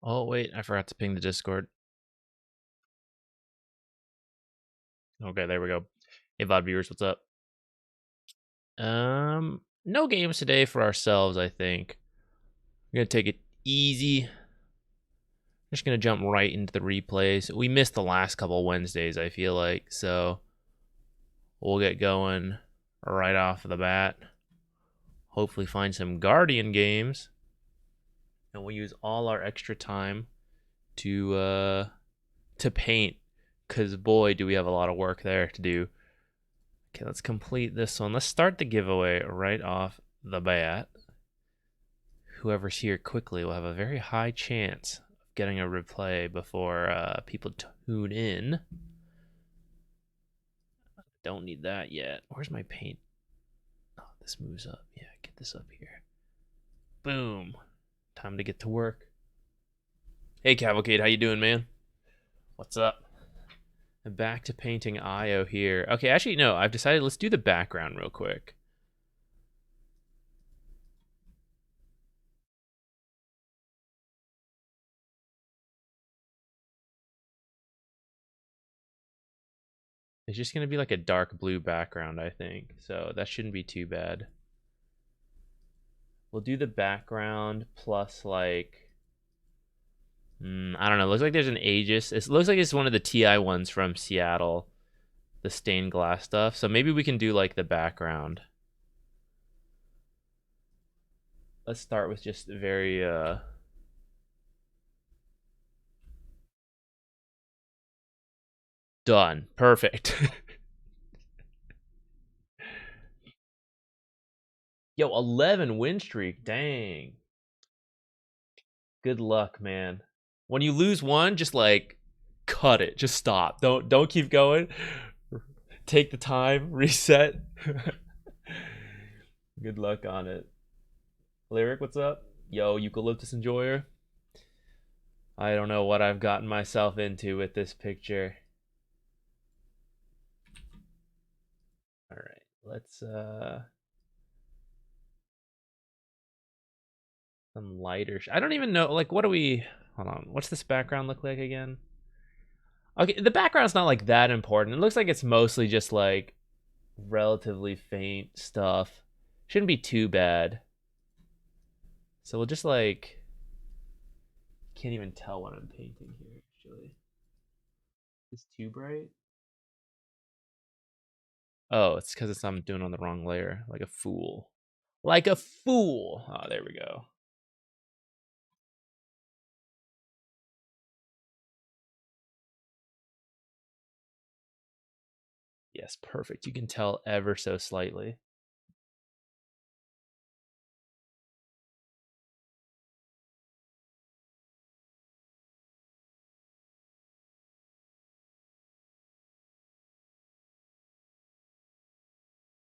Oh, wait, I forgot to ping the Discord. Okay, there we go. Hey, VOD viewers, what's up? No games today for ourselves, I think. We're gonna take it easy. Just gonna jump right into the replays. We missed the last couple Wednesdays, I feel like, so we'll get going right off the bat. Hopefully find some Guardian games. And we'll use all our extra time to paint. Cause boy, do we have a lot of work there to do. Okay, let's complete this one. Let's start the giveaway right off the bat. Whoever's here quickly will have a very high chance of getting a replay before people tune in. Don't need that yet. Where's my paint? Oh, this moves up. Yeah, get this up here. Boom. Time to get to work. Hey, Cavalcade, how you doing, man? What's up? I'm back to painting Io here. Okay, actually, no, I've decided let's do the background real quick. It's just going to be like a dark blue background, I think. So that shouldn't be too bad. We'll do the background plus like... I don't know. It looks like there's an Aegis. It looks like it's one of the TI ones from Seattle. The stained glass stuff. So maybe we can do like the background. Let's start with just very... Done. Perfect. Yo, 11 win streak. Dang. Good luck, man. When you lose one, just like cut it. Just stop. Don't keep going. Take the time, reset. Good luck on it. Lyric, what's up? Yo, eucalyptus enjoyer. I don't know what I've gotten myself into with this picture. All right, let's some lighter. I don't even know. Like, what do we? Hold on. What's this background look like again? Okay, the background's not like that important. It looks like it's mostly just like relatively faint stuff. Shouldn't be too bad. So we'll just like can't even tell what I'm painting here. Actually, is this too bright? Oh, it's because I'm doing on the wrong layer, like a fool. Like a fool. Oh, there we go. Yes, perfect. You can tell ever so slightly.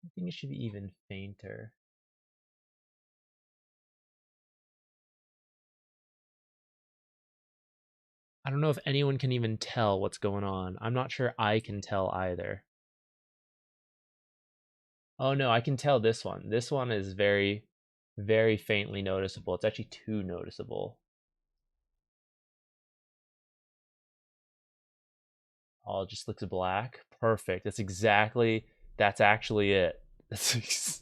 I think it should be even fainter. I don't know if anyone can even tell what's going on. I'm not sure I can tell either. Oh no, I can tell this one. This one is very, very faintly noticeable. It's actually too noticeable. Oh, it just looks black. Perfect. That's actually it. This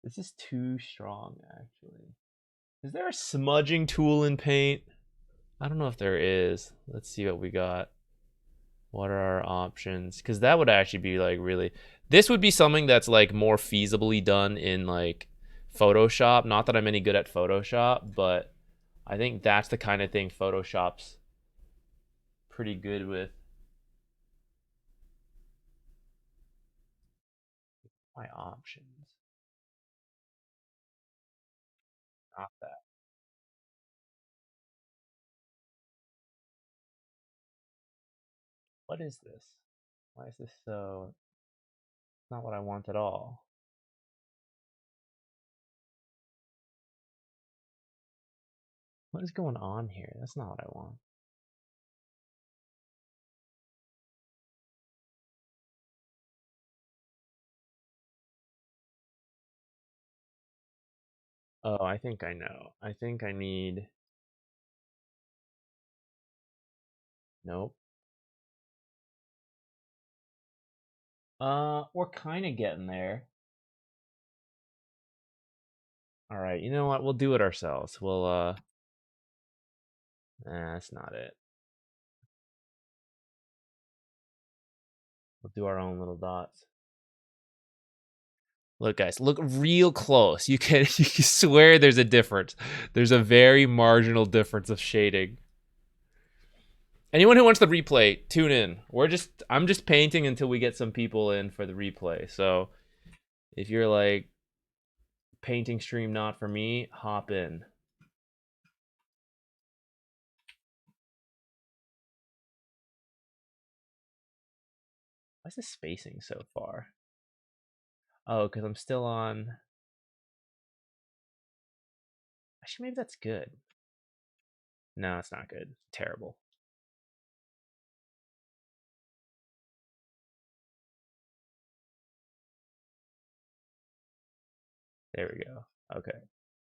is too strong, actually. Is there a smudging tool in paint? I don't know if there is. Let's see what we got. What are our options? Because that would actually be like really. This would be something that's like more feasibly done in like Photoshop. Not that I'm any good at Photoshop, but I think that's the kind of thing Photoshop's pretty good with. My options. Not that. What is this? Why is this so? It's not what I want at all. What is going on here? That's not what I want. Oh, I think I know. I think I need. Nope. We're kind of getting there. All right, you know what? We'll do it ourselves. That's not it. We'll do our own little dots. Look, guys, look real close. You can swear there's a difference. There's a very marginal difference of shading. Anyone who wants the replay, tune in. I'm just painting until we get some people in for the replay. So if you're like painting stream not for me, hop in. Why is the spacing so far? Oh, because I'm still on. Actually, maybe that's good. No, it's not good. Terrible. There we go. Okay.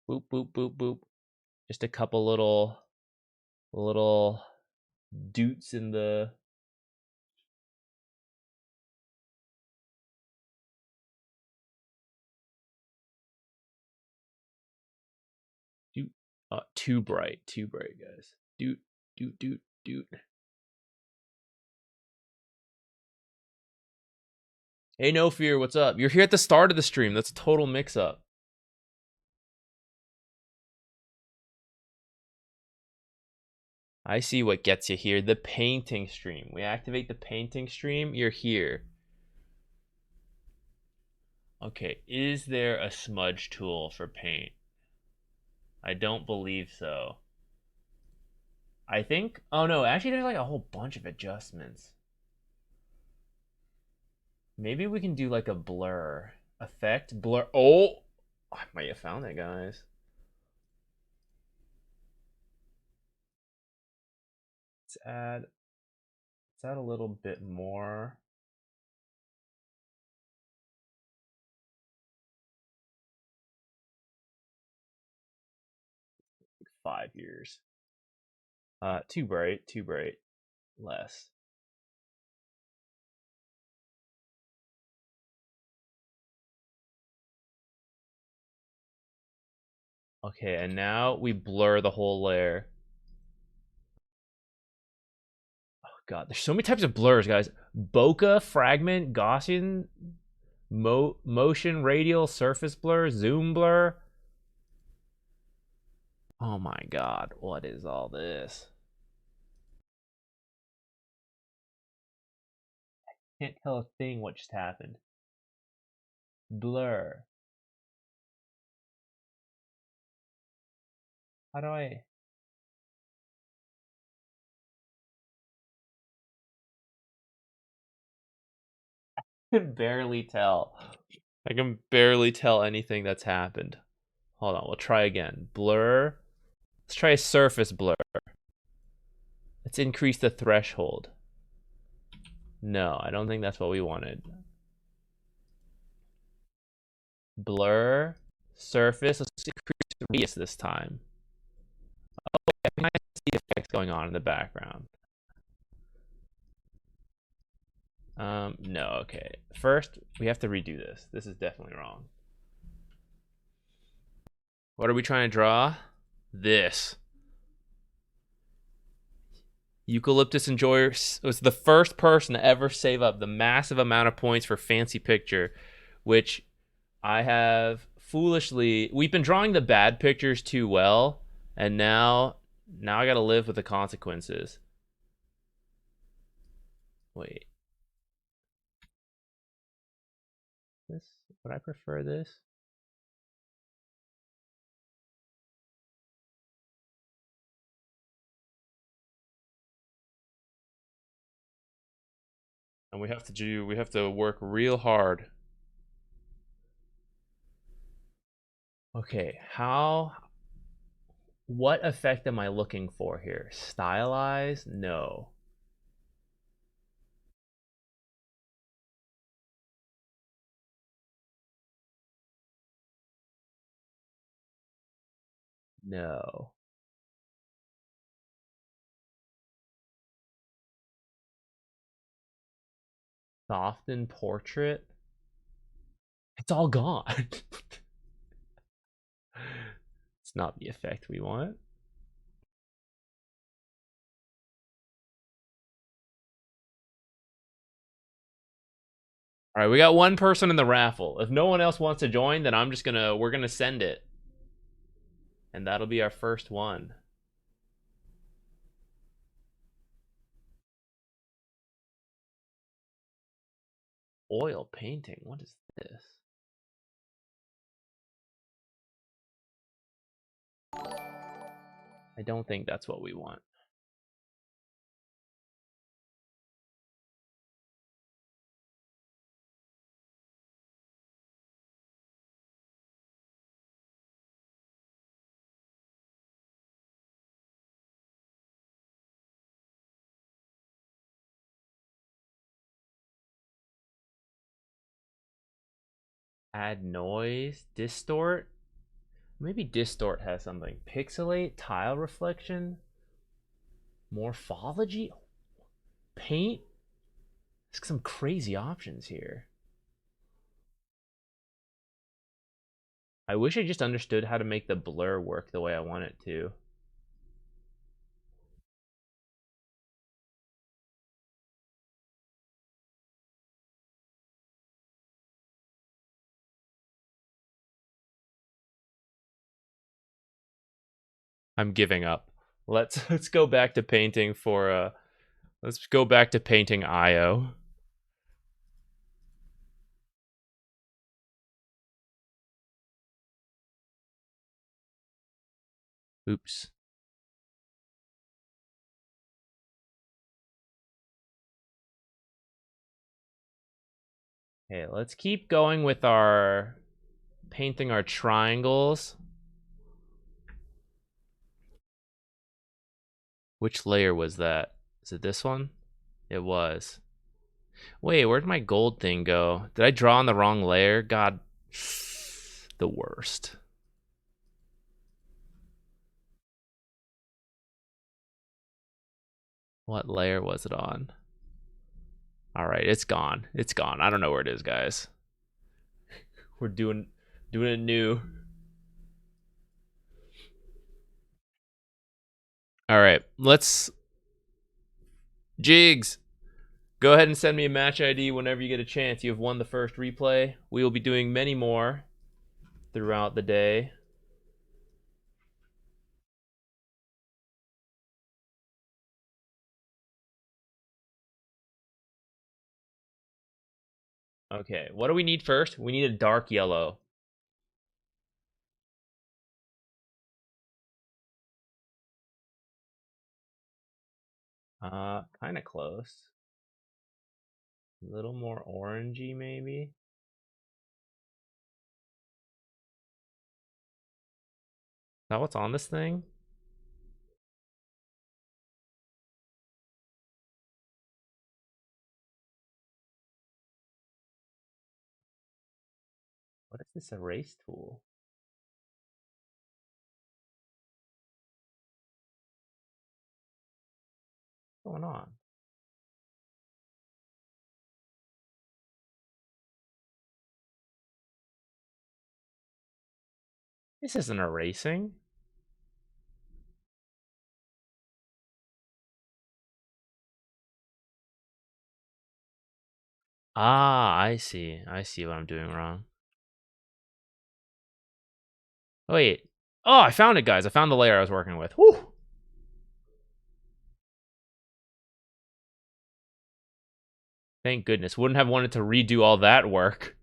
Boop, boop, boop, boop. Just a couple little doots in the. Doot. Too bright, guys. Doot, doot, doot, doot. Hey, no fear. What's up? You're here at the start of the stream. That's a total mix-up. I see what gets you here. The painting stream. We activate the painting stream. You're here. Okay. Is there a smudge tool for paint? I don't believe so. I think. Oh no. Actually, there's like a whole bunch of adjustments. Maybe we can do like a blur effect. Blur. Oh, I might have found it, guys. Let's add a little bit more. Like 5 years. Too bright. Too bright. Less. Okay, and now we blur the whole layer. Oh god, there's so many types of blurs, guys. Bokeh, fragment, Gaussian, motion, radial, surface blur, zoom blur. Oh my god, what is all this? Can't tell a thing what just happened. Blur. How do I? I can barely tell. I can barely tell anything that's happened. Hold on, we'll try again. Blur. Let's try a surface blur. Let's increase the threshold. No, I don't think that's what we wanted. Blur. Surface. Let's increase the radius this time. Oh, I can see effects going on in the background. No, okay. First, we have to redo this. This is definitely wrong. What are we trying to draw? This. Eucalyptus Enjoyer was the first person to ever save up the massive amount of points for Fancy Picture, which I have foolishly. We've been drawing the bad pictures too well, and now I gotta live with the consequences. Wait. This, would I prefer this? And we have to work real hard. Okay, what effect am I looking for here? Stylize? No. No. Soften portrait. It's all gone. It's not the effect we want. All right, we got one person in the raffle. If no one else wants to join, then we're gonna send it. And that'll be our first one. Oil painting, what is this? I don't think that's what we want. Add noise, distort. Maybe distort has something. Pixelate, tile reflection, morphology, paint. There's some crazy options here. I wish I just understood how to make the blur work the way I want it to. I'm giving up. Let's go back to painting for let's go back to painting IO. Oops. Okay, let's keep going with our painting our triangles. Which layer was that? Is it this one? It was. Wait, where'd my gold thing go? Did I draw on the wrong layer? God, the worst. What layer was it on? All right, it's gone. It's gone. I don't know where it is, guys. We're doing it new. All right, let's Jigs. Go ahead and send me a match ID whenever you get a chance. You have won the first replay. We will be doing many more throughout the day. Okay, what do we need first? We need a dark yellow. Kind of close. A little more orangey, maybe. Is that what's on this thing? What is this erase tool? What's going on? This isn't erasing. Ah, I see. I see what I'm doing wrong. Wait. Oh, I found it, guys. I found the layer I was working with. Whew. Thank goodness. Wouldn't have wanted to redo all that work.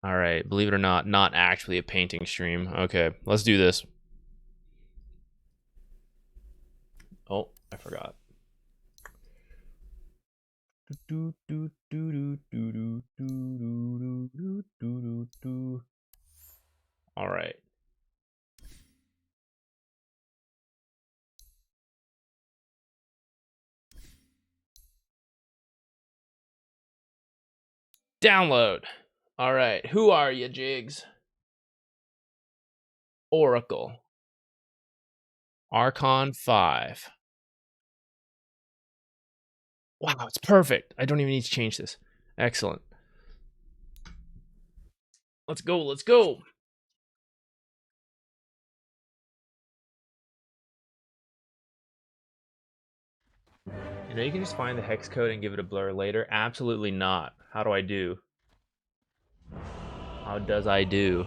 All right, believe it or not actually a painting stream. Okay, let's do this. Oh, I forgot. Download. All right. Who are you, Jigs? Oracle. Archon 5. Wow, it's perfect. I don't even need to change this. Excellent. Let's go. Let's go. You know, you can just find the hex code and give it a blur later. Absolutely not. How do I do? How does I do?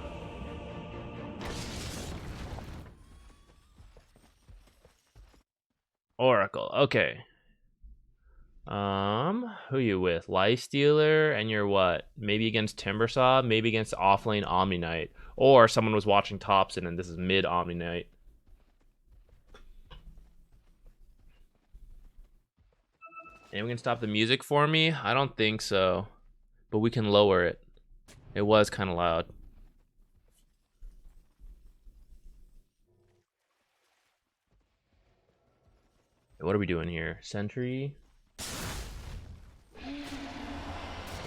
Oracle. Okay. Who you with? Lifestealer, and you're what? Maybe against Timbersaw, maybe against offlane Omni Knight. Or someone was watching Topson and this is mid Omni Knight. Anyone can stop the music for me? I don't think so. But we can lower it. It was kind of loud. What are we doing here? Sentry?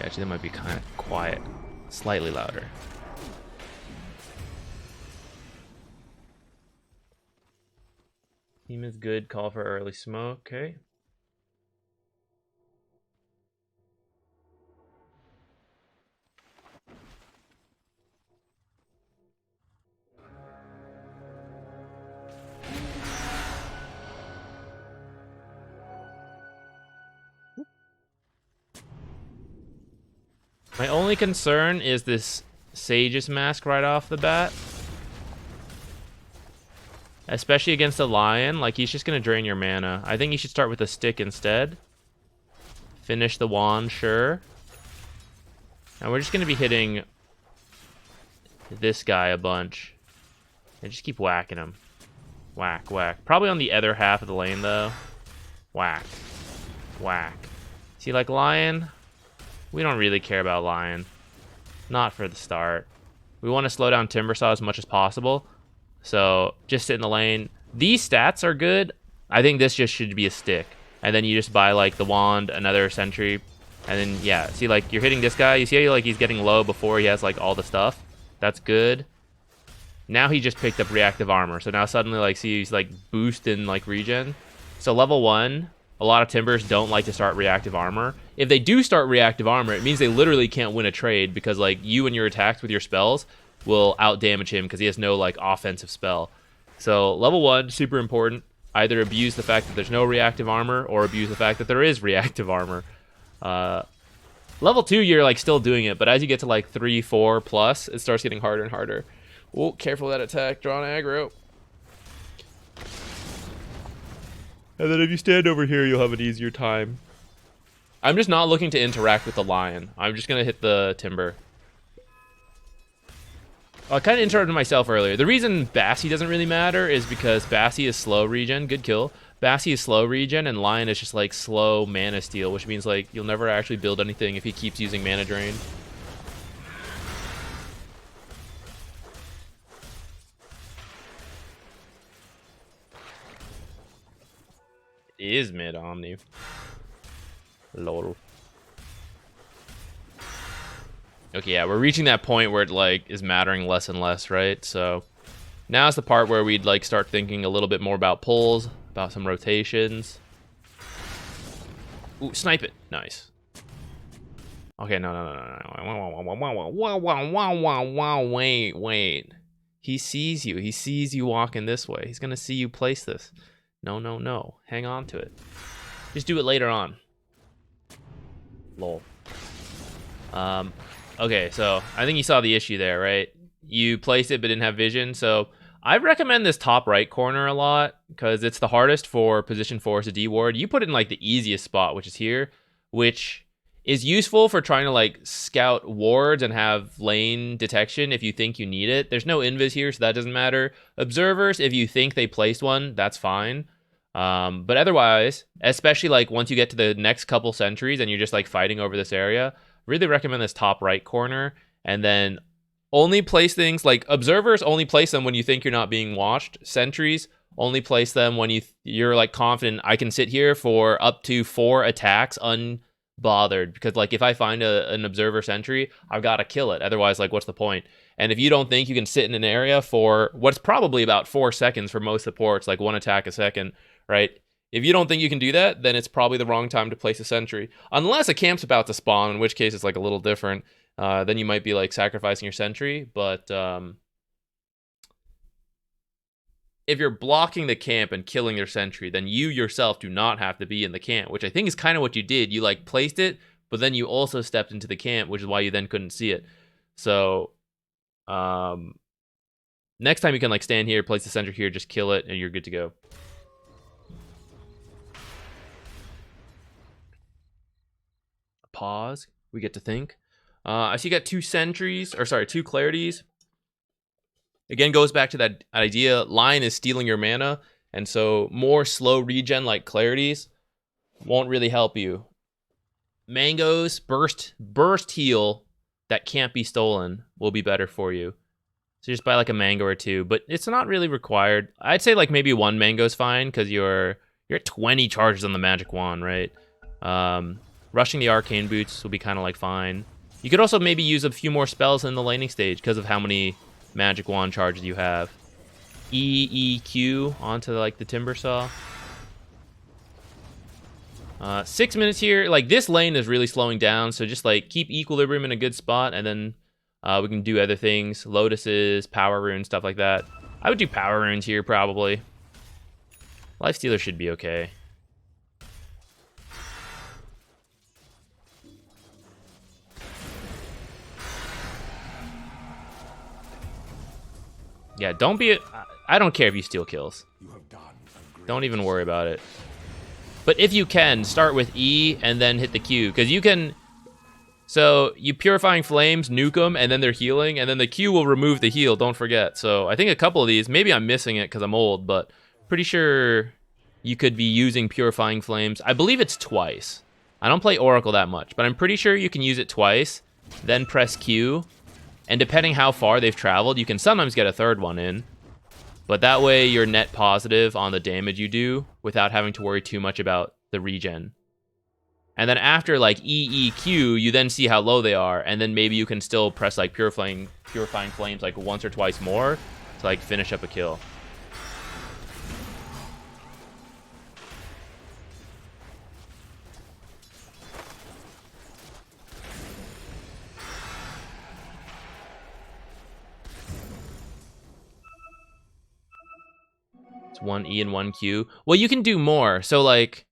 Actually, that might be kind of quiet. Slightly louder. Team is good. Call for early smoke. Okay. My only concern is this Sage's Mask right off the bat. Especially against a Lion. Like, he's just going to drain your mana. I think you should start with a stick instead. Finish the wand, sure. And we're just going to be hitting this guy a bunch. And just keep whacking him. Whack, whack. Probably on the other half of the lane, though. Whack. Whack. See, like Lion... We don't really care about Lion. Not for the start. We want to slow down Timbersaw as much as possible. So, just sit in the lane. These stats are good. I think this just should be a stick. And then you just buy, like, the wand, another sentry. And then, yeah. See, like, you're hitting this guy. You see how, like, he's getting low before he has, like, all the stuff? That's good. Now he just picked up reactive armor. So now suddenly, like, see, he's, like, boosting, like, regen. So level 1... A lot of Timbers don't like to start reactive armor. If they do start reactive armor, it means they literally can't win a trade because, like, you and your attacks with your spells will out-damage him because he has no, like, offensive spell. So, level 1, super important. Either abuse the fact that there's no reactive armor or abuse the fact that there is reactive armor. Level 2, you're, like, still doing it, but as you get to, like, 3, 4 plus, it starts getting harder and harder. Oh, careful of that attack. Draw an aggro. And then if you stand over here, you'll have an easier time. I'm just not looking to interact with the Lion. I'm just going to hit the Timber. I kind of interrupted myself earlier. The reason Bassi doesn't really matter is because Bassi is slow regen. Good kill. Bassi is slow regen, and Lion is just like slow mana steal, which means like you'll never actually build anything if he keeps using mana drain. It is mid Omni. Lol. Okay, yeah, we're reaching that point where it like is mattering less and less, right? So now's the part where we'd like start thinking a little bit more about pulls, about some rotations. Ooh, snipe it. Nice. Okay, no. Wait. He sees you. He sees you walking this way. He's gonna see you place this. No. Hang on to it. Just do it later on. Lol. Okay, so I think you saw the issue there, right? You placed it but didn't have vision, so I recommend this top right corner a lot because it's the hardest for position force to D-ward. You put it in like the easiest spot, which is here, which is useful for trying to like scout wards and have lane detection if you think you need it. There's no invis here, so that doesn't matter. Observers, if you think they placed one, that's fine. But otherwise, especially like once you get to the next couple sentries and you're just like fighting over this area, really recommend this top right corner. And then only place things like observers, only place them when you think you're not being watched. Sentries, only place them when you're like confident I can sit here for up to 4 attacks bothered because like if I find an observer sentry, I've got to kill it. Otherwise, like what's the point? And if you don't think you can sit in an area for what's probably about 4 seconds for most supports, like 1 attack a second, right? If you don't think you can do that, then it's probably the wrong time to place a sentry. Unless a camp's about to spawn, in which case it's like a little different. Then you might be like sacrificing your sentry, but if you're blocking the camp and killing their sentry, then you yourself do not have to be in the camp, which I think is kind of what you did. You like placed it, but then you also stepped into the camp, which is why you then couldn't see it. So next time you can like stand here, place the sentry here, just kill it, and you're good to go. Pause. We get to think. I see you got 2 sentries, or sorry, 2 clarities. Again, goes back to that idea. Line is stealing your mana, and so more slow regen like clarities won't really help you. Mangoes, burst heal that can't be stolen will be better for you. So just buy like a mango or 2, but it's not really required. I'd say like maybe 1 mango's fine because you're at 20 charges on the magic wand, right? Rushing the arcane boots will be kind of like fine. You could also maybe use a few more spells in the laning stage because of how many magic wand charges you have. EEQ onto like the timber saw. 6 minutes here. Like this lane is really slowing down, so just like keep equilibrium in a good spot, and then we can do other things, lotuses, power runes, stuff like that. I would do power runes here probably. Lifestealer should be okay. Yeah, don't be. I don't care if you steal kills. Don't even worry about it. But if you can, start with E and then hit the Q, because you can. So you Purifying Flames, nuke them, and then they're healing, and then the Q will remove the heal. Don't forget. So I think a couple of these, maybe I'm missing it because I'm old, but pretty sure you could be using Purifying Flames. I believe it's twice. I don't play Oracle that much, but I'm pretty sure you can use it twice, then press Q. And depending how far they've traveled, you can sometimes get a 3rd one in. But that way you're net positive on the damage you do without having to worry too much about the regen. And then after like EEQ, you then see how low they are, and then maybe you can still press like Purifying Flames like once or twice more to like finish up a kill. It's 1 E and 1 Q. Well, you can do more. So like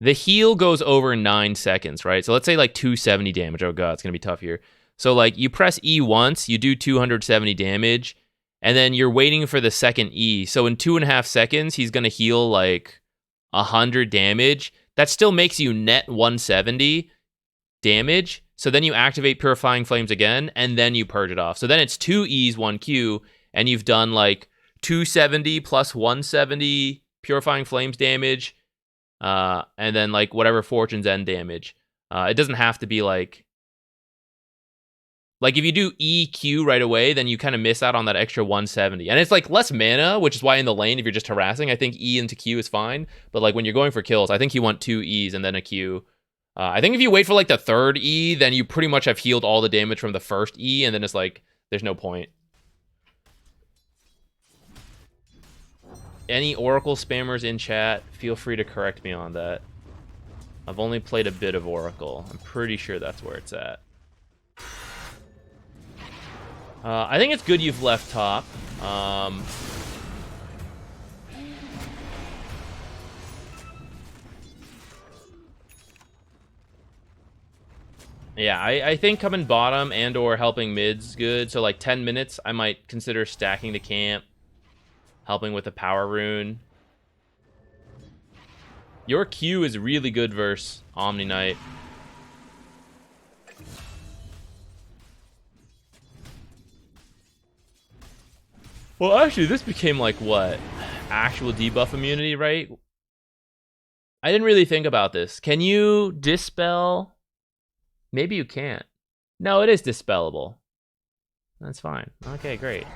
the heal goes over 9 seconds, right? So let's say like 270 damage. Oh god, it's gonna be tough here. So like you press E once, you do 270 damage, and then you're waiting for the second E. So in 2.5 seconds, he's gonna heal like 100 damage. That still makes you net 170 damage. So then you activate Purifying Flames again, and then you purge it off. So then it's 2 E's, 1 Q, and you've done like 270 plus 170 Purifying Flames damage, and then like whatever Fortune's End damage. It doesn't have to be like if you do EQ right away, then you kind of miss out on that extra 170. And it's like less mana, which is why in the lane, if you're just harassing, I think E into Q is fine. But like when you're going for kills, I think you want 2 E's and then a Q. I think if you wait for like the 3rd E, then you pretty much have healed all the damage from the 1st E, and then it's like, there's no point. Any Oracle spammers in chat, feel free to correct me on that. I've only played a bit of Oracle. I'm pretty sure that's where it's at. I think it's good you've left top. Yeah, I think coming bottom and or helping mid's good. So like 10 minutes, I might consider stacking the camp, helping with a power rune. Your Q is really good versus Omni Knight. Well, actually, this became like what? Actual debuff immunity, right? I didn't really think about this. Can you dispel? Maybe you can't. No, it is dispellable. That's fine. Okay, great.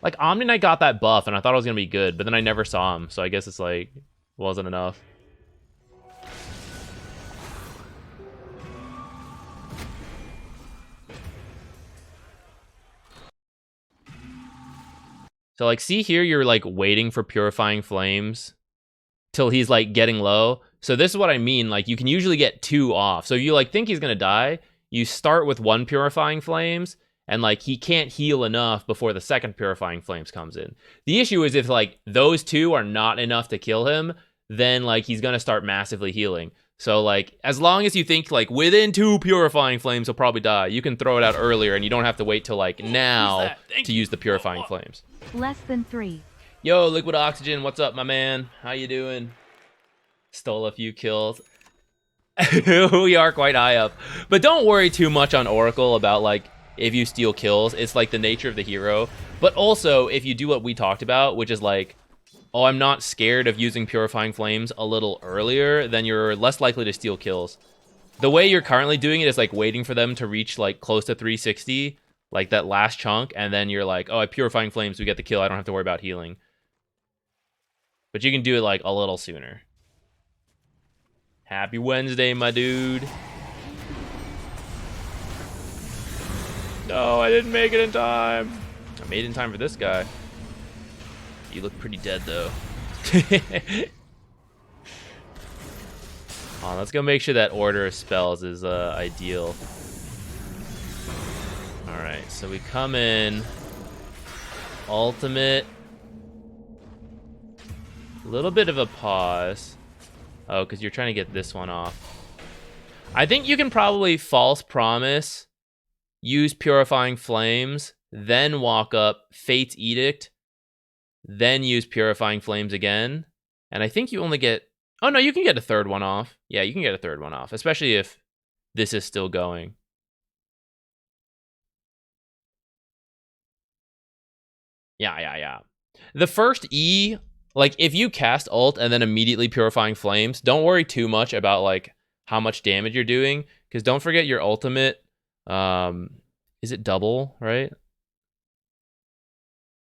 Like, Omni Knight got that buff, and I thought it was gonna be good, but then I never saw him, so I guess it's like, wasn't enough. So, like, see here, you're, like, waiting for Purifying Flames till he's, like, getting low. So this is what I mean, like, you can usually get 2 off. So if you, like, think he's gonna die, you start with 1 Purifying Flames, and, like, he can't heal enough before the second Purifying Flames comes in. The issue is if, like, those 2 are not enough to kill him, then, like, he's gonna start massively healing. So, like, as long as you think, like, within 2 Purifying Flames he'll probably die, you can throw it out earlier, and you don't have to wait till, like, now to use the Purifying Flames. Less than 3. Yo, Liquid Oxygen, what's up, my man? How you doing? Stole a few kills. We are quite high up. But don't worry too much on Oracle about, like, if you steal kills. It's, like, the nature of the hero. But also, if you do what we talked about, which is, like, oh, I'm not scared of using Purifying Flames a little earlier, then you're less likely to steal kills. The way you're currently doing it is, like, waiting for them to reach, like, close to 360, like that last chunk, and then you're like, oh, I Purifying Flames, we get the kill, I don't have to worry about healing. But you can do it, like, a little sooner. Happy Wednesday, my dude. No, I didn't make it in time. I made it in time for this guy. You look pretty dead, though. Let's go make sure that order of spells is ideal. Alright, so we come in. Ultimate. A little bit of a pause. Oh, because you're trying to get this one off. I think you can probably False Promise, use Purifying Flames, then walk up, Fate's Edict, then use Purifying Flames again. And I think you only get... Oh, no, you can get a third one off. Yeah, you can get a third one off, especially if this is still going. Yeah. The first E... Like, if you cast ult and then immediately Purifying Flames, don't worry too much about, like, how much damage you're doing. Because don't forget your ultimate, is it double, right?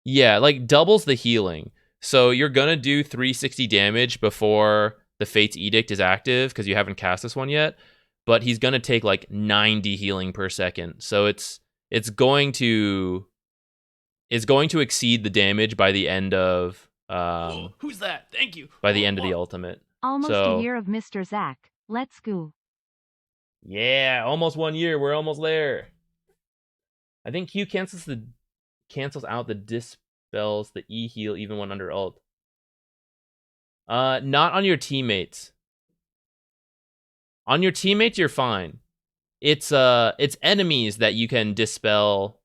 Yeah, like, doubles the healing. So you're gonna do 360 damage before the Fate's Edict is active, because you haven't cast this one yet. But he's gonna take, like, 90 healing per second. So it's going to exceed the damage by the end of... Whoa, who's that? Thank you. By the end of the ultimate. Almost a year of Mr. Zach. Let's go. Yeah, almost 1 year. We're almost there. I think Q cancels out the dispels the E heal even when under ult. Not on your teammates. On your teammates, you're fine. It's enemies that you can dispel.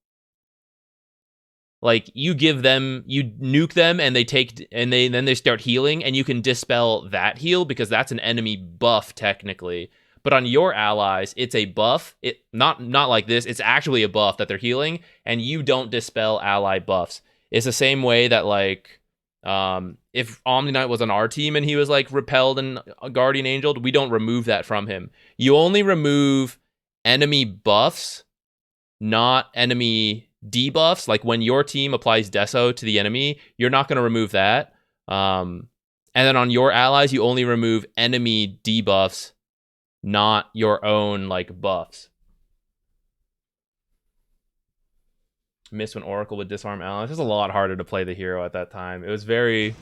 Like, you give them, you nuke them, and then they start healing, and you can dispel that heal because that's an enemy buff technically. But on your allies, it's a buff. It not like this. It's actually a buff that they're healing, and you don't dispel ally buffs. It's the same way that, like, if Omni Knight was on our team and he was, like, repelled and Guardian Angeled, we don't remove that from him. You only remove enemy buffs, not enemy debuffs. Like, when your team applies Deso to the enemy, you're not going to remove that. And then on your allies, you only remove enemy debuffs, not your own, like, buffs. Miss when Oracle would disarm allies. It was a lot harder to play the hero at that time. It was very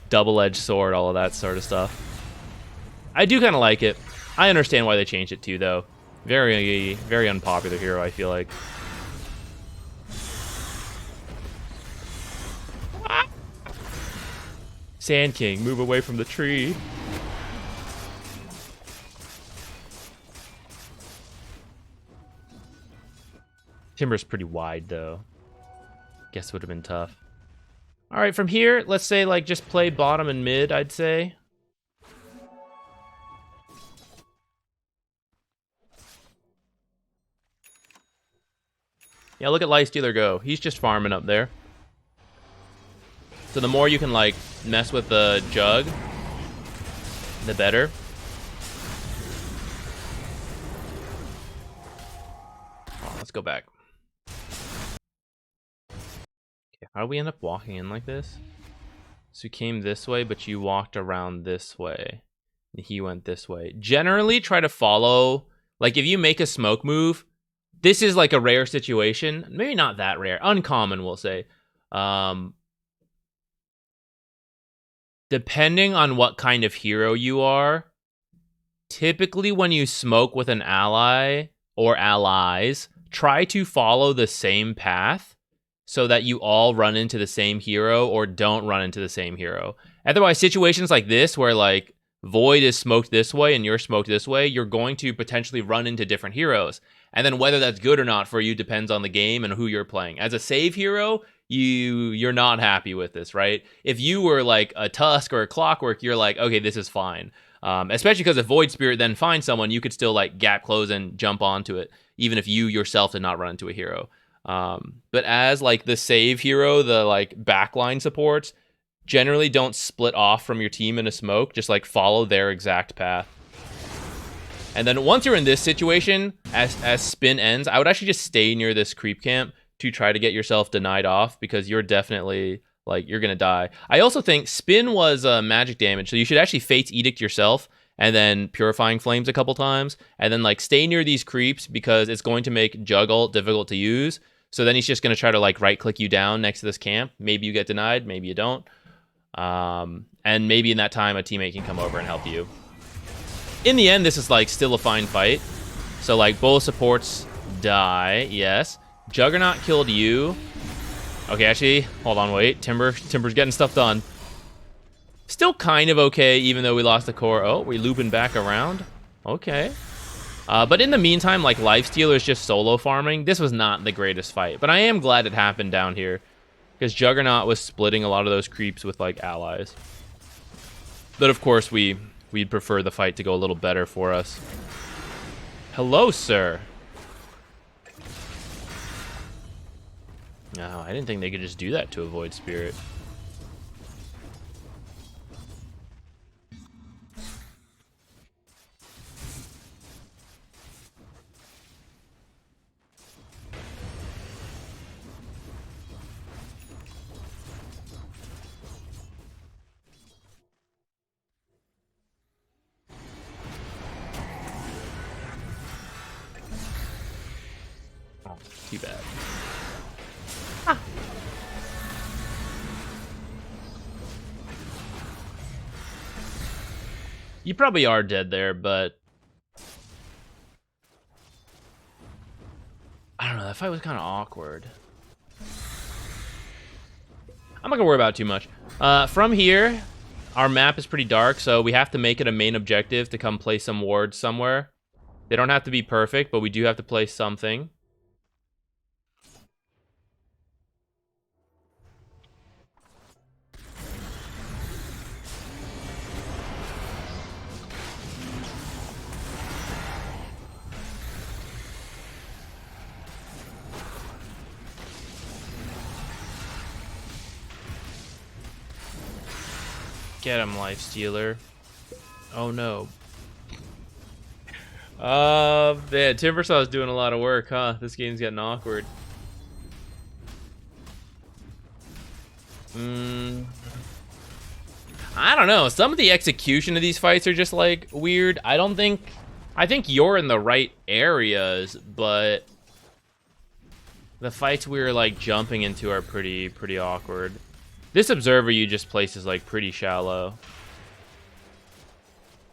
double-edged sword, all of that sort of stuff. I do kind of like it. I understand why they changed it too, though. Very, very unpopular hero, I feel like. Ah! Sand King, move away from the tree. Timber's pretty wide, though. Guess it would have been tough. All right, from here, let's say, like, just play bottom and mid, I'd say. Yeah, look at Lifestealer go. He's just farming up there. So the more you can, like, mess with the jug, the better. Oh, let's go back. How did we end up walking in like this? So you came this way, but you walked around this way. And he went this way. Generally, try to follow. Like, if you make a smoke move, this is like a rare situation. Maybe not that rare. Uncommon, we'll say. Depending on what kind of hero you are, typically when you smoke with an ally or allies, try to follow the same path so that you all run into the same hero or don't run into the same hero. Otherwise, situations like this where like Void is smoked this way and you're smoked this way, you're going to potentially run into different heroes. And then whether that's good or not for you depends on the game and who you're playing. As a save hero, you're not happy with this, right? If you were like a Tusk or a Clockwork, you're like, okay, this is fine. Especially because if Void Spirit then finds someone, you could still like gap close and jump onto it, even if you yourself did not run into a hero. But as like the save hero, the like backline supports, generally don't split off from your team in a smoke. Just like follow their exact path. And then once you're in this situation, as spin ends, I would actually just stay near this creep camp to try to get yourself denied off, because you're definitely like, you're gonna die. I also think spin was magic damage, so you should actually Fate's Edict yourself and then Purifying Flames a couple times, and then like stay near these creeps because it's going to make Juggle difficult to use. So then he's just gonna try to like right click you down next to this camp. Maybe you get denied, maybe you don't. And maybe in that time a teammate can come over and help you. In the end, this is like still a fine fight. So like both supports die, yes. Juggernaut killed you. Okay, actually, hold on, wait. Timber's getting stuff done. Still kind of okay, even though we lost the core. Oh, we looping back around. Okay. But in the meantime, like Lifestealer is just solo farming. This was not the greatest fight, but I am glad it happened down here, because Juggernaut was splitting a lot of those creeps with like allies. But of course, we'd prefer the fight to go a little better for us. Hello, sir. No, I didn't think they could just do that to a Void Spirit. Oh, too bad. You probably are dead there, but I don't know, that fight was kind of awkward. I'm not gonna worry about it too much. From here, our map is pretty dark, so we have to make it a main objective to come place some wards somewhere. They don't have to be perfect, but we do have to place something. Get him, Lifestealer. Oh no. Man, Timbersaw's doing a lot of work, huh? This game's getting awkward. I don't know. Some of the execution of these fights are just like weird. I think you're in the right areas, but the fights we're like jumping into are pretty awkward. This observer you just placed is like pretty shallow.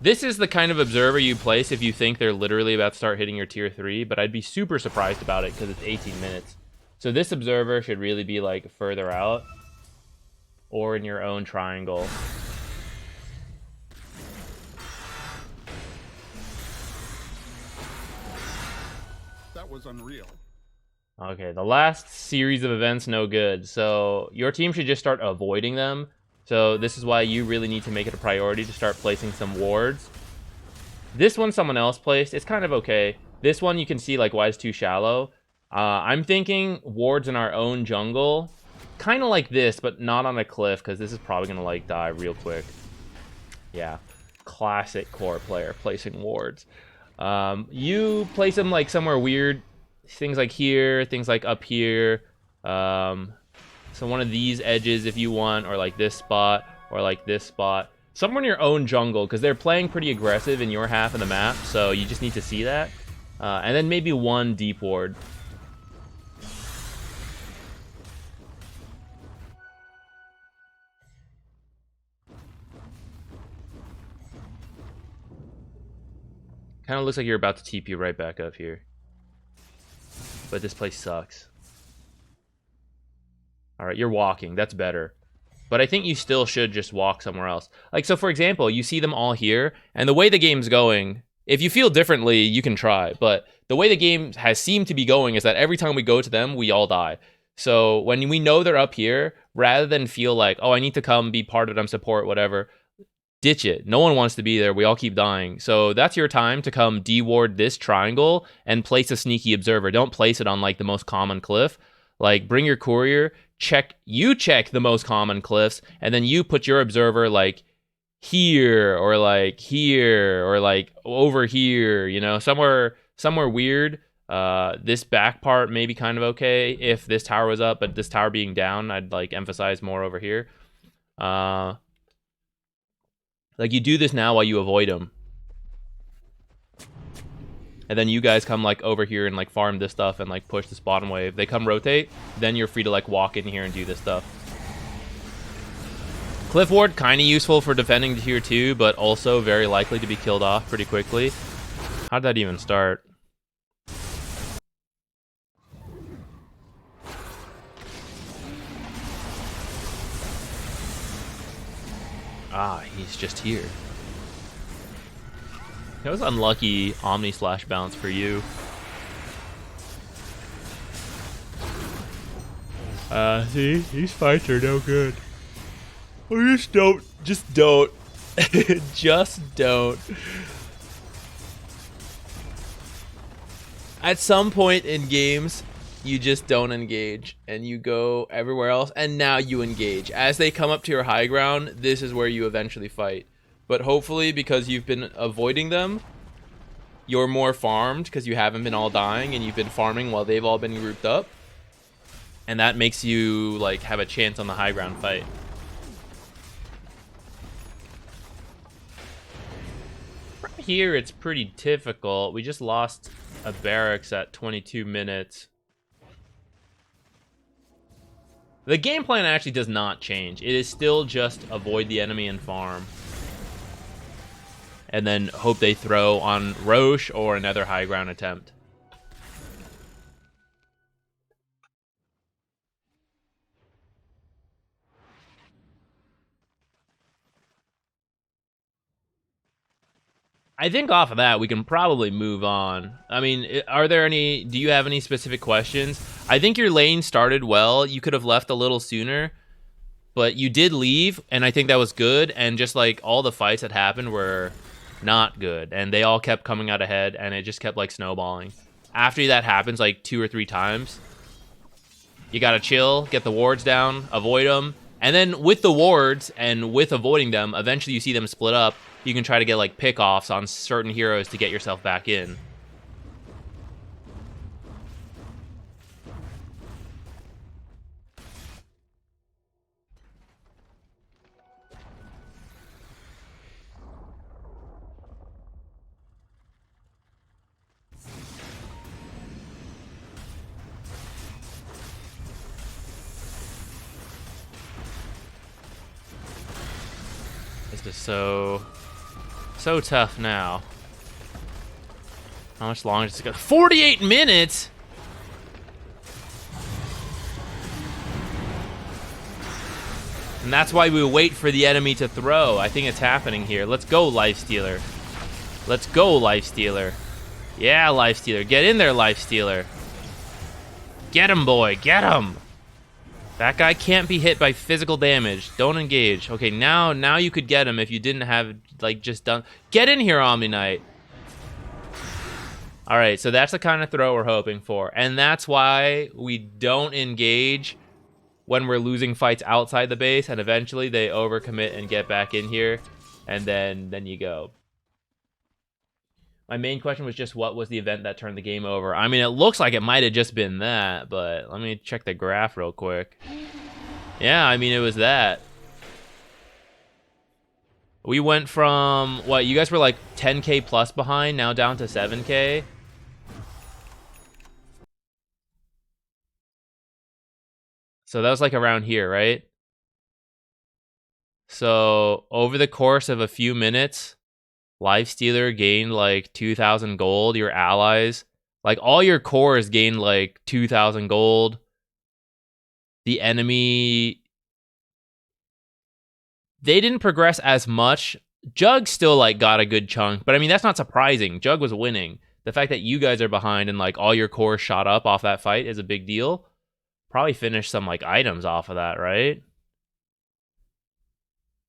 This is the kind of observer you place if you think they're literally about to start hitting your tier 3, but I'd be super surprised about it because it's 18 minutes. So this observer should really be like further out or in your own triangle. That was unreal. Okay, the last series of events, no good. So your team should just start avoiding them. So this is why you really need to make it a priority to start placing some wards. This one someone else placed. It's kind of okay. This one you can see like why it's too shallow. I'm thinking wards in our own jungle. Kind of like this, but not on a cliff, because this is probably going to like die real quick. Yeah, classic core player placing wards. You place them like somewhere weird. Things like here, things like up here. So one of these edges if you want, or like this spot, or like this spot. Somewhere in your own jungle, because they're playing pretty aggressive in your half of the map, so you just need to see that. And then maybe one deep ward. Kind of looks like you're about to TP right back up here. But this place sucks. Alright, you're walking. That's better. But I think you still should just walk somewhere else. Like, so for example, you see them all here, and the way the game's going, if you feel differently, you can try. But the way the game has seemed to be going is that every time we go to them, we all die. So when we know they're up here, rather than feel like, oh, I need to come be part of them, support, whatever, ditch it. No one wants to be there. We all keep dying. So that's your time to come deward this triangle and place a sneaky observer. Don't place it on like the most common cliff. Like bring your courier, check the most common cliffs, and then you put your observer like here or like over here, you know, somewhere weird. This back part may be kind of okay if this tower was up, but this tower being down, I'd like emphasize more over here. Like you do this now while you avoid them. And then you guys come like over here and like farm this stuff and like push this bottom wave. They come rotate, then you're free to like walk in here and do this stuff. Cliff Ward, kind of useful for defending tier 2, but also very likely to be killed off pretty quickly. How did that even start? Ah, he's just here. That was unlucky Omni slash bounce for you. See? These fights are no good. Or just don't. Just don't. Just don't. At some point in games, you just don't engage and you go everywhere else, and now you engage. As they come up to your high ground, this is where you eventually fight. But hopefully, because you've been avoiding them, you're more farmed because you haven't been all dying and you've been farming while they've all been grouped up. And that makes you like have a chance on the high ground fight. From here, it's pretty difficult. We just lost a barracks at 22 minutes. The game plan actually does not change. It is still just avoid the enemy and farm. And then hope they throw on Roche or another high ground attempt. I think off of that, we can probably move on. I mean, do you have any specific questions? I think your lane started well. You could have left a little sooner, but you did leave, and I think that was good. And just like all the fights that happened were not good, and they all kept coming out ahead, and it just kept like snowballing. After that happens like 2 or 3 times, you gotta chill, get the wards down, avoid them, and then with the wards and with avoiding them, eventually you see them split up. You can try to get like pick-offs on certain heroes to get yourself back in. This is so tough now. How much longer is it going? 48 minutes? And that's why we wait for the enemy to throw. I think it's happening here. Let's go, Lifestealer. Let's go, Lifestealer. Yeah, Lifestealer. Get in there, Lifestealer. Get him, boy. Get him. That guy can't be hit by physical damage. Don't engage. Okay, now you could get him if you didn't have, like, just done... Get in here, Omni Knight. Alright, so that's the kind of throw we're hoping for. And that's why we don't engage when we're losing fights outside the base, and eventually they overcommit and get back in here, and then you go. My main question was just what was the event that turned the game over? I mean, it looks like it might have just been that, but let me check the graph real quick. Yeah, I mean, it was that. We went from, what, you guys were like 10k plus behind, now down to 7k. So that was like around here, right? So over the course of a few minutes, Lifestealer gained like 2,000 gold. Your allies, like all your cores gained like 2,000 gold. The enemy, they didn't progress as much. Jug still like got a good chunk, but I mean that's not surprising. Jug was winning. The fact that you guys are behind and like all your cores shot up off that fight is a big deal. Probably finish some like items off of that, right?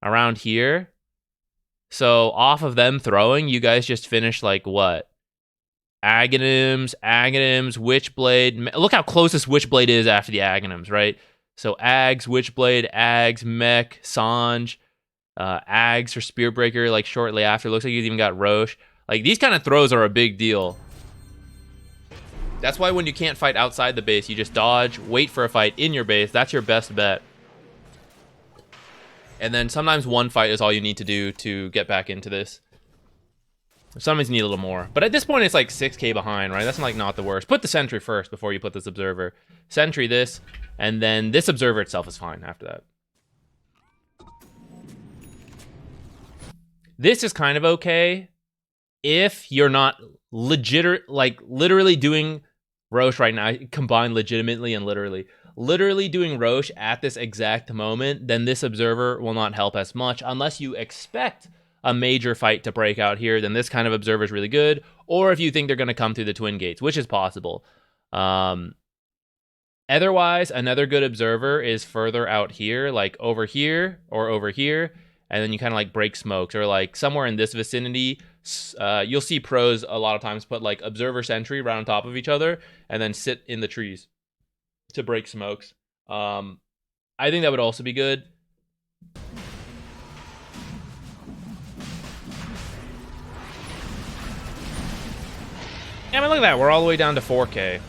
Around here. So off of them throwing, you guys just finished like what? Aghanims, Witchblade. Look how close this Witchblade is after the Aghanims, right? So Ags, Witchblade, Ags, Mech, Sange, Ags for Spearbreaker, like shortly after. Looks like he's even got Roche. Like these kind of throws are a big deal. That's why when you can't fight outside the base, you just dodge, wait for a fight in your base. That's your best bet. And then sometimes one fight is all you need to do to get back into this. Sometimes you need a little more. But at this point, it's like 6k behind, right? That's like not the worst. Put the Sentry first before you put this Observer. Sentry this, and then this Observer itself is fine after that. This is kind of okay if you're not literally doing Roche right now. I combine legitimately and literally. Literally doing Roche at this exact moment, then this Observer will not help as much unless you expect a major fight to break out here. Then this kind of Observer is really good, or if you think they're going to come through the Twin Gates, which is possible. Otherwise, another good Observer is further out here, like over here or over here, and then you kind of like break smokes, or like somewhere in this vicinity. You'll see pros a lot of times put like Observer Sentry right on top of each other and then sit in the trees to break smokes. I think that would also be good. Yeah, I mean, look at that. We're all the way down to 4k.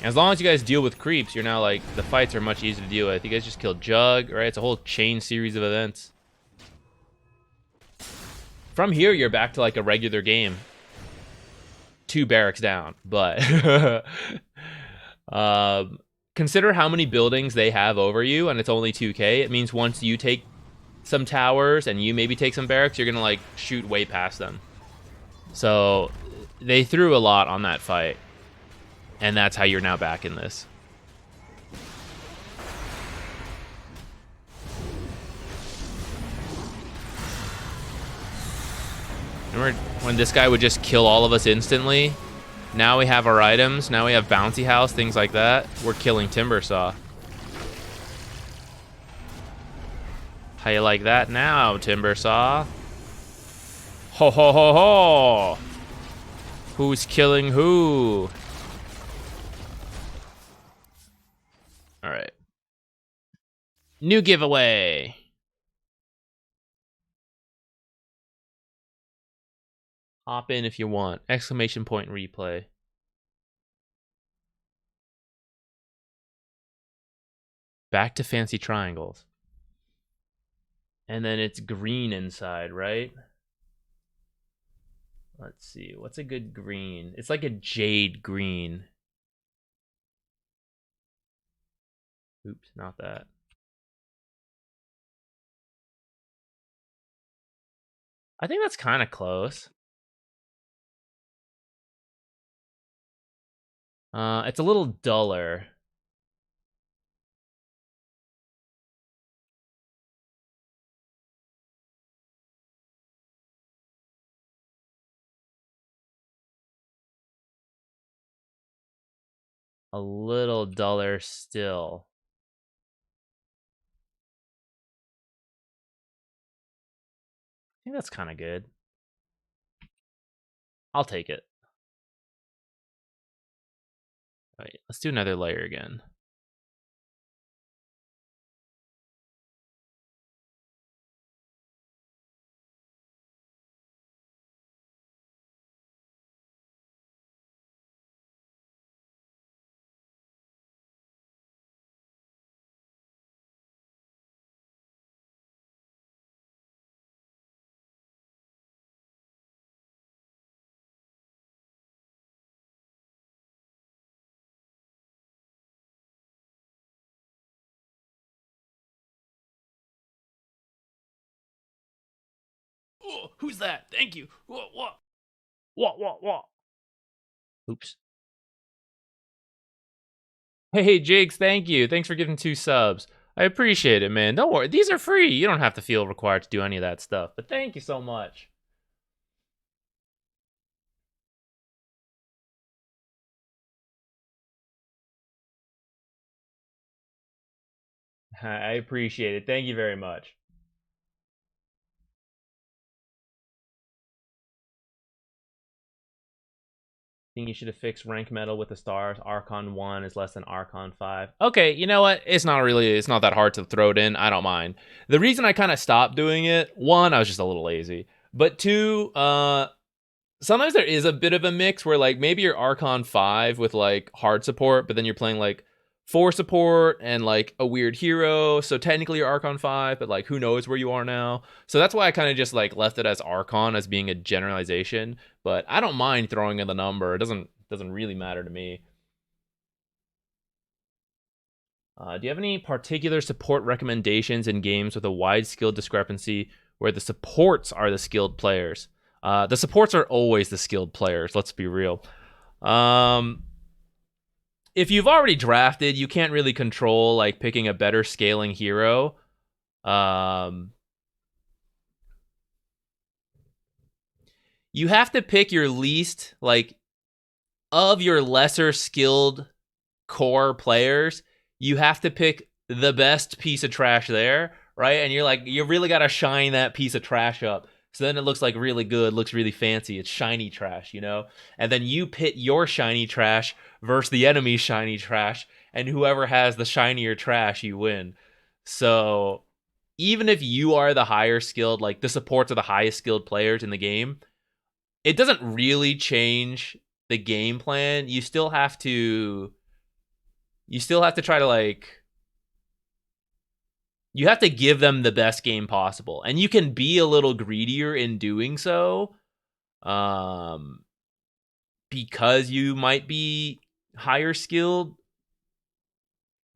As long as you guys deal with creeps, you're now like, the fights are much easier to deal with. You guys just killed Jug, right? It's a whole chain series of events. From here, you're back to like a regular game. 2 barracks down, but consider how many buildings they have over you, and it's only 2k. It means once you take some towers and you maybe take some barracks, you're gonna like shoot way past them. So they threw a lot on that fight, and that's how you're now back in this. Remember when this guy would just kill all of us instantly? Now we have our items. Now we have Bouncy House, things like that. We're killing Timbersaw. How you like that now, Timbersaw? Ho ho ho ho! Who's killing who? Alright. New giveaway! Hop in if you want. Exclamation point replay. Back to fancy triangles. And then it's green inside, right? Let's see. What's a good green? It's like a jade green. Oops, not that. I think that's kind of close. It's a little duller. A little duller still. I think that's kind of good. I'll take it. All right, let's do another layer again. Whoa, who's that? Thank you. Whoa, whoa. What? Oops. Hey, Jigs, thank you. Thanks for giving 2 subs. I appreciate it, man. Don't worry. These are free. You don't have to feel required to do any of that stuff. But thank you so much. I appreciate it. Thank you very much. Think you should have fixed rank metal with the stars. Archon 1 is less than Archon 5. Okay, you know what? It's not that hard to throw it in. I don't mind. The reason I kind of stopped doing it, 1, I was just a little lazy. But 2, sometimes there is a bit of a mix where like maybe you're Archon 5 with like hard support, but then you're playing like 4 support and like a weird hero. So technically you're Archon 5, but like who knows where you are now. So that's why I kind of just like left it as Archon as being a generalization. But I don't mind throwing in the number. It doesn't really matter to me. Do you have any particular support recommendations in games with a wide skill discrepancy where the supports are the skilled players? The supports are always the skilled players. Let's be real. If you've already drafted, you can't really control like picking a better scaling hero. You have to pick your least, like, of your lesser skilled core players, you have to pick the best piece of trash there, right? And you're like, you really got to shine that piece of trash up. So then it looks like really good, looks really fancy. It's shiny trash, you know? And then you pit your shiny trash versus the enemy's shiny trash, and whoever has the shinier trash, you win. So even if you are the higher skilled, like the supports are the highest skilled players in the game, it doesn't really change the game plan. You still have to try to like, you have to give them the best game possible, and you can be a little greedier in doing so, because you might be higher skilled.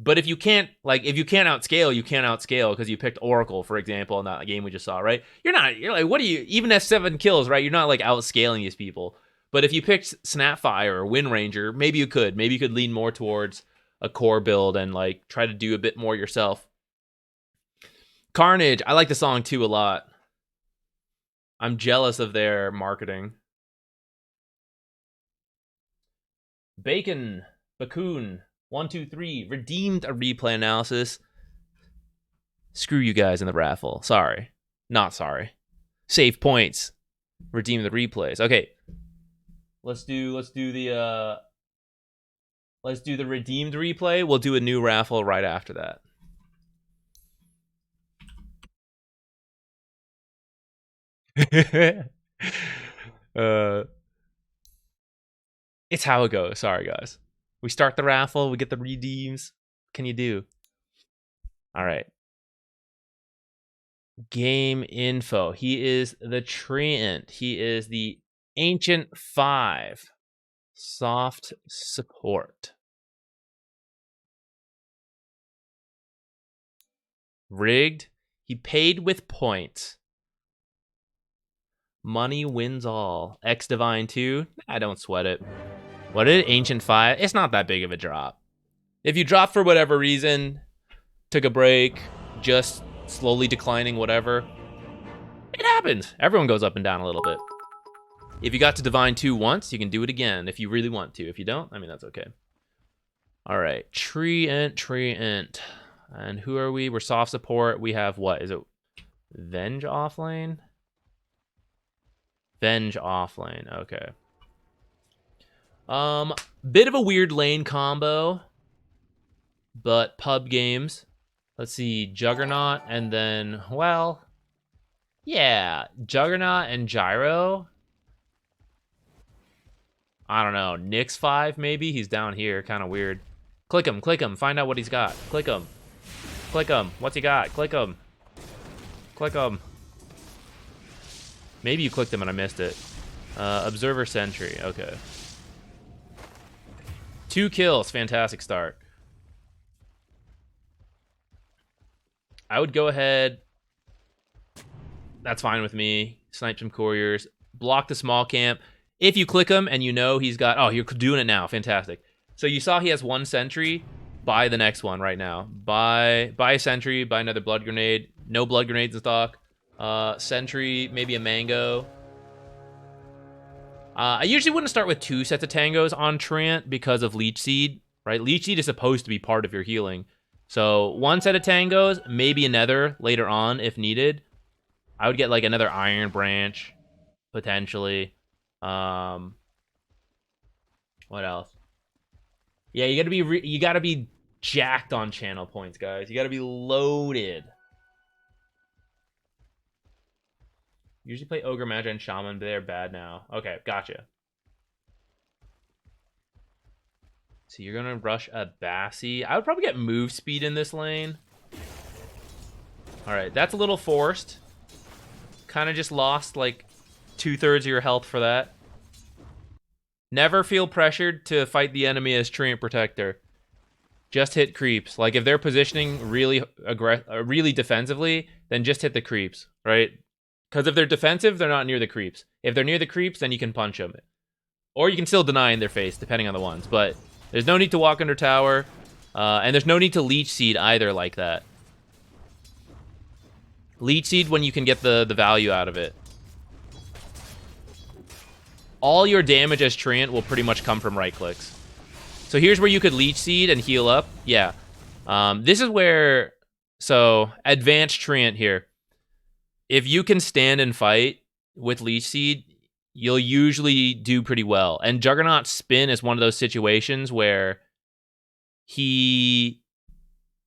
But if you can't outscale, you can't outscale because you picked Oracle, for example, in that game we just saw, right? You're like, what do you, even at 7 kills, right? You're not like outscaling these people. But if you picked Snapfire or Wind Ranger, maybe you could lean more towards a core build and like try to do a bit more yourself. Carnage, I like the song too a lot. I'm jealous of their marketing. Bacon, Bakun, 123 redeemed a replay analysis. Screw you guys in the raffle. Sorry. Not sorry. Save points. Redeem the replays. Okay. Let's do the redeemed replay. We'll do a new raffle right after that. It's how it goes. Sorry, guys. We start the raffle. We get the redeems. What can you do? All right. Game info. He is the Treant. He is the Ancient 5. Soft support. Rigged. He paid with points. Money wins all. X Divine 2. I don't sweat it. What did Ancient 5? It's not that big of a drop. If you drop for whatever reason, took a break, just slowly declining, whatever, it happens. Everyone goes up and down a little bit. If you got to Divine 2 once, you can do it again if you really want to. If you don't, I mean, that's okay. All right. Treant. And who are we? We're soft support. We have what? Is it Venge offlane? Venge offlane. Okay. Bit of a weird lane combo, but pub games. Let's see, Juggernaut, and then, well, yeah, Juggernaut and Gyro. I don't know, Nyx 5 maybe? He's down here, kind of weird. Click him, find out what he's got. Click him. What's he got? Click him. Maybe you clicked him and I missed it. Observer Sentry, okay. 2 kills, fantastic start. I would go ahead. That's fine with me. snipe some couriers, block the small camp. If you click him and you know he's got... Oh, you're doing it now. Fantastic. So you saw he has 1 sentry. Buy the next one right now. Buy a sentry, buy another blood grenade. No blood grenades in stock. Sentry, maybe a mango. I usually wouldn't start with 2 sets of tangos on Treant because of Leech Seed, right? Leech Seed is supposed to be part of your healing. So 1 set of tangos, maybe another later on if needed. I would get like another Iron Branch, potentially. What else? Yeah, you gotta be jacked on channel points, guys. You gotta be loaded. Usually play Ogre, Magi, and Shaman, but they're bad now. Okay, gotcha. So you're gonna rush a Bassi. I would probably get move speed in this lane. Alright, that's a little forced. Kind of just lost like 2/3 of your health for that. Never feel pressured to fight the enemy as Treant Protector. Just hit creeps. Like if they're positioning really defensively, then just hit the creeps, right? Because if they're defensive, they're not near the creeps. If they're near the creeps, then you can punch them. Or you can still deny in their face, depending on the ones. But there's no need to walk under tower. And there's no need to Leech Seed either like that. Leech Seed when you can get the value out of it. All your damage as Treant will pretty much come from right clicks. So here's where you could Leech Seed and heal up. Yeah. This is where... So, advanced Treant here. If you can stand and fight with Leech Seed, you'll usually do pretty well. And Juggernaut Spin is one of those situations where he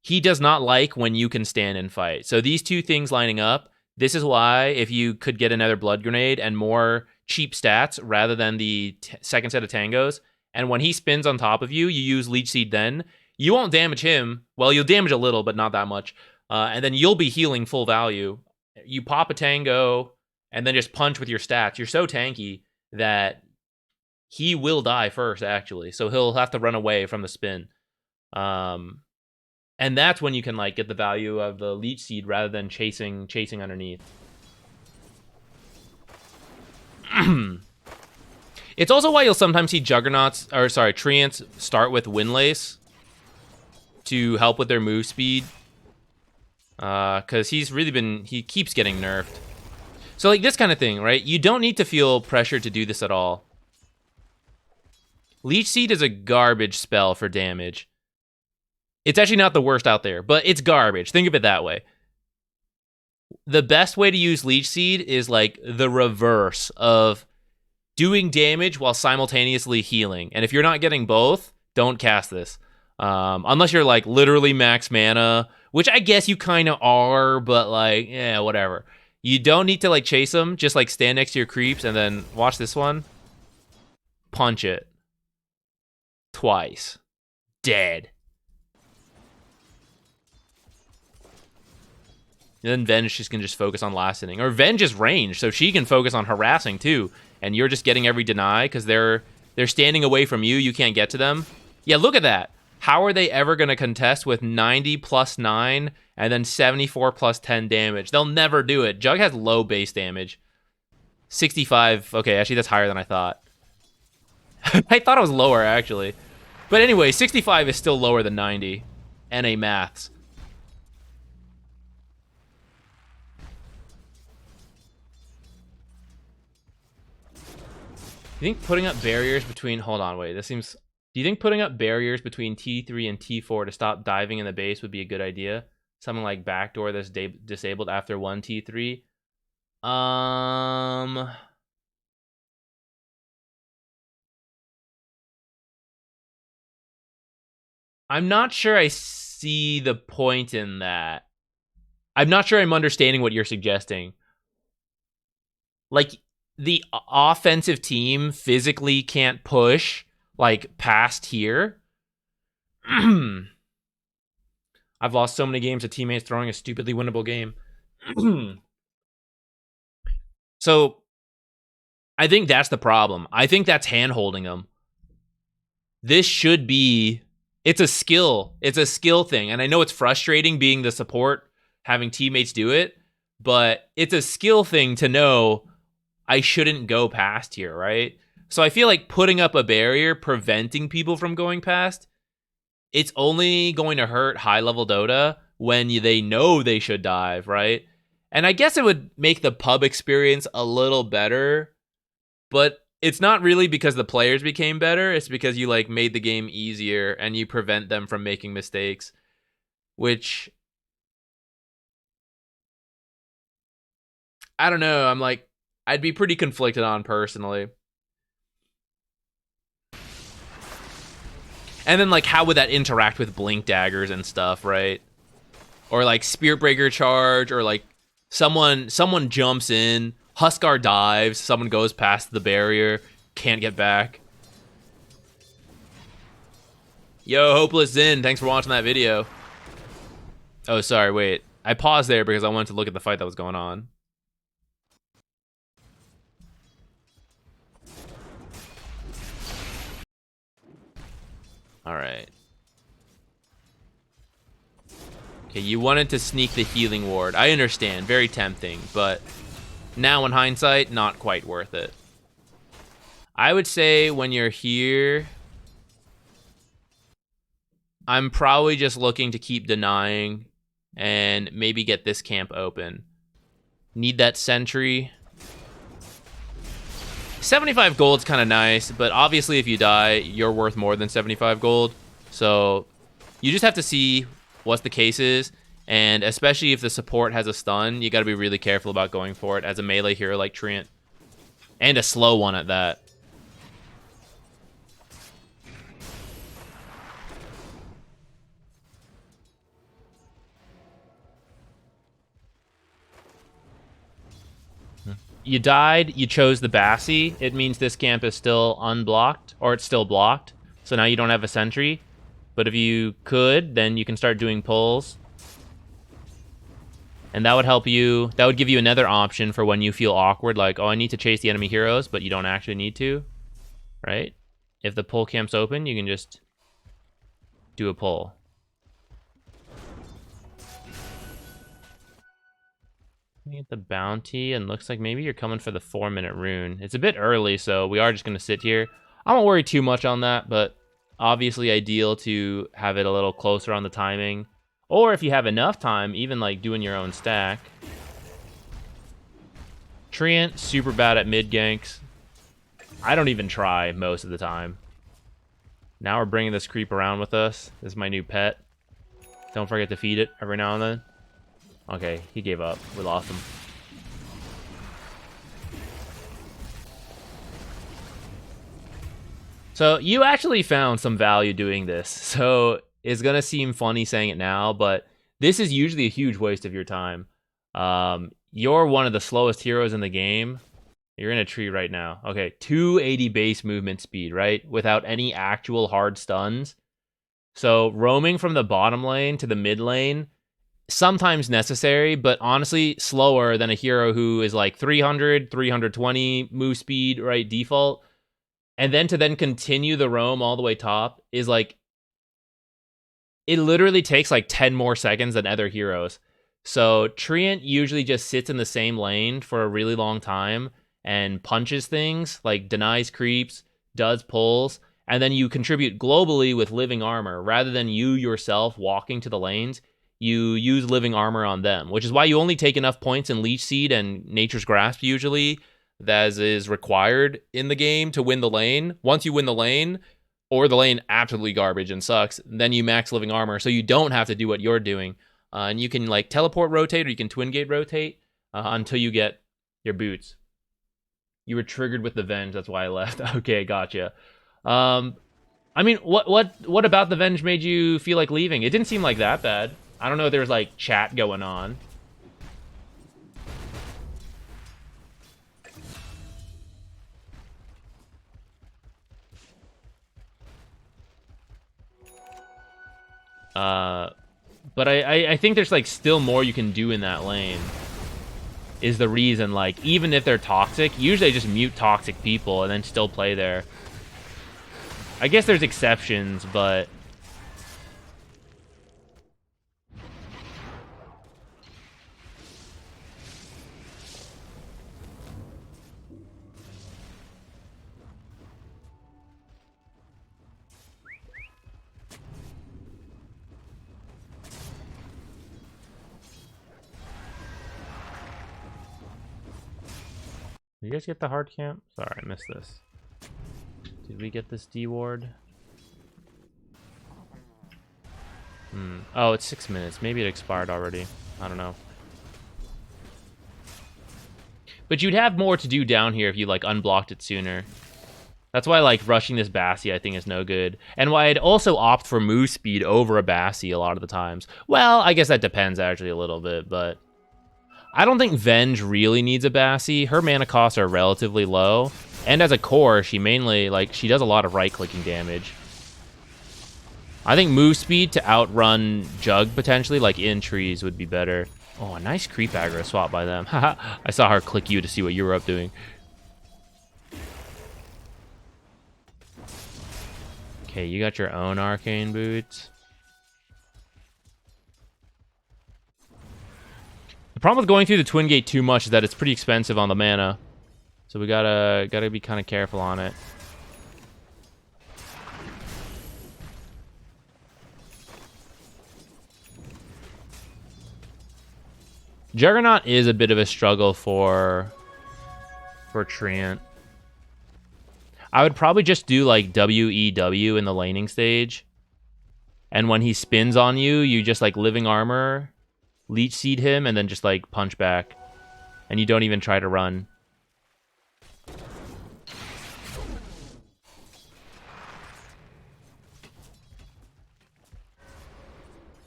does not like when you can stand and fight. So these 2 things lining up, this is why if you could get another blood grenade and more cheap stats rather than the second set of tangos, and when he spins on top of you, you use Leech Seed then, you won't damage him. Well, you'll damage a little, but not that much. And then you'll be healing full value. You pop a tango and then just punch with your stats. You're so tanky that he will die first, actually. So he'll have to run away from the spin. And that's when you can like get the value of the Leech Seed rather than chasing underneath. It's also why you'll sometimes see Treants start with Windlace to help with their move speed. Because he keeps getting nerfed. So like this kind of thing, right? You don't need to feel pressure to do this at all. Leech Seed is a garbage spell for damage. It's actually not the worst out there, but it's garbage. Think of it that way. The best way to use Leech Seed is like the reverse of doing damage while simultaneously healing. And if you're not getting both, don't cast this. Unless you're like literally max mana, which I guess you kind of are, but like, yeah, whatever. You don't need to like chase them. Just like stand next to your creeps and then watch this one. Punch it. Twice. Dead. And then Venge can just focus on last inning. Or Venge is range, so she can focus on harassing too. And you're just getting every deny because they're standing away from you. You can't get to them. Yeah, look at that. How are they ever going to contest with 90 plus 9 and then 74 plus 10 damage? They'll never do it. Jug has low base damage. 65. Okay, actually, that's higher than I thought. I thought it was lower, actually. But anyway, 65 is still lower than 90. NA maths. You think putting up barriers between... Hold on, wait. This seems... Do you think putting up barriers between T3 and T4 to stop diving in the base would be a good idea? Something like backdoor that's disabled after 1 T3? I'm not sure I see the point in that. I'm not sure I'm understanding what you're suggesting. Like, the offensive team physically can't push... like past here. I've lost so many games to teammates throwing a stupidly winnable game. So I think that's the problem. I think that's hand-holding them. This should be... It's a skill. It's a skill thing. And I know it's frustrating being the support, having teammates do it, but it's a skill thing to know I shouldn't go past here, right? So I feel like putting up a barrier, preventing people from going past, it's only going to hurt high-level Dota when they know they should dive, right? And I guess it would make the pub experience a little better, but it's not really because the players became better. It's because you like made the game easier and you prevent them from making mistakes, which I don't know. I'm like, I'd be pretty conflicted on personally. And then like, how would that interact with blink daggers and stuff, right? Or like Spirit Breaker charge, or like someone jumps in, Huskar dives, someone goes past the barrier, can't get back. Yo, Hopeless Zin, thanks for watching that video. Oh, sorry, wait. I paused there because I wanted to look at the fight that was going on. All right. Okay, you wanted to sneak the healing ward. I understand, very tempting, but now in hindsight, not quite worth it. I would say when you're here, I'm probably just looking to keep denying and maybe get this camp open. Need that sentry. 75 gold's kind of nice, but obviously if you die, you're worth more than 75 gold. So you just have to see what the case is, and especially if the support has a stun, you got to be really careful about going for it as a melee hero like Treant, and a slow one at that. You died, you chose the Bassi. It means this camp is still unblocked, or it's still blocked. So now you don't have a sentry. But if you could, then you can start doing pulls. And that would help you, that would give you another option for when you feel awkward, like, oh, I need to chase the enemy heroes, but you don't actually need to, right? If the pull camp's open, you can just do a pull. Get the bounty, and looks like maybe you're coming for the 4-minute rune. It's a bit early, so we are just going to sit here. I won't worry too much on that, but obviously ideal to have it a little closer on the timing. Or if you have enough time, even like doing your own stack. Treant, super bad at mid ganks. I don't even try most of the time. Now we're bringing this creep around with us. This is my new pet. Don't forget to feed it every now and then. Okay, he gave up. We lost him. So you actually found some value doing this. So it's going to seem funny saying it now, but this is usually a huge waste of your time. You're one of the slowest heroes in the game. You're in a tree right now. Okay, 280 base movement speed, right? Without any actual hard stuns. So roaming from the bottom lane to the mid lane, sometimes necessary, but honestly slower than a hero who is like 300, 320 move speed, right, default. And then to then continue the roam all the way top is like, it literally takes like 10 more seconds than other heroes. So Treant usually just sits in the same lane for a really long time and punches things, like denies creeps, does pulls, and then you contribute globally with living armor. Rather than you yourself walking to the lanes, you use living armor on them, which is why you only take enough points in Leech Seed and Nature's Grasp usually, that is required in the game to win the lane. Once you win the lane, or the lane absolutely garbage and sucks, then you max living armor, so you don't have to do what you're doing. And you can like teleport rotate, or you can twin gate rotate until you get your boots. You were triggered with the Venge, that's why I left. Okay, gotcha. I mean, what about the Venge made you feel like leaving? It didn't seem like that bad. I don't know if there's like chat going on. But I think there's like still more you can do in that lane. Is the reason, like, even if they're toxic, usually they just mute toxic people and then still play there. I guess there's exceptions, but Did you guys get the hard camp? Sorry, I missed this. Did we get this D ward? Oh, it's 6 minutes. Maybe it expired already. I don't know. But you'd have more to do down here if you, like, unblocked it sooner. That's why, like, rushing this Bassi, I think, is no good. And why I'd also opt for move speed over a Bassi a lot of the times. Well, I guess that depends, actually, a little bit, but... I don't think Venge really needs a Bassi. Her mana costs are relatively low. And as a core, she mainly, like, she does a lot of right-clicking damage. I think move speed to outrun Jug, potentially, like, in trees would be better. Oh, a nice creep aggro swap by them. Haha, I saw her click you to see what you were up doing. Okay, you got your own arcane boots. The problem with going through the Twin Gate too much is that it's pretty expensive on the mana. So we gotta be kind of careful on it. Juggernaut is a bit of a struggle for Treant. I would probably just do like WEW in the laning stage. And when he spins on you, you just like living armor, leech seed him, and then just like punch back. And you don't even try to run.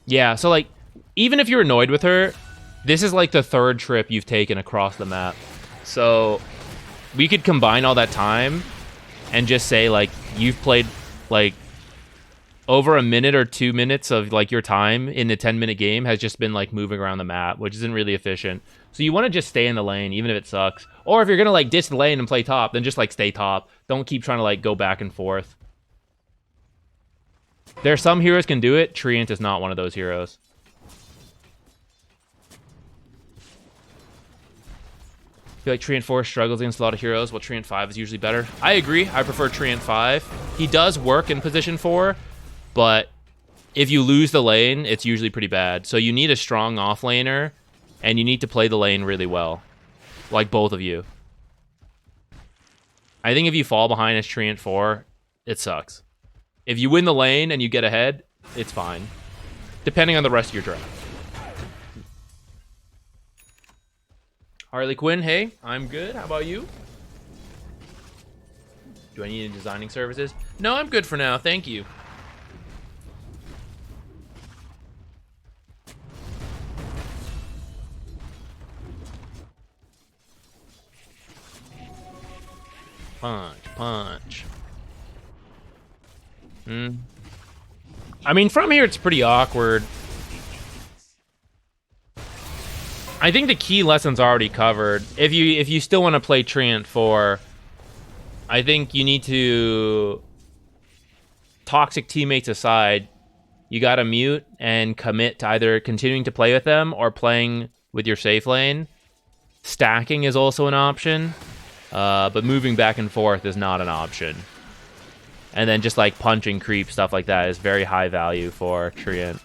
Yeah, so like, even if you're annoyed with her, this is like the third trip you've taken across the map. So we could combine all that time and just say like you've played like over a minute or 2 minutes of like your time in a 10-minute game has just been like moving around the map, which isn't really efficient. So you want to just stay in the lane, even if it sucks. Or if you're going to like ditch the lane and play top, then just like stay top. Don't keep trying to like go back and forth. There are some heroes can do it. Treant is not one of those heroes. I feel like Treant 4 struggles against a lot of heroes, while Treant 5 is usually better. I agree. I prefer Treant 5. He does work in position 4, but if you lose the lane, it's usually pretty bad. So you need a strong offlaner, and you need to play the lane really well. Like both of you. I think if you fall behind as Treant 4, it sucks. If you win the lane and you get ahead, it's fine. Depending on the rest of your draft. Harley Quinn, hey, I'm good. How about you? Do I need any designing services? No, I'm good for now. Thank you. Punch, punch. I mean, from here, it's pretty awkward. I think the key lesson's already covered. If you still want to play Treant 4, I think you need to, toxic teammates aside, you gotta mute and commit to either continuing to play with them or playing with your safe lane. Stacking is also an option, but moving back and forth is not an option. And then just like punching creep, stuff like that is very high value for Treant.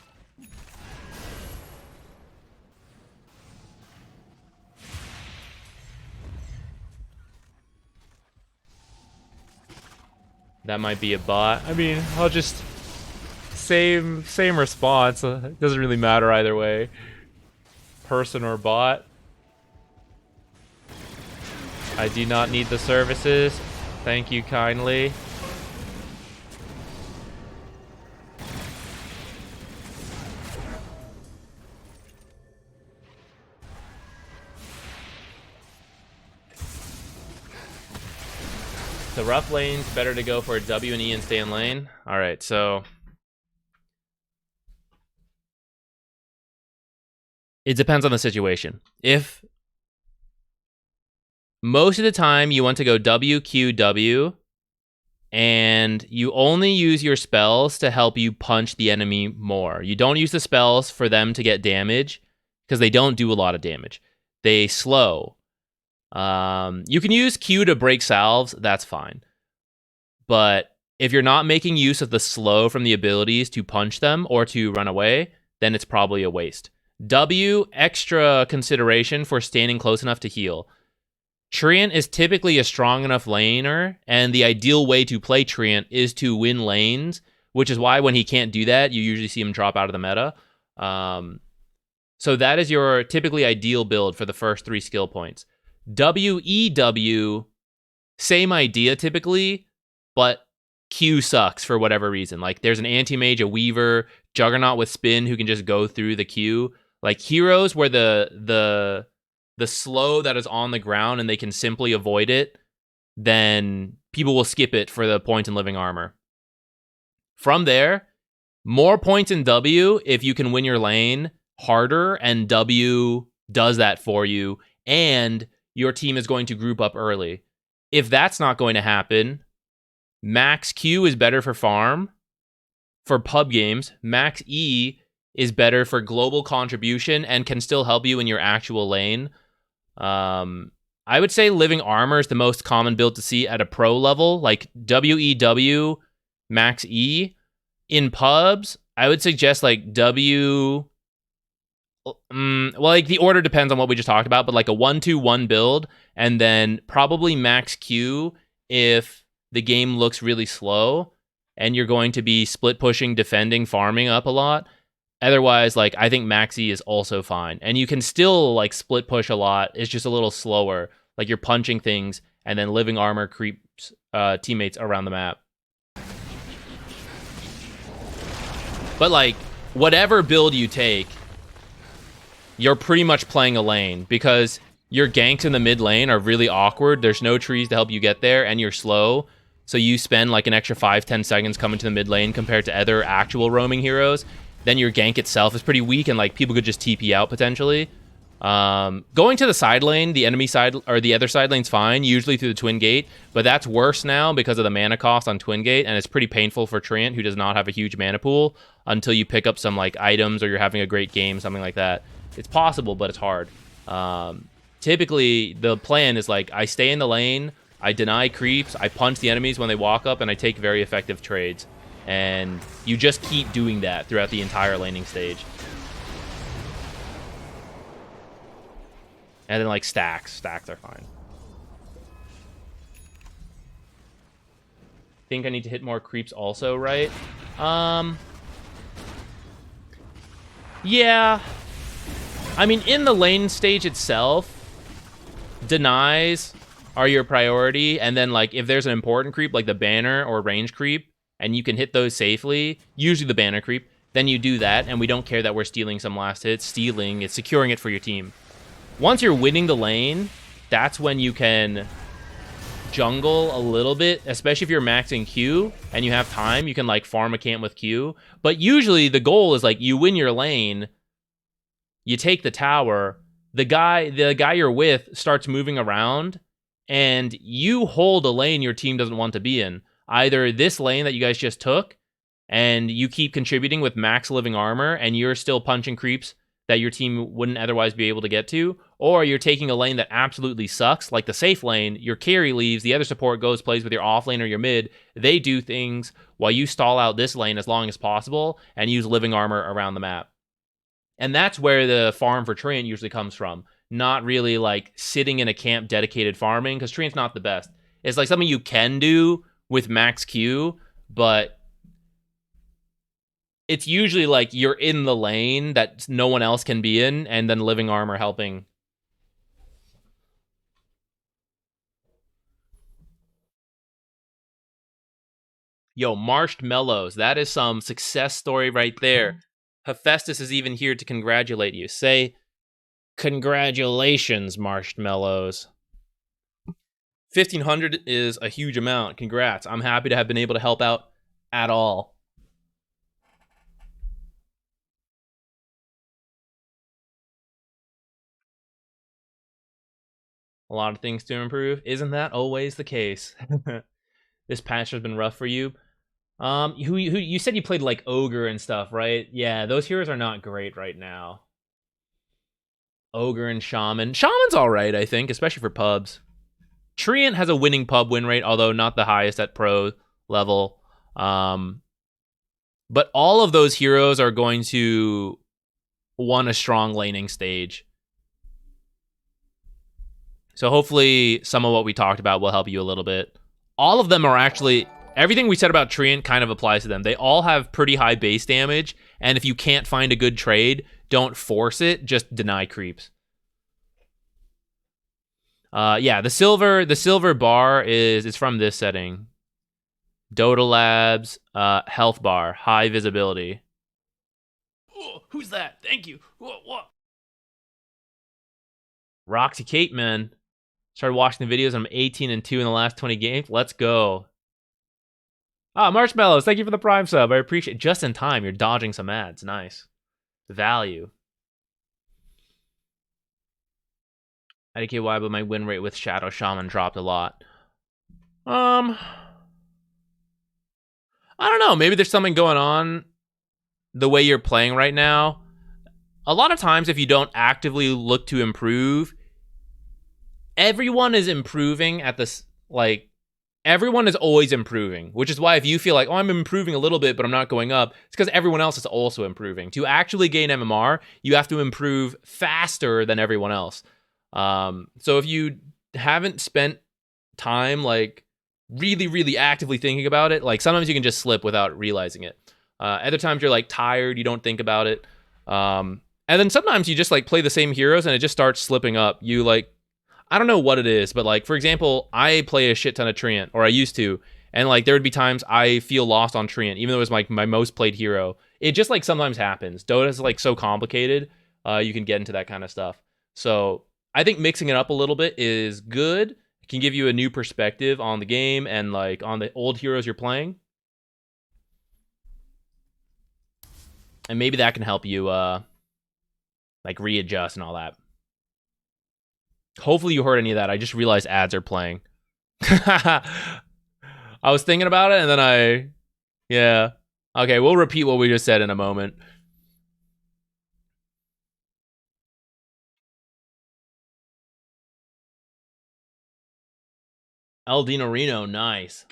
That might be a bot. I mean, I'll just same response. It doesn't really matter either way. Person or bot. I do not need the services. Thank you kindly. The rough lane's better to go for a W and E and stay in lane. All right, so it depends on the situation. If most of the time you want to go W, Q, W, and you only use your spells to help you punch the enemy more. You don't use the spells for them to get damage because they don't do a lot of damage. They slow. You can use Q to break salves, that's fine. But if you're not making use of the slow from the abilities to punch them or to run away, then it's probably a waste. W, extra consideration for standing close enough to heal. Treant is typically a strong enough laner, and the ideal way to play Treant is to win lanes, which is why when he can't do that, you usually see him drop out of the meta. So that is your typically ideal build for the first 3 skill points. WEW, same idea typically, but Q sucks for whatever reason. Like there's an anti-mage, a weaver, Juggernaut with spin who can just go through the Q. Like heroes where the slow that is on the ground and they can simply avoid it, then people will skip it for the points in living armor. From there, more points in W if you can win your lane harder, and W does that for you, and your team is going to group up early. If that's not going to happen, Max Q is better for farm, for pub games. Max E is better for global contribution and can still help you in your actual lane. I would say living armor is the most common build to see at a pro level, like WEW, Max E. In pubs, I would suggest like W. Well, like the order depends on what we just talked about, but like a 1-2-1 build, and then probably Max Q if the game looks really slow and you're going to be split pushing, defending, farming up a lot. Otherwise, like I think Max E is also fine, and you can still like split push a lot. It's just a little slower. Like you're punching things, and then living armor creeps teammates around the map. But like whatever build you take, you're pretty much playing a lane because your ganks in the mid lane are really awkward. There's no trees to help you get there, and you're slow. So you spend like an extra 5-10 seconds coming to the mid lane compared to other actual roaming heroes. Then your gank itself is pretty weak, and like people could just TP out potentially. Going to the side lane, the enemy side or the other side lane's fine, usually through the Twin Gate, but that's worse now because of the mana cost on Twin Gate, and it's pretty painful for Treant, who does not have a huge mana pool, until you pick up some like items or you're having a great game, something like that. It's possible, but it's hard. Typically, the plan is like I stay in the lane, I deny creeps, I punch the enemies when they walk up, and I take very effective trades. And you just keep doing that throughout the entire laning stage. And then like stacks are fine. Think I need to hit more creeps also, right? Yeah. I mean, in the lane stage itself, denies are your priority, and then like if there's an important creep like the banner or range creep, and you can hit those safely, usually the banner creep, then you do that, and we don't care that we're stealing some last hits. Stealing, it's securing it for your team. Once you're winning the lane, that's when you can jungle a little bit, especially if you're maxing Q and you have time, you can like farm a camp with Q. But usually the goal is like you win your lane, you take the tower, the guy you're with starts moving around, and you hold a lane your team doesn't want to be in. Either this lane that you guys just took, and you keep contributing with max living armor, and you're still punching creeps that your team wouldn't otherwise be able to get to, or you're taking a lane that absolutely sucks, like the safe lane, your carry leaves, the other support goes, plays with your off lane or your mid, they do things while you stall out this lane as long as possible, and use living armor around the map. And that's where the farm for Treant usually comes from. Not really like sitting in a camp dedicated farming, because Treant's not the best. It's like something you can do with max Q, but it's usually like you're in the lane that no one else can be in, and then living armor helping. Yo, Marshmallows, that is some success story right there. Hephaestus is even here to congratulate you. Say, congratulations, Marshmallows. 1,500 is a huge amount. Congrats. I'm happy to have been able to help out at all. A lot of things to improve. Isn't that always the case? This patch has been rough for you. Who you said you played like Ogre and stuff, right? Yeah, those heroes are not great right now. Ogre and Shaman. Shaman's alright, I think, especially for pubs. Treant has a winning pub win rate, although not the highest at pro level. But all of those heroes are going to want a strong laning stage. So hopefully some of what we talked about will help you a little bit. All of them are actually, everything we said about Treant kind of applies to them. They all have pretty high base damage, and if you can't find a good trade, don't force it, just deny creeps. Yeah, the silver bar is from this setting. Dota Labs, health bar, high visibility. Oh, who's that? Thank you. What? Roxy Cateman. Started watching the videos. I'm 18-2 in the last 20 games. Let's go. Marshmallows, thank you for the Prime sub. I appreciate it. Just in time. You're dodging some ads. Nice. Value. IDKY, but my win rate with Shadow Shaman dropped a lot. I don't know. Maybe there's something going on the way you're playing right now. A lot of times, if you don't actively look to improve, everyone is improving at this, like, everyone is always improving, which is why if you feel like, oh, I'm improving a little bit, but I'm not going up, it's because everyone else is also improving. To actually gain MMR, you have to improve faster than everyone else. So if you haven't spent time, like, really, really actively thinking about it, like, sometimes you can just slip without realizing it. Other times you're, like, tired, you don't think about it. And then sometimes you just, like, play the same heroes and it just starts slipping up. You, like, I don't know what it is, but, like, for example, I play a shit ton of Treant, or I used to, and, like, there would be times I feel lost on Treant, even though it was, like, my most played hero. It just, like, sometimes happens. Dota's, like, so complicated, you can get into that kind of stuff. So I think mixing it up a little bit is good. It can give you a new perspective on the game and, like, on the old heroes you're playing. And maybe that can help you, like, readjust and all that. Hopefully you heard any of that. I just realized ads are playing. I was thinking about it, and then yeah. Okay, we'll repeat what we just said in a moment. Eldino Reno, nice.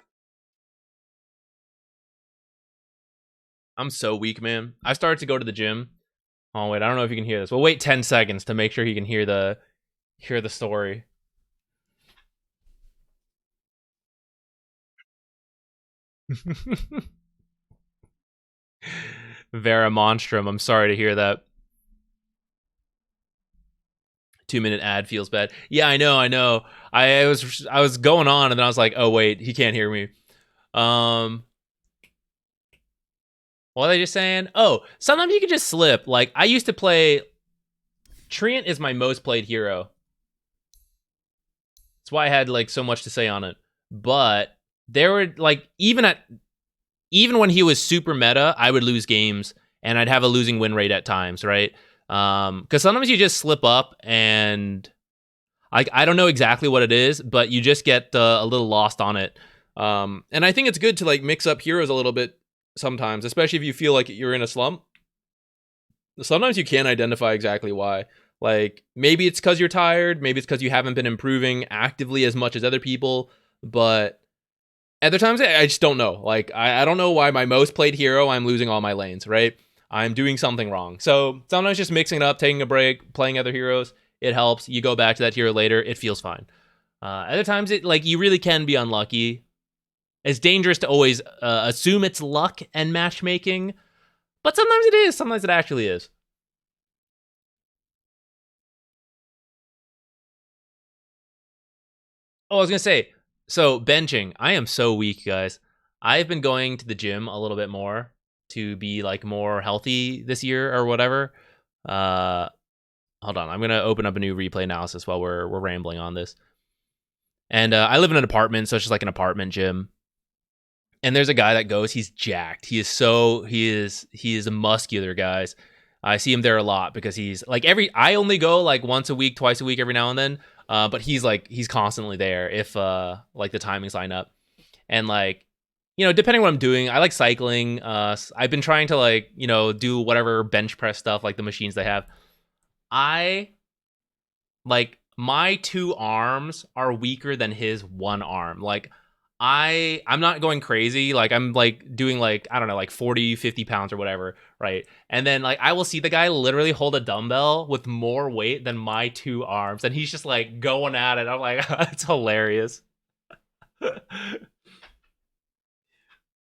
I'm so weak, man. I started to go to the gym. Oh, wait, I don't know if you can hear this. We'll wait 10 seconds to make sure he can hear the story. Vera Monstrum, I'm sorry to hear that. 2-minute ad feels bad. Yeah, I know. I was going on and then I was like, oh wait, he can't hear me. What are they just saying? Oh, sometimes you can just slip. Like, I used to play... Treant is my most played hero. That's why I had, like, so much to say on it. But there were, like, even when he was super meta, I would lose games and I'd have a losing win rate at times, right? Because sometimes you just slip up and I don't know exactly what it is, but you just get a little lost on it. And I think it's good to, like, mix up heroes a little bit sometimes, especially if you feel like you're in a slump. Sometimes you can't identify exactly why. Like, maybe it's because you're tired, maybe it's because you haven't been improving actively as much as other people, but other times I just don't know. Like, I don't know why my most played hero, I'm losing all my lanes, right? I'm doing something wrong. So sometimes just mixing it up, taking a break, playing other heroes, it helps. You go back to that hero later, it feels fine. Other times, you really can be unlucky. It's dangerous to always assume it's luck and matchmaking, but sometimes it is. Sometimes it actually is. Oh, I was going to say, so benching. I am so weak, guys. I've been going to the gym a little bit more to be, like, more healthy this year or whatever. Hold on. I'm going to open up a new replay analysis while we're rambling on this. And I live in an apartment, so it's just like an apartment gym. And there's a guy that goes, he's jacked. He is a muscular, guys. I see him there a lot because he's like I only go like once a week, twice a week, every now and then. But he's constantly there if like the timings line up. And like, you know, depending on what I'm doing, I like cycling. I've been trying to like, you know, do whatever bench press stuff, like the machines they have. Like, my 2 arms are weaker than his 1 arm. Like, I'm not going crazy. Like I'm like doing like, I don't know, like 40, 50 pounds or whatever, right? And then like I will see the guy literally hold a dumbbell with more weight than my 2 arms, and he's just like going at it. I'm like, it's hilarious. But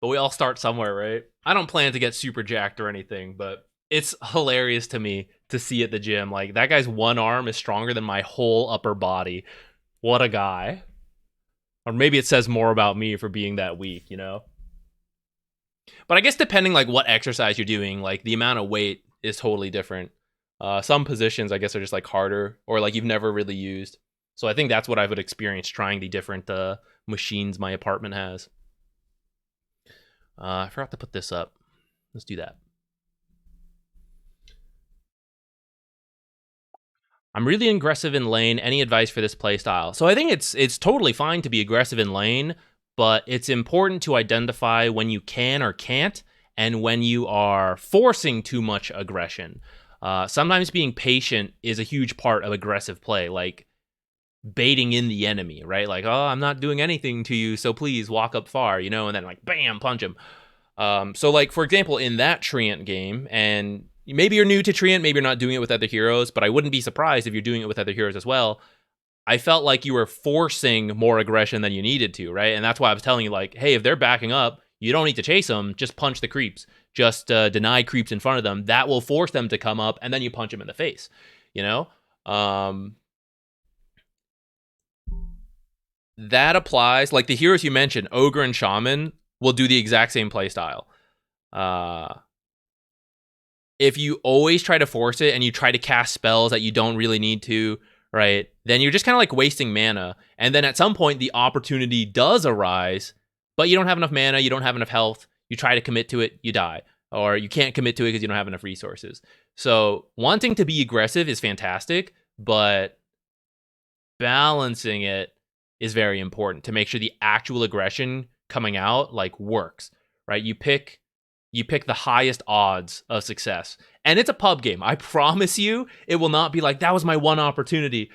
we all start somewhere, right? I don't plan to get super jacked or anything, but it's hilarious to me to see at the gym. Like that guy's 1 arm is stronger than my whole upper body. What a guy. Or maybe it says more about me for being that weak, you know? But I guess depending like what exercise you're doing, like the amount of weight is totally different. Some positions I guess are just like harder or like you've never really used. So I think that's what I would experience trying the different machines my apartment has. I forgot to put this up. Let's do that. I'm really aggressive in lane. Any advice for this playstyle? So I think it's totally fine to be aggressive in lane, but it's important to identify when you can or can't, and when you are forcing too much aggression. Sometimes being patient is a huge part of aggressive play, like baiting in the enemy, right? Like, oh, I'm not doing anything to you, so please walk up far, you know, and then like, bam, punch him. So like, for example, in that Treant game, and maybe you're new to Treant, maybe you're not doing it with other heroes, but I wouldn't be surprised if you're doing it with other heroes as well. I felt like you were forcing more aggression than you needed to, right? And that's why I was telling you, like, hey, if they're backing up, you don't need to chase them, just punch the creeps. Just deny creeps in front of them. That will force them to come up, and then you punch them in the face, you know? That applies, like the heroes you mentioned, Ogre and Shaman, will do the exact same playstyle. If you always try to force it and you try to cast spells that you don't really need to, right, then you're just kind of like wasting mana. And then at some point, the opportunity does arise, but you don't have enough mana, you don't have enough health, you try to commit to it, you die. Or you can't commit to it because you don't have enough resources. So wanting to be aggressive is fantastic, but balancing it is very important to make sure the actual aggression coming out like works, right? You pick the highest odds of success. And it's a pub game. I promise you, it will not be like, that was my one opportunity.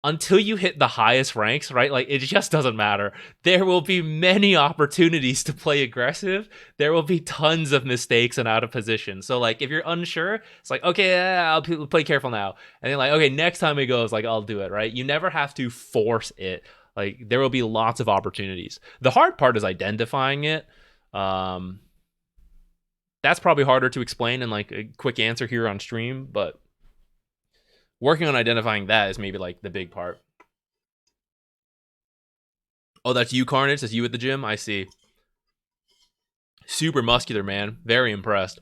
Until you hit the highest ranks, right? Like, it just doesn't matter. There will be many opportunities to play aggressive. There will be tons of mistakes and out of position. So, like, if you're unsure, it's like, okay, I'll play careful now. And then, like, okay, next time it goes, like, I'll do it, right? You never have to force it. Like, there will be lots of opportunities. The hard part is identifying it. That's probably harder to explain in, like, a quick answer here on stream, but working on identifying that is maybe like the big part. Oh, that's you, Carnage? That's you at the gym? I see. Super muscular, man. Very impressed.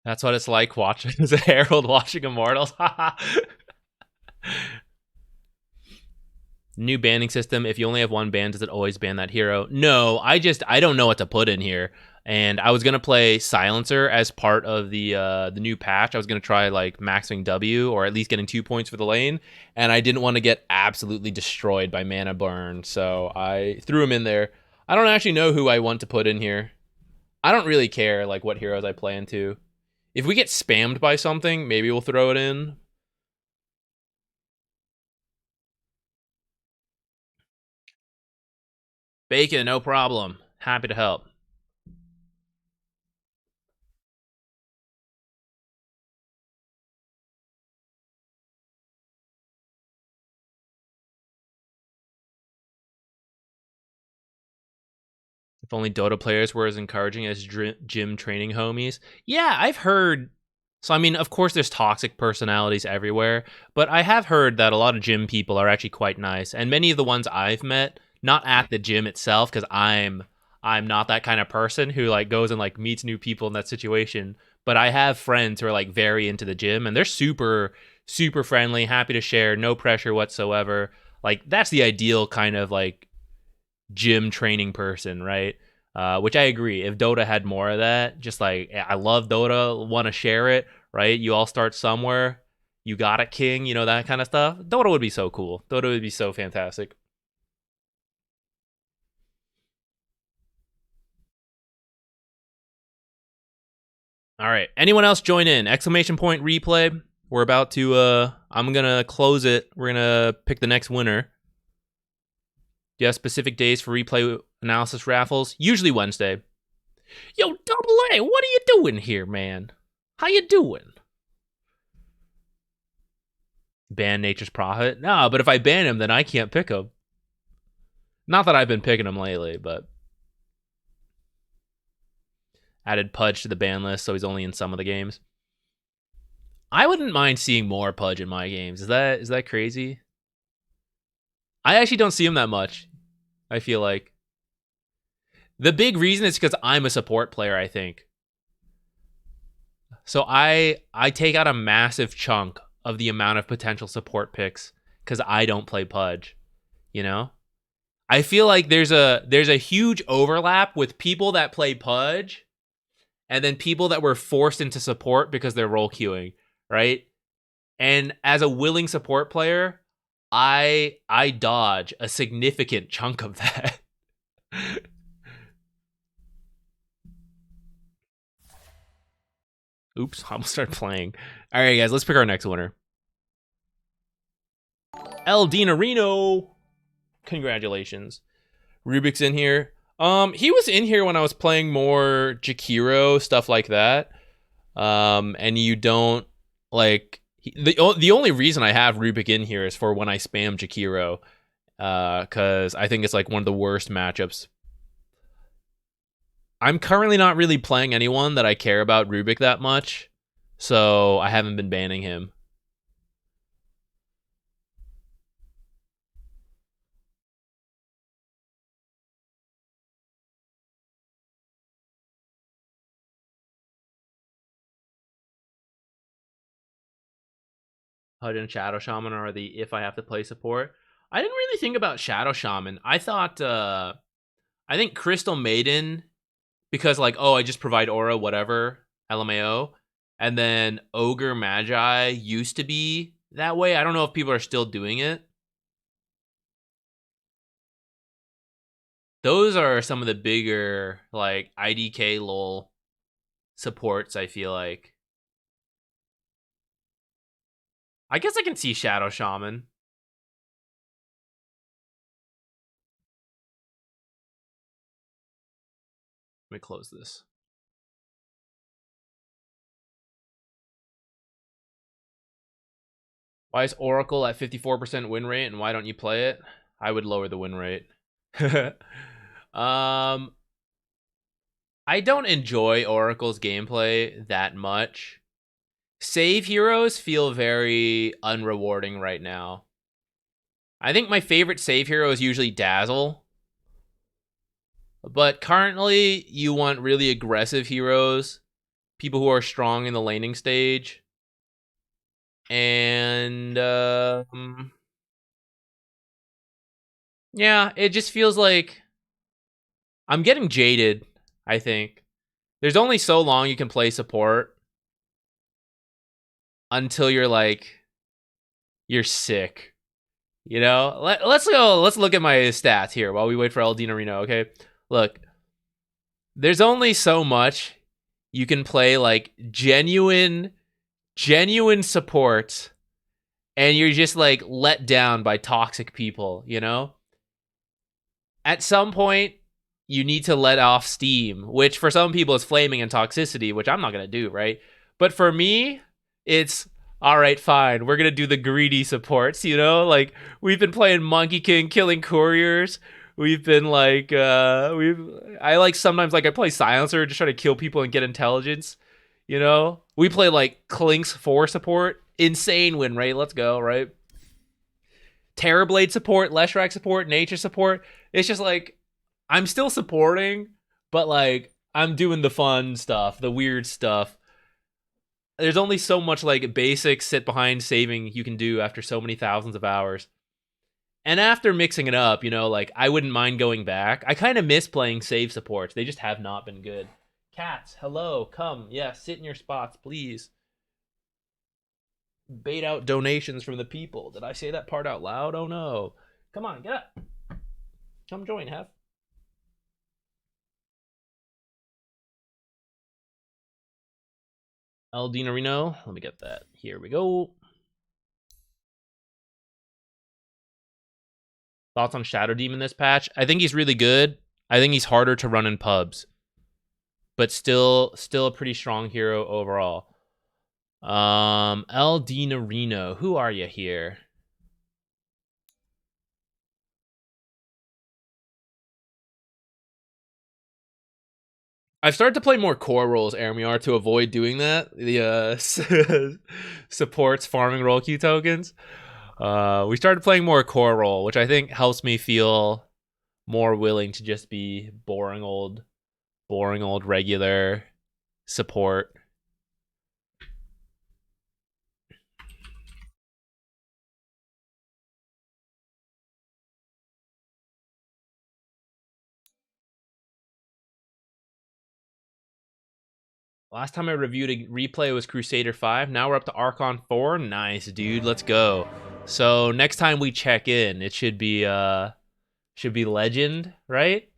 That's what it's like watching as a Herald watching Immortals. New banning system. If you only have one ban, does it always ban that hero? No, I don't know what to put in here. And I was gonna play Silencer as part of the new patch. I was gonna try like maxing W or at least getting 2 points for the lane, and I didn't want to get absolutely destroyed by mana burn, so I threw him in there. I don't actually know who I want to put in here. I don't really care like what heroes I play into. If we get spammed by something, maybe we'll throw it in. Bacon, no problem. Happy to help. If only Dota players were as encouraging as gym training homies. Yeah, I've heard. So, I mean, of course, there's toxic personalities everywhere, but I have heard that a lot of gym people are actually quite nice. And many of the ones I've met, not at the gym itself, because I'm not that kind of person who like goes and like meets new people in that situation. But I have friends who are like very into the gym, and they're super, super friendly, happy to share, no pressure whatsoever. Like that's the ideal kind of like gym training person, right? Which I agree. If Dota had more of that, just like I love Dota, want to share it, right? You all start somewhere. You got it, King. You know, that kind of stuff. Dota would be so cool. Dota would be so fantastic. All right. Anyone else join in? Exclamation point replay. We're about to I'm gonna close it. We're gonna pick the next winner. Do you have specific days for replay analysis raffles? Usually Wednesday. Yo, Double A, what are you doing here, man? How you doing? Ban Nature's Prophet? No, but if I ban him, then I can't pick him. Not that I've been picking him lately, but added Pudge to the ban list, so he's only in some of the games. I wouldn't mind seeing more Pudge in my games. Is that crazy? I actually don't see him that much, I feel like. The big reason is because I'm a support player, I think. So I take out a massive chunk of the amount of potential support picks because I don't play Pudge, you know? I feel like there's a huge overlap with people that play Pudge and then people that were forced into support because they're role queuing, right? And as a willing support player, I dodge a significant chunk of that. Oops, I almost started playing. All right, guys, let's pick our next winner. El Dinarino. Congratulations. Rubik's in here. He was in here when I was playing more Jakiro, stuff like that. And you don't, like... The only reason I have Rubik in here is for when I spam Jakiro. Because I think it's like one of the worst matchups. I'm currently not really playing anyone that I care about Rubik that much, so I haven't been banning him. Hud and Shadow Shaman are the if I have to play support. I didn't really think about Shadow Shaman. I thought, I think Crystal Maiden, because like, oh, I just provide aura, whatever, LMAO. And then Ogre Magi used to be that way. I don't know if people are still doing it. Those are some of the bigger, like, IDK lol supports, I feel like. I guess I can see Shadow Shaman. Let me close this. Why is Oracle at 54% win rate and why don't you play it? I would lower the win rate. I don't enjoy Oracle's gameplay that much. Save heroes feel very unrewarding right now. I think my favorite save hero is usually Dazzle. But currently, you want really aggressive heroes. People who are strong in the laning stage. And, yeah, it just feels like I'm getting jaded, I think. There's only so long you can play support until you're like, you're sick. You know? Let's look at my stats here while we wait for El Dinarino, okay? Look, there's only so much you can play like genuine support and you're just like let down by toxic people, you know? At some point, you need to let off steam, which for some people is flaming and toxicity, which I'm not going to do, right? But for me, it's, all right, fine. We're going to do the greedy supports, you know? Like, we've been playing Monkey King, killing couriers. We've been like, sometimes like I play Silencer, just try to kill people and get intelligence, you know? We play like Clink's 4 support. Insane win rate. Let's go, right? Terrorblade support, Leshrac support, Nature support. It's just like, I'm still supporting, but like, I'm doing the fun stuff, the weird stuff. There's only so much like basic sit behind saving you can do after so many thousands of hours. And after mixing it up, you know, like, I wouldn't mind going back. I kind of miss playing save supports. They just have not been good. Cats, hello, come. Yeah, sit in your spots, please. Bait out donations from the people. Did I say that part out loud? Oh no. Come on, get up. Come join, Hef. El Dinarino. Let me get that. Here we go. Thoughts on Shadow Demon this patch? I think he's really good. I think he's harder to run in pubs, but still a pretty strong hero overall. El Dinarino, who are you here? I've started to play more core roles, Aramiar, to avoid doing that. The supports farming role queue tokens. We started playing more core role, which I think helps me feel more willing to just be boring old regular support. Last time I reviewed a replay was Crusader 5. Now we're up to Archon 4. Nice, dude. Let's go. So next time we check in, it should be Legend, right?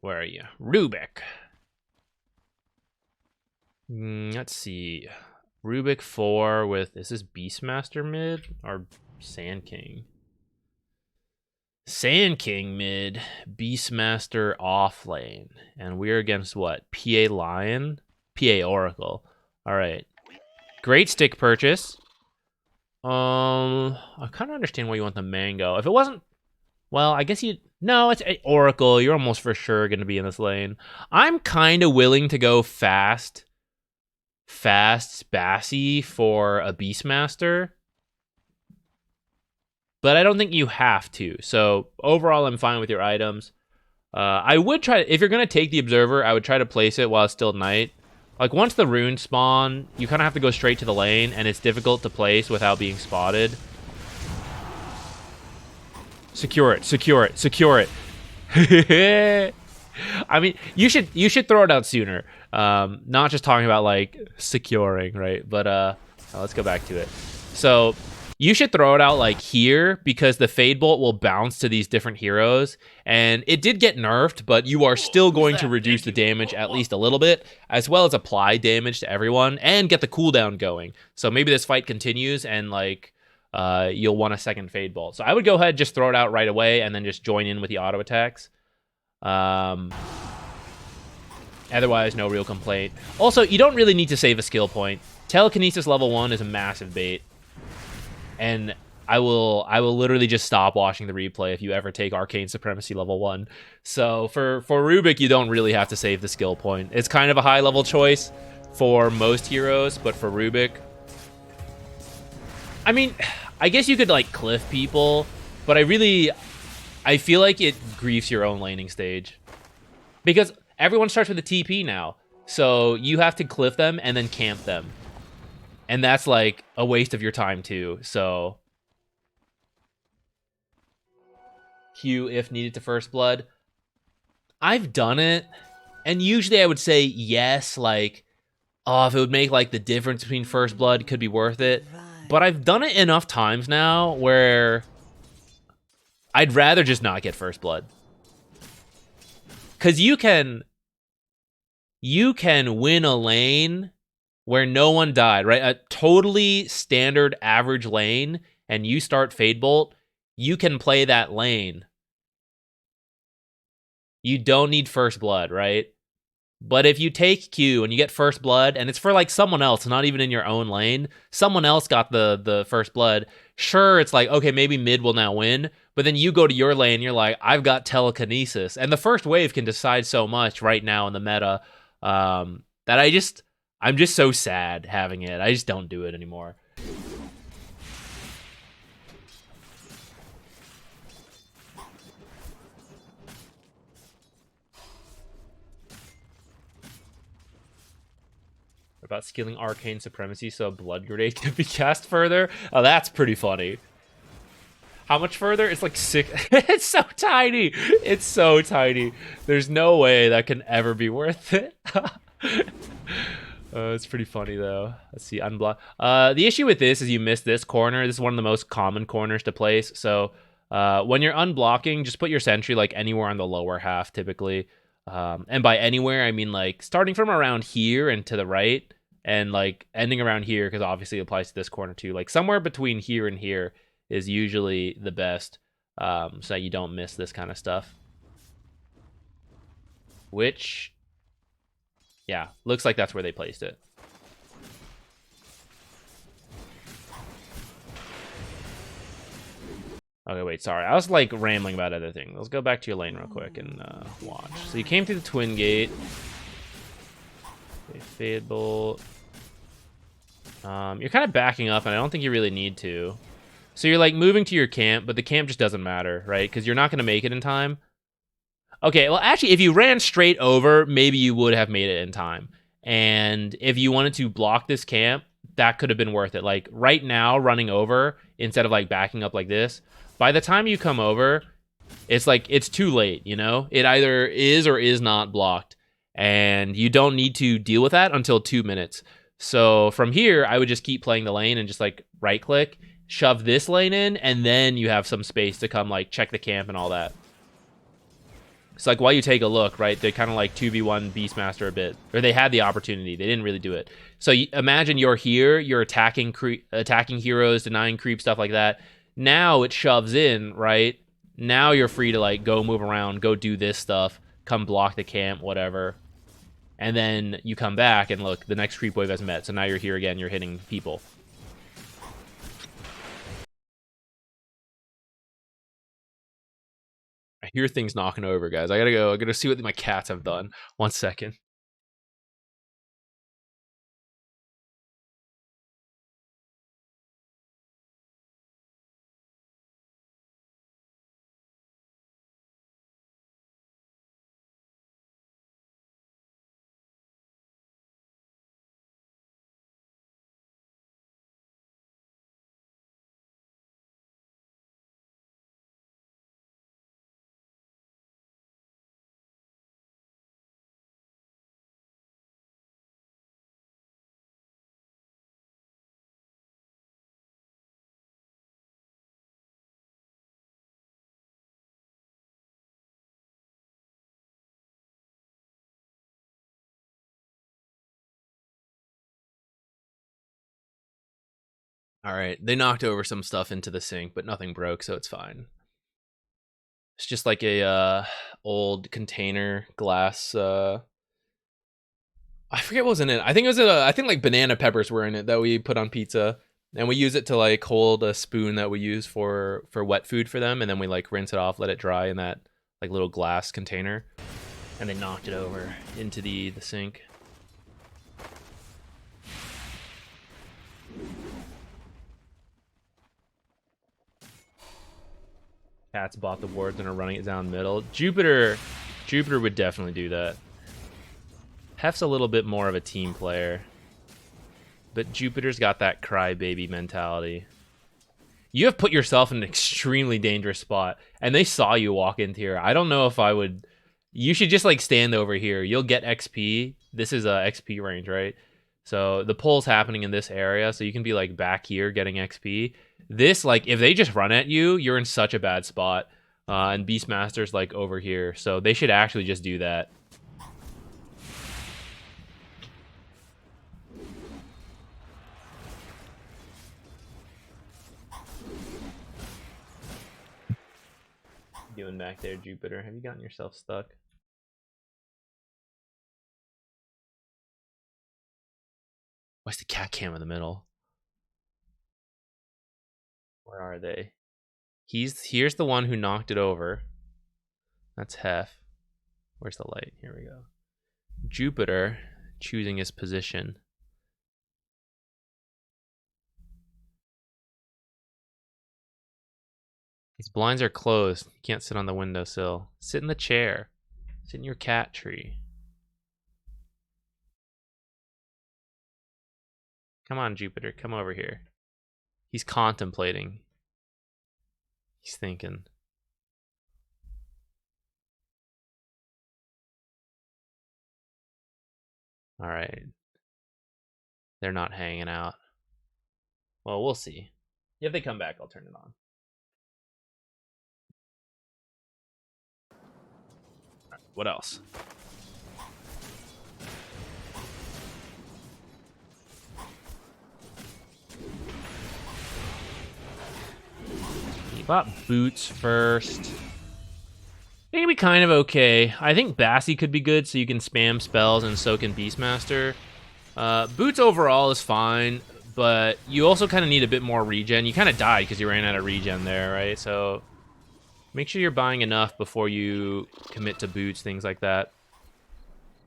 Where are you? Rubik. Let's see. Rubik 4 with, is this Beastmaster mid or Sand King? Sand King mid, Beastmaster off lane. And we're against what? PA Lion? PA Oracle. Alright. Great stick purchase. I kind of understand why you want the mango. If it wasn't, well, I guess you, no, it's Oracle. You're almost for sure going to be in this lane. I'm kind of willing to go fast Bassy for a Beastmaster, but I don't think you have to. So overall, I'm fine with your items. I would try, if you're going to take the Observer, I would try to place it while it's still night. Like once the runes spawn, you kind of have to go straight to the lane, and it's difficult to place without being spotted. Secure it, secure it, secure it. I mean, you should throw it out sooner. Not just talking about like securing, right? But let's go back to it. So you should throw it out like here, because the Fade Bolt will bounce to these different heroes, and it did get nerfed, but you are still going to reduce the damage at least a little bit, as well as apply damage to everyone and get the cooldown going. So maybe this fight continues and like you'll want a second Fade Bolt. So I would go ahead, just throw it out right away, and then just join in with the auto attacks. Otherwise, no real complaint. Also, you don't really need to save a skill point. Telekinesis level 1 is a massive bait, and I will literally just stop watching the replay if you ever take Arcane Supremacy level 1. So for Rubik, you don't really have to save the skill point. It's kind of a high level choice for most heroes, but for Rubik, I mean, I guess you could like cliff people, but I feel like it griefs your own laning stage, because everyone starts with a TP now. So you have to cliff them and then camp them. And that's like a waste of your time too. So Q if needed to First Blood. I've done it, and usually I would say yes, like, oh, if it would make like the difference between First Blood, could be worth it. But I've done it enough times now where I'd rather just not get First Blood. Because you can win a lane where no one died, right? A totally standard average lane, and you start Fade Bolt, you can play that lane. You don't need First Blood, right? But if you take Q and you get First Blood, and it's for like someone else, not even in your own lane, someone else got the First Blood, sure, it's like, okay, maybe mid will now win, but then you go to your lane, you're like, I've got Telekinesis. And the first wave can decide so much right now in the meta that I'm just so sad having it. I just don't do it anymore. About skilling Arcane Supremacy so Blood Grenade can be cast further. Oh, that's pretty funny. How much further? It's like 6. It's so tiny. It's so tiny. There's no way that can ever be worth it. It's pretty funny though. Let's see, unblock. The issue with this is you miss this corner. This is one of the most common corners to place. So when you're unblocking, just put your sentry like anywhere on the lower half typically. And by anywhere, I mean like starting from around here and to the right, and like ending around here because obviously it applies to this corner too. Like somewhere between here and here is usually the best, so that you don't miss this kind of stuff. Which, yeah, looks like that's where they placed it. Okay, wait, sorry. I was like rambling about other things. Let's go back to your lane real quick and watch. So you came through the Twin Gate. Okay, Fade Bolt. You're kind of backing up, and I don't think you really need to. So you're like moving to your camp, but the camp just doesn't matter, right? Because you're not going to make it in time. Okay, well, actually, if you ran straight over, maybe you would have made it in time. And if you wanted to block this camp, that could have been worth it. Like right now, running over instead of like backing up like this, by the time you come over, it's like it's too late, you know? It either is or is not blocked. And you don't need to deal with that until 2 minutes. So from here, I would just keep playing the lane and just like right click, shove this lane in, and then you have some space to come like check the camp and all that. It's like while you take a look, right? They kind of like 2v1 Beastmaster a bit, or they had the opportunity. They didn't really do it. So imagine you're here, you're attacking heroes, denying creep, stuff like that. Now it shoves in, right? Now you're free to like go move around, go do this stuff, come block the camp, whatever. And then you come back and look, the next creep wave has met. So now you're here again, you're hitting people. I hear things knocking over, guys. I gotta see what my cats have done. 1 second. All right, they knocked over some stuff into the sink, but nothing broke, so it's fine. It's just like a old container glass. I forget what was in it. I think it was I think like banana peppers were in it that we put on pizza, and we use it to like hold a spoon that we use for wet food for them, and then we like rinse it off, let it dry in that like little glass container, and they knocked it over into the sink. Cats bought the wards and are running it down middle. Jupiter would definitely do that. Hef's a little bit more of a team player, but Jupiter's got that crybaby mentality. You have put yourself in an extremely dangerous spot, and they saw you walk into here. I don't know if I would. You should just like stand over here. You'll get XP. This is a XP range, right? So the pull's happening in this area, so you can be like back here getting XP. This, like, if they just run at you, you're in such a bad spot. And Beastmaster's like over here, so they should actually just do that. Doing back there, Jupiter? Have you gotten yourself stuck? Why's the cat cam in the middle? Where are they? Here's the one who knocked it over. That's Hef. Where's the light? Here we go. Jupiter choosing his position. These blinds are closed. You can't sit on the windowsill. Sit in the chair. Sit in your cat tree. Come on, Jupiter. Come over here. He's contemplating. He's thinking. All right. they're not hanging out. Well, we'll see. If they come back, I'll turn it on. Right, what else? You bought boots first. It can be kind of okay. I think Bassi could be good, so you can spam spells, and so can Beastmaster. Boots overall is fine, but you also kind of need a bit more regen. You kind of died because you ran out of regen there, right? So make sure you're buying enough before you commit to boots, things like that.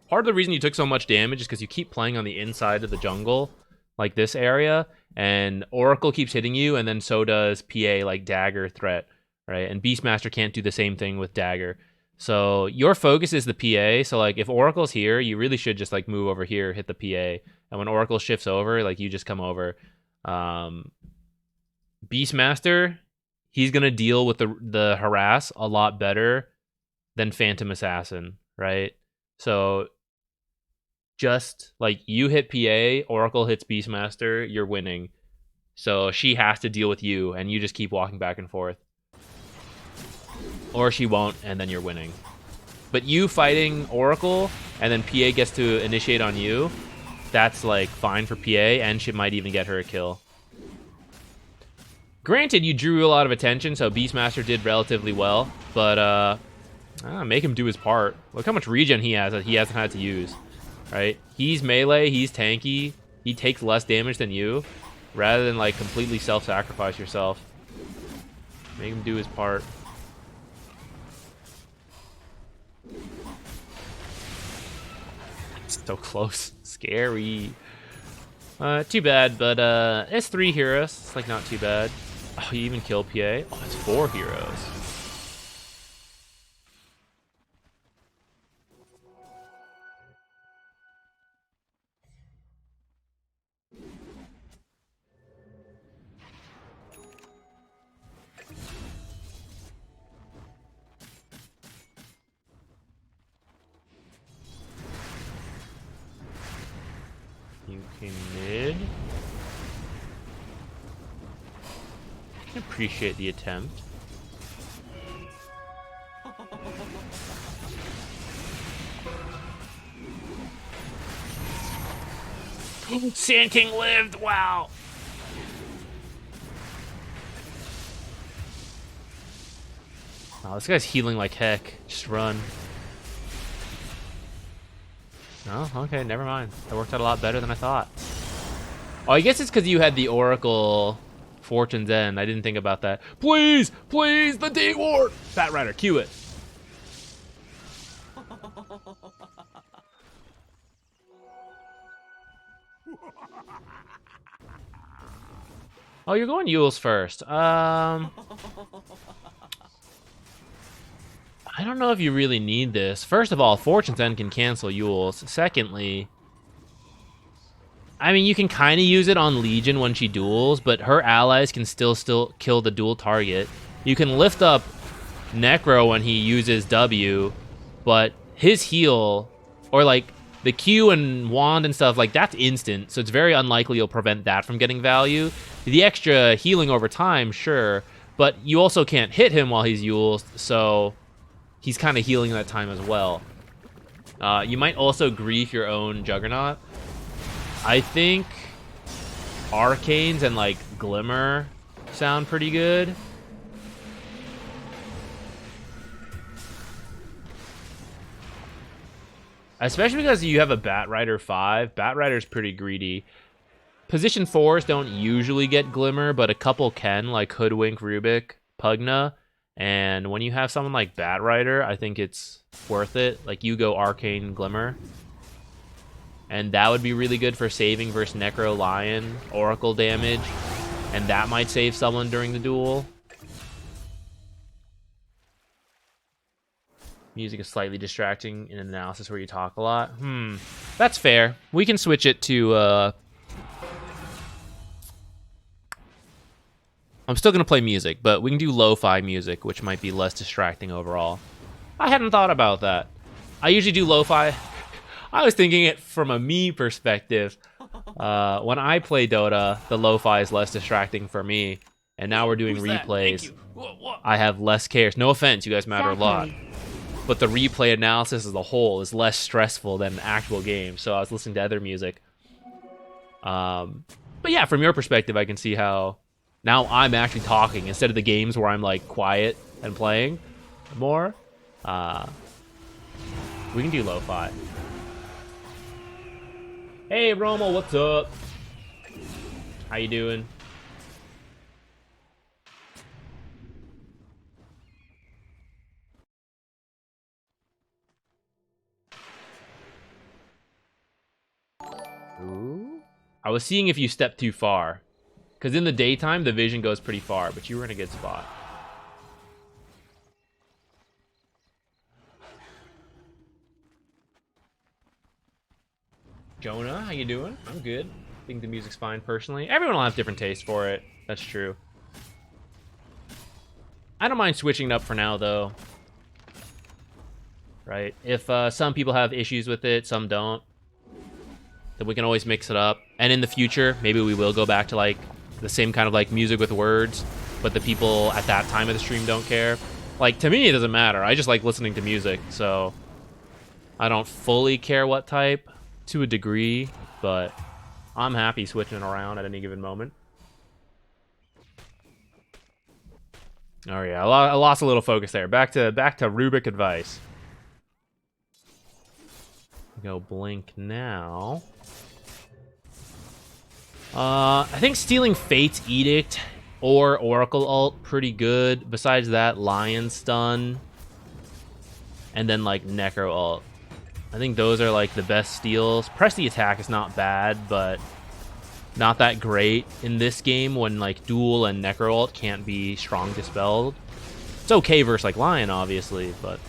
Part of the reason you took so much damage is because you keep playing on the inside of the jungle, like this area, and Oracle keeps hitting you, and then so does PA, like Dagger threat, right? And Beastmaster can't do the same thing with Dagger. So your focus is the PA. So like if Oracle's here, you really should just like move over here, hit the PA. And when Oracle shifts over, like you just come over. Beastmaster, he's gonna deal with the harass a lot better than Phantom Assassin, right? So just like you hit PA, Oracle hits Beastmaster, you're winning. So she has to deal with you, and you just keep walking back and forth. Or she won't, and then you're winning. But you fighting Oracle, and then PA gets to initiate on you, that's like fine for PA, and she might even get her a kill. Granted, you drew a lot of attention, so Beastmaster did relatively well, but make him do his part. Look how much regen he has that he hasn't had to use, right? He's melee, he's tanky, he takes less damage than you, rather than like completely self-sacrifice yourself. Make him do his part. So close. Scary. Too bad, but it's 3 heroes. It's like not too bad. Oh, you even kill PA? Oh, it's 4 heroes. You came mid. I appreciate the attempt. Sand King lived! Wow! Oh, this guy's healing like heck. Just run. Oh, okay, never mind. That worked out a lot better than I thought. Oh, I guess it's because you had the Oracle Fortune's End. I didn't think about that. Please! Please! The D-Ward! Fat Rider, cue it. Oh, you're going Yules first. I don't know if you really need this. First of all, Fortune's End can cancel Yules. Secondly, I mean, you can kind of use it on Legion when she duels, but her allies can still kill the dual target. You can lift up Necro when he uses W, but his heal, or like the Q and wand and stuff, like that's instant, so it's very unlikely you'll prevent that from getting value. The extra healing over time, sure, but you also can't hit him while he's Yules, so he's kind of healing that time as well. You might also grief your own Juggernaut. I think Arcanes and like Glimmer sound pretty good. Especially because you have a Batrider 5. Batrider's pretty greedy. Position 4s don't usually get Glimmer, but a couple can, like Hoodwink, Rubik, Pugna. And when you have someone like Batrider, I think it's worth it. Like, you go Arcane Glimmer. And that would be really good for saving versus Necro Lion, Oracle damage. And that might save someone during the duel. Music is slightly distracting in an analysis where you talk a lot. That's fair. We can switch it to... I'm still going to play music, but we can do lo-fi music, which might be less distracting overall. I hadn't thought about that. I usually do lo-fi. I was thinking it from a me perspective. When I play Dota, the lo-fi is less distracting for me, and now we're doing Who's that? Thank replays. you. Whoa. I have less cares. No offense, you guys matter a lot. Zachary. But the replay analysis as a whole is less stressful than an actual game. So I was listening to other music. But yeah, from your perspective, I can see how now I'm actually talking instead of the games where I'm like quiet and playing more. We can do lo-fi. Hey, Romo, what's up? How you doing? Ooh. I was seeing if you step too far. Because in the daytime, the vision goes pretty far, but you were in a good spot. Jonah, how you doing? I'm good. I think the music's fine personally. Everyone will have different tastes for it. That's true. I don't mind switching it up for now, though. Right? If some people have issues with it, some don't, then we can always mix it up. And in the future, maybe we will go back to like the same kind of like music with words, but the people at that time of the stream don't care. Like, to me, it doesn't matter. I just like listening to music, so I don't fully care what type to a degree, but I'm happy switching around at any given moment. Oh yeah, I lost a little focus there. Back to Rubik advice. Go blink now. I think stealing Fate's Edict or Oracle ult pretty good. Besides that, Lion Stun, and then like Necro ult. I think those are like the best steals. Press the attack is not bad, but not that great in this game when like Duel and Necro ult can't be strong dispelled. It's okay versus like Lion, obviously, but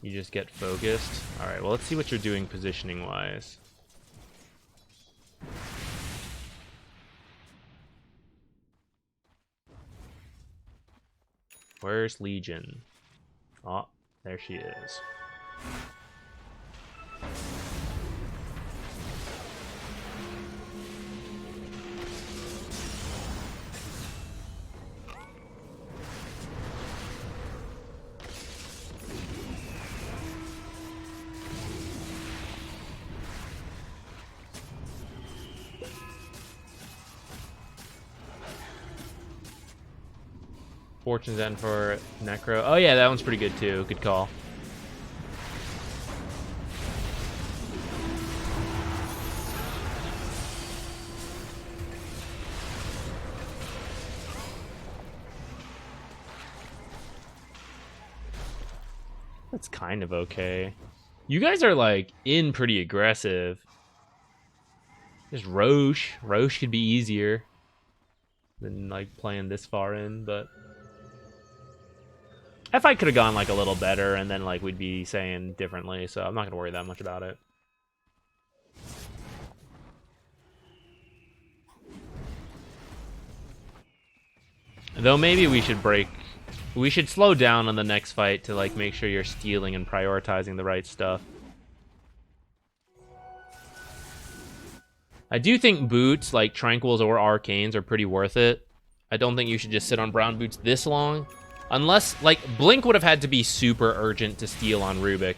you just get focused. All right, well, let's see what you're doing positioning wise. Where's Legion? Oh, there she is. Fortune's End for Necro. Oh yeah, that one's pretty good too. Good call. That's kind of okay. You guys are like in pretty aggressive. There's Roche. Roche could be easier than like playing this far in, but that fight could have gone like a little better, and then like we'd be saying differently, so I'm not gonna worry that much about it. Though maybe we should slow down on the next fight to like make sure you're stealing and prioritizing the right stuff. I do think boots like Tranquils or Arcanes are pretty worth it. I don't think you should just sit on brown boots this long. Unless, like, Blink would have had to be super urgent to steal on Rubik.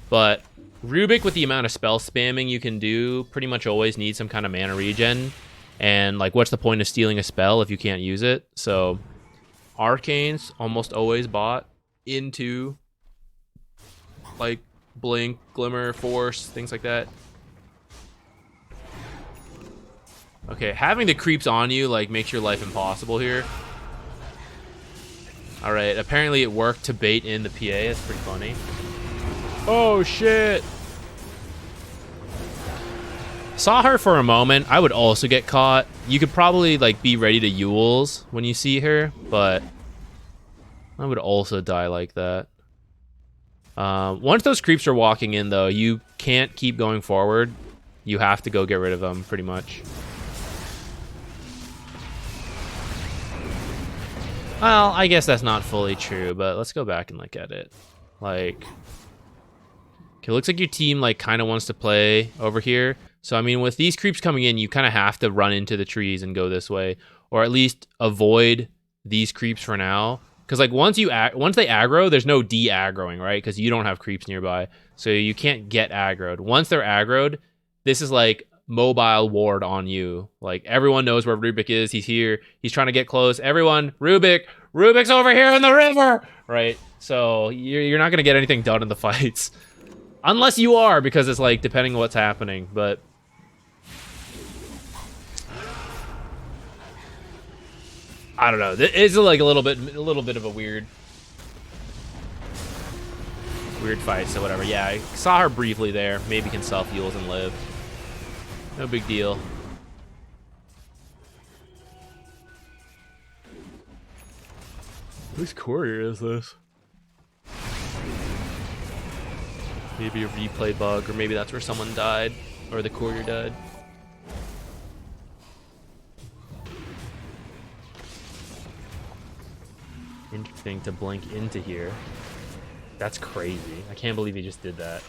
But Rubik, with the amount of spell spamming you can do, pretty much always needs some kind of mana regen. And, like, what's the point of stealing a spell if you can't use it? So, Arcanes almost always bought into, like, Blink, Glimmer, Force, things like that. Okay, having the creeps on you, like, makes your life impossible here. Alright, apparently it worked to bait in the PA. That's pretty funny. Oh, shit! Saw her for a moment. I would also get caught. You could probably, like, be ready to Yules when you see her, but I would also die like that. Once those creeps are walking in, though, you can't keep going forward. You have to go get rid of them, pretty much. Well, I guess that's not fully true, but let's go back and look at it. Like, okay, looks like your team like kind of wants to play over here. So I mean, with these creeps coming in, you kind of have to run into the trees and go this way, or at least avoid these creeps for now. Because like once they aggro, there's no de-aggroing, right? Because you don't have creeps nearby, so you can't get aggroed. Once they're aggroed, this is like mobile ward on you. Like everyone knows where Rubik is. He's here. He's trying to get close. Everyone, Rubik's over here in the river, right? So you're not gonna get anything done in the fights, unless you are, because it's like depending on what's happening. But I don't know. It's like a little bit of a weird fight. So whatever. Yeah, I saw her briefly there. Maybe can self-heals and live. No big deal. Whose courier is this? Maybe a replay bug, or maybe that's where someone died, or the courier died. Interesting to blink into here. That's crazy. I can't believe he just did that.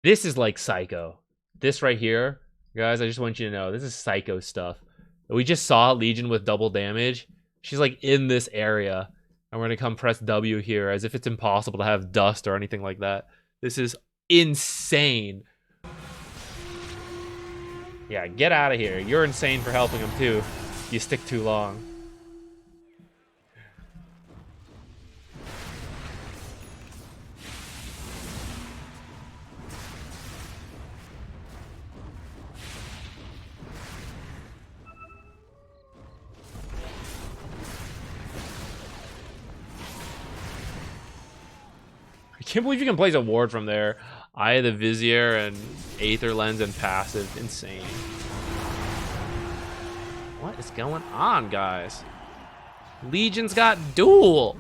This is like psycho. This right here, guys, I just want you to know, this is psycho stuff. We just saw Legion with double damage. She's like in this area. And we're gonna come press W here as if it's impossible to have dust or anything like that. This is insane. Yeah, get out of here. You're insane for helping him too. You stick too long. I can't believe you can place a ward from there. Eye of the Vizier and Aether Lens and passive. Insane. What is going on, guys? Legion's got duel.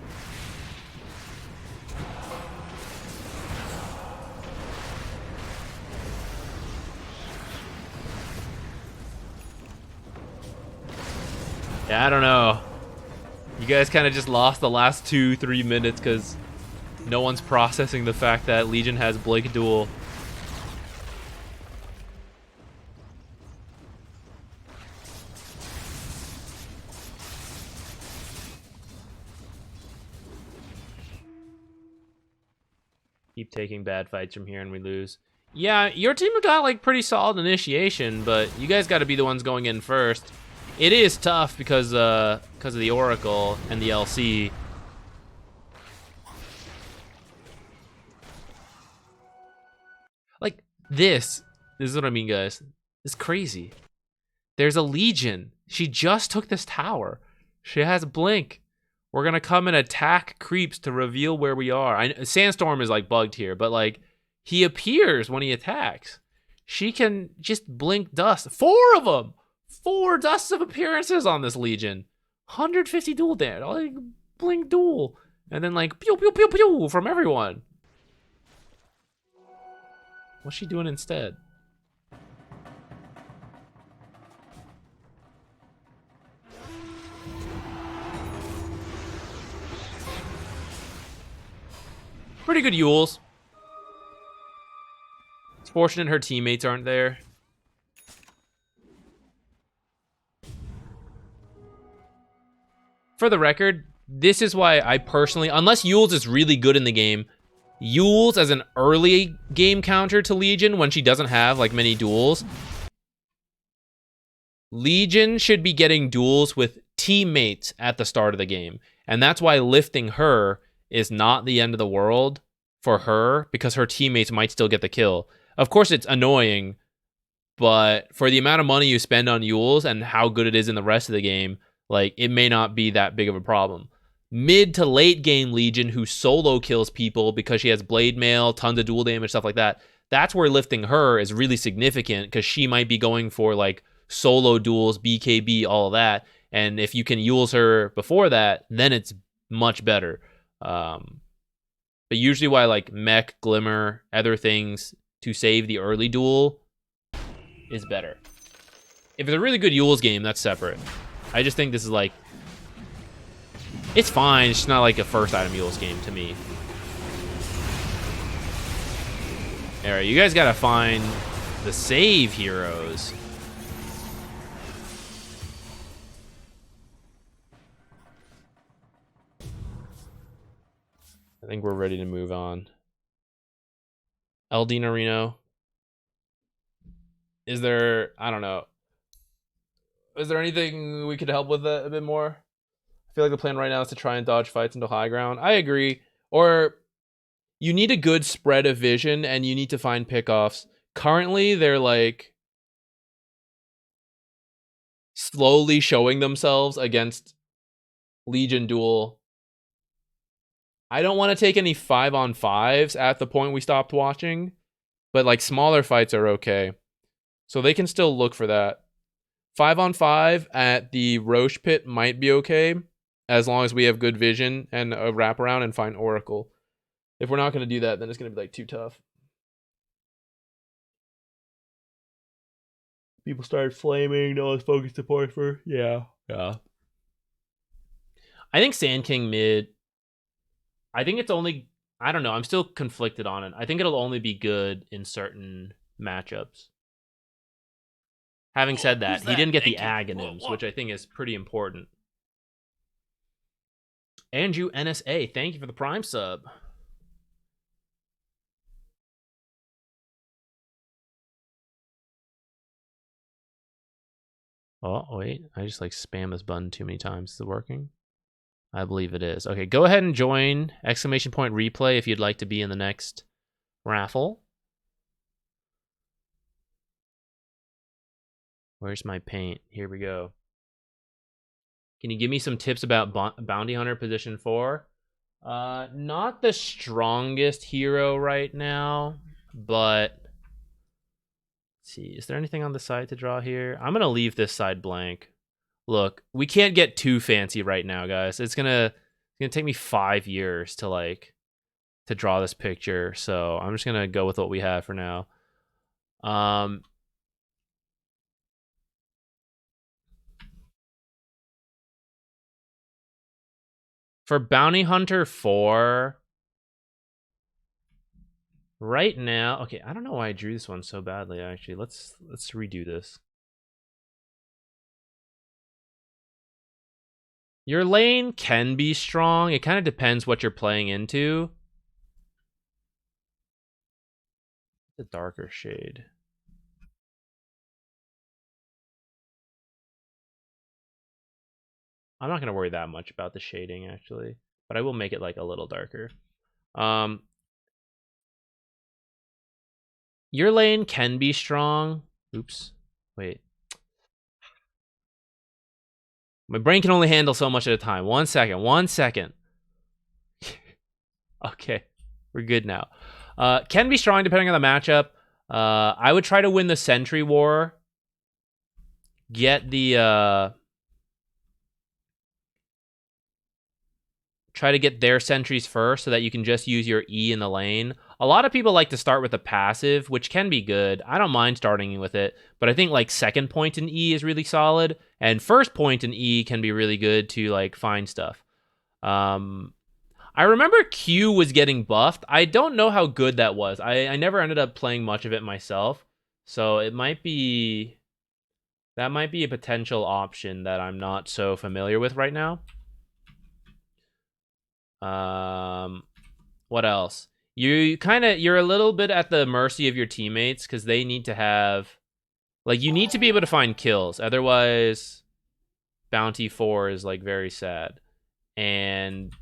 Yeah, I don't know. You guys kind of just lost the last 2-3 minutes because no one's processing the fact that Legion has Blink Duel. Keep taking bad fights from here and we lose. Yeah, your team got like pretty solid initiation, but you guys got to be the ones going in first. It is tough because of the Oracle and the LC. Like, this is what I mean, guys. It's crazy. There's a Legion. She just took this tower. She has Blink. We're going to come and attack creeps to reveal where we are. Sandstorm is, like, bugged here, but, like, he appears when he attacks. She can just blink dust. 4 of them! 4 dusts of appearances on this Legion. 150 duel damage. Like, blink duel. And then, like, pew, pew, pew, pew from everyone. What's she doing instead? Pretty good Yules. It's fortunate her teammates aren't there. For the record, this is why I personally, unless Yules is really good in the game, Yules as an early game counter to Legion when she doesn't have like many duels, Legion should be getting duels with teammates at the start of the game. And that's why lifting her is not the end of the world for her, because her teammates might still get the kill. Of course, it's annoying, but for the amount of money you spend on Yules and how good it is in the rest of the game, like, it may not be that big of a problem. Mid to late game Legion who solo kills people because she has blade mail, tons of dual damage, stuff like that. That's where lifting her is really significant, because she might be going for like solo duels, BKB, all of that. And if you can Euls her before that, then it's much better. But usually why like Mech, Glimmer, other things to save the early duel is better. If it's a really good Euls game, that's separate. I just think this is like, it's fine. It's just not like a first item Euls game to me. All right, you guys gotta find the save heroes. I think we're ready to move on. Eldina Reno. Is there, I don't know. Is there anything we could help with that a bit more? I feel like the plan right now is to try and dodge fights into high ground. I agree. Or you need a good spread of vision and you need to find pickoffs. Currently, they're like slowly showing themselves against Legion Duel. I don't want to take any 5-on-5s at the point we stopped watching, but like smaller fights are okay. So they can still look for that. 5-on-5 at the Roche pit might be okay, as long as we have good vision and a wraparound and find Oracle. If we're not going to do that, then it's going to be like too tough. People started flaming. No one's focused support for. Yeah. I think Sand King mid. I think it's only. I don't know. I'm still conflicted on it. I think it'll only be good in certain matchups. Having said that, he didn't get the Aghanims, which I think is pretty important. Andrew NSA, thank you for the Prime sub. Oh, wait. I just like spam this button too many times. Is it working? I believe it is. Okay, go ahead and join !replay if you'd like to be in the next raffle. Where's my paint? Here we go. Can you give me some tips about Bounty Hunter position 4? Not the strongest hero right now, but let's see. Is there anything on the side to draw here? I'm going to leave this side blank. Look, we can't get too fancy right now, guys. It's gonna take me 5 years to draw this picture, so I'm just gonna go with what we have for now. For Bounty Hunter 4, right now, okay, I don't know why I drew this one so badly. Actually, let's redo this. Your lane can be strong. It kind of depends what you're playing into. The darker shade. I'm not going to worry that much about the shading, actually. But I will make it like a little darker. Your lane can be strong. Oops. Wait. My brain can only handle so much at a time. 1 second. 1 second. Okay. We're good now. Can be strong depending on the matchup. I would try to win the Sentry War. Get the... try to get their sentries first so that you can just use your E in the lane. A lot of people like to start with a passive, which can be good. I don't mind starting with it, but I think like second point in E is really solid, and first point in E can be really good to like find stuff. I remember Q was getting buffed. I don't know how good that was. I never ended up playing much of it myself, so it might be... that might be a potential option that I'm not so familiar with right now. What else? You're a little bit at the mercy of your teammates because they need to have, like, you need to be able to find kills. Otherwise, Bounty 4 is like very sad, and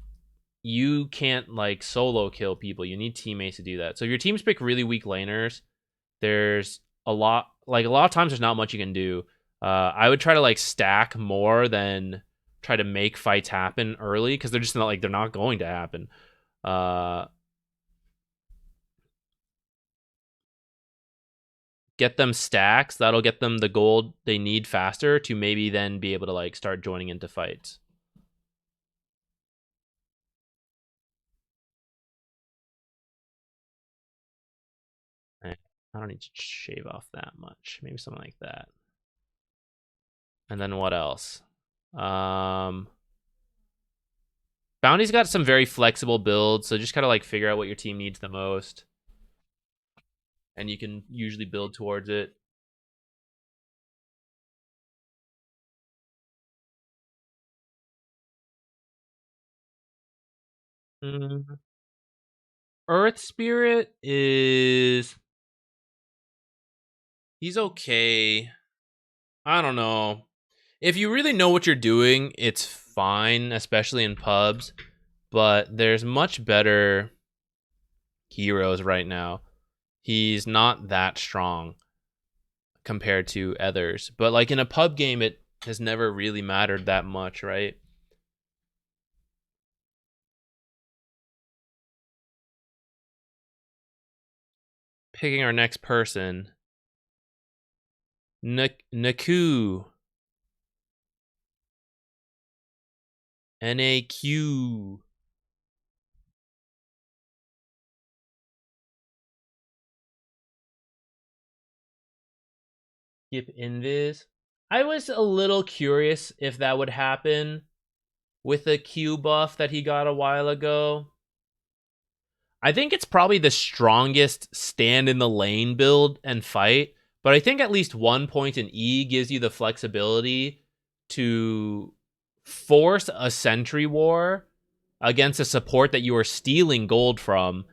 you can't like solo kill people. You need teammates to do that. So if your teams pick really weak laners, there's a lot of times there's not much you can do. I would try to like stack more than try to make fights happen early, because they're just not like, they're not going to happen. get them stacks. That'll get them the gold they need faster to maybe then be able to like start joining into fights. I don't need to shave off that much. Maybe something like that. And then what else? Bounty's got some very flexible builds, so just kind of like figure out what your team needs the most. And you can usually build towards it. Earth Spirit is... He's okay. I don't know. If you really know what you're doing, it's fine, especially in pubs. But there's much better heroes right now. He's not that strong compared to others. But like in a pub game, it has never really mattered that much, right? Picking our next person. Naku. NAQ. Skip Invis. I was a little curious if that would happen with the Q buff that he got a while ago. I think it's probably the strongest stand in the lane build and fight, but I think at least 1 point in E gives you the flexibility to force a sentry war against a support that you are stealing gold from,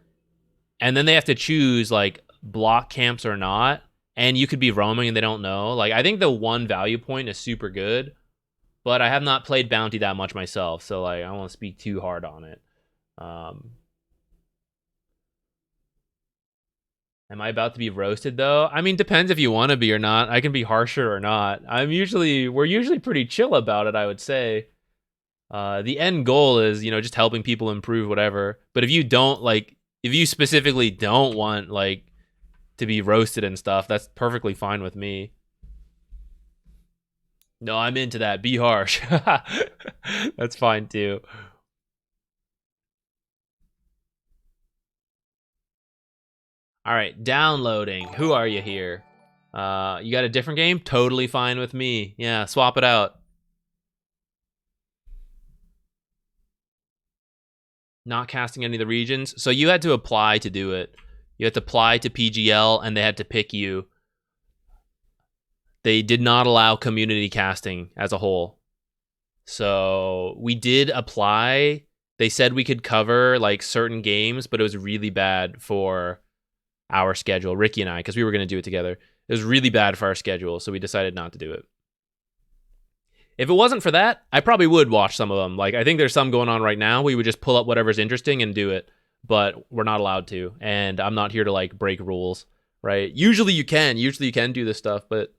and then they have to choose like block camps or not, and you could be roaming and they don't know. Like, I think the 1 value point is super good, but I have not played Bounty that much myself, so like I don't want to speak too hard on it. Am I about to be roasted though? I mean, depends if you want to be or not. I can be harsher or not. We're usually pretty chill about it, I would say. The end goal is, you know, just helping people improve whatever. But if you specifically don't want like to be roasted and stuff, that's perfectly fine with me. No, I'm into that. Be harsh. That's fine too. All right, downloading. Who are you here? You got a different game? Totally fine with me. Yeah, swap it out. Not casting any of the regions. So you had to apply to do it. You had to apply to PGL and they had to pick you. They did not allow community casting as a whole. So we did apply. They said we could cover like certain games, but it was really bad for our schedule, Ricky and I, because we were going to do it together. It was really bad for our schedule, so we decided not to do it. If it wasn't for that, I probably would watch some of them. Like, I think there's some going on right now. We would just pull up whatever's interesting and do it, but we're not allowed to, and I'm not here to like break rules, right? Usually you can do this stuff, but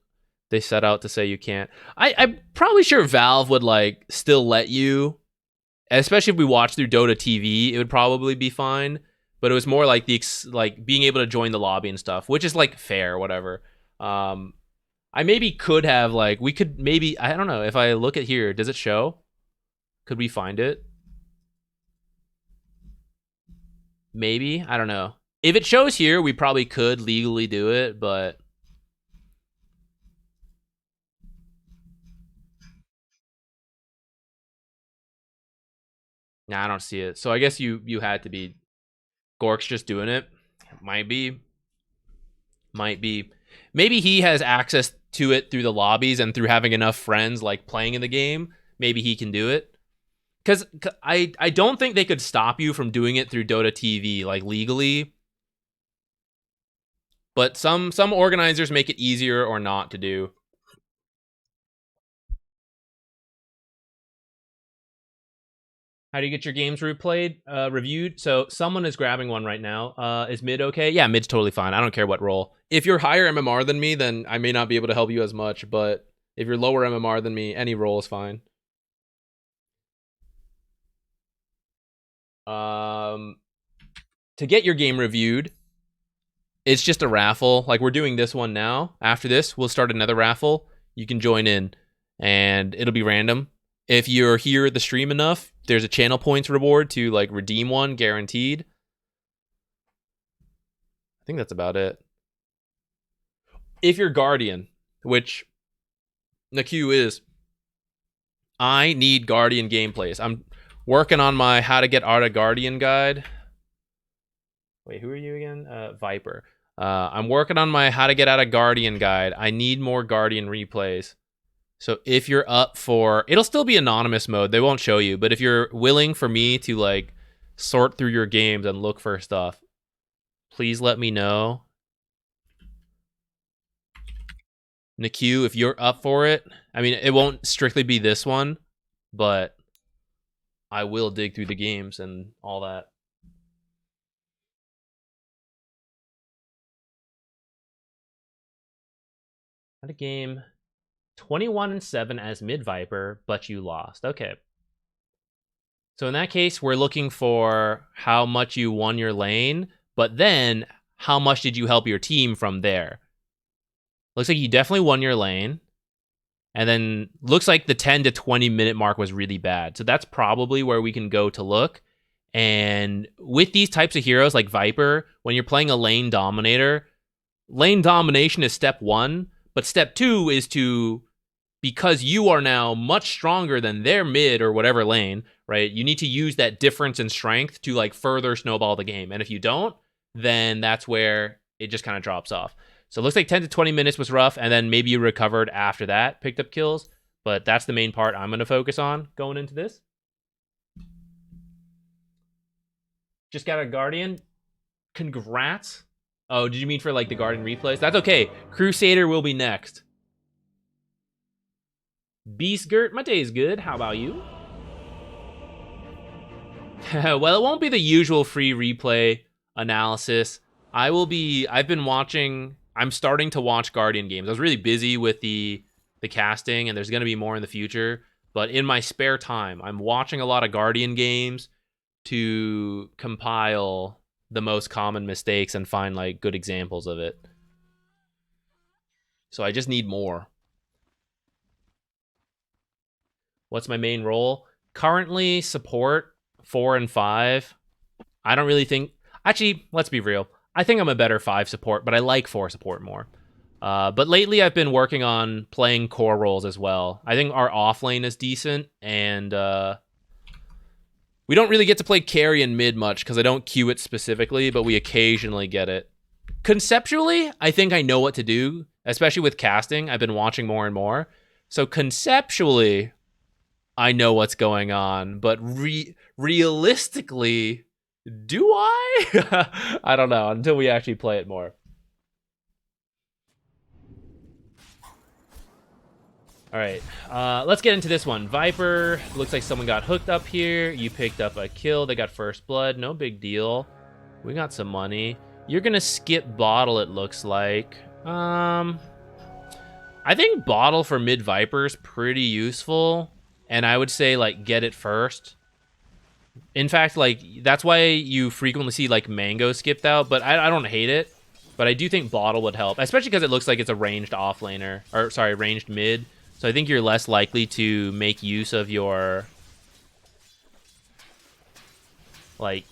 they set out to say you can't. I'm probably sure Valve would like still let you, especially if we watch through Dota TV, it would probably be fine. But it was more like being able to join the lobby and stuff, which is like fair, whatever. I maybe could have like, we could maybe, I don't know, if I look at here, does it show? Could we find it? Maybe, I don't know. If it shows here, we probably could legally do it, but nah, I don't see it. So I guess you had to be. Gork's just doing it. Might be. Maybe he has access to it through the lobbies and through having enough friends like playing in the game. Maybe he can do it. Because I don't think they could stop you from doing it through Dota TV, like legally. But some organizers make it easier or not to do. How do you get your games reviewed? So someone is grabbing one right now. Is mid okay? Yeah, mid's totally fine. I don't care what role. If you're higher MMR than me, then I may not be able to help you as much. But if you're lower MMR than me, any role is fine. To get your game reviewed, It's just a raffle. Like, we're doing this one now. After this, we'll start another raffle. You can join in, and it'll be random. If you're here at the stream enough, there's a channel points reward to, like, redeem one, guaranteed. I think that's about it. If you're Guardian, which Naku is, I need Guardian gameplays. I'm working on my how to get out of Guardian guide. Wait, who are you again? Viper. I'm working on my how to get out of Guardian guide. I need more Guardian replays. So if you're up for, it'll still be anonymous mode. They won't show you, but if you're willing for me to like sort through your games and look for stuff, please let me know. Naku, if you're up for it, I mean, it won't strictly be this one, but I will dig through the games and all that. Had a game 21-7 as mid Viper, but you lost. Okay. So in that case, we're looking for how much you won your lane, but then how much did you help your team from there? Looks like you definitely won your lane. And then looks like the 10 to 20 minute mark was really bad. So that's probably where we can go to look. And with these types of heroes like Viper, when you're playing a lane dominator, lane domination is step 1. But step 2 is to, because you are now much stronger than their mid or whatever lane, right? You need to use that difference in strength to like further snowball the game. And if you don't, then that's where it just kind of drops off. So it looks like 10 to 20 minutes was rough, and then maybe you recovered after that, picked up kills. But that's the main part I'm going to focus on going into this. Just got a Guardian. Congrats. Oh, did you mean for like the Guardian replays? That's okay. Crusader will be next. Beastgurt, my day is good. How about you? Well, it won't be the usual free replay analysis. I've been watching, I'm starting to watch Guardian games. I was really busy with the casting, and there's going to be more in the future. But in my spare time, I'm watching a lot of Guardian games to compile the most common mistakes and find like good examples of it. So I just need more. What's my main role? Currently support 4 and 5. I don't really think, actually, let's be real. I think I'm a better 5 support, but I like 4 support more. But lately I've been working on playing core roles as well. I think our off lane is decent, and we don't really get to play carry and mid much because I don't queue it specifically, but we occasionally get it. Conceptually, I think I know what to do, especially with casting. I've been watching more and more. So conceptually, I know what's going on, but realistically, do I? I don't know until we actually play it more. All right, let's get into this one. Viper, looks like someone got hooked up here. You picked up a kill. They got first blood. No big deal. We got some money. You're going to skip bottle, it looks like. I think bottle for mid Viper is pretty useful. And I would say, like, get it first. In fact, like, that's why you frequently see, like, Mango skipped out. But I don't hate it. But I do think bottle would help. Especially because it looks like it's a ranged offlaner. Or, sorry, ranged mid. So I think you're less likely to make use of your, like,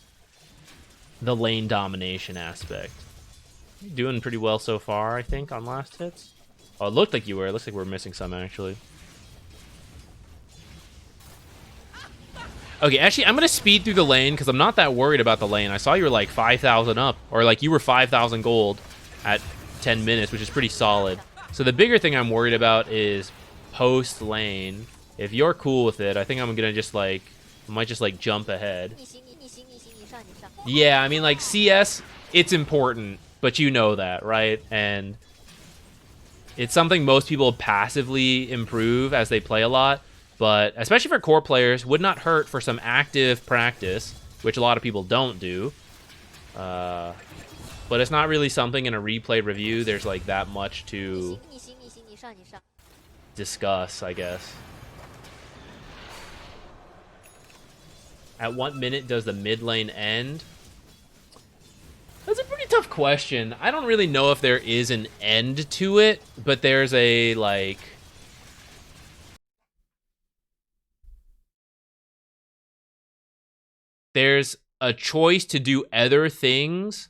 the lane domination aspect. You're doing pretty well so far, I think, on last hits. Oh, it looked like you were. It looks like we're missing some, actually. Okay, actually, I'm going to speed through the lane because I'm not that worried about the lane. I saw you were, like, 5,000 up, or, like, you were 5,000 gold at 10 minutes, which is pretty solid. So the bigger thing I'm worried about is post lane. If you're cool with it, I think I'm gonna just like, I might just like jump ahead. Yeah, I mean, like, CS, it's important, but you know that, right? And it's something most people passively improve as they play a lot, but especially for core players, would not hurt for some active practice, which a lot of people don't do. But it's not really something in a replay review there's like that much to discuss, I guess. At what minute does the mid lane end? That's a pretty tough question. I don't really know if there is an end to it, but there's a, like... There's a choice to do other things,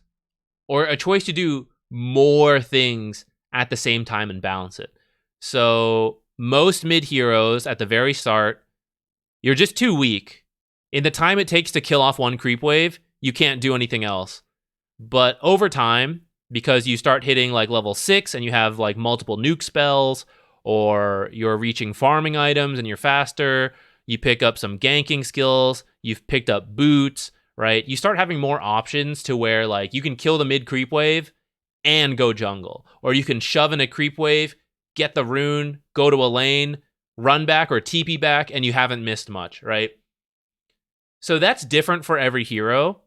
or a choice to do more things at the same time and balance it. So most mid heroes at the very start, you're just too weak. In the time it takes to kill off one creep wave, you can't do anything else. But over time, because you start hitting like level 6 and you have like multiple nuke spells, or you're reaching farming items and you're faster, you pick up some ganking skills, you've picked up boots, right? You start having more options to where like you can kill the mid creep wave and go jungle. Or you can shove in a creep wave, get the rune, go to a lane, run back or TP back, and you haven't missed much, right? So that's different for every hero.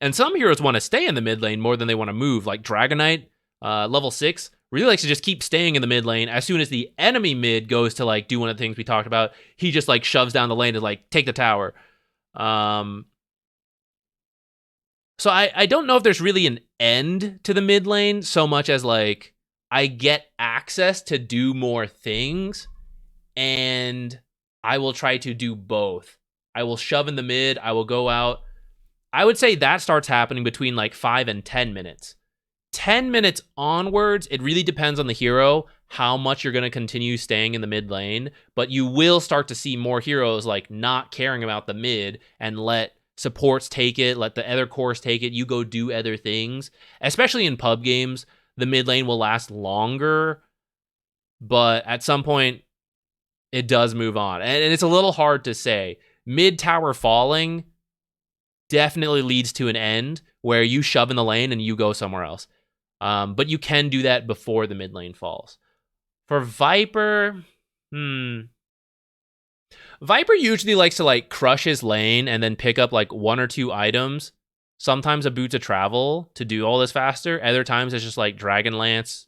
And some heroes want to stay in the mid lane more than they want to move, like Dragonite, level 6, really likes to just keep staying in the mid lane. As soon as the enemy mid goes to like do one of the things we talked about, he just like shoves down the lane and like take the tower. So I don't know if there's really an end to the mid lane so much as like I get access to do more things and I will try to do both. I will shove in the mid, I will go out. I would say that starts happening between like 5 and 10 minutes. 10 minutes onwards, it really depends on the hero how much you're going to continue staying in the mid lane, but you will start to see more heroes like not caring about the mid and let supports take it, let the other cores take it, you go do other things. Especially in pub games, the mid lane will last longer, but at some point, it does move on. And it's a little hard to say. Mid tower falling definitely leads to an end where you shove in the lane and you go somewhere else. But you can do that before the mid lane falls. For Viper, Viper usually likes to like crush his lane and then pick up like 1 or 2 items. Sometimes a boot to travel to do all this faster. Other times it's just like Dragonlance.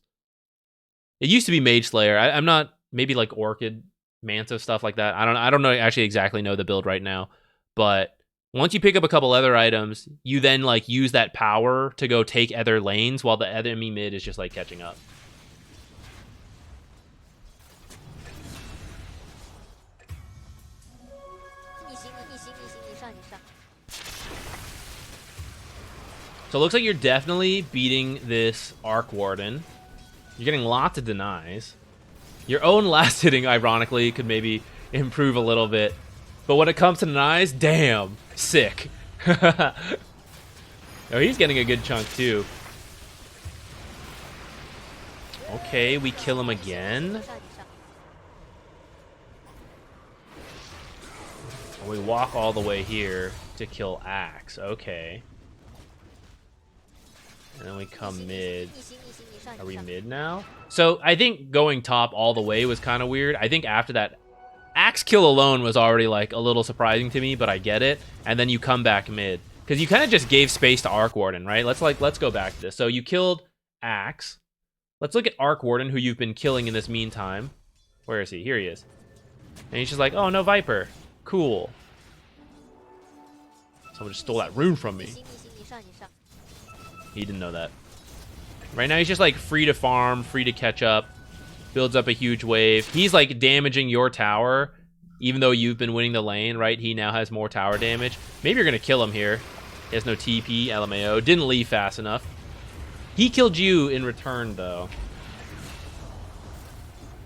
It used to be Mage Slayer. I'm not, maybe like Orchid, Manta, stuff like that. I don't know, actually exactly know the build right now. But once you pick up a couple other items, you then like use that power to go take other lanes while the enemy mid is just like catching up. So it looks like you're definitely beating this Arc Warden. You're getting lots of denies. Your own last hitting, ironically, could maybe improve a little bit. But when it comes to denies, damn, sick. Oh, he's getting a good chunk too. Okay, we kill him again. We walk all the way here to kill Axe. Okay. And then we come mid. Are we mid now? So I think going top all the way was kind of weird. I think after that, Axe kill alone was already like a little surprising to me, but I get it. And then you come back mid because you kind of just gave space to Arc Warden, right? Let's go back to this. So you killed Axe. Let's look at Arc Warden, who you've been killing in this meantime. Where is he? Here he is. And he's just like, oh, no Viper. Cool. Someone just stole that rune from me. He didn't know that. Right now he's just like free to farm, free to catch up. Builds up a huge wave. He's like damaging your tower, even though you've been winning the lane, right? He now has more tower damage. Maybe you're going to kill him here. He has no TP, LMAO. Didn't leave fast enough. He killed you in return, though.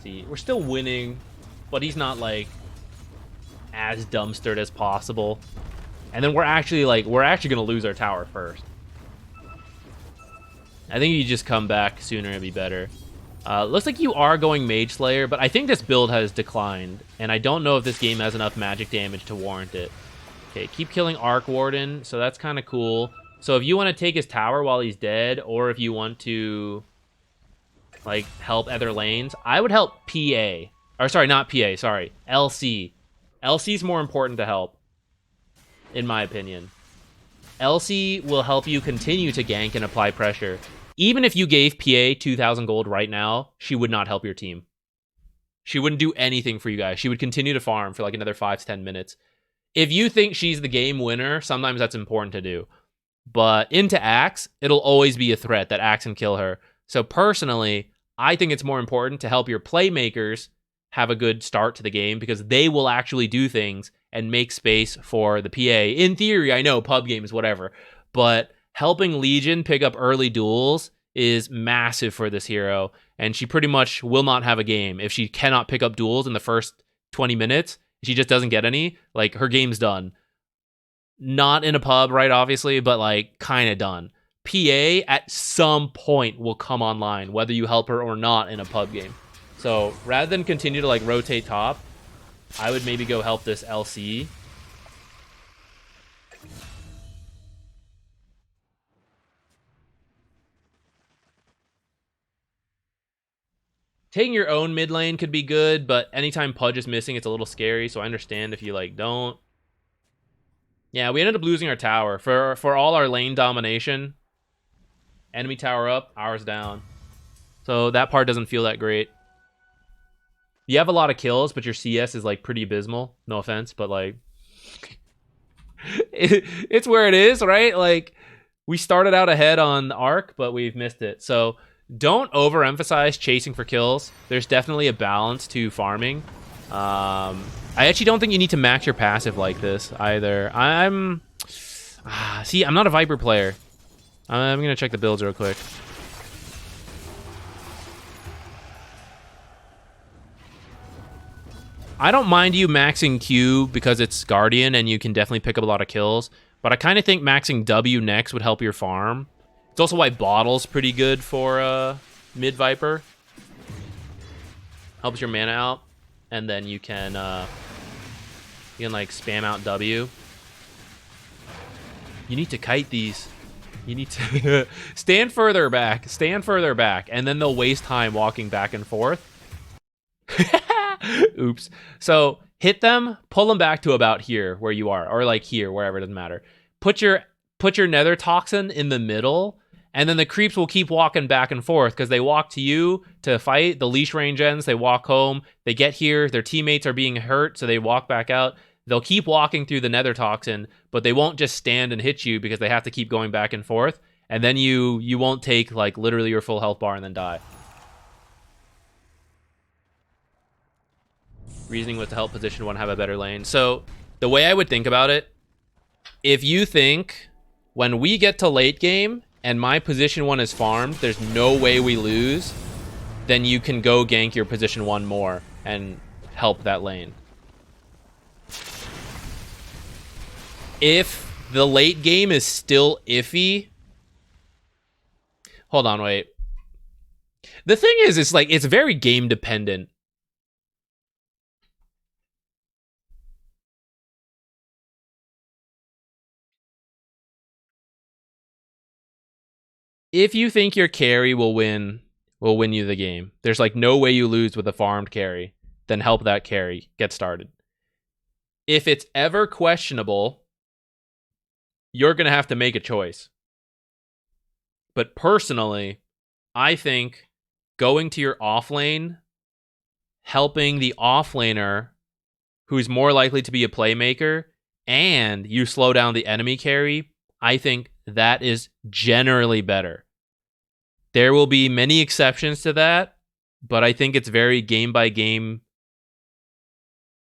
See, we're still winning, but he's not like as dumpstered as possible. And then we're actually going to lose our tower first. I think you just come back sooner and be better. Looks like you are going Mage Slayer, but I think this build has declined, and I don't know if this game has enough magic damage to warrant it. Okay, keep killing Arc Warden, so that's kind of cool. So if you want to take his tower while he's dead, or if you want to like help other lanes, I would help PA. Or sorry, not PA, sorry. LC. LC's more important to help, in my opinion. LC will help you continue to gank and apply pressure. Even if you gave PA 2,000 gold right now, she would not help your team. She wouldn't do anything for you guys. She would continue to farm for like another 5 to 10 minutes. If you think she's the game winner, sometimes that's important to do. but into Axe, it'll always be a threat that Axe can kill her. So personally, I think it's more important to help your playmakers have a good start to the game because they will actually do things and make space for the PA. In theory, I know pub games, whatever, but helping Legion pick up early duels is massive for this hero, and she pretty much will not have a game if she cannot pick up duels in the first 20 minutes. She just doesn't get any. Like, her game's done. Not in a pub, right, obviously, but like kind of done. PA at some point will come online, whether you help her or not in a pub game. So rather than continue to like rotate top, I would maybe go help this LC. Taking your own mid lane could be good, but anytime Pudge is missing, it's a little scary. So I understand if you like don't. Yeah, we ended up losing our tower for all our lane domination. Enemy tower up, ours down. So that part doesn't feel that great. You have a lot of kills, but your CS is like pretty abysmal. No offense, but like it's where it is, right? Like, we started out ahead on Arc, but we've missed it. So don't overemphasize chasing for kills. There's definitely a balance to farming. I actually don't think you need to max your passive like this either. See, I'm not a Viper player. I'm gonna check the builds real quick. I don't mind you maxing Q because it's Guardian and you can definitely pick up a lot of kills, but I kind of think maxing W next would help your farm. It's also why Bottle's pretty good for mid Viper. Helps your mana out, and then you can like spam out W. You need to kite these. You need to stand further back, and then they'll waste time walking back and forth. Oops. So hit them, pull them back to about here where you are, or like here, wherever, it doesn't matter. Put your Nether Toxin in the middle, and then the creeps will keep walking back and forth because they walk to you to fight. The leash range ends, they walk home, they get here, their teammates are being hurt, so they walk back out. They'll keep walking through the Nether Toxin, but they won't just stand and hit you because they have to keep going back and forth. And then you won't take like literally your full health bar and then die. Reasoning was to help position one have a better lane. So the way I would think about it, if you think when we get to late game and my position one is farmed, there's no way we lose, then you can go gank your position one more and help that lane. If the late game is still iffy, hold on, wait. The thing is, it's very game dependent. If you think your carry will win you the game, there's like no way you lose with a farmed carry, then help that carry get started. If it's ever questionable, you're going to have to make a choice. But personally, I think going to your offlane, helping the offlaner who's more likely to be a playmaker, and you slow down the enemy carry, I think that is generally better. There will be many exceptions to that, but I think it's very game by game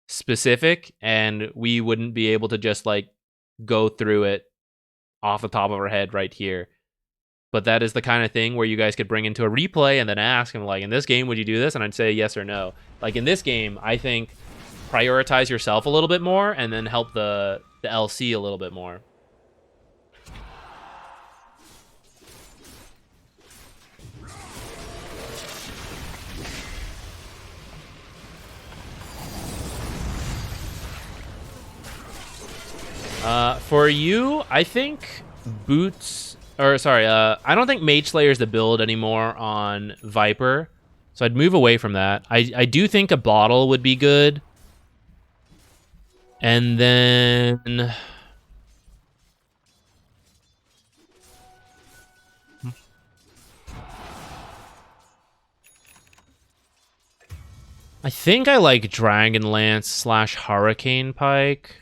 specific, and we wouldn't be able to just like go through it off the top of our head right here. But that is the kind of thing where you guys could bring into a replay and then ask them, like, in this game, would you do this? And I'd say yes or no. Like, in this game, I think prioritize yourself a little bit more and then help the LC a little bit more. For you, I think boots, or sorry, I don't think Mage Slayer is the build anymore on Viper, so I'd move away from that. I do think a bottle would be good, and then I think I like Dragonlance / Hurricane Pike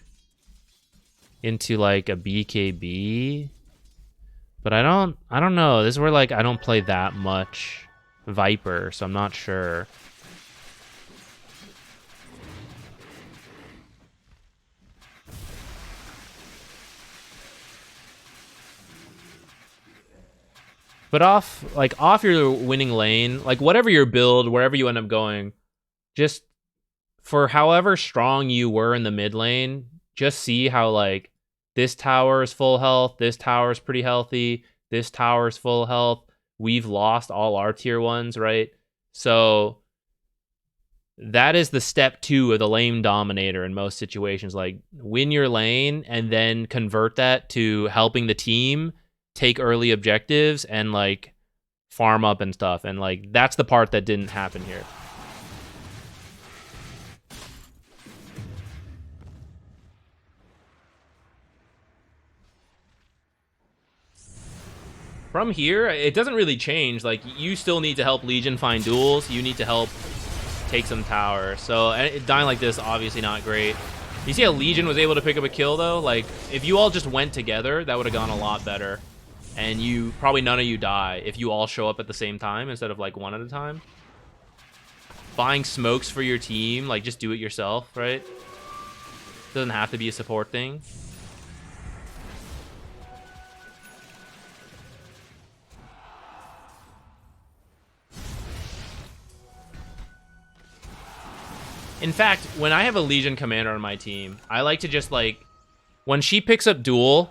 into like a BKB. But I don't know. This is where like I don't play that much Viper, so I'm not sure. But off your winning lane, like whatever your build, wherever you end up going, just for however strong you were in the mid lane, just see how like this tower is full health, this tower is pretty healthy, this tower is full health. We've lost all our tier 1s, right? So that is the step 2 of the lane dominator in most situations. Like win your lane and then convert that to helping the team take early objectives and like farm up and stuff. And like that's the part that didn't happen here. From here, it doesn't really change. Like you still need to help Legion find duels. You need to help take some tower. So dying like this, obviously not great. You see how Legion was able to pick up a kill though? Like if you all just went together, that would have gone a lot better. And you probably none of you die if you all show up at the same time instead of like one at a time. Buying smokes for your team, like just do it yourself, right? Doesn't have to be a support thing. In fact, when I have a Legion commander on my team, I like to just like, when she picks up duel,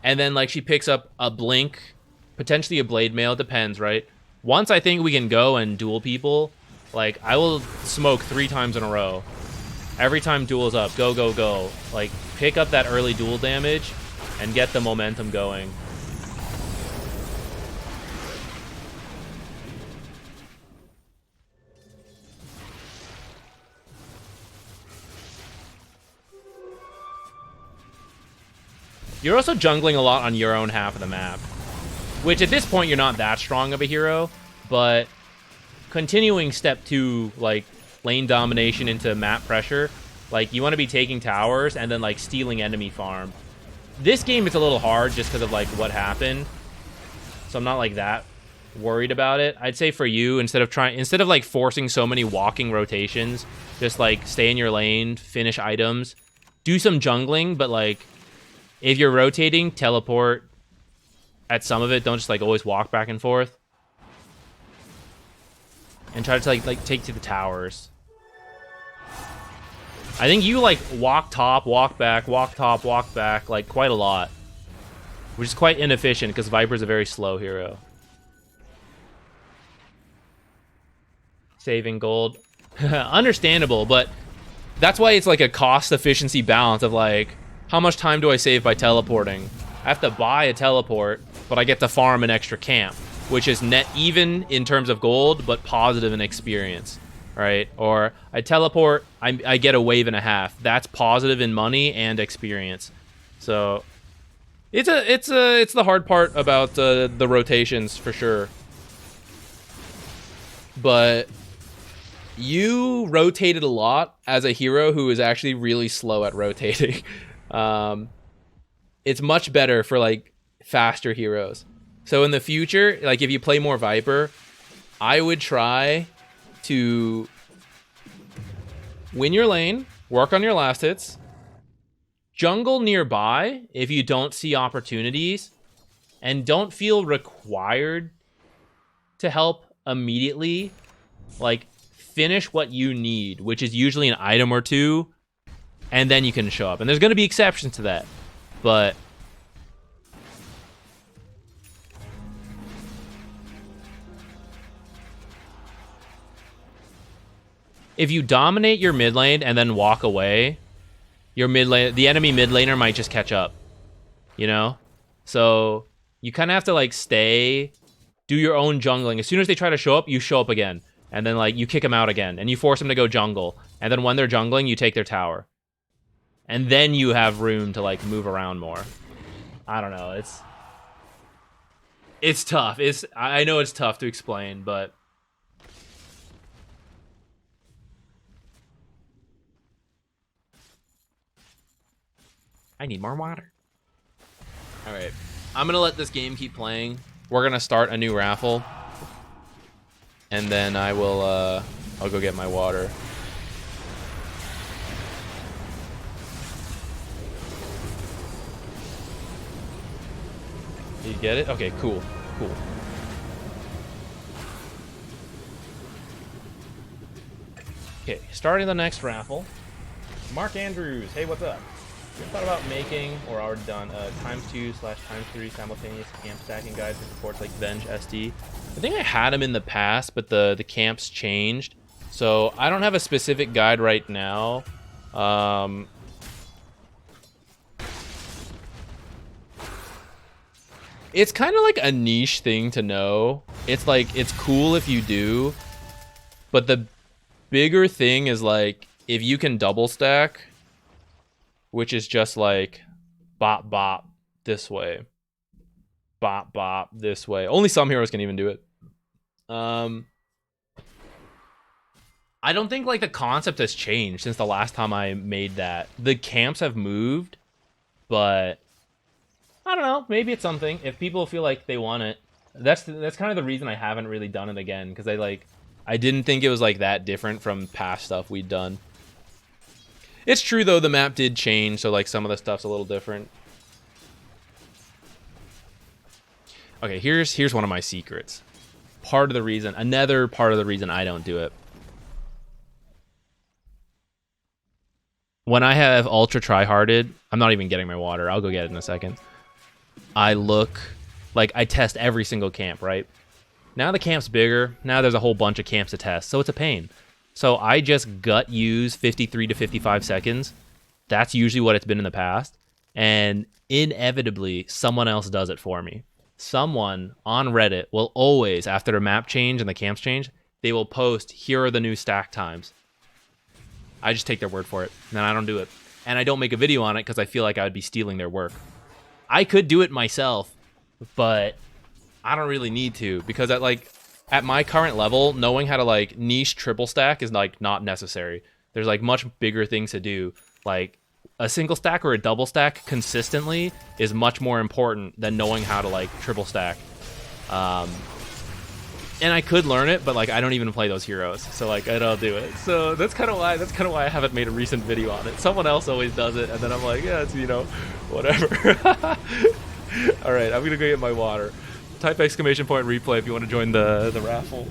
and then like she picks up a blink, potentially a blade mail, depends, right? Once I think we can go and duel people, like I will smoke 3 times in a row. Every time duel's up, go, go, go. Like pick up that early duel damage and get the momentum going. You're also jungling a lot on your own half of the map, which at this point you're not that strong of a hero, but continuing step 2, like lane domination into map pressure, like you want to be taking towers and then like stealing enemy farm. This game it's a little hard just because of like what happened, so I'm not like that worried about it. I'd say for you, instead of like forcing so many walking rotations, just like stay in your lane, finish items, do some jungling, but like if you're rotating, teleport at some of it. Don't just like always walk back and forth. And try to like take to the towers. I think you like walk top, walk back, walk top, walk back like quite a lot. Which is quite inefficient because Viper's a very slow hero. Saving gold. Understandable, but that's why it's like a cost efficiency balance of like, how much time do I save by teleporting? I have to buy a teleport, but I get to farm an extra camp, which is net even in terms of gold, but positive in experience, right? Or I teleport, I get a wave and a half. That's positive in money and experience. So it's the hard part about the rotations for sure. But you rotated a lot as a hero who is actually really slow at rotating. It's much better for like faster heroes. So in the future, like if you play more Viper, I would try to win your lane, work on your last hits, jungle nearby if you don't see opportunities, and don't feel required to help immediately. Like finish what you need, which is usually an item or 2, and then you can show up. And there's going to be exceptions to that, but if you dominate your mid lane and then walk away, your mid lane, the enemy mid laner might just catch up, you know? So you kind of have to like stay, do your own jungling. As soon as they try to show up, you show up again. And then like you kick them out again and you force them to go jungle. And then when they're jungling, you take their tower. And then you have room to like move around more. I don't know. It's tough. I know it's tough to explain, but I need more water. All right. I'm gonna let this game keep playing. We're gonna start a new raffle, and then I will. I'll go get my water. You get it? Okay, cool, cool. Okay, starting the next raffle. Mark Andrews, hey, what's up? You thought about making, or already done, a ×2/×3 simultaneous camp stacking guide that supports like Venge SD? I think I had them in the past, but the camps changed. So I don't have a specific guide right now. It's kind of like a niche thing to know. It's like, it's cool if you do, but the bigger thing is like, if you can double stack, which is just like bop bop this way, bop bop this way. Only some heroes can even do it. I don't think like the concept has changed since the last time I made that. The camps have moved, but I don't know. Maybe it's something. If people feel like they want it, that's kind of the reason I haven't really done it again, because I didn't think it was like that different from past stuff we'd done. It's true though, the map did change, so like some of the stuff's a little different. Okay, here's one of my secrets. Another part of the reason I don't do it. When I have ultra tryharded, I'm not even getting my water. I'll go get it in a second. I test every single camp, right? Now the camp's bigger. Now there's a whole bunch of camps to test, so it's a pain. So I just gut use 53 to 55 seconds. That's usually what it's been in the past. And inevitably, someone else does it for me. Someone on Reddit will always, after a map change and the camps change, they will post, here are the new stack times. I just take their word for it, and I don't do it. And I don't make a video on it because I feel like I would be stealing their work. I could do it myself, but I don't really need to, because at my current level, knowing how to like niche triple stack is like not necessary. There's like much bigger things to do. Like a single stack or a double stack consistently is much more important than knowing how to like triple stack. And I could learn it, but like I don't even play those heroes, so like I don't do it. So that's kind of why I haven't made a recent video on it. Someone else always does it, and then I'm like, yeah, it's, you know, whatever. All right, I'm gonna go get my water. Type ! Replay if you want to join the raffle.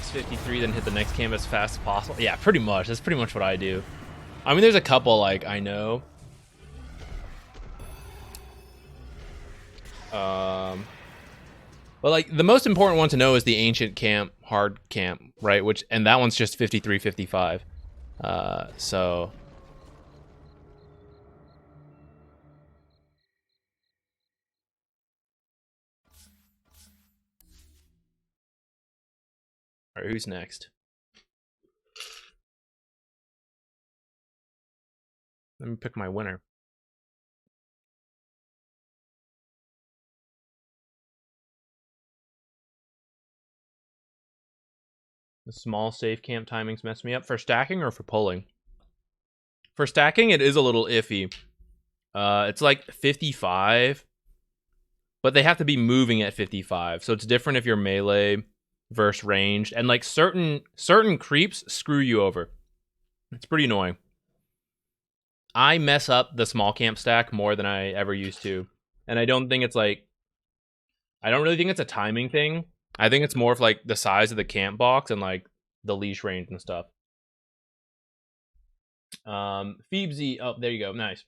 653, then hit the next camp as fast as possible. Yeah, pretty much. That's pretty much what I do. I mean, there's a couple, like, I know. But, like, the most important one to know is the ancient camp, hard camp, right? And that one's just 53, 55. So... All right, who's next? Let me pick my winner. The small safe camp timings mess me up. For stacking or for pulling? For stacking, it is a little iffy. It's like 55, but they have to be moving at 55. So it's different if you're melee versus ranged. And like certain creeps screw you over. It's pretty annoying. I mess up the small camp stack more than I ever used to. And I don't think it's like... I don't really think it's a timing thing. I think it's more of like the size of the camp box and like the leash range and stuff. Phoebesy. Oh, there you go. Nice.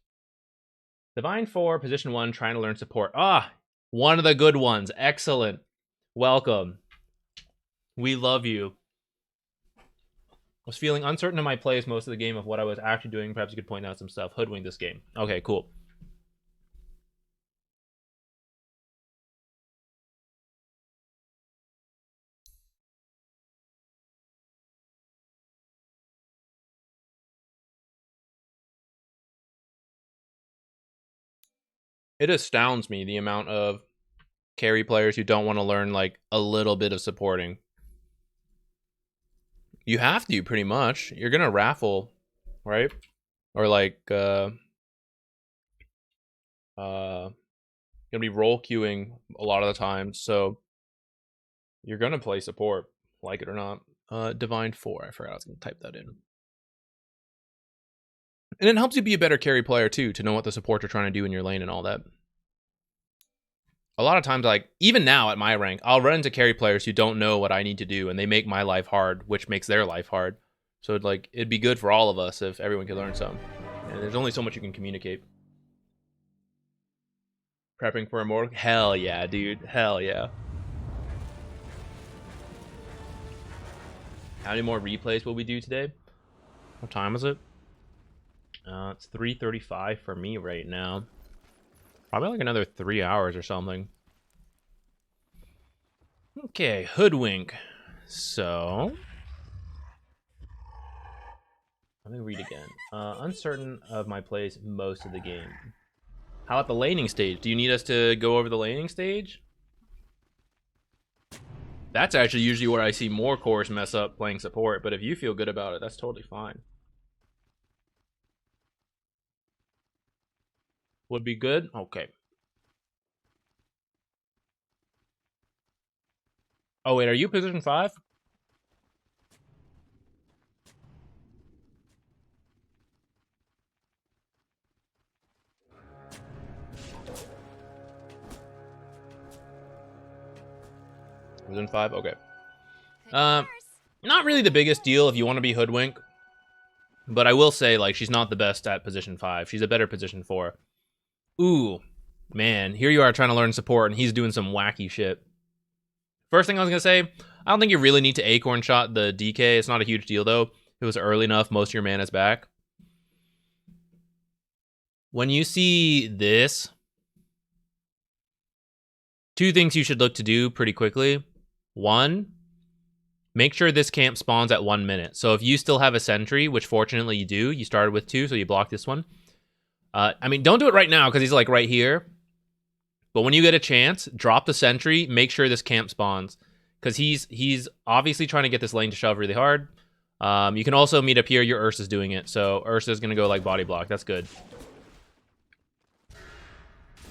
Divine 4, position 1, trying to learn support. Ah, one of the good ones. Excellent. Welcome. We love you. Was feeling uncertain in my plays most of the game of what I was actually doing. Perhaps you could point out some stuff. Hoodwink this game. Okay, cool. It astounds me the amount of carry players who don't want to learn like a little bit of supporting. You have to, pretty much. You're gonna raffle, right? Or like gonna be role queuing a lot of the time, so you're gonna play support, like it or not. Divine 4, I forgot I was gonna type that in. And it helps you be a better carry player too, to know what the supports are trying to do in your lane and all that. A lot of times, like, even now at my rank, I'll run into carry players who don't know what I need to do, and they make my life hard, which makes their life hard. So, it'd be good for all of us if everyone could learn some. And there's only so much you can communicate. Prepping for Immortal? Hell yeah, dude. Hell yeah. How many more replays will we do today? What time is it? It's 3:35 for me right now. Probably like another 3 hours or something. Okay, Hoodwink. So... let me read again. Uncertain of my plays most of the game. How about the laning stage? Do you need us to go over the laning stage? That's actually usually where I see more cores mess up playing support, but if you feel good about it, that's totally fine. Would be good? Okay. Oh, wait, are you position 5? Position 5? Okay. Not really the biggest deal if you want to be Hoodwink. But I will say, like, she's not the best at position 5. She's a better position 4. Ooh, man, here you are trying to learn support, and he's doing some wacky shit. First thing I was going to say, I don't think you really need to Acorn Shot the DK. It's not a huge deal, though. It was early enough. Most of your mana's back. When you see this, 2 things you should look to do pretty quickly. 1, make sure this camp spawns at 1 minute. So if you still have a sentry, which fortunately you do, you started with 2, so you block this one. I mean, don't do it right now because he's like right here. But when you get a chance, drop the sentry. Make sure this camp spawns because he's obviously trying to get this lane to shove really hard. You can also meet up here. Your Ursa's doing it, so Ursa's gonna go like body block. That's good.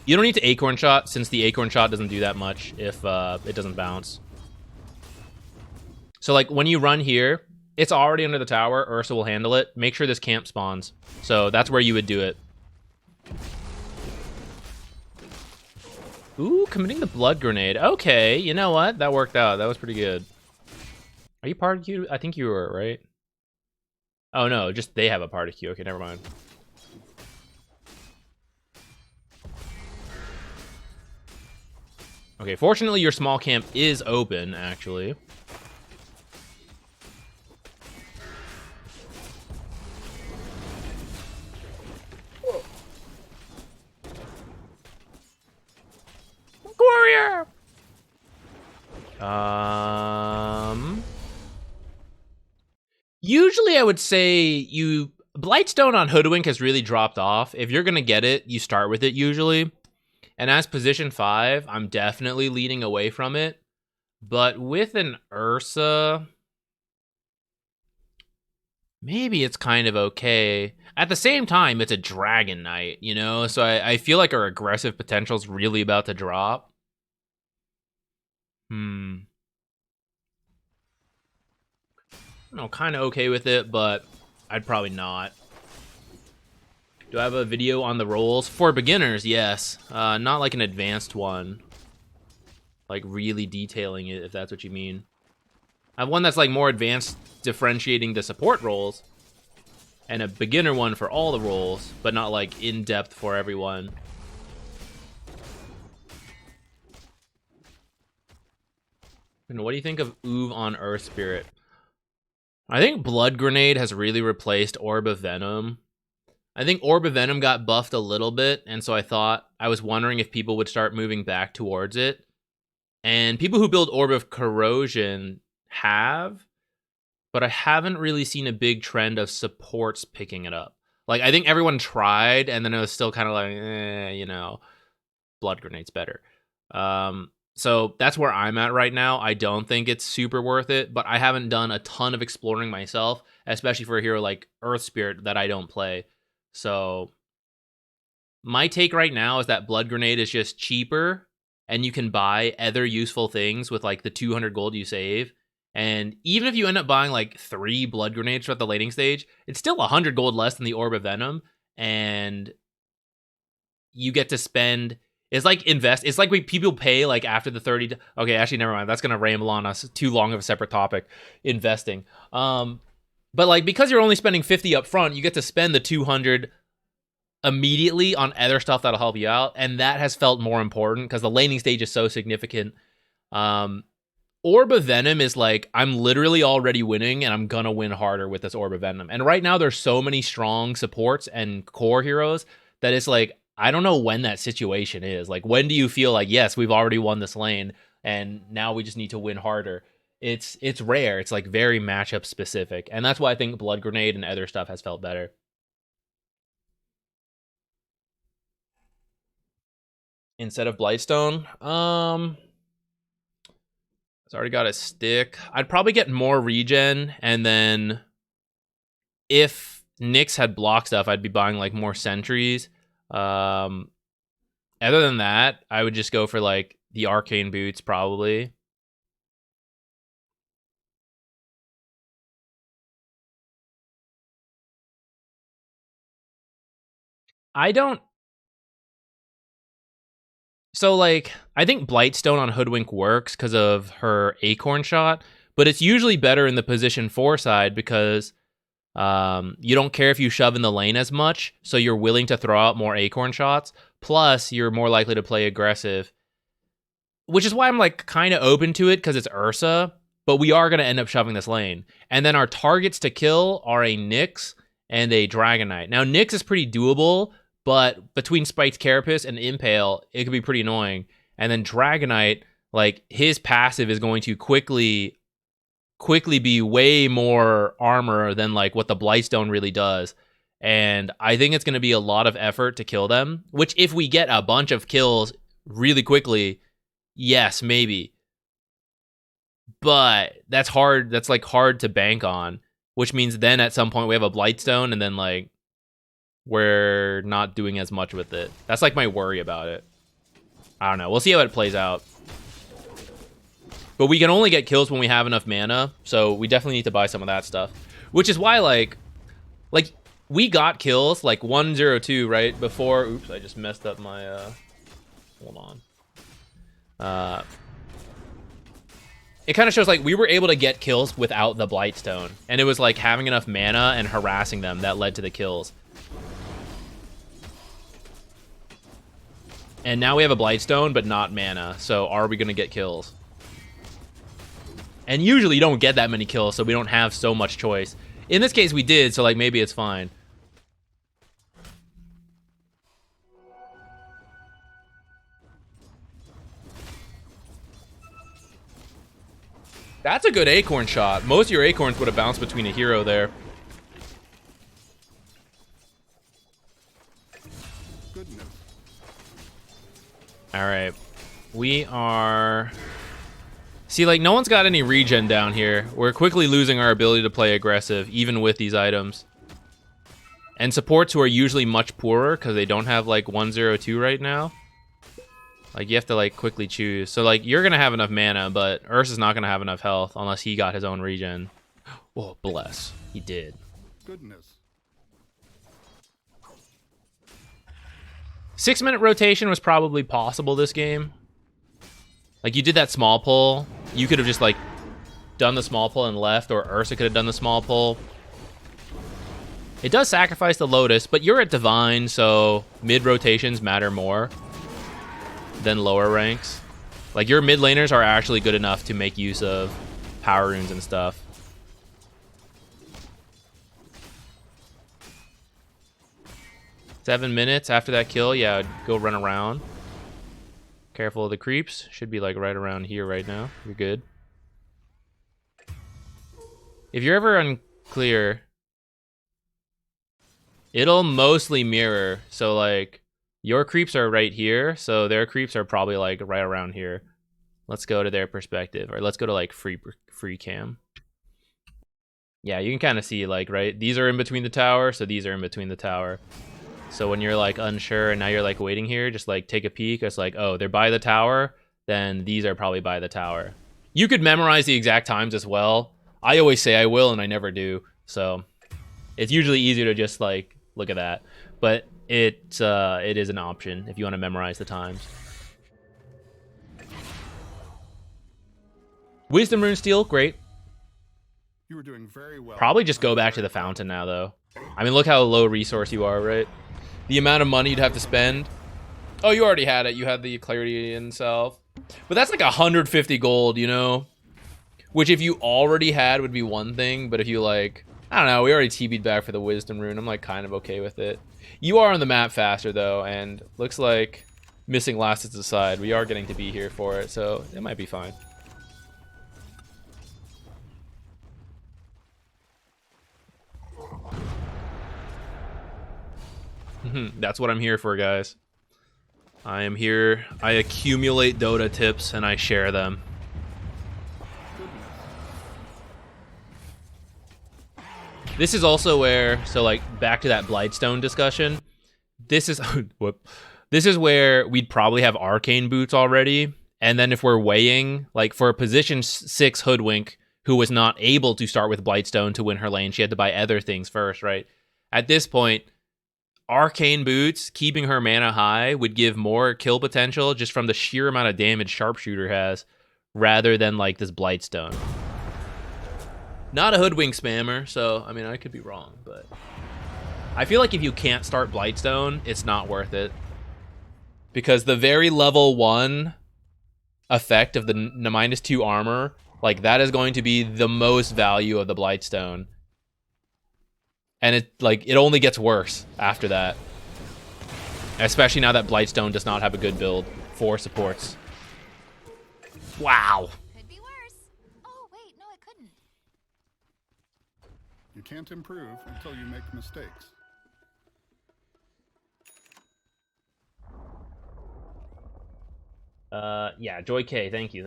You don't need to Acorn Shot since the Acorn Shot doesn't do that much if it doesn't bounce. So like when you run here, it's already under the tower. Ursa will handle it. Make sure this camp spawns. So that's where you would do it. Ooh, committing the blood grenade. Okay, you know what? That worked out. That was pretty good. Are you part of queue? I think you were, right? Oh no, just they have a part of queue. Okay, never mind. Okay, fortunately your small camp is open, actually. Warrior! Usually I would say Blightstone on Hoodwink has really dropped off. If you're gonna get it, you start with it usually. And as position 5, I'm definitely leaning away from it. But with an Ursa, maybe it's kind of okay. At the same time, it's a Dragon Knight, you know? So I feel like our aggressive potential is really about to drop. No, kind of okay with it, but I'd probably not. Do I have a video on the rolls? For beginners, yes. Not like an advanced one. Like really detailing it, if that's what you mean. I have one that's like more advanced, differentiating the support roles. And a beginner one for all the roles, but not like in-depth for everyone. And what do you think of Uv on Earth Spirit? I think Blood Grenade has really replaced Orb of Venom. I think Orb of Venom got buffed a little bit, and so I was wondering if people would start moving back towards it. And people who build Orb of Corrosion have, but I haven't really seen a big trend of supports picking it up. Like, I think everyone tried, and then it was still kind of like, you know, Blood Grenade's better. So that's where I'm at right now. I don't think it's super worth it, but I haven't done a ton of exploring myself, especially for a hero like Earth Spirit that I don't play. So my take right now is that Blood Grenade is just cheaper, and you can buy other useful things with like the 200 gold you save. And even if you end up buying like 3 Blood Grenades throughout the laning stage, it's still 100 gold less than the Orb of Venom, and you get to spend... It's like invest. It's like people pay like after the 30. Okay, actually, never mind. That's gonna ramble on us. Too long of a separate topic. Investing. But like because you're only spending 50 up front, you get to spend the 200 immediately on other stuff that'll help you out, and that has felt more important because the laning stage is so significant. Orb of Venom is like I'm literally already winning, and I'm gonna win harder with this Orb of Venom. And right now, there's so many strong supports and core heroes that it's like. I don't know when that situation is. Like, when do you feel like, yes, we've already won this lane, and now we just need to win harder? It's rare. It's like very matchup specific, and that's why I think Blood Grenade and other stuff has felt better. Instead of Blightstone, it's already got a stick. I'd probably get more regen, and then if Nyx had block stuff, I'd be buying like more sentries. Other than that, I would just go for like the arcane boots probably. So like I think Blightstone on Hoodwink works because of her Acorn shot, but it's usually better in the position 4 side because you don't care if you shove in the lane as much, so you're willing to throw out more Acorn shots. Plus, you're more likely to play aggressive, which is why I'm like kind of open to it because it's Ursa. But we are going to end up shoving this lane, and then our targets to kill are a Nyx and a Dragon Knight. Now, Nyx is pretty doable, but between Spiked Carapace and Impale, it could be pretty annoying. And then Dragon Knight, like his passive is going to quickly be way more armor than like what the Blightstone really does. And I think it's going to be a lot of effort to kill them, which if we get a bunch of kills really quickly, yes, maybe. But that's hard. That's like hard to bank on, which means then at some point we have a Blightstone and then like we're not doing as much with it. That's like my worry about it. I don't know. We'll see how it plays out. But we can only get kills when we have enough mana, so we definitely need to buy some of that stuff. Which is why, like we got kills, like 102, right? Before, oops, I just messed up my, hold on. it kind of shows like we were able to get kills without the Blightstone, and it was like having enough mana and harassing them that led to the kills. And now we have a Blightstone, but not mana. So are we gonna get kills? And usually you don't get that many kills, so we don't have so much choice. In this case, we did, so like maybe it's fine. That's a good acorn shot. Most of your acorns would have bounced between a hero there. Goodness. All right, we are... See, like, no one's got any regen down here. We're quickly losing our ability to play aggressive, even with these items. And supports who are usually much poorer, because they don't have, like, 102 right now. Like, you have to, like, quickly choose. So, like, you're going to have enough mana, but Ursa's not going to have enough health unless he got his own regen. Oh, bless. He did. Goodness. 6-minute rotation was probably possible this game. Like, you did that small pull. You could have just, like, done the small pull and left, or Ursa could have done the small pull. It does sacrifice the Lotus, but you're at Divine, so mid-rotations matter more than lower ranks. Like, your mid laners are actually good enough to make use of power runes and stuff. Seven minutes after that kill, yeah, go run around. Careful of the creeps. Should be like right around here right now. You're good. If you're ever unclear, it'll mostly mirror. So like your creeps are right here, so their creeps are probably like right around here. Let's go to their perspective, or let's go to like free cam. Yeah, you can kind of see like, right, these are in between the tower, so these are in between the tower. So when you're like unsure and now you're like waiting here, just like take a peek. It's like, oh, they're by the tower, then these are probably by the tower. You could memorize the exact times as well. I always say I will and I never do. So it's usually easier to just like look at that. But it is an option if you want to memorize the times. Wisdom Rune Steel, great. You were doing very well. Probably just go back to the fountain now though. I mean, look how low resource you are, right? The amount of money you'd have to spend. Oh, you already had it. You had the clarity in self. But that's like 150 gold, you know? Which if you already had would be one thing. But if you like, I don't know, we already TB'd back for the Wisdom Rune. I'm like kind of okay with it. You are on the map faster though. And looks like missing last is aside. We are getting to be here for it. So it might be fine. That's what I'm here for, guys. I am here. I accumulate Dota tips and I share them. This is also where, so like back to that Blightstone discussion. This is This is where we'd probably have arcane boots already, and then if we're weighing, like for a position 6 Hoodwink who was not able to start with Blightstone to win her lane, she had to buy other things first, right? At this point, arcane boots, keeping her mana high, would give more kill potential just from the sheer amount of damage Sharpshooter has, rather than like this Blightstone. Not a Hoodwink spammer, so I mean I could be wrong, but I feel like if you can't start Blightstone, it's not worth it. Because the very level 1 effect of the -2 armor, like that is going to be the most value of the Blightstone. And it only gets worse after that. Especially now that Blightstone does not have a good build for supports. Wow. Could be worse. Oh, wait, no, it couldn't. You can't improve until you make mistakes. Yeah, Joy K, thank you.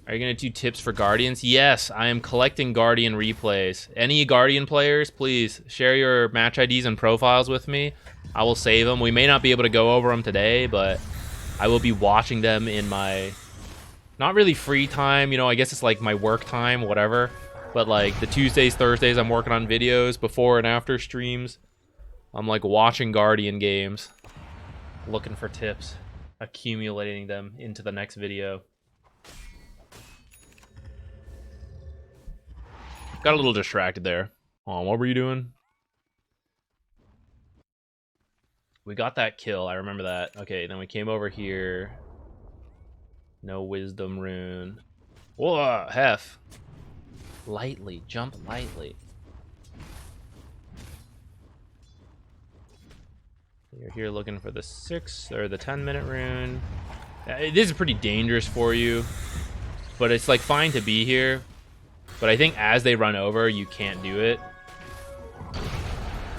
Are you gonna do tips for Guardians? Yes, I am collecting Guardian replays. Any Guardian players, please share your match IDs and profiles with me. I will save them. We may not be able to go over them today, but I will be watching them in my, not really free time, you know, I guess it's like my work time, whatever. But like the Tuesdays, Thursdays, I'm working on videos before and after streams. I'm like watching Guardian games, looking for tips, accumulating them into the next video. Got a little distracted there. Hold on, what were you doing? We got that kill. I remember that. Okay, then we came over here. No wisdom rune. Whoa, hef. Lightly. Jump lightly. You're here looking for the 6 or the 10-minute rune. This is pretty dangerous for you, but it's like fine to be here. But I think as they run over, you can't do it.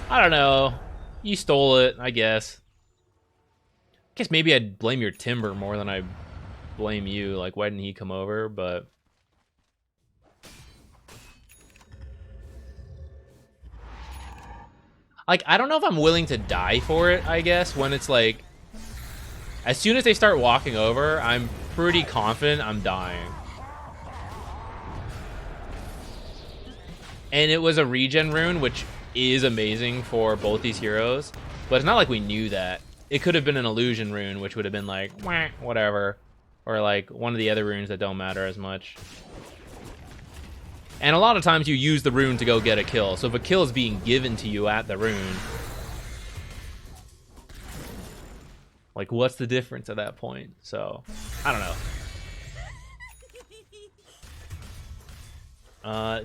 I don't know. You stole it, I guess. I guess maybe I'd blame your timber more than I blame you. Like, why didn't he come over? But like, I don't know if I'm willing to die for it, I guess, when it's like, as soon as they start walking over, I'm pretty confident I'm dying. And it was a regen rune, which is amazing for both these heroes, but it's not like we knew that. It could have been an illusion rune, which would have been like, wah, whatever, or like one of the other runes that don't matter as much. And a lot of times you use the rune to go get a kill. So if a kill is being given to you at the rune, like, what's the difference at that point? So, I don't know.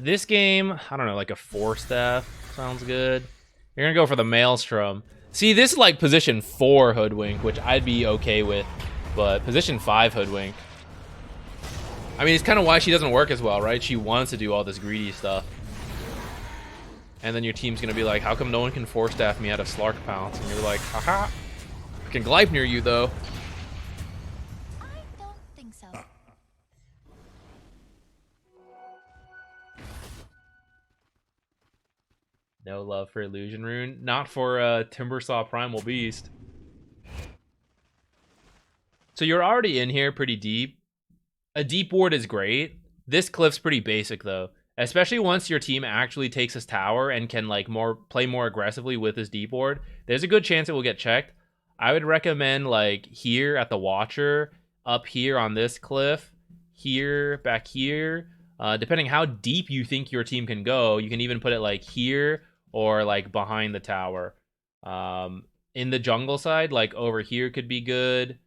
This game, I don't know, like a 4-staff sounds good. You're gonna go for the Maelstrom. See, this is like position 4 Hoodwink, which I'd be okay with, but position 5 Hoodwink. I mean, it's kind of why she doesn't work as well, right? She wants to do all this greedy stuff. And then your team's gonna be like, how come no one can 4-staff me out of Slark Pounce? And you're like, haha. I can Gleipnir you, though. I don't think so. No love for Illusion Rune. Not for Timbersaw Primal Beast. So you're already in here pretty deep. A deep ward is great. This cliff's pretty basic, though. Especially once your team actually takes this tower and can like play more aggressively with this deep ward. There's a good chance it will get checked. I would recommend like here at the Watcher, up here on this cliff, here, back here. Depending how deep you think your team can go, you can even put it like here or like behind the tower. In the jungle side, like over here could be good.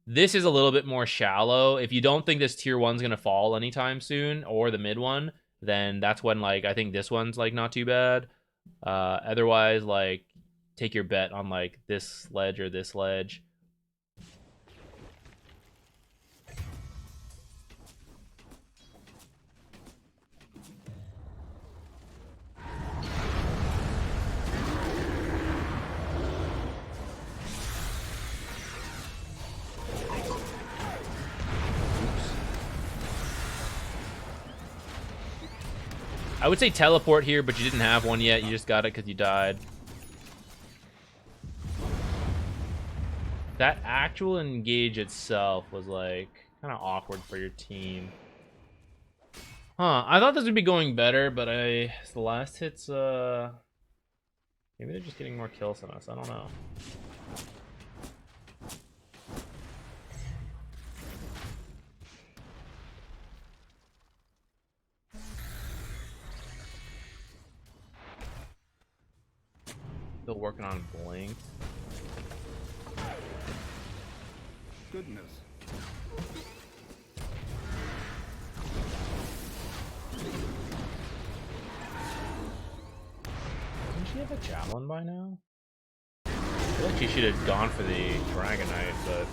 This is a little bit more shallow. If you don't think this tier 1's gonna fall anytime soon, or the mid one, then that's when like I think this one's like not too bad. Otherwise, like take your bet on like this ledge or this ledge. I would say teleport here, but you didn't have one yet. You just got it because you died. That actual engage itself was like kind of awkward for your team. Huh, I thought this would be going better, but the last hits, maybe they're just getting more kills than us. I don't know. Still working on Blink. Goodness. Doesn't she have a javelin by now? I feel like she should have gone for the Dragonite, but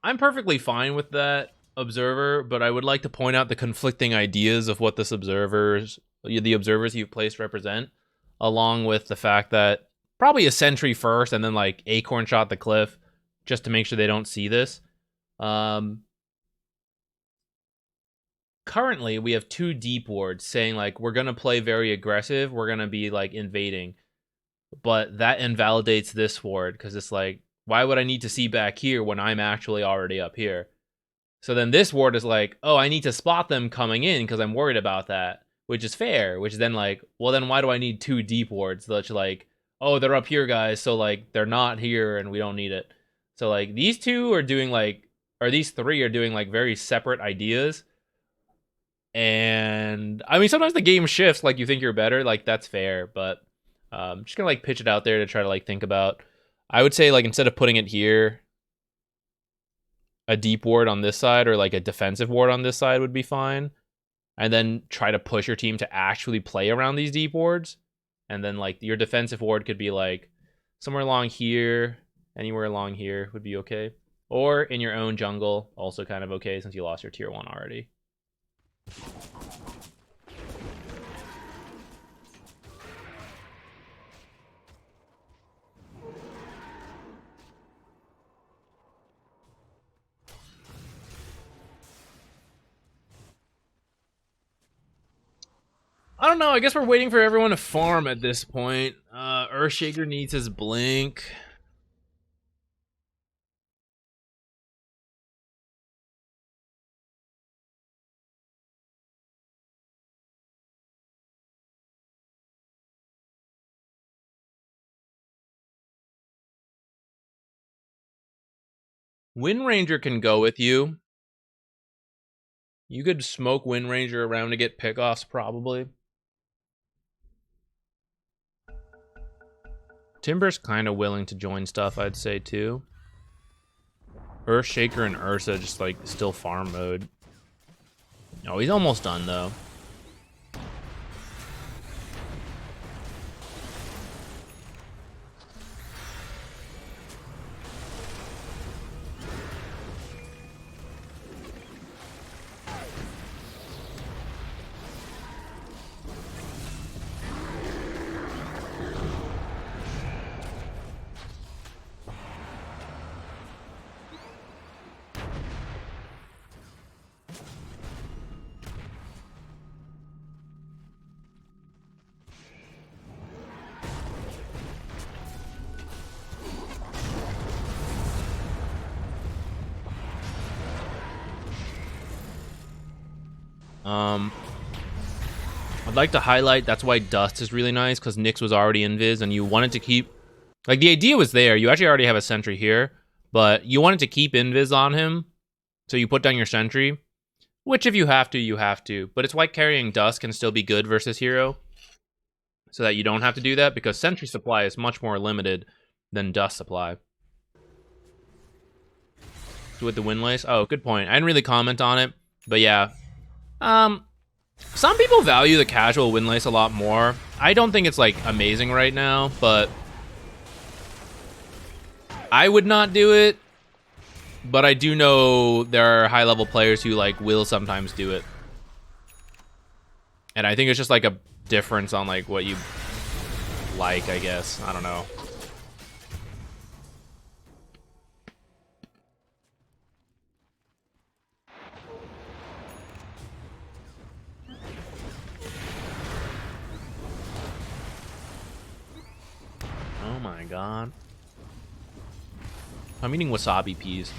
I'm perfectly fine with that observer, but I would like to point out the conflicting ideas of what the observers you've placed represent, along with the fact that probably a sentry first and then like Acorn shot the cliff just to make sure they don't see this. Currently, we have 2 deep wards saying like we're gonna play very aggressive, we're gonna be like invading, but that invalidates this ward because it's like, why would I need to see back here when I'm actually already up here? So then this ward is like, oh, I need to spot them coming in because I'm worried about that. which is fair. Which is then like, well, then why do I need 2 deep wards? That's like, oh, they're up here, guys, so like they're not here and we don't need it. So like these 2 are doing like, or these 3 are doing like very separate ideas. And I mean, sometimes the game shifts, like you think you're better, like that's fair, but just gonna like pitch it out there to try to like think about. I would say like instead of putting it here, a deep ward on this side or like a defensive ward on this side would be fine. And then try to push your team to actually play around these deep wards. And then like your defensive ward could be like somewhere along here, anywhere along here would be okay. Or in your own jungle, also kind of okay since you lost your tier 1 already. I don't know. I guess we're waiting for everyone to farm at this point. Earthshaker needs his blink. Wind Ranger can go with you. You could smoke Wind Ranger around to get pickoffs, probably. Timber's kind of willing to join stuff, I'd say, too. Earthshaker and Ursa just, like, still farm mode. Oh, he's almost done, though. I'd like to highlight that's why Dust is really nice, because Nyx was already invis and you wanted to keep, like, the idea was there. You actually already have a sentry here, but you wanted to keep invis on him, so you put down your sentry, which if you have to, you have to. But it's why carrying Dust can still be good versus hero, so that you don't have to do that, because sentry supply is much more limited than Dust supply. So with the Windlace, oh, good point. I didn't really comment on it, but yeah. Some people value the casual Windlace a lot more. I don't think it's, like, amazing right now, but I would not do it. But I do know there are high-level players who, like, will sometimes do it. And I think it's just, like, a difference on, like, what you like, I guess. I don't know. Oh my god. I'm eating wasabi peas.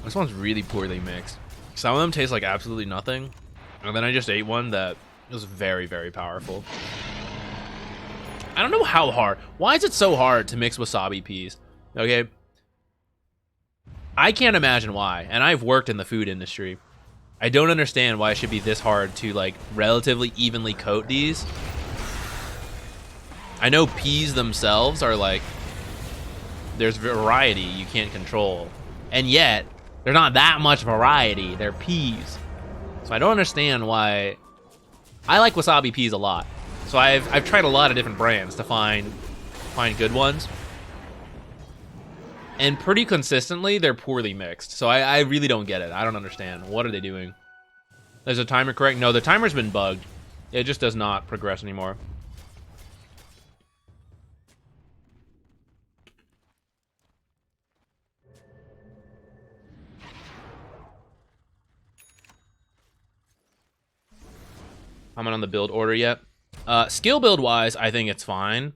This one's really poorly mixed. Some of them taste like absolutely nothing. And then I just ate one that was very, very powerful. I don't know how hard. Why is it so hard to mix wasabi peas? Okay. I can't imagine why. And I've worked in the food industry. I don't understand why it should be this hard to, like, relatively evenly coat these. I know peas themselves are like, there's variety you can't control. And yet, they're not that much variety. They're peas. So I don't understand why. I like wasabi peas a lot. So I've tried a lot of different brands to find good ones. And pretty consistently, they're poorly mixed. So I really don't get it. I don't understand. What are they doing? Is the timer correct? No, the timer's been bugged. It just does not progress anymore. I'm not on the build order yet. Skill build wise, I think it's fine.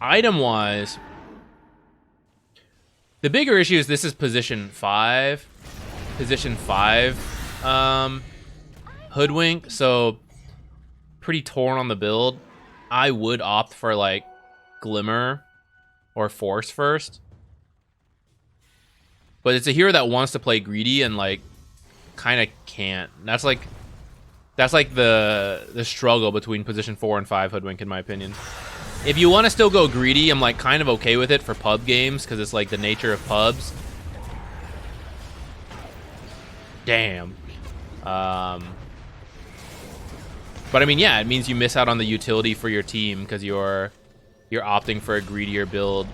Item wise, the bigger issue is this is position 5. Position 5 Hoodwink, so pretty torn on the build. I would opt for like Glimmer or Force first. But it's a hero that wants to play greedy and like kind of can't. That's like the struggle between position 4 and 5 Hoodwink, in my opinion. If you want to still go greedy, I'm like kind of okay with it for pub games because it's like the nature of pubs. Damn. But I mean, yeah, it means you miss out on the utility for your team because you're opting for a greedier build.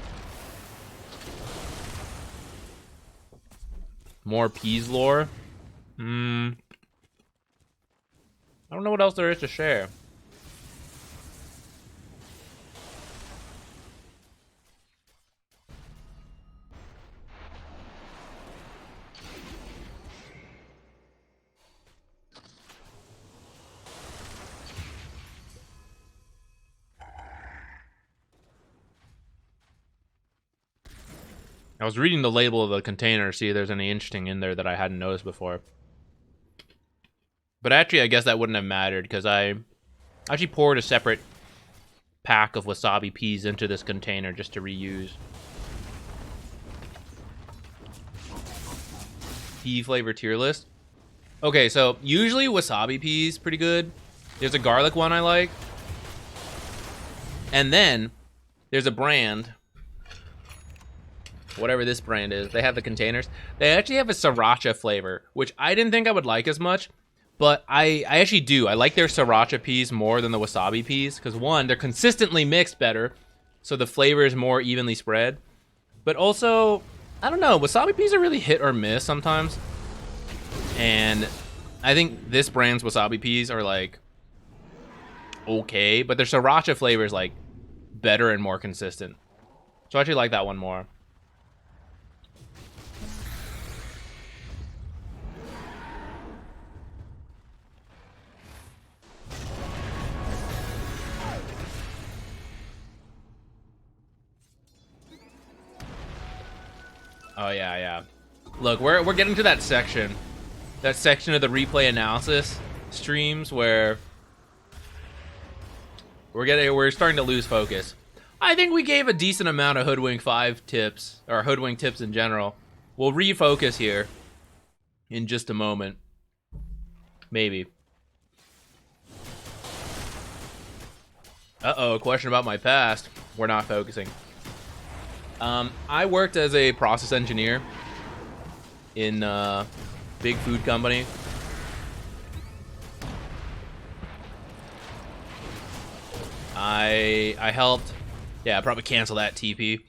More Peas lore. I don't know what else there is to share. I was reading the label of the container to see if there's any interesting in there that I hadn't noticed before. But actually, I guess that wouldn't have mattered because I actually poured a separate pack of wasabi peas into this container just to reuse. Pea flavor tier list. Okay, so usually wasabi peas pretty good. There's a garlic one I like. And then there's a brand, whatever this brand is, they have the containers. They actually have a sriracha flavor, which I didn't think I would like as much, but I actually do. I like their sriracha peas more than the wasabi peas, because one, they're consistently mixed better, so the flavor is more evenly spread. But also, I don't know, wasabi peas are really hit or miss sometimes. And I think this brand's wasabi peas are like okay, but their sriracha flavor is like better and more consistent. So I actually like that one more. Oh yeah, yeah. Look, we're getting to that section of the replay analysis streams where we're starting to lose focus. I think we gave a decent amount of Hoodwink 5 tips, or Hoodwink tips in general. We'll refocus here in just a moment. Maybe. Uh-oh, a question about my past. We're not focusing. I worked as a process engineer in a big food company. I helped. Yeah, I'll probably cancel that TP.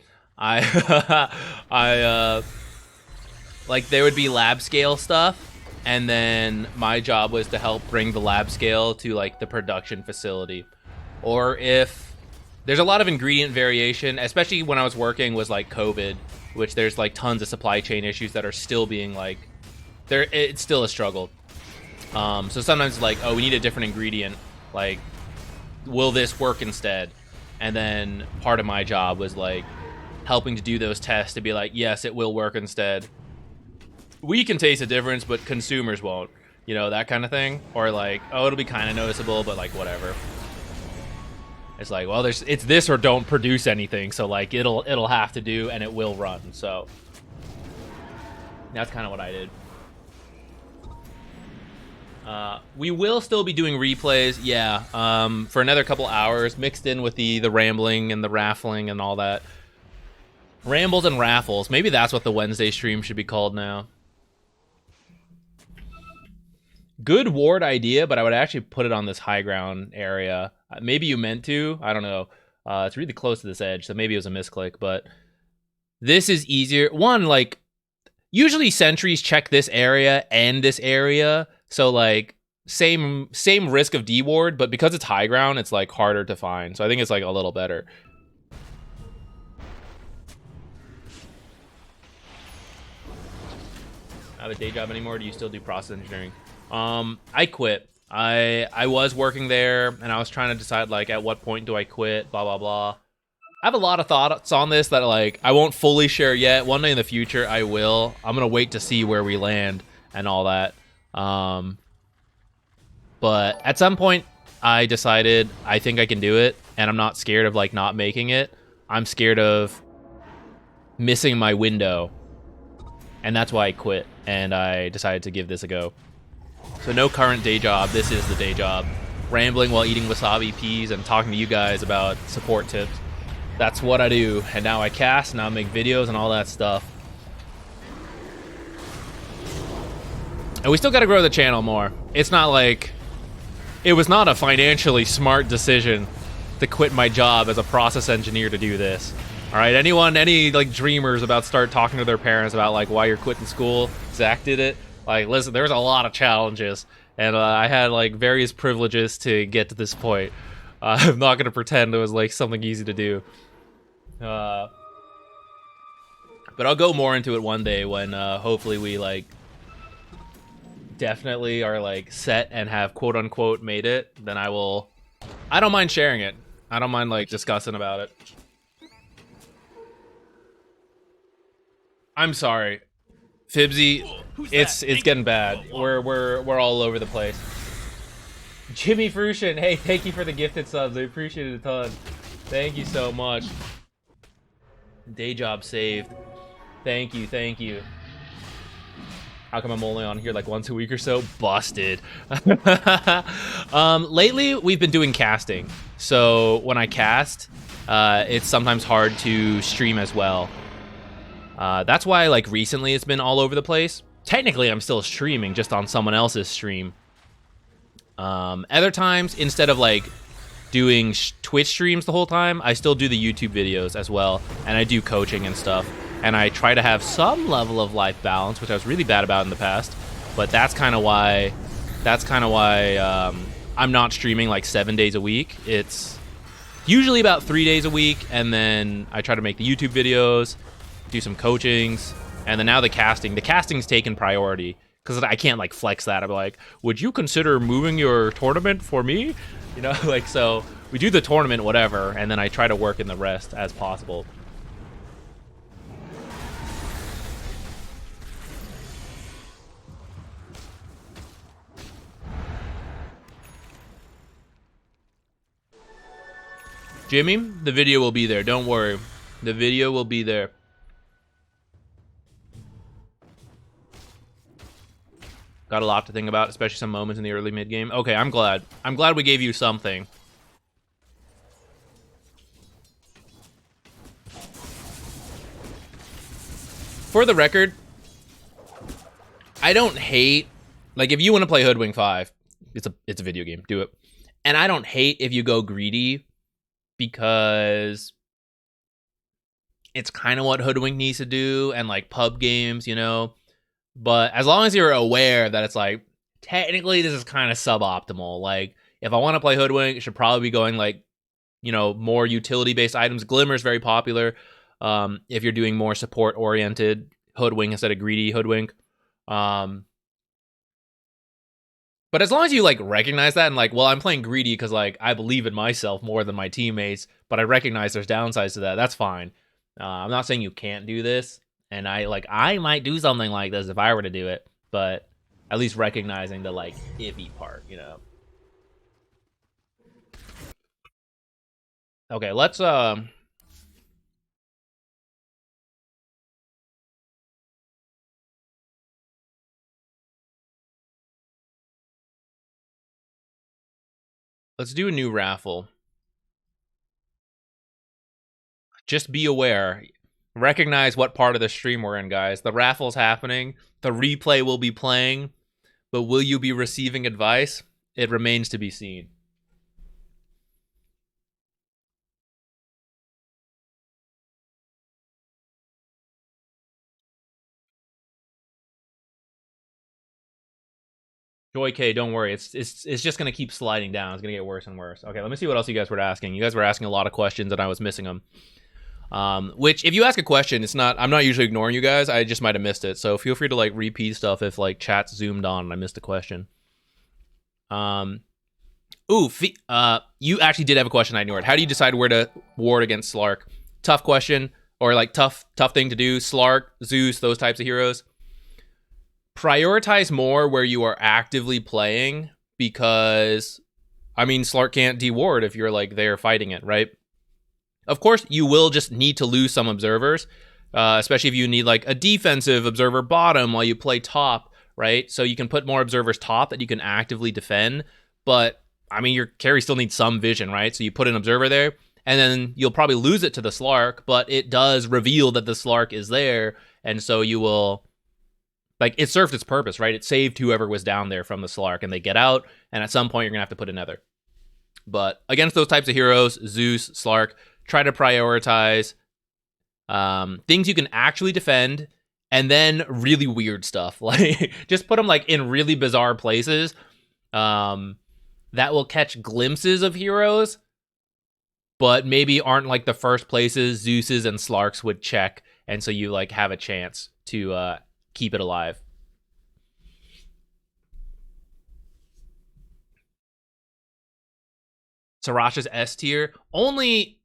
Like there would be lab scale stuff, and then my job was to help bring the lab scale to like the production facility. Or if there's a lot of ingredient variation, especially when I was working was like COVID, which there's like tons of supply chain issues that are still being like, it's still a struggle. So sometimes like, oh, we need a different ingredient. Like, will this work instead? And then part of my job was like helping to do those tests to be like, yes, it will work instead. We can taste a difference, but consumers won't. You know, that kind of thing. Or like, oh, it'll be kind of noticeable, but like whatever. It's like, well, it's this or don't produce anything, so like it'll have to do and it will run. So that's kind of what I did. We will still be doing replays, yeah, for another couple hours, mixed in with the rambling and the raffling and all that. Rambles and raffles. Maybe that's what the Wednesday stream should be called now. Good ward idea, but I would actually put it on this high ground area. Maybe you meant to. I don't know. It's really close to this edge, so maybe it was a misclick, but this is easier. One, like, usually sentries check this area and this area, so, like, same risk of D-ward, but because it's high ground, it's, like, harder to find. So I think it's, like, a little better. I have a day job anymore? Do you still do process engineering? I quit. I was working there, and I was trying to decide, like, at what point do I quit, blah, blah, blah. I have a lot of thoughts on this that, like, I won't fully share yet. One day in the future, I will. I'm gonna wait to see where we land and all that. But at some point, I decided I think I can do it, and I'm not scared of like not making it. I'm scared of missing my window, and that's why I quit, and I decided to give this a go. So no current day job. This is the day job. Rambling while eating wasabi peas and talking to you guys about support tips. That's what I do. And now I cast, now I make videos and all that stuff. And we still got to grow the channel more. It's not like... It was not a financially smart decision to quit my job as a process engineer to do this. All right, any like dreamers about start talking to their parents about like why you're quitting school? Zach did it. Like, listen, there's a lot of challenges, and I had like various privileges to get to this point. I'm not gonna pretend it was like something easy to do. But I'll go more into it one day when hopefully we like definitely are like set and have quote unquote made it. Then I don't mind sharing it. I don't mind like discussing about it. I'm sorry, Fibsy. It's getting bad. We're all over the place. Jimmy Frushin, hey, thank you for the gifted subs. I appreciate it a ton. Thank you so much. Day job saved. Thank you, thank you. How come I'm only on here like once a week or so? Busted. Lately, we've been doing casting. So when I cast, it's sometimes hard to stream as well. That's why like recently it's been all over the place. Technically, I'm still streaming just on someone else's stream. Other times, instead of like doing Twitch streams the whole time, I still do the YouTube videos as well, and I do coaching and stuff. And I try to have some level of life balance, which I was really bad about in the past. But that's kind of why. I'm not streaming like 7 days a week. It's usually about 3 days a week, and then I try to make the YouTube videos, do some coachings, and then now the casting. The casting's taken priority because I can't like flex that. I'm like, would you consider moving your tournament for me? You know, like, so we do the tournament, whatever, and then I try to work in the rest as possible. Jimmy, the video will be there. Don't worry. The video will be there. Got a lot to think about, especially some moments in the early mid game. Okay, I'm glad. I'm glad we gave you something. For the record, I don't hate, like, if you want to play Hoodwink 5, it's a video game. Do it. And I don't hate if you go greedy, because it's kind of what Hoodwink needs to do, and like pub games, you know. But as long as you're aware that it's like, technically this is kind of suboptimal. Like, if I want to play Hoodwink, it should probably be going like, you know, more utility-based items. Glimmer is very popular. If you're doing more support-oriented Hoodwink instead of greedy Hoodwink. But as long as you like recognize that and like, well, I'm playing greedy because like I believe in myself more than my teammates, but I recognize there's downsides to that. That's fine. I'm not saying you can't do this, and I might do something like this if I were to do it, but at least recognizing the like iffy part, you know. Okay, let's do a new raffle. Just be aware. Recognize what part of the stream we're in, guys. The raffle's happening. The replay will be playing. But will you be receiving advice? It remains to be seen. Joy K, don't worry. It's just gonna keep sliding down. It's gonna get worse and worse. Okay, let me see what else you guys were asking. You guys were asking a lot of questions, and I was missing them. Which, if you ask a question, it's not. I'm not usually ignoring you guys. I just might have missed it. So feel free to like repeat stuff if like chat's zoomed on and I missed a question. You actually did have a question I ignored. How do you decide where to ward against Slark? Tough question, or like tough thing to do. Slark, Zeus, those types of heroes. Prioritize more where you are actively playing, because, I mean, Slark can't deward if you're like there fighting it, right? Of course, you will just need to lose some observers, especially if you need like a defensive observer bottom while you play top, right? So you can put more observers top that you can actively defend. But I mean, your carry still needs some vision, right? So you put an observer there, and then you'll probably lose it to the Slark, but it does reveal that the Slark is there, and so you will, like, it served its purpose, right? It saved whoever was down there from the Slark, and they get out, and at some point you're gonna have to put another. But against those types of heroes, Zeus, Slark, try to prioritize things you can actually defend, and then really weird stuff. Like, just put them like in really bizarre places that will catch glimpses of heroes, but maybe aren't like the first places Zeus's and Slarks would check, and so you like have a chance to keep it alive. Sriracha's S tier. Only,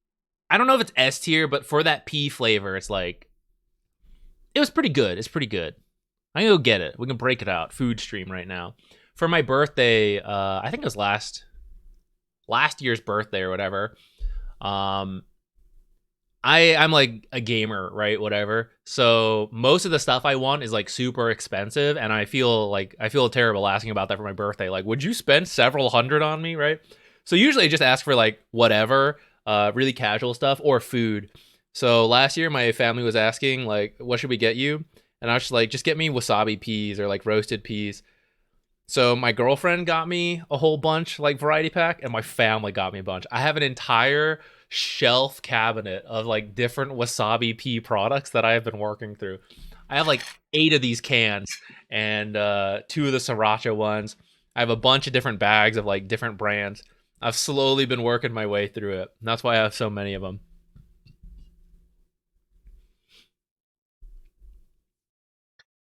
I don't know if it's S tier, but for that P flavor, it's like, it was pretty good. It's pretty good. I can go get it. We can break it out. Food stream right now. For my birthday, I think it was last year's birthday or whatever. I'm like a gamer, right? Whatever. So most of the stuff I want is like super expensive, and I feel terrible asking about that for my birthday. Like, would you spend several hundred on me, right? So usually I just ask for like whatever, really casual stuff or food. So last year my family was asking like, what should we get you? And I was just like, just get me wasabi peas or like roasted peas. So my girlfriend got me a whole bunch, like variety pack, and my family got me a bunch. I have an entire shelf cabinet of like different wasabi pea products that I have been working through. I have like 8 of these cans and 2 of the sriracha ones. I have a bunch of different bags of like different brands. I've slowly been working my way through it. That's why I have so many of them.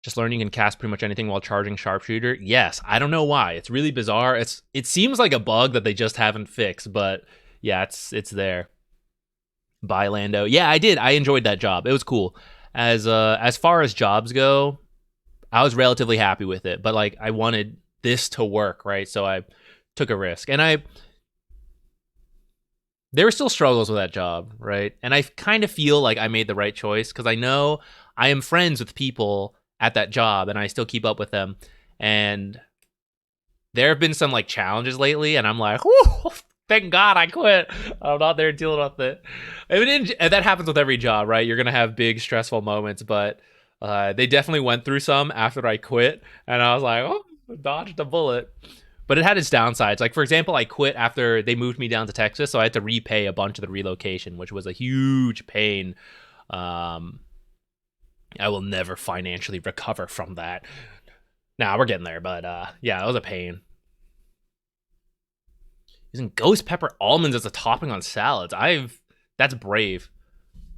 Just learn you can cast pretty much anything while charging sharpshooter. Yes, I don't know why. It's really bizarre. It seems like a bug that they just haven't fixed, but yeah, it's there. Bye, Lando. Yeah, I did. I enjoyed that job. It was cool. As far as jobs go, I was relatively happy with it, but like I wanted this to work, right? So I took a risk, and there were still struggles with that job, right? And I kind of feel like I made the right choice because I know I am friends with people at that job and I still keep up with them. And there have been some like challenges lately, and I'm like, whew, thank God I quit. I'm not there dealing with it. I mean, and that happens with every job, right? You're going to have big stressful moments, but they definitely went through some after I quit. And I was like, oh, dodged a bullet. But it had its downsides. Like, for example, I quit after they moved me down to Texas, so I had to repay a bunch of the relocation, which was a huge pain. I will never financially recover from that. Nah, we're getting there, but yeah, that was a pain. Using ghost pepper almonds as a topping on salads. That's brave.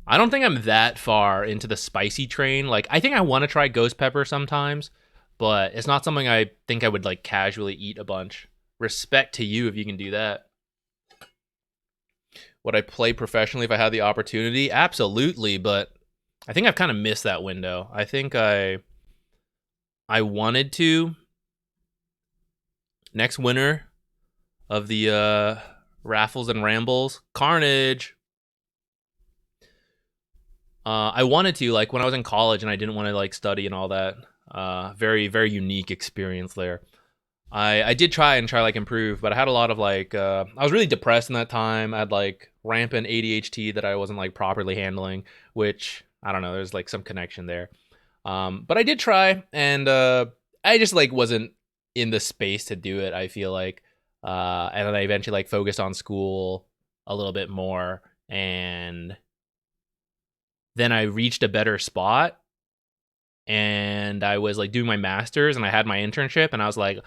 I don't think I'm that far into the spicy train. Like, I think I want to try ghost pepper sometimes, but it's not something I think I would like casually eat a bunch. Respect to you if you can do that. Would I play professionally if I had the opportunity? Absolutely, but I think I've kind of missed that window. I think I wanted to. Next winner of the Raffles and Rambles, Carnage. I wanted to, like, when I was in college and I didn't want to like study and all that. Very, very unique experience there. I did try like improve, but I had a lot of like I was really depressed in that time. I had like rampant ADHD that I wasn't like properly handling, which I don't know, there's like some connection there. But I did try, and I just like wasn't in the space to do it, I feel like. And then I eventually like focused on school a little bit more, and then I reached a better spot, and I was like doing my master's, and I had my internship, and I was like,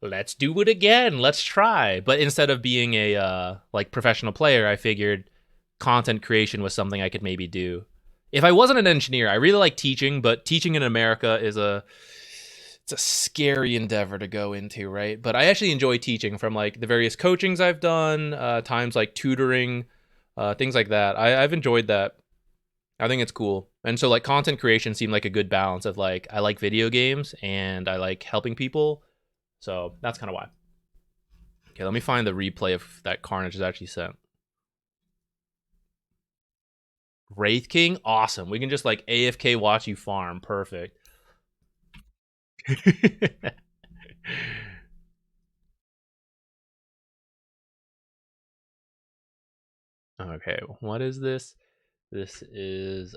let's do it again, let's try. But instead of being a like professional player, I figured content creation was something I could maybe do. If I wasn't an engineer, I really like teaching, but teaching in America is it's a scary endeavor to go into, right? But I actually enjoy teaching from like the various coachings I've done, times like tutoring, things like that. I've enjoyed that. I think it's cool. And so like content creation seemed like a good balance of like, I like video games and I like helping people. So that's kind of why. Okay, let me find the replay of that Carnage is actually sent. Wraith King, awesome. We can just like AFK watch you farm. Perfect. Okay, what is this? This is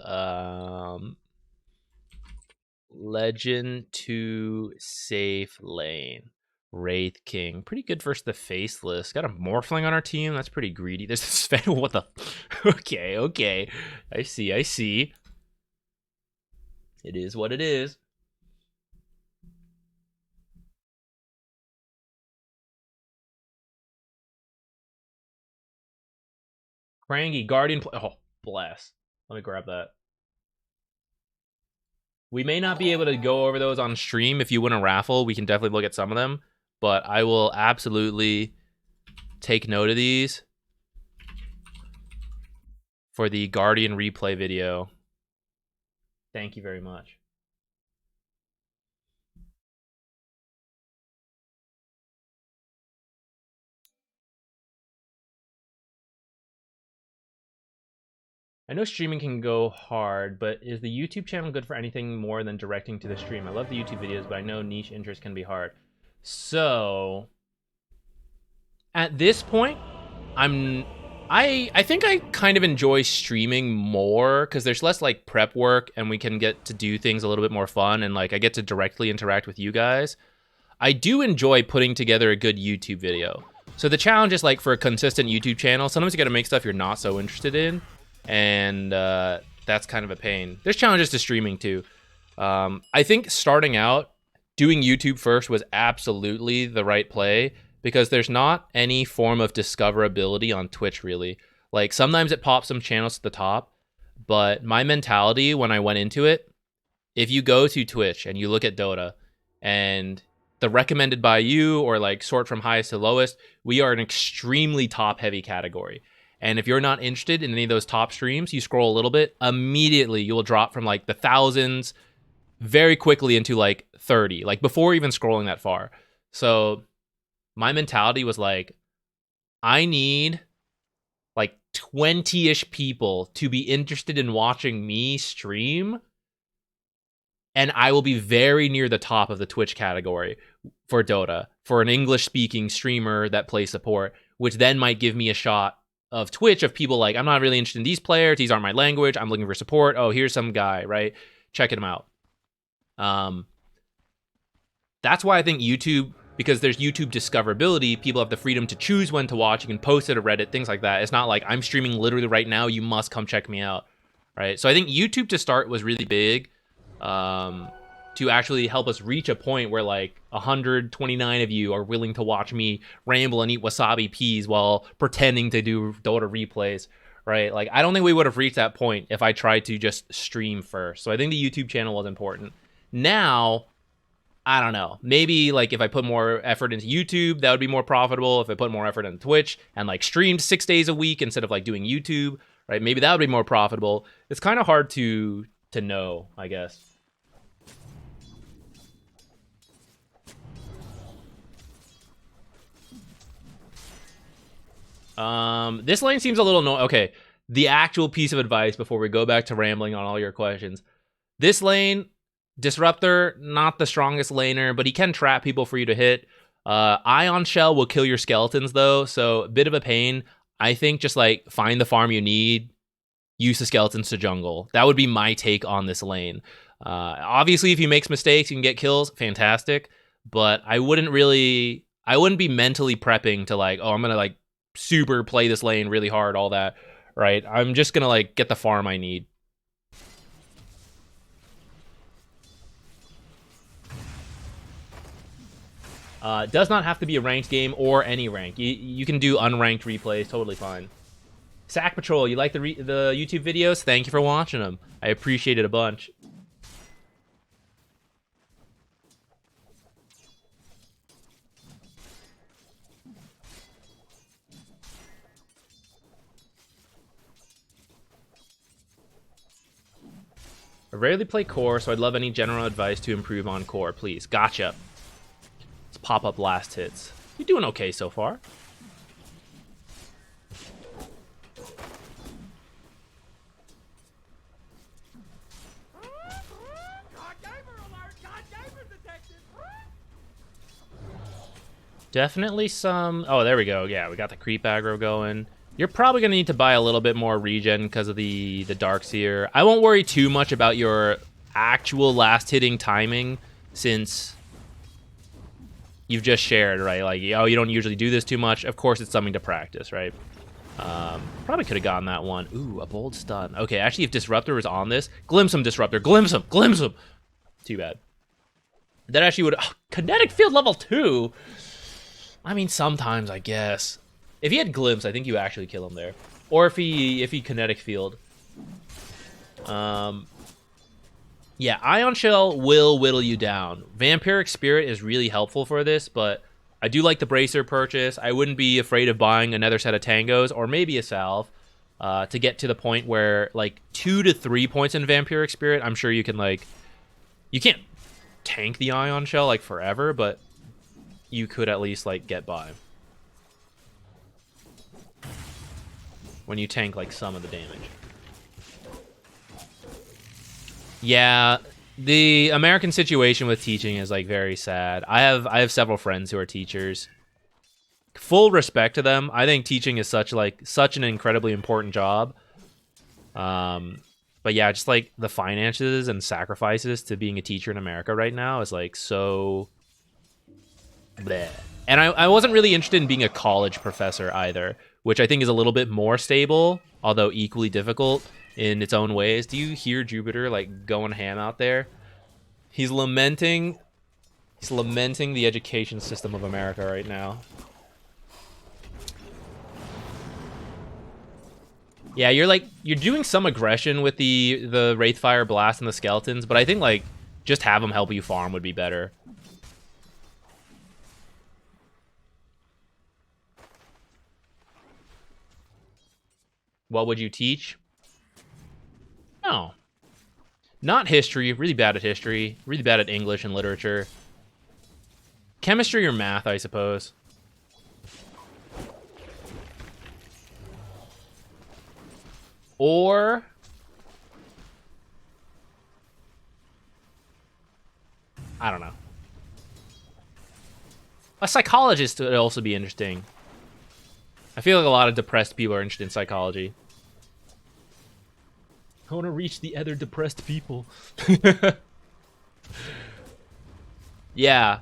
Legend to safe lane. Wraith King. Pretty good versus the Faceless. Got a Morphling on our team. That's pretty greedy. There's this what the okay. I see. It is what it is. Crangy, Guardian. Oh, bless. Let me grab that. We may not be able to go over those on stream. If you win a raffle, we can definitely look at some of them. But I will absolutely take note of these for the Guardian replay video. Thank you very much. I know streaming can go hard, but is the YouTube channel good for anything more than directing to the stream? I love the YouTube videos, but I know niche interests can be hard. So, at this point, I think I kind of enjoy streaming more because there's less like prep work and we can get to do things a little bit more fun and like I get to directly interact with you guys. I do enjoy putting together a good YouTube video. So the challenge is like for a consistent YouTube channel, sometimes you got to make stuff you're not so interested in. And that's kind of a pain. There's challenges to streaming too. I think starting out, doing YouTube first was absolutely the right play because there's not any form of discoverability on Twitch really. Like sometimes it pops some channels to the top, but my mentality when I went into it, if you go to Twitch and you look at Dota and the recommended by you or like sort from highest to lowest, we are an extremely top heavy category. And if you're not interested in any of those top streams, you scroll a little bit, immediately you will drop from like the thousands very quickly into like 30, like before even scrolling that far. So my mentality was like, I need like 20-ish people to be interested in watching me stream, and I will be very near the top of the Twitch category for Dota, for an English-speaking streamer that plays support, which then might give me a shot of Twitch of people like, I'm not really interested in these players, these aren't my language, I'm looking for support, oh, here's some guy, right? Checking him out. That's why I think YouTube, because there's YouTube discoverability, people have the freedom to choose when to watch, you can post it or Reddit, things like that. It's not like, I'm streaming literally right now, you must come check me out, right? So I think YouTube to start was really big, to actually help us reach a point where like 129 of you are willing to watch me ramble and eat wasabi peas while pretending to do Dota replays, right? Like, I don't think we would have reached that point if I tried to just stream first. So I think the YouTube channel was important. Now, I don't know. Maybe like if I put more effort into YouTube, that would be more profitable. If I put more effort into Twitch and like streamed 6 days a week instead of like doing YouTube, right? Maybe that would be more profitable. It's kind of hard to know, I guess. This lane seems a little okay. The actual piece of advice before we go back to rambling on all your questions. This lane, Disruptor, not the strongest laner, but he can trap people for you to hit. Ion Shell will kill your skeletons though, so a bit of a pain. I think just like find the farm you need, use the skeletons to jungle. That would be my take on this lane. Obviously, if he makes mistakes, you can get kills, fantastic. But I wouldn't be mentally prepping to like, oh, I'm gonna like super play this lane really hard, all that, right? I'm just gonna like get the farm I need. Does not have to be a ranked game or any rank. You can do unranked replays, totally fine. Sack Patrol, you like the YouTube videos? Thank you for watching them. I appreciate it a bunch. I rarely play core, so I'd love any general advice to improve on core, please. Gotcha. Let's pop up last hits. You're doing okay so far. Definitely some... Oh, there we go. Yeah, we got the creep aggro going. You're probably going to need to buy a little bit more regen because of the Darkseer. I won't worry too much about your actual last hitting timing since you've just shared, right? Like, oh, you don't usually do this too much. Of course, it's something to practice, right? Probably could have gotten that one. Ooh, a bold stun. Okay, actually, if Disruptor was on this, glimpse him, Disruptor. Glimpse him. Glimpse him. Too bad. That actually would... Oh, Kinetic Field level 2? I mean, sometimes, I guess. If he had Glimpse, I think you actually kill him there. Or if he Kinetic Field. Yeah, Ion Shell will whittle you down. Vampiric Spirit is really helpful for this, but I do like the Bracer purchase. I wouldn't be afraid of buying another set of Tangos, or maybe a Salve, to get to the point where, like, 2 to 3 points in Vampiric Spirit, I'm sure you can, like... You can't tank the Ion Shell, like, forever, but you could at least, like, get by. When you tank, like, some of the damage. Yeah, the American situation with teaching is, like, very sad. I have several friends who are teachers. Full respect to them. I think teaching is such an incredibly important job. But yeah, just, like, the finances and sacrifices to being a teacher in America right now is, like, so... bleh. And I wasn't really interested in being a college professor either, which I think is a little bit more stable, although equally difficult in its own ways. Do you hear Jupiter, like, going ham out there? He's lamenting the education system of America right now. Yeah, you're doing some aggression with the Wraithfire Blast and the skeletons, but I think, like, just have them help you farm would be better. What would you teach? No. Not history. Really bad at history. Really bad at English and literature. Chemistry or math, I suppose. Or... I don't know. A psychologist would also be interesting. I feel like a lot of depressed people are interested in psychology. I want to reach the other depressed people. Yeah.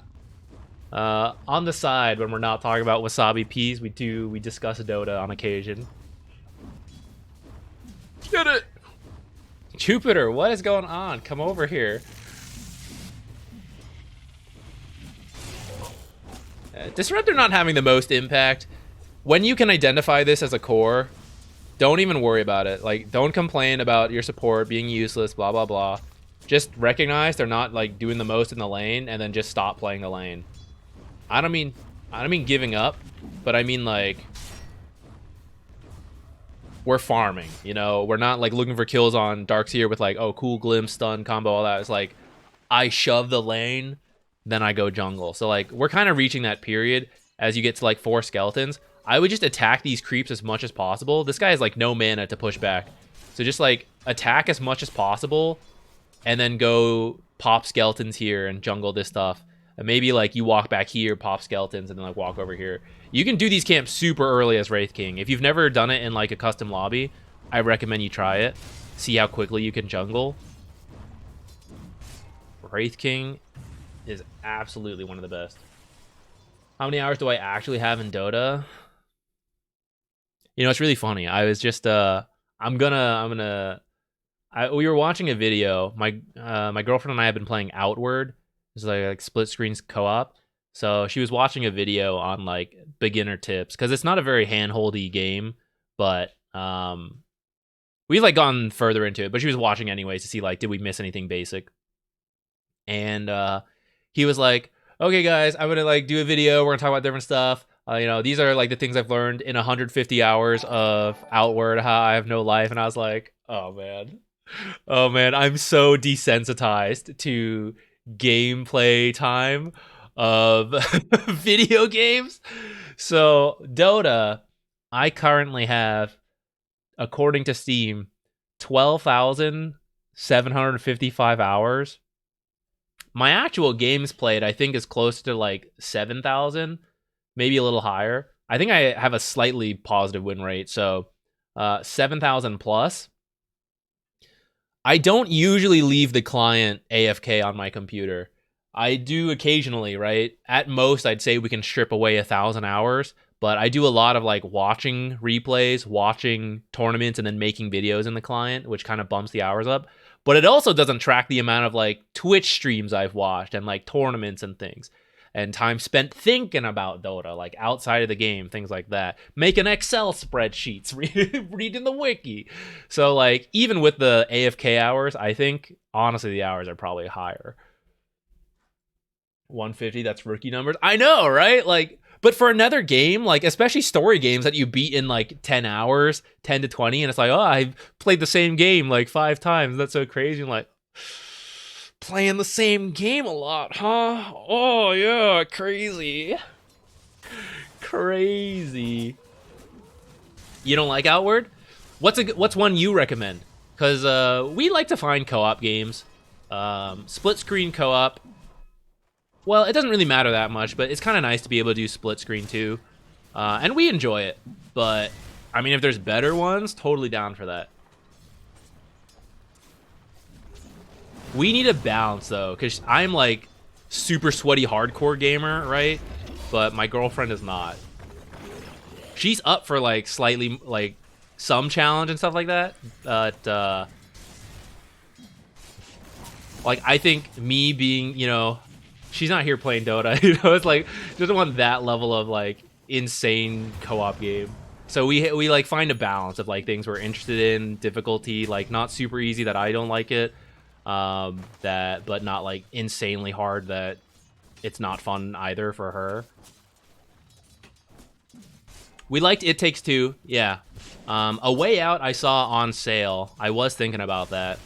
On the side, when we're not talking about wasabi peas, we discuss Dota on occasion. Get it! Jupiter, what is going on? Come over here. Disruptor not having the most impact. When you can identify this as a core, don't even worry about it. Like, don't complain about your support being useless, blah, blah, blah. Just recognize they're not, like, doing the most in the lane, and then just stop playing the lane. I don't mean giving up, but I mean, like, we're farming, you know? We're not, like, looking for kills on Darkseer with, like, oh, cool, glimpse, stun, combo, all that. It's like, I shove the lane, then I go jungle. So, like, we're kind of reaching that period as you get to, like, 4 skeletons. I would just attack these creeps as much as possible. This guy has, like, no mana to push back. So just, like, attack as much as possible and then go pop skeletons here and jungle this stuff. And maybe, like, you walk back here, pop skeletons, and then, like, walk over here. You can do these camps super early as Wraith King. If you've never done it in, like, a custom lobby, I recommend you try it. See how quickly you can jungle. Wraith King is absolutely one of the best. How many hours do I actually have in Dota? You know, it's really funny. I was just, we were watching a video. My girlfriend and I have been playing Outward. It's like split screens co-op. So she was watching a video on, like, beginner tips, because it's not a very hand-holdy game, but we've, like, gone further into it. But she was watching anyways to see, like, did we miss anything basic? And he was like, okay, guys, I'm gonna, like, do a video. We're gonna talk about different stuff. You know, these are, like, the things I've learned in 150 hours of Outward, how I have no life. And I was like, oh, man, I'm so desensitized to gameplay time. of video games. So Dota, I currently have, according to Steam, 12,755 hours. My actual games played, I think, is close to like 7,000, maybe a little higher. I think I have a slightly positive win rate, so 7,000 plus. I don't usually leave the client AFK on my computer. I do occasionally, right? At most, I'd say we can strip away 1,000 hours, but I do a lot of like watching replays, watching tournaments, and then making videos in the client, which kind of bumps the hours up. But it also doesn't track the amount of like Twitch streams I've watched and like tournaments and things, and time spent thinking about Dota, like outside of the game, things like that. Making Excel spreadsheets, reading the wiki. So like even with the AFK hours, I think honestly the hours are probably higher. 150, that's rookie numbers. I know, right? Like, but for another game, like especially story games that you beat in like 10 hours, 10 to 20, and it's like, oh, I've played the same game like 5 times. That's so crazy. I'm like, playing the same game a lot, huh? Oh yeah, crazy. Crazy. You don't like Outward? What's one you recommend? Because we like to find co-op games. Split screen co-op. Well, it doesn't really matter that much, but it's kind of nice to be able to do split screen too. And we enjoy it. But, I mean, if there's better ones, totally down for that. We need a balance, though, because I'm, like, super sweaty hardcore gamer, right? But my girlfriend is not. She's up for, like, slightly, like, some challenge and stuff like that. But, like, I think me being, you know... She's not here playing Dota, you know. It's like she doesn't want that level of like insane co-op game. So we like find a balance of like things we're interested in, difficulty, like not super easy that I don't like it, that but not like insanely hard that it's not fun either for her. We liked It Takes Two, yeah. A Way Out I saw on sale. I was thinking about that.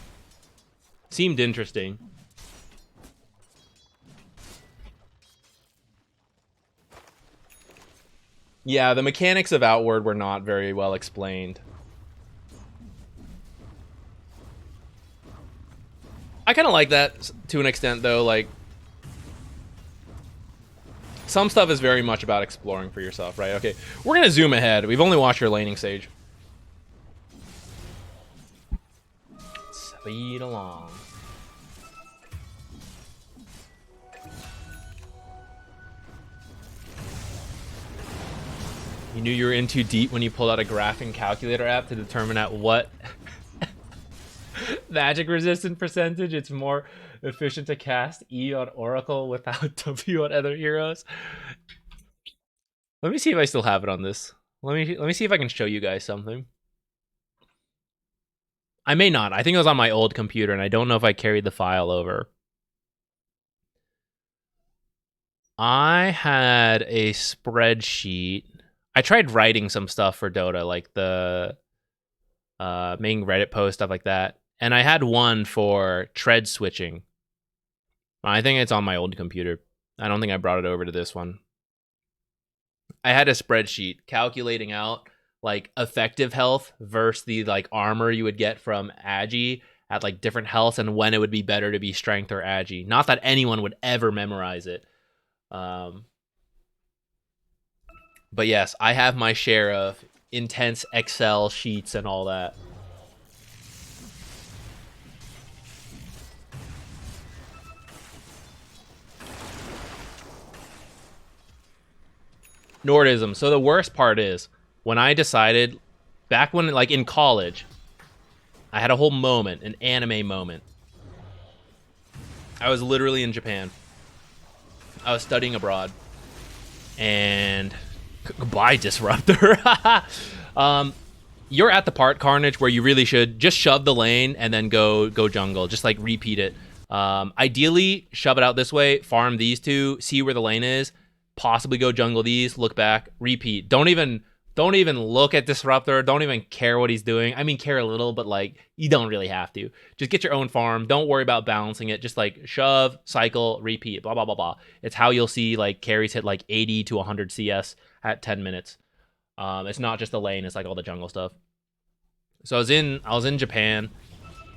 Seemed interesting. Yeah, the mechanics of Outward were not very well explained. I kind of like that to an extent, though. Like, some stuff is very much about exploring for yourself, right? Okay, we're going to zoom ahead. We've only watched your laning stage. Speed along. You knew you were in too deep when you pulled out a graphing calculator app to determine at what magic resistant percentage it's more efficient to cast E on Oracle without W on other heroes. Let me see if I still have it on this. Let me see if I can show you guys something. I may not. I think it was on my old computer, and I don't know if I carried the file over. I had a spreadsheet. I tried writing some stuff for Dota, like the making Reddit post, stuff like that. And I had one for tread switching. I think it's on my old computer. I don't think I brought it over to this one. I had a spreadsheet calculating out like effective health versus the like armor you would get from Agi at like different health and when it would be better to be strength or Agi. Not that anyone would ever memorize it. But yes, I have my share of intense Excel sheets and all that. Nordism. So the worst part is, when I decided, back when, like in college, I had a whole moment, an anime moment. I was literally in Japan. I was studying abroad. And... Goodbye, Disruptor. You're at the part, Carnage, where you really should just shove the lane and then go jungle. Just like repeat it. Ideally, shove it out this way, farm these two, see where the lane is, possibly go jungle these, look back, repeat. Don't even Don't even look at Disruptor. Don't even care what he's doing. I mean, care a little, but like you don't really have to. Just get your own farm. Don't worry about balancing it. Just like shove, cycle, repeat, blah, blah, blah, blah. It's how you'll see like carries hit like 80 to 100 CS at 10 minutes. It's not just the lane. It's like all the jungle stuff. So I was in Japan,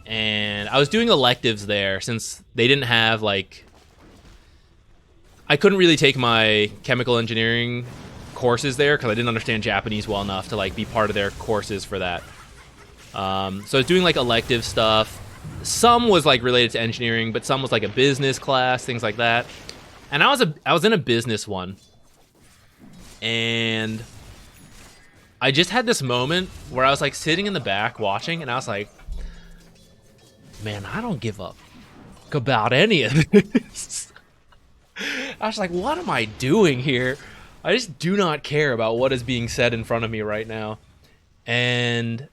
and I was doing electives there since they didn't have like, I couldn't really take my chemical engineering courses there because I didn't understand Japanese well enough to like be part of their courses for that. So I was doing like elective stuff. Some was like related to engineering, but some was like a business class, things like that. And I was in a business one, and I just had this moment where I was like sitting in the back watching, and I was like, man, I don't give a fuck about any of this. I was like, what am I doing here? I just do not care about what is being said in front of me right now. And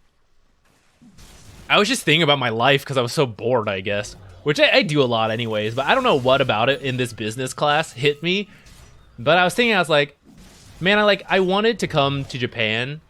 I was just thinking about my life because I was so bored, I guess. Which I do a lot anyways, but I don't know what about it in this business class hit me. But I was thinking, I was like, man, I wanted to come to Japan.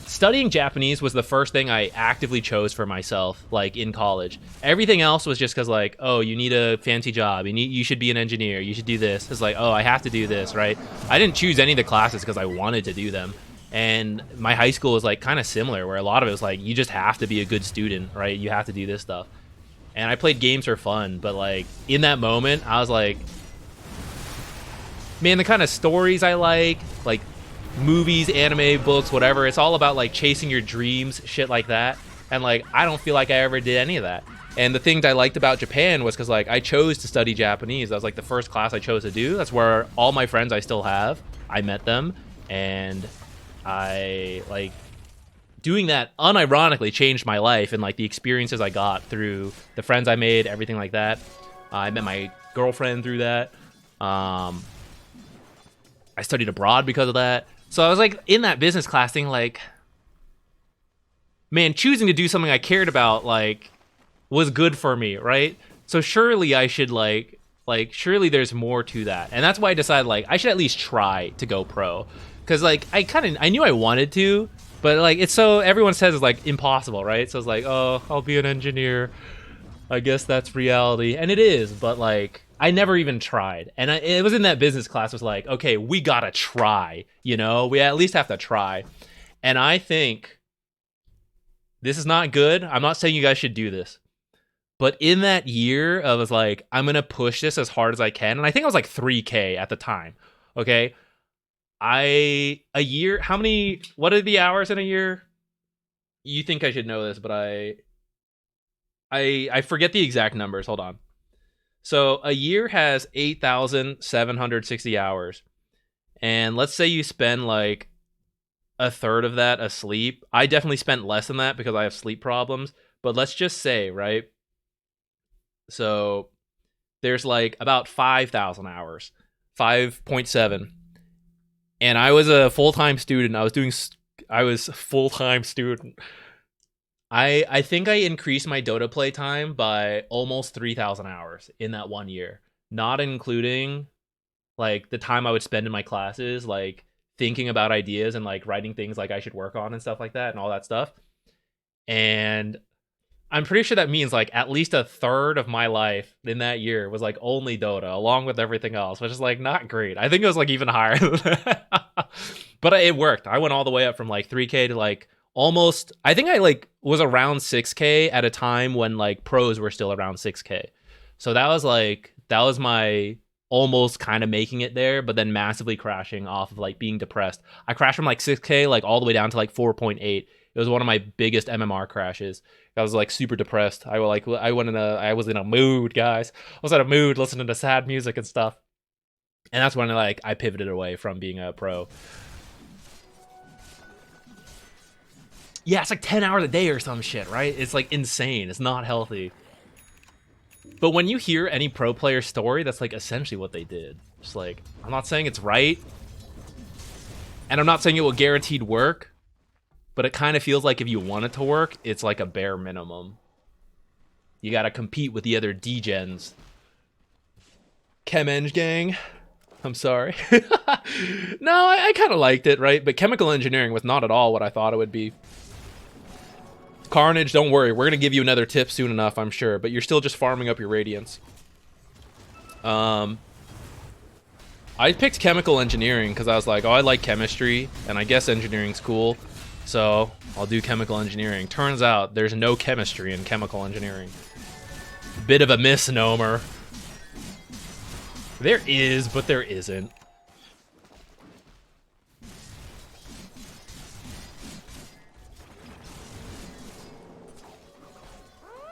Studying Japanese was the first thing I actively chose for myself, like in college. Everything else was just because like, oh, you need a fancy job. You should be an engineer. You should do this. It's like, oh, I have to do this, right? I didn't choose any of the classes because I wanted to do them. And my high school was like kind of similar, where a lot of it was like, you just have to be a good student, right? You have to do this stuff. And I played games for fun, but like in that moment, I was like, man, the kind of stories I like movies, anime, books, whatever, it's all about like chasing your dreams, shit like that. And like, I don't feel like I ever did any of that. And the things I liked about Japan was because like I chose to study Japanese. That was like the first class I chose to do. That's where all my friends I still have, I met them. And I like doing that unironically changed my life, and like the experiences I got through the friends I made, everything like that. I met my girlfriend through that. I studied abroad because of that. So I was like in that business class thing, like, man, choosing to do something I cared about, like, was good for me, right? So surely I should like surely there's more to that. And that's why I decided like I should at least try to go pro. Cause like I knew I wanted to, but like it's so, everyone says it's like impossible, right? So it's like, oh, I'll be an engineer. I guess that's reality. And it is, but like I never even tried. And it was in that business class, was like, okay, we gotta try, you know? We at least have to try. And I think this is not good. I'm not saying you guys should do this. But in that year, I was like, I'm gonna push this as hard as I can. And I think I was like 3K at the time, okay? A year, what are the hours in a year? You think I should know this, but I forget the exact numbers. Hold on. So a year has 8,760 hours. And let's say you spend like a third of that asleep. I definitely spent less than that because I have sleep problems. But let's just say, right? So there's like about 5,000 hours, 5.7. And I was a full-time student. I was full-time student. I think I increased my Dota play time by almost 3,000 hours in that 1 year, not including like the time I would spend in my classes, like thinking about ideas and like writing things like I should work on and stuff like that and all that stuff. And I'm pretty sure that means like at least a third of my life in that year was like only Dota, along with everything else, which is like not great. I think it was like even higher than that. But it worked. I went all the way up from like 3K to like almost, I think I like was around 6K at a time when like pros were still around 6K. So that was my almost kind of making it there, but then massively crashing off of like being depressed. I crashed from like 6K like all the way down to like 4.8. It was one of my biggest MMR crashes. I was like super depressed. I was in a mood, guys. I was in a mood listening to sad music and stuff. And that's when like I pivoted away from being a pro. Yeah, it's like 10 hours a day or some shit, right? It's like insane. It's not healthy. But when you hear any pro player story, that's like essentially what they did. Just like, I'm not saying it's right, and I'm not saying it will guaranteed work, but it kind of feels like if you want it to work, it's like a bare minimum. You gotta compete with the other degens. Chemeng gang. I'm sorry. No, I kind of liked it, right? But chemical engineering was not at all what I thought it would be. Carnage, don't worry. We're going to give you another tip soon enough, I'm sure. But you're still just farming up your radiance. I picked chemical engineering because I was like, oh, I like chemistry. And I guess engineering's cool. So I'll do chemical engineering. Turns out there's no chemistry in chemical engineering. Bit of a misnomer. There is, but there isn't.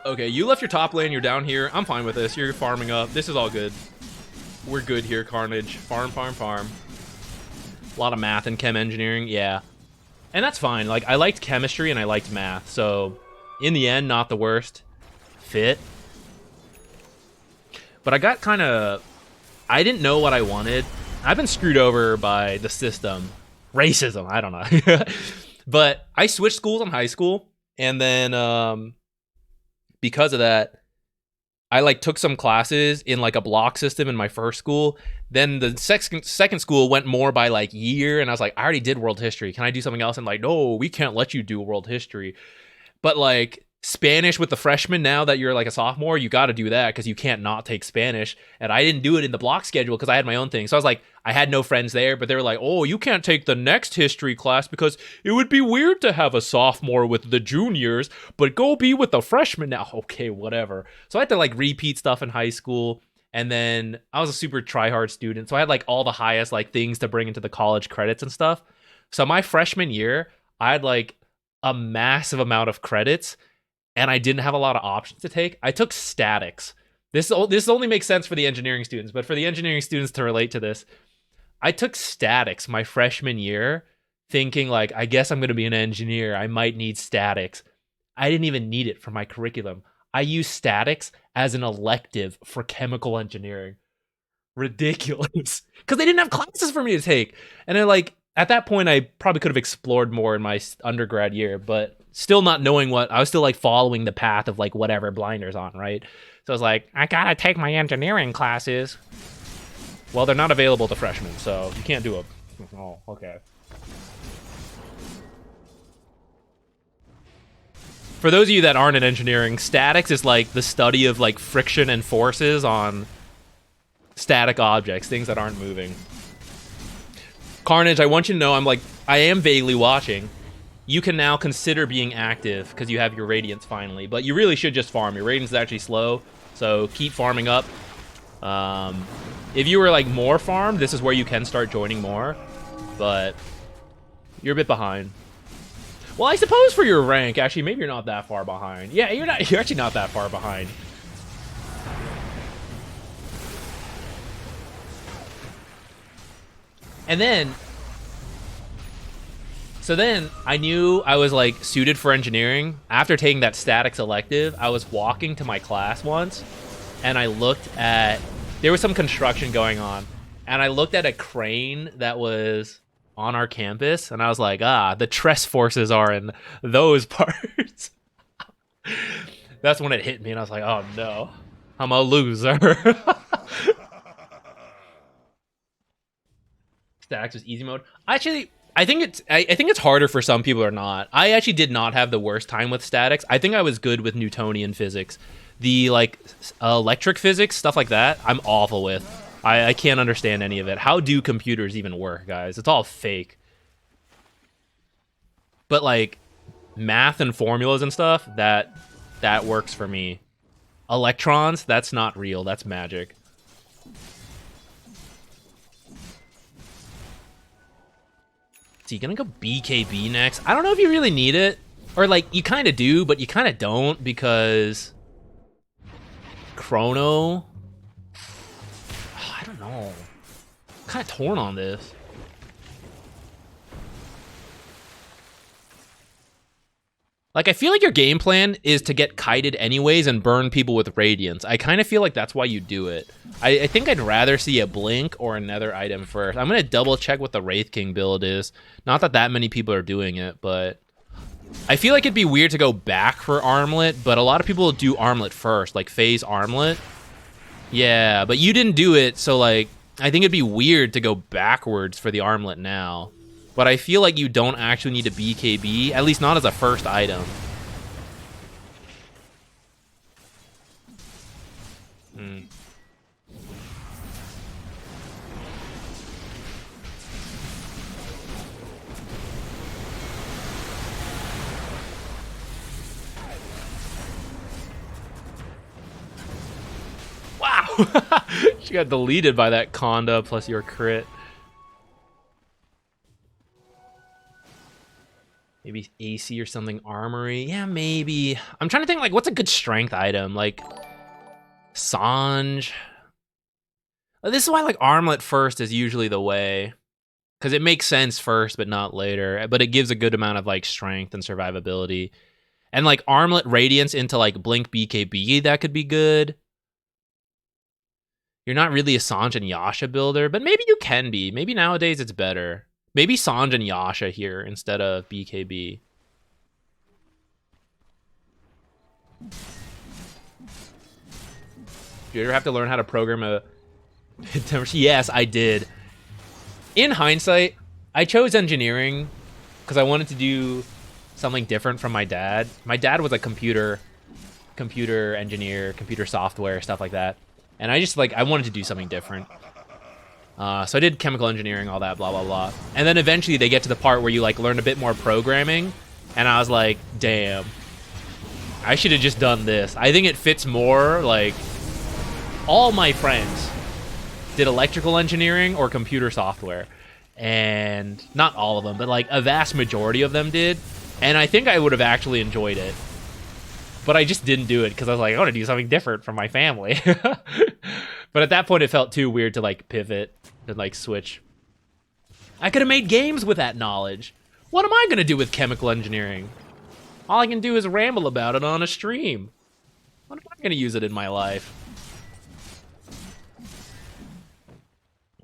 Okay, you left your top lane, you're down here. I'm fine with this. You're farming up. This is all good. We're good here, Carnage. Farm, farm, farm. A lot of math and chem engineering, yeah. And that's fine. Like, I liked chemistry and I liked math, so in the end, not the worst fit. But I got kind of... I didn't know what I wanted. I've been screwed over by the system. Racism, I don't know. But I switched schools in high school, and then because of that, I like took some classes in like a block system in my first school. Then the second school went more by like year, and I was like, I already did world history. Can I do something else? And like, no, we can't let you do world history. But like Spanish with the freshmen, now that you're like a sophomore, you got to do that because you can't not take Spanish. And I didn't do it in the block schedule because I had my own thing. So I was like, I had no friends there, but they were like, oh, you can't take the next history class because it would be weird to have a sophomore with the juniors, but go be with the freshmen now. Okay, whatever. So I had to like repeat stuff in high school. And then I was a super try-hard student. So I had like all the highest like things to bring into the college credits and stuff. So my freshman year, I had like a massive amount of credits, and I didn't have a lot of options to take. I took statics. This only makes sense for the engineering students, but for the engineering students to relate to this, I took statics my freshman year, thinking like, I guess I'm going to be an engineer. I might need statics. I didn't even need it for my curriculum. I used statics as an elective for chemical engineering. Ridiculous. Because they didn't have classes for me to take. And then like, at that point, I probably could have explored more in my undergrad year, but still not knowing what, I was still like following the path of like whatever blinders on, right? So I was like, I gotta take my engineering classes. Well, they're not available to freshmen, so you can't do it. Oh, okay. For those of you that aren't in engineering, statics is like the study of like friction and forces on static objects, things that aren't moving. Carnage, I want you to know I am vaguely watching. You can now consider being active because you have your radiance finally, but you really should just farm. Your radiance is actually slow, so keep farming up. If you were like more farmed, this is where you can start joining more, but you're a bit behind. Well, I suppose for your rank, actually, maybe you're not that far behind. Yeah, you're actually not that far behind. And then, so then I knew I was like suited for engineering. After taking that statics elective, I was walking to my class once and I looked at, there was some construction going on, and I looked at a crane that was on our campus, and I was like, the Tress forces are in those parts. That's when it hit me, and I was like, oh no, I'm a loser. Statics was easy mode. Actually, I think it's harder for some people or not. I actually did not have the worst time with statics. I think I was good with Newtonian physics. The like electric physics, stuff like that, I'm awful with. I can't understand any of it. How do computers even work, guys? It's all fake. But like math and formulas and stuff, that works for me. Electrons, that's not real. That's magic. So you're gonna go BKB next? I don't know if you really need it. Or like, you kind of do, but you kind of don't, because Chrono, I don't know. I'm kind of torn on this. Like, I feel like your game plan is to get kited anyways and burn people with Radiance. I kind of feel like that's why you do it. I think I'd rather see a Blink or another item first. I'm going to double check what the Wraith King build is. Not that many people are doing it, but I feel like it'd be weird to go back for Armlet, but a lot of people do Armlet first, like Phase Armlet. Yeah, but you didn't do it, so like, I think it'd be weird to go backwards for the armlet now. But I feel like you don't actually need a BKB, at least not as a first item. Wow! She got deleted by that Conda plus your crit. Maybe AC or something, armory. Yeah, maybe. I'm trying to think, like, what's a good strength item? Like, Sange. This is why, like, armlet first is usually the way. Because it makes sense first, but not later. But it gives a good amount of, like, strength and survivability. And, like, armlet radiance into, like, Blink BKB, that could be good. You're not really a Sange and Yasha builder, but maybe you can be. Maybe nowadays it's better. Maybe Sange and Yasha here instead of BKB. Did you ever have to learn how to program a... Yes, I did. In hindsight, I chose engineering because I wanted to do something different from my dad. My dad was a computer engineer, computer software, stuff like that. And I just, like, I wanted to do something different. So I did chemical engineering, all that, blah, blah, blah. And then eventually they get to the part where you, like, learn a bit more programming. And I was like, damn, I should have just done this. I think it fits more, like, all my friends did electrical engineering or computer software. And not all of them, but, like, a vast majority of them did. And I think I would have actually enjoyed it. But I just didn't do it because I was like, I want to do something different from my family. But at that point, it felt too weird to, like, pivot and, like, switch. I could have made games with that knowledge. What am I going to do with chemical engineering? All I can do is ramble about it on a stream. What am I going to use it in my life?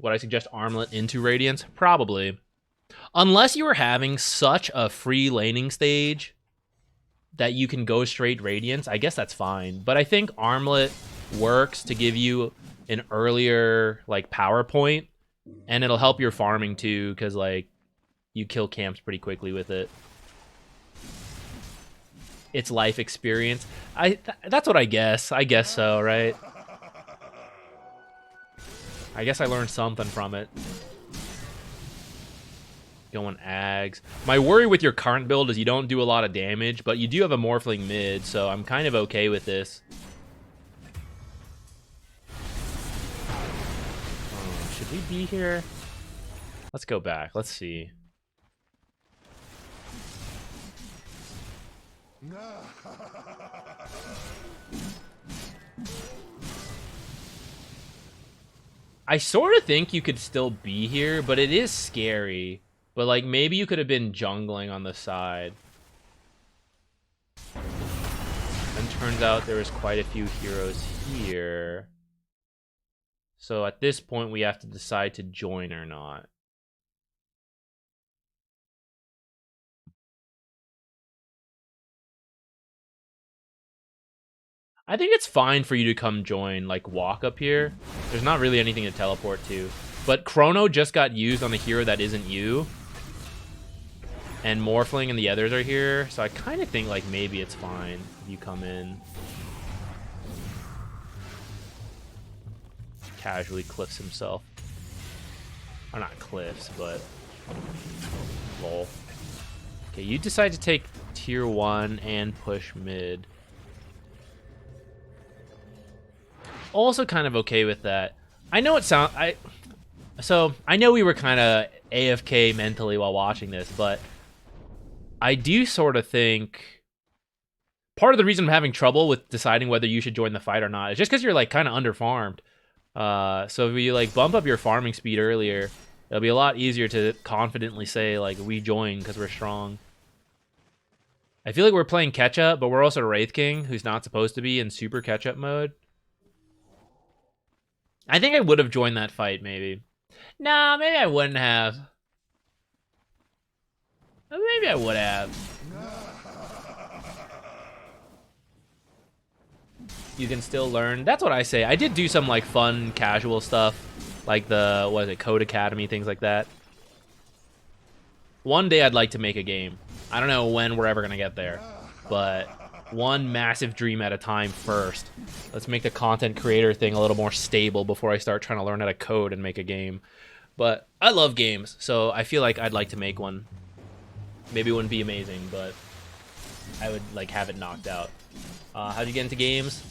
Would I suggest Armlet into Radiance? Probably. Unless you were having such a free laning stage that you can go straight Radiance, I guess that's fine. But I think Armlet works to give you an earlier, like, power point, and it'll help your farming too, because, like, you kill camps pretty quickly with it. It's life experience. That's what I guess. I guess so, right? I guess I learned something from it. Going Ags. My worry with your current build is you don't do a lot of damage, but you do have a Morphling mid, so I'm kind of okay with this. Oh, should we be here? Let's go back. Let's see. I sort of think you could still be here, but it is scary. But, like, maybe you could have been jungling on the side. And turns out there was quite a few heroes here. So at this point, we have to decide to join or not. I think it's fine for you to come join, like, walk up here. There's not really anything to teleport to. But Chrono just got used on a hero that isn't you. And Morphling and the others are here, so I kind of think, like, maybe it's fine if you come in. Casually cliffs himself. Or not cliffs, but... lol. Okay, you decide to take tier 1 and push mid. Also kind of okay with that. I know it sounds... So, I know we were kind of AFK mentally while watching this, but... I do sort of think part of the reason I'm having trouble with deciding whether you should join the fight or not is just because you're, like, kind of underfarmed. So if you, like, bump up your farming speed earlier, it'll be a lot easier to confidently say, like, we join because we're strong. I feel like we're playing catch-up, but we're also Wraith King, who's not supposed to be in super catch-up mode. I think I would have joined that fight, maybe. Nah, maybe I wouldn't have. Maybe I would have. You can still learn. That's what I say. I did do some, like, fun, casual stuff like the what is it, Code Academy, things like that. One day I'd like to make a game. I don't know when we're ever gonna get there, but one massive dream at a time first. Let's make the content creator thing a little more stable before I start trying to learn how to code and make a game. But I love games, so I feel like I'd like to make one. Maybe it wouldn't be amazing, but I would like have it knocked out. How'd you get into games?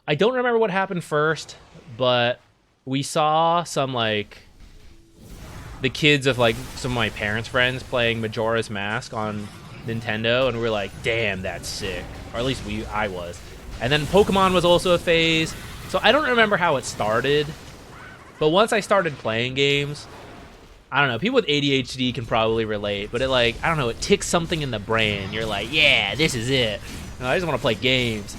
I don't remember what happened first, but we saw some like the kids of like some of my parents' friends playing Majora's Mask on Nintendo, and we were like, damn, that's sick. Or at least I was. And then Pokemon was also a phase. So I don't remember how it started, but once I started playing games, I don't know, people with ADHD can probably relate, but it like, I don't know, it ticks something in the brain. You're like, yeah, this is it. And I just want to play games.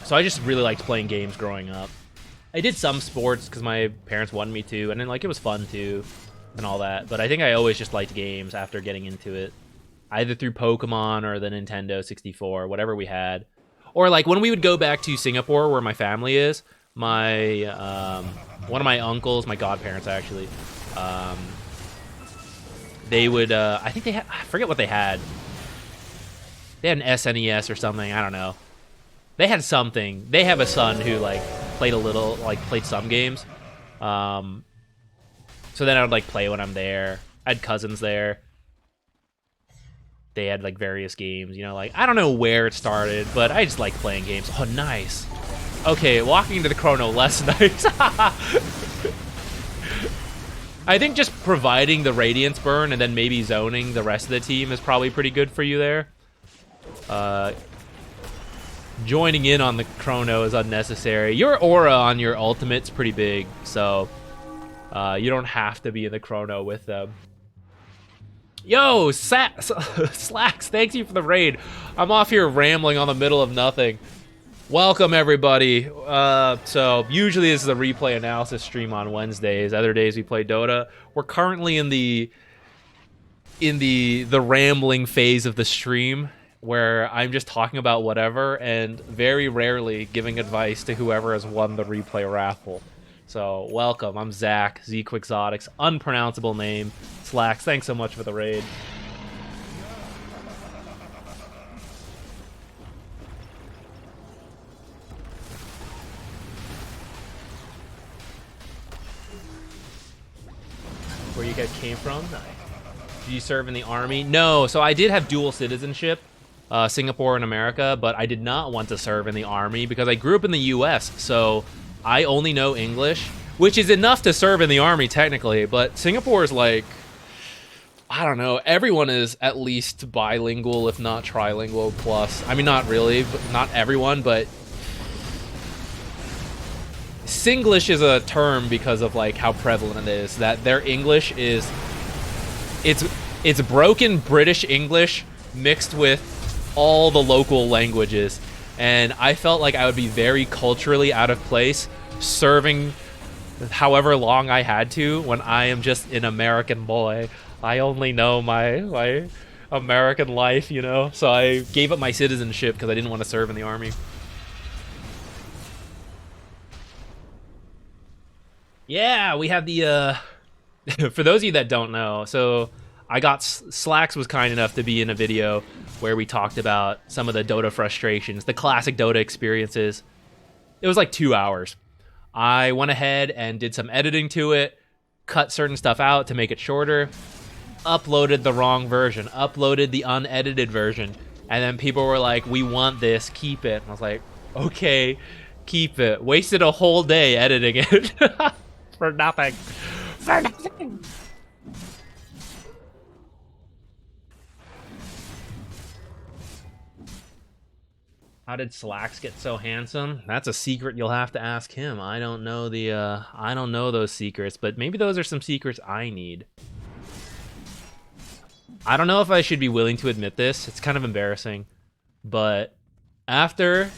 So I just really liked playing games growing up. I did some sports because my parents wanted me to, and then like it was fun too, and all that. But I think I always just liked games after getting into it, either through Pokemon or the Nintendo 64, whatever we had, or like when we would go back to Singapore where my family is. My one of my uncles, my godparents actually, they would I think they had, I forget what they had. They had an SNES or something. I don't know. They had something. They have a son who like played some games. So then I would like play when I'm there. I had cousins there. They had like various games, you know, like I don't know where it started, but I just like playing games. Oh, nice. Okay, walking into the chrono, less nice. I think just providing the Radiance burn and then maybe zoning the rest of the team is probably pretty good for you there. Joining in on the chrono is unnecessary. Your aura on your ultimate's pretty big, so you don't have to be in the chrono with them. Yo, Slacks, thanks you for the raid. I'm off here rambling on the middle of nothing. Welcome everybody. So usually this is a replay analysis stream on Wednesdays. Other days we play Dota. We're currently in the rambling phase of the stream where I'm just talking about whatever and very rarely giving advice to whoever has won the replay raffle. So welcome. I'm Zach, ZQuixotics, unpronounceable name. Slacks, thanks so much for the raid. Where you guys came from? Nice. Did you serve in the army? No, so I did have dual citizenship, Singapore and America, but I did not want to serve in the army because I grew up in the US, so I only know English, which is enough to serve in the army technically, but Singapore is like, I don't know, everyone is at least bilingual, if not trilingual plus. I mean, not really, but not everyone, but Singlish is a term because of like how prevalent it is, that their English is, it's broken British English mixed with all the local languages, and I felt like I would be very culturally out of place serving however long I had to when I am just an American boy. I only know my American life, you know, so I gave up my citizenship because I didn't want to serve in the army. Yeah, we have the, for those of you that don't know, so I got, Slacks was kind enough to be in a video where we talked about some of the Dota frustrations, the classic Dota experiences. It was like 2 hours. I went ahead and did some editing to it, cut certain stuff out to make it shorter, uploaded the wrong version, uploaded the unedited version, and then people were like, we want this, keep it. And I was like, okay, keep it. Wasted a whole day editing it. For nothing. For nothing. How did Slacks get so handsome? That's a secret you'll have to ask him. I don't know I don't know those secrets, but maybe those are some secrets I need. I don't know if I should be willing to admit this. It's kind of embarrassing, but after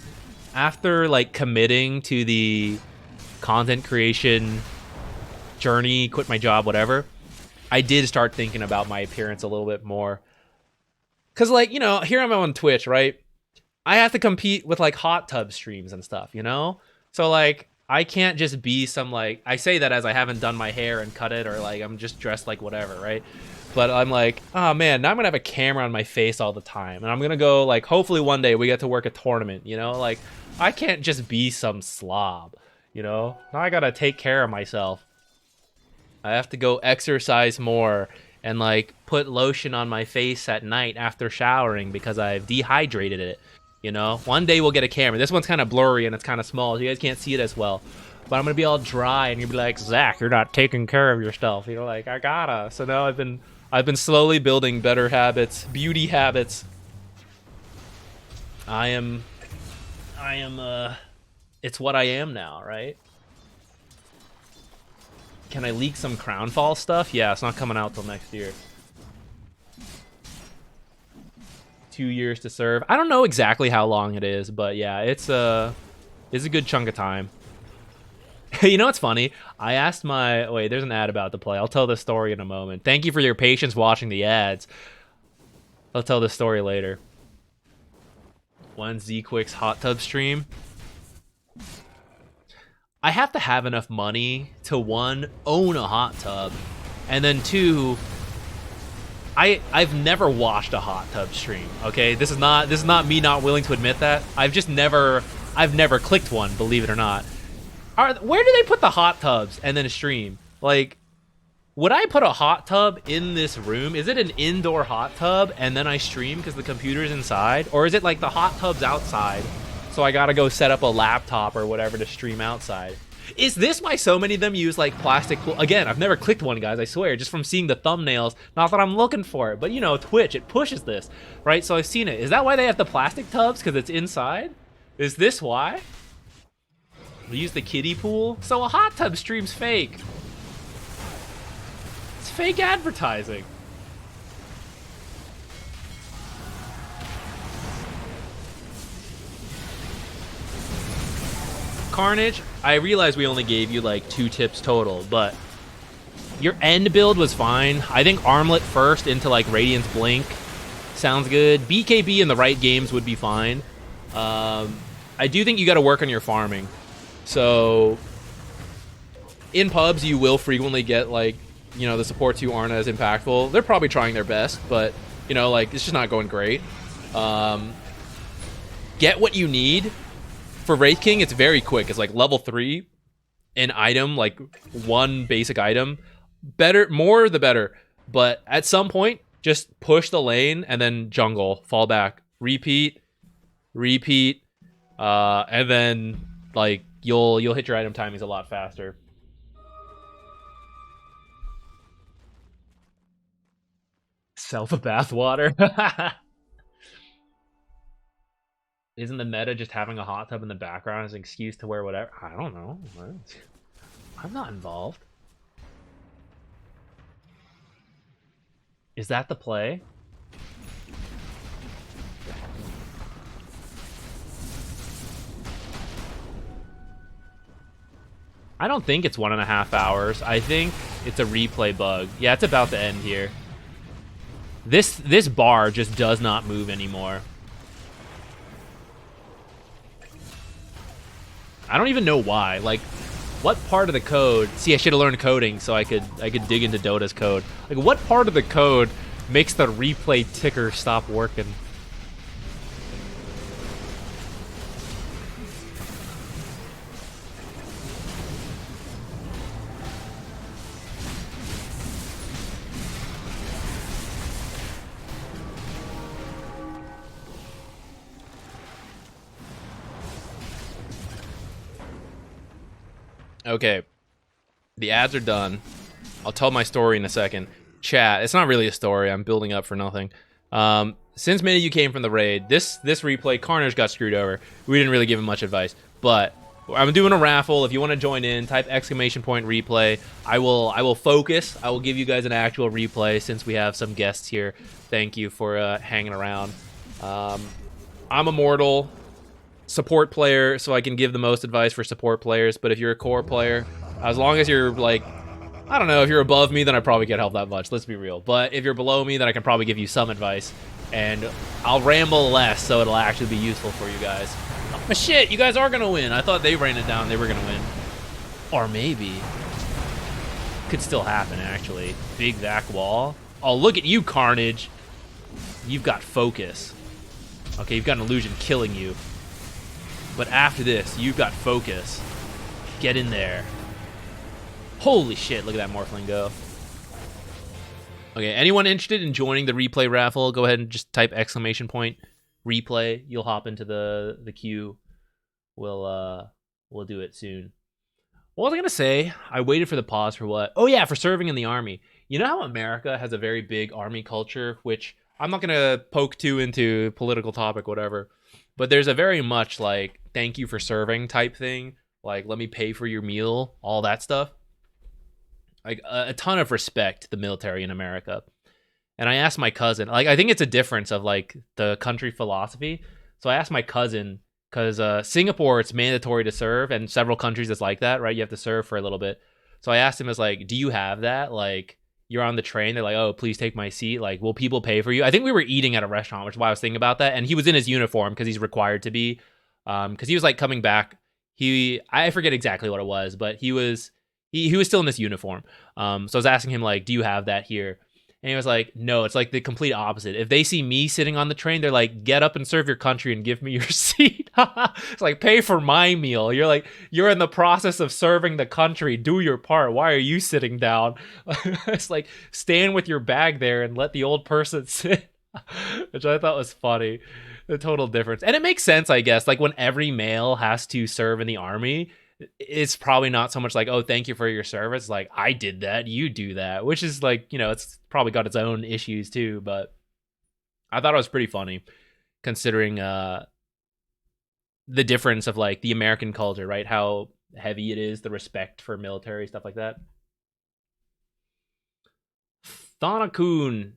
like committing to the content creation journey, quit my job, whatever, I did start thinking about my appearance a little bit more. Cause like, you know, here I'm on Twitch, right? I have to compete with like hot tub streams and stuff, you know? So like I can't just be some like, I say that as I haven't done my hair and cut it, or like I'm just dressed like whatever, right? But I'm like, oh man, now I'm gonna have a camera on my face all the time, and I'm gonna go like, hopefully one day we get to work a tournament, you know? Like I can't just be some slob, you know? Now I gotta take care of myself. I have to go exercise more and like put lotion on my face at night after showering because I've dehydrated it. You know, one day we'll get a camera. This one's kind of blurry and it's kind of small, so you guys can't see it as well. But I'm gonna be all dry, and you'll be like, Zach, you're not taking care of yourself. You're like, I gotta. So now I've been slowly building better habits, beauty habits. I am. It's what I am now, right? Can I leak some Crownfall stuff? Yeah, it's not coming out till next year. 2 years to serve. I don't know exactly how long it is, but yeah, it's a good chunk of time. You know what's funny? I asked my... Wait, there's an ad about to play. I'll tell this story in a moment. Thank you for your patience watching the ads. I'll tell this story later. One Z-Quick's hot tub stream. I have to have enough money to, one, own a hot tub, and then two... I've never watched a hot tub stream, okay? This is not me not willing to admit that. I've never clicked one, believe it or not. Where do they put the hot tubs and then stream? Like, would I put a hot tub in this room? Is it an indoor hot tub and then I stream because the computer's inside? Or is it like the hot tub's outside, so I gotta go set up a laptop or whatever to stream outside? Is this why so many of them use like plastic pool? Again, I've never clicked one, guys, I swear, just from seeing the thumbnails. Not that I'm looking for it, but you know, Twitch, it pushes this, right? So I've seen it. Is that why they have the plastic tubs? Because it's inside? Is this why? We use the kiddie pool? So a hot tub stream's fake. It's fake advertising. Carnage, I realize we only gave you like 2 tips total, but your end build was fine. I think Armlet first into like Radiant's Blink sounds good. BKB in the right games would be fine. I do think you got to work on your farming. So in pubs, you will frequently get like, you know, the supports who aren't as impactful. They're probably trying their best, but you know, like it's just not going great. Get what you need. For Wraith King, it's very quick. It's like level 3, an item, like one basic item. Better, more the better. But at some point, just push the lane and then jungle, fall back, repeat, and then like you'll hit your item timings a lot faster. Sell the bathwater. Isn't the meta just having a hot tub in the background as an excuse to wear whatever? I don't know. I'm not involved. Is that the play? I don't think it's 1.5 hours. I think it's a replay bug. Yeah, it's about to end here. This bar just does not move anymore. I don't even know why. Like, what part of the code? See, I should have learned coding so I could dig into Dota's code. Like, what part of the code makes the replay ticker stop working? Okay, the ads are done. I'll tell my story in a second. Chat, it's not really a story. I'm building up for nothing. Since many of you came from the raid, this replay, Carnage got screwed over. We didn't really give him much advice, but I'm doing a raffle. If you want to join in, type _replay. I will focus. I will give you guys an actual replay since we have some guests here. Thank you for hanging around. I'm immortal. Support player, so I can give the most advice for support players, but if you're a core player, as long as you're like, I don't know, if you're above me, then I probably can't help that much, let's be real. But if you're below me, then I can probably give you some advice. and I'll ramble less so it'll actually be useful for you guys. But shit, you guys are gonna win. I thought they ran it down, they were gonna win. Or maybe. Could still happen, actually. Big Vac wall. Oh, look at you, Carnage. You've got focus. Okay, you've got an illusion killing you. But after this, you've got focus. Get in there. Holy shit, look at that Morphling go. Okay, anyone interested in joining the replay raffle, go ahead and just type !replay. You'll hop into the queue. We'll do it soon. What was I gonna say? I waited for the pause for what? Oh yeah, for serving in the army. You know how America has a very big army culture, which I'm not gonna poke too into political topic, whatever. But there's a very much like thank you for serving type thing. Like let me pay for your meal, all that stuff. Like a ton of respect to the military in America. And I asked my cousin, like I think it's a difference of like the country philosophy. So I asked my cousin, because Singapore, it's mandatory to serve, and several countries it's like that, right? You have to serve for a little bit. So I asked him, as like, do you have that? Like, you're on the train, they're like, oh, please take my seat. Like, will people pay for you? I think we were eating at a restaurant, which is why I was thinking about that. And he was in his uniform because he's required to be, because he was like coming back. I forget exactly what it was, but he was still in this uniform. So I was asking him like, do you have that here? And he was like, no, it's like the complete opposite. If they see me sitting on the train, they're like, get up and serve your country and give me your seat. It's like, pay for my meal. You're like, you're in the process of serving the country. Do your part. Why are you sitting down? It's like, stand with your bag there and let the old person sit, which I thought was funny. The total difference. And it makes sense, I guess. Like when every male has to serve in the army, it's probably not so much like, oh, thank you for your service. Like, I did that, you do that, which is like, you know, it's probably got its own issues too. But I thought it was pretty funny considering the difference of like the American culture, right? How heavy it is, the respect for military, stuff like that. Thanakoon,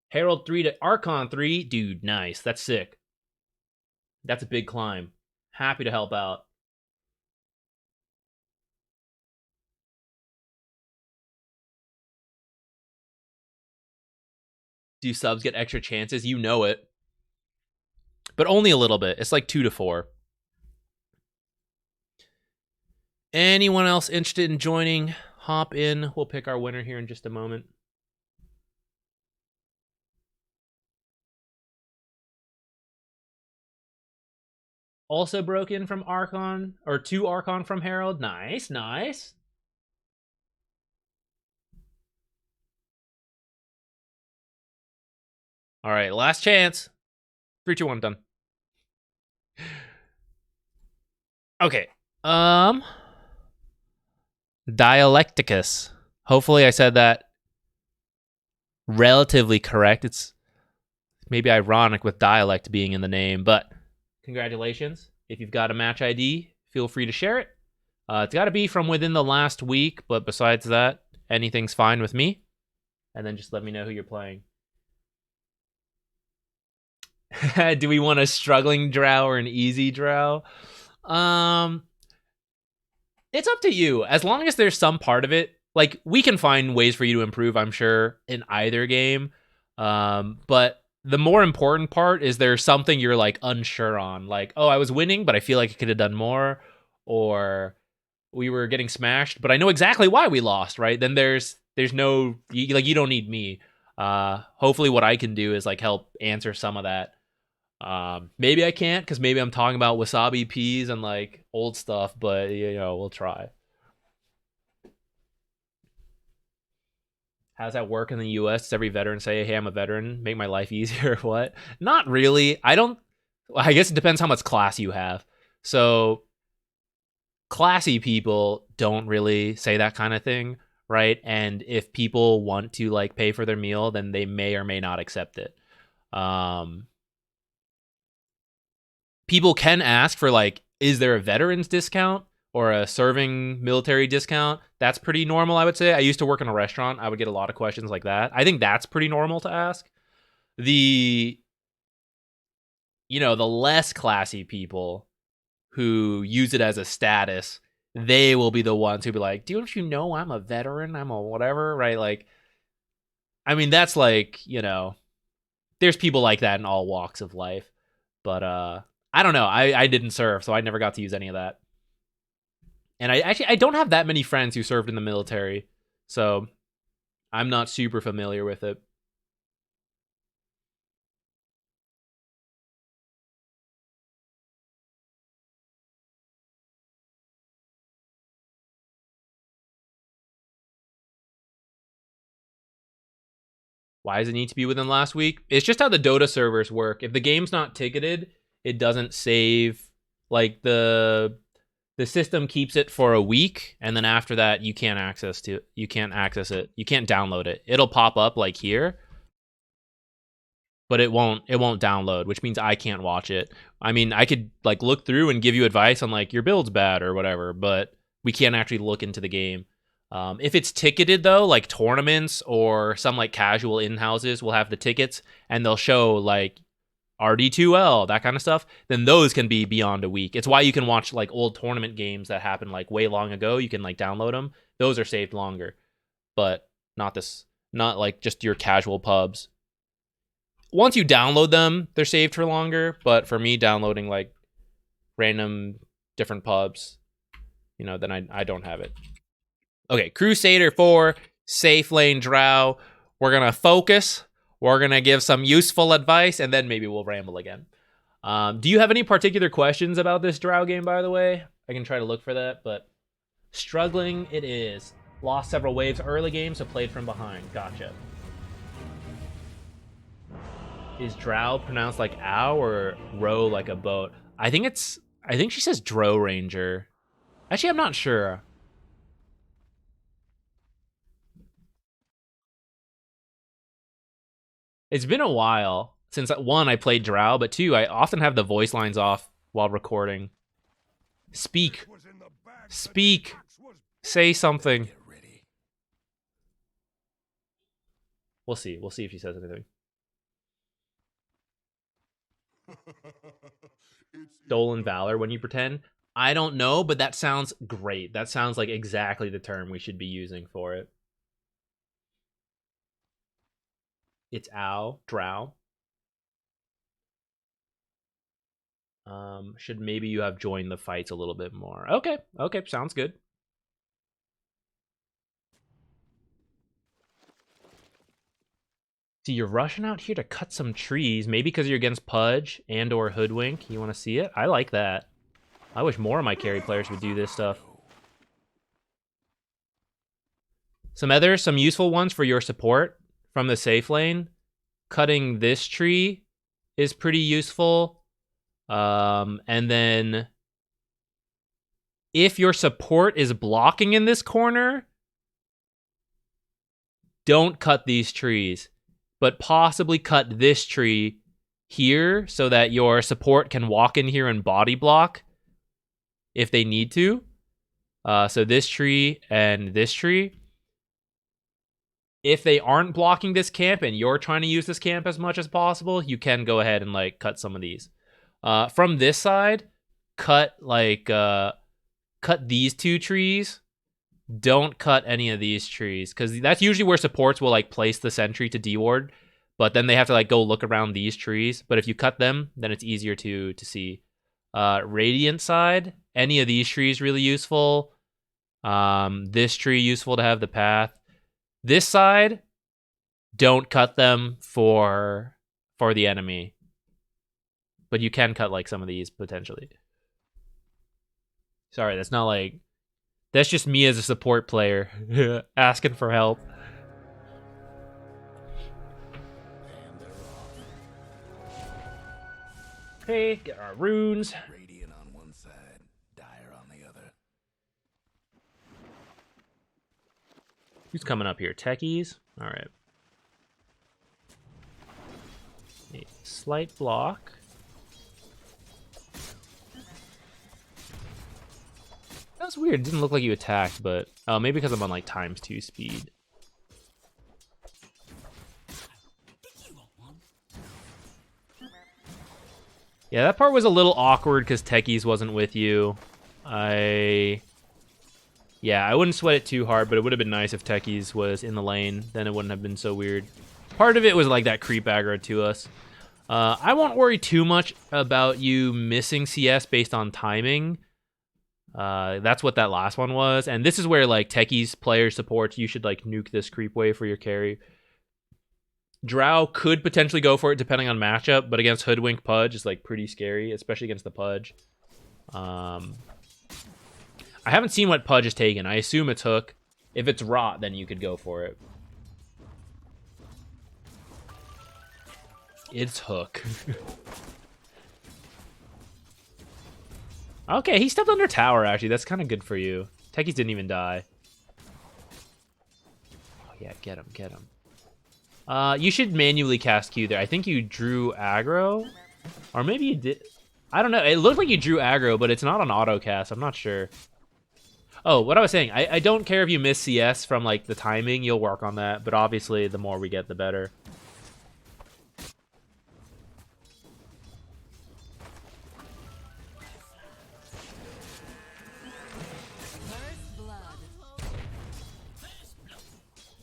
Herald 3 to Archon 3. Dude, nice. That's sick. That's a big climb. Happy to help out. Do subs get extra chances? You know it. But only a little bit. It's like 2 to 4. Anyone else interested in joining? Hop in. We'll pick our winner here in just a moment. Also broken from Archon, or 2 Archon from Herald. Nice, nice. All right, last chance. 3, 2, 1, done. Okay. Dialecticus. Hopefully I said that relatively correct. It's maybe ironic with dialect being in the name, but congratulations. If you've got a match ID, feel free to share it. It's got to be from within the last week, but besides that, anything's fine with me. And then just let me know who you're playing. Do we want a struggling drow or an easy drow? It's up to you. As long as there's some part of it, like we can find ways for you to improve, I'm sure, in either game. But the more important part is there's something you're like unsure on. Like, oh, I was winning, but I feel like I could have done more. Or we were getting smashed, but I know exactly why we lost, right? Then there's no, like, you don't need me. Hopefully what I can do is like help answer some of that. Maybe I can't because maybe I'm talking about wasabi peas and like old stuff, but you know, we'll try. How does that work in the US? Does every veteran say, hey, I'm a veteran, make my life easier? What? Not really. I guess it depends how much class you have. So classy people don't really say that kind of thing, right? And if people want to like pay for their meal, then they may or may not accept it. People can ask for like, is there a veterans discount or a serving military discount? That's pretty normal, I would say. I used to work in a restaurant. I would get a lot of questions like that. I think that's pretty normal to ask. The less classy people who use it as a status, they will be the ones who be like, don't you know I'm a veteran? I'm a whatever, right? Like, I mean, that's like, there's people like that in all walks of life. But I don't know. I didn't serve, so I never got to use any of that. And I don't have that many friends who served in the military, so I'm not super familiar with it. Why does it need to be within last week? It's just how the Dota servers work. If the game's not ticketed, it doesn't save. Like the system keeps it for a week, and then after that, you can't access it. You can't download it. It'll pop up like here, but it won't download, which means I can't watch it. I mean, I could like look through and give you advice on like your build's bad or whatever, but we can't actually look into the game. If it's ticketed though, like tournaments or some like casual in-houses will have the tickets and they'll show like RD2L, that kind of stuff, then those can be beyond a week. It's why you can watch like old tournament games that happened like way long ago. You can like download them. Those are saved longer, but not like just your casual pubs. Once you download them, they're saved for longer, but for me, downloading like random different pubs, then I don't have it. Okay, Crusader 4, safe lane Drow. We're going to focus. We're going to give some useful advice, and then maybe we'll ramble again. Do you have any particular questions about this Drow game, by the way? I can try to look for that, but struggling it is. Lost several waves early game, so played from behind. Gotcha. Is Drow pronounced like ow or row like a boat? I think she says Drow Ranger. Actually, I'm not sure. It's been a while since, one, I played Drow, but two, I often have the voice lines off while recording. Speak. Speak. Say something. We'll see. We'll see if she says anything. Stolen Valor when you pretend? I don't know, but that sounds great. That sounds like exactly the term we should be using for it. It's ow, Drow. Should maybe you have joined the fights a little bit more. Okay, sounds good. See, you're rushing out here to cut some trees, maybe because you're against Pudge and or Hoodwink. You want to see it? I like that. I wish more of my carry players would do this stuff. Some useful ones for your support from the safe lane. Cutting this tree is pretty useful. And then if your support is blocking in this corner, don't cut these trees, but possibly cut this tree here so that your support can walk in here and body block if they need to. So this tree and this tree. If they aren't blocking this camp and you're trying to use this camp as much as possible, you can go ahead and like cut some of these. From this side, cut these two trees. Don't cut any of these trees because that's usually where supports will like place the sentry to deward, but then they have to like go look around these trees. But if you cut them, then it's easier to see. Radiant side, any of these trees really useful. This tree useful to have the path. This side, don't cut them for the enemy. But you can cut like some of these potentially. Sorry, that's not like... That's just me as a support player asking for help. Okay, get our runes. Radiant on one side, dire on the other. Who's coming up here? Techies? Alright. A slight block. That's weird. It didn't look like you attacked, but... Oh, maybe because I'm on like ×2 speed. Yeah, that part was a little awkward because Techies wasn't with you. Yeah, I wouldn't sweat it too hard, but it would have been nice if Techies was in the lane. Then it wouldn't have been so weird. Part of it was like that creep aggro to us. I won't worry too much about you missing CS based on timing. That's what that last one was. And this is where like techies player supports, you should like nuke this creep wave for your carry. Drow could potentially go for it depending on matchup, but against Hoodwink Pudge is like pretty scary, especially against the Pudge. I haven't seen what Pudge is taken. I assume it's Hook. If it's Rot, then you could go for it. It's Hook. Okay, he stepped under tower, actually. That's kind of good for you. Techies didn't even die. Oh, yeah, get him, get him. You should manually cast Q there. I think you drew aggro. Or maybe you did. I don't know. It looked like you drew aggro, but it's not on auto cast. I'm not sure. Oh, what I was saying. I don't care if you miss CS from like the timing. You'll work on that. But obviously, the more we get, the better.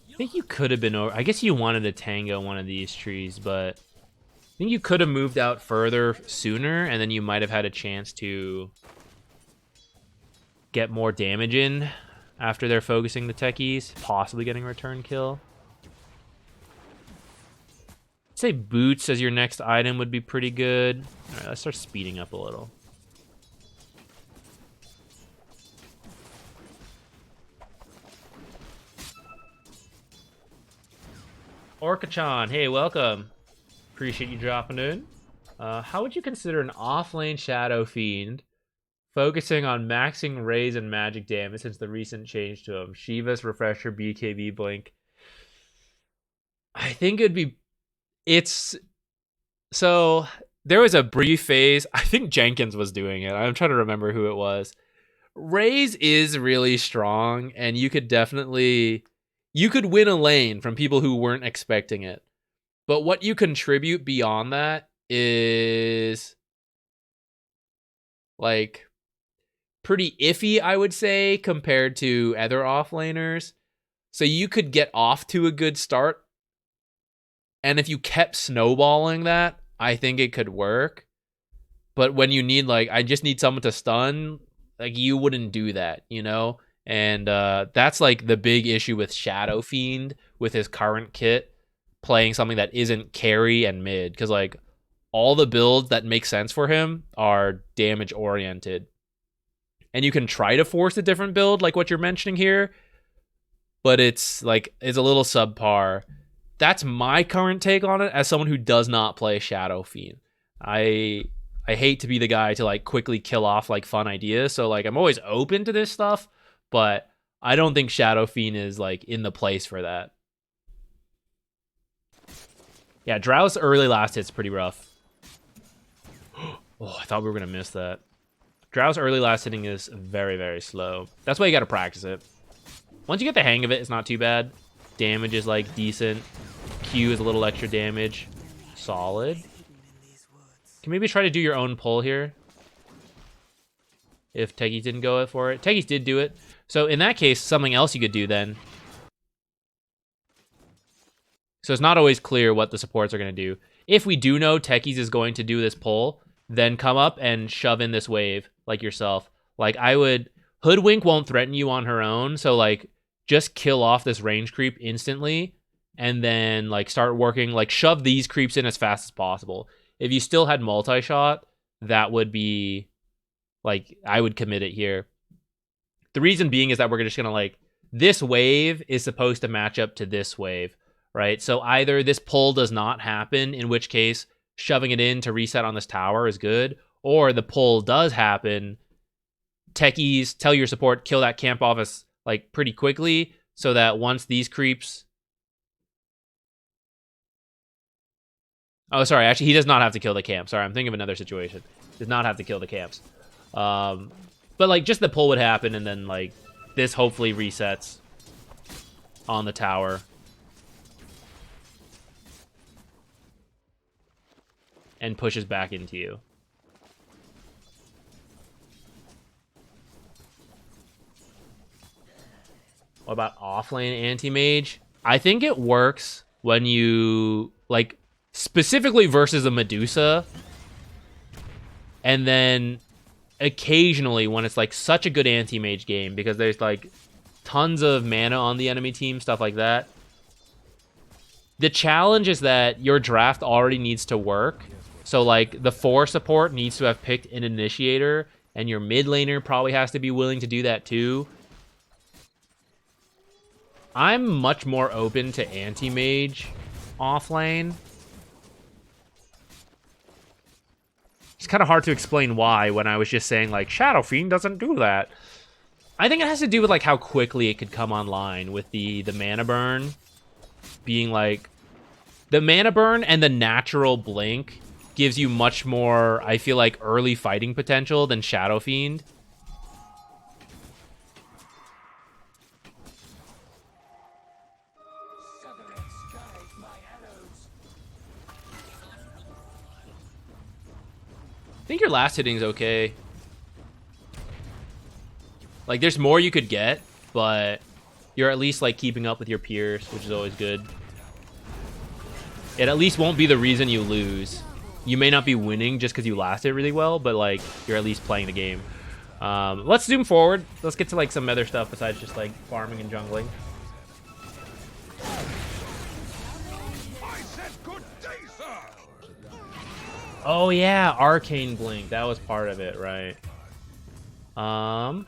I think you could have been over. I guess you wanted to tango one of these trees, but I think you could have moved out further sooner, and then you might have had a chance to get more damage in after they're focusing the techies, possibly getting a return kill. I'd say boots as your next item would be pretty good. All right, let's start speeding up a little. Orca-chan, hey, welcome. Appreciate you dropping in. How would you consider an off-lane Shadow Fiend focusing on maxing raise and magic damage since the recent change to him? Shiva's Refresher, BKB, Blink. I think it'd be... So, there was a brief phase. I think Jenkins was doing it. I'm trying to remember who it was. Raise is really strong, and you could definitely... You could win a lane from people who weren't expecting it. But what you contribute beyond that is like pretty iffy, I would say, compared to other offlaners. So you could get off to a good start. And if you kept snowballing that, I think it could work. But when you need like, I just need someone to stun, like you wouldn't do that, you know? And that's like the big issue with Shadow Fiend with his current kit, playing something that isn't carry and mid. Because like all the builds that make sense for him are damage oriented. And you can try to force a different build like what you're mentioning here, but it's like it's a little subpar. That's my current take on it as someone who does not play Shadow Fiend. I hate to be the guy to like quickly kill off like fun ideas. So like I'm always open to this stuff. But I don't think Shadow Fiend is like in the place for that. Yeah, Drow's early last hit's pretty rough. Oh, I thought we were gonna miss that. Drow's early last hitting is very, very slow. That's why you gotta practice it. Once you get the hang of it, it's not too bad. Damage is like decent. Q is a little extra damage. Solid. Can maybe try to do your own pull here? If Techies didn't go for it. Techies did do it. So in that case, something else you could do then. So it's not always clear what the supports are going to do. If we do know Techies is going to do this pull, then come up and shove in this wave like yourself. Like I would... Hoodwink won't threaten you on her own. So like just kill off this range creep instantly. And then like start working, like shove these creeps in as fast as possible. If you still had multi-shot, that would be... Like, I would commit it here. The reason being is that we're just going to, like, this wave is supposed to match up to this wave, right? So either this pull does not happen, in which case shoving it in to reset on this tower is good, or the pull does happen. Techies, tell your support, kill that camp off as, like, pretty quickly, so that once these creeps... Oh, sorry, actually, he does not have to kill the camp. Sorry, I'm thinking of another situation. Does not have to kill the camps. But like just the pull would happen and then like this hopefully resets on the tower. And pushes back into you. What about offlane anti-mage? I think it works when you, like, specifically versus a Medusa, and then occasionally when it's, like, such a good anti-mage game, because there's, like, tons of mana on the enemy team, stuff like that. The challenge is that your draft already needs to work. So, like, the 4 support needs to have picked an initiator, and your mid laner probably has to be willing to do that too. I'm much more open to anti-mage offlane. It's kind of hard to explain why when I was just saying, like, Shadow Fiend doesn't do that. I think it has to do with, like, how quickly it could come online with the mana burn being, like... The mana burn and the natural blink gives you much more, I feel like, early fighting potential than Shadow Fiend. I think your last hitting's okay. Like, there's more you could get, but you're at least, like, keeping up with your peers, which is always good. It at least won't be the reason you lose. You may not be winning just because you lasted really well, but, like, you're at least playing the game. Let's zoom forward. Let's get to, like, some other stuff besides just, like, farming and jungling. Oh, yeah, Arcane Blink. That was part of it, right? I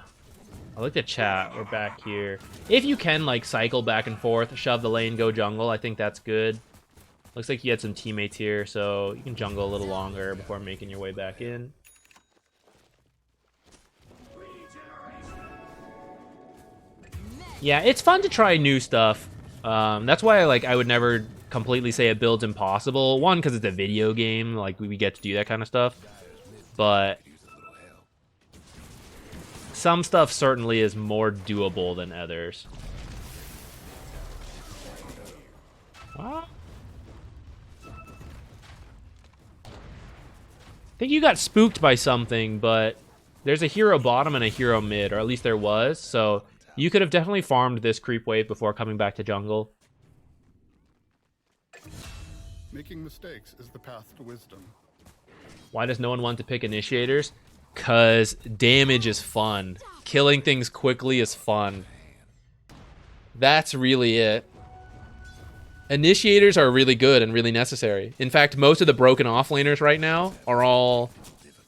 looked at chat. We're back here. If you can, like, cycle back and forth, shove the lane, go jungle, I think that's good. Looks like you had some teammates here, so you can jungle a little longer before making your way back in. Yeah, it's fun to try new stuff. That's why I would never completely say a build's impossible. One, because it's a video game, like we get to do that kind of stuff. But some stuff certainly is more doable than others. What? I think you got spooked by something, but there's a hero bottom and a hero mid, or at least there was, so you could have definitely farmed this creep wave before coming back to jungle. Making mistakes is the path to wisdom. Why does no one want to pick initiators? 'Cause damage is fun. Killing things quickly is fun. That's really it. Initiators are really good and really necessary. In fact, most of the broken offlaners right now are all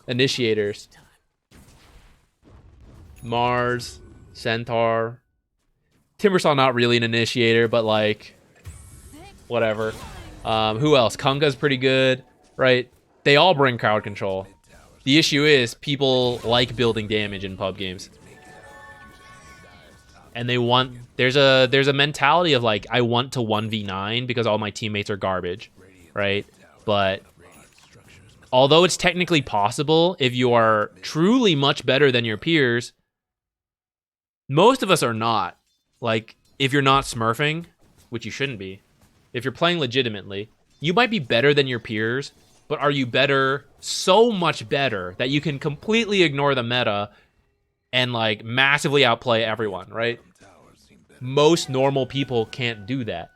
initiators. Mars, Centaur. Timbersaw not really an initiator, but like, whatever. Who else? Kunga's pretty good, right? They all bring crowd control. The issue is people like building damage in pub games. And they want, there's a mentality of like, I want to 1v9 because all my teammates are garbage, right? But although it's technically possible, if you are truly much better than your peers, most of us are not. Like, if you're not smurfing, which you shouldn't be, if you're playing legitimately, you might be better than your peers, but are you better, so much better, that you can completely ignore the meta and like massively outplay everyone, right? Most normal people can't do that.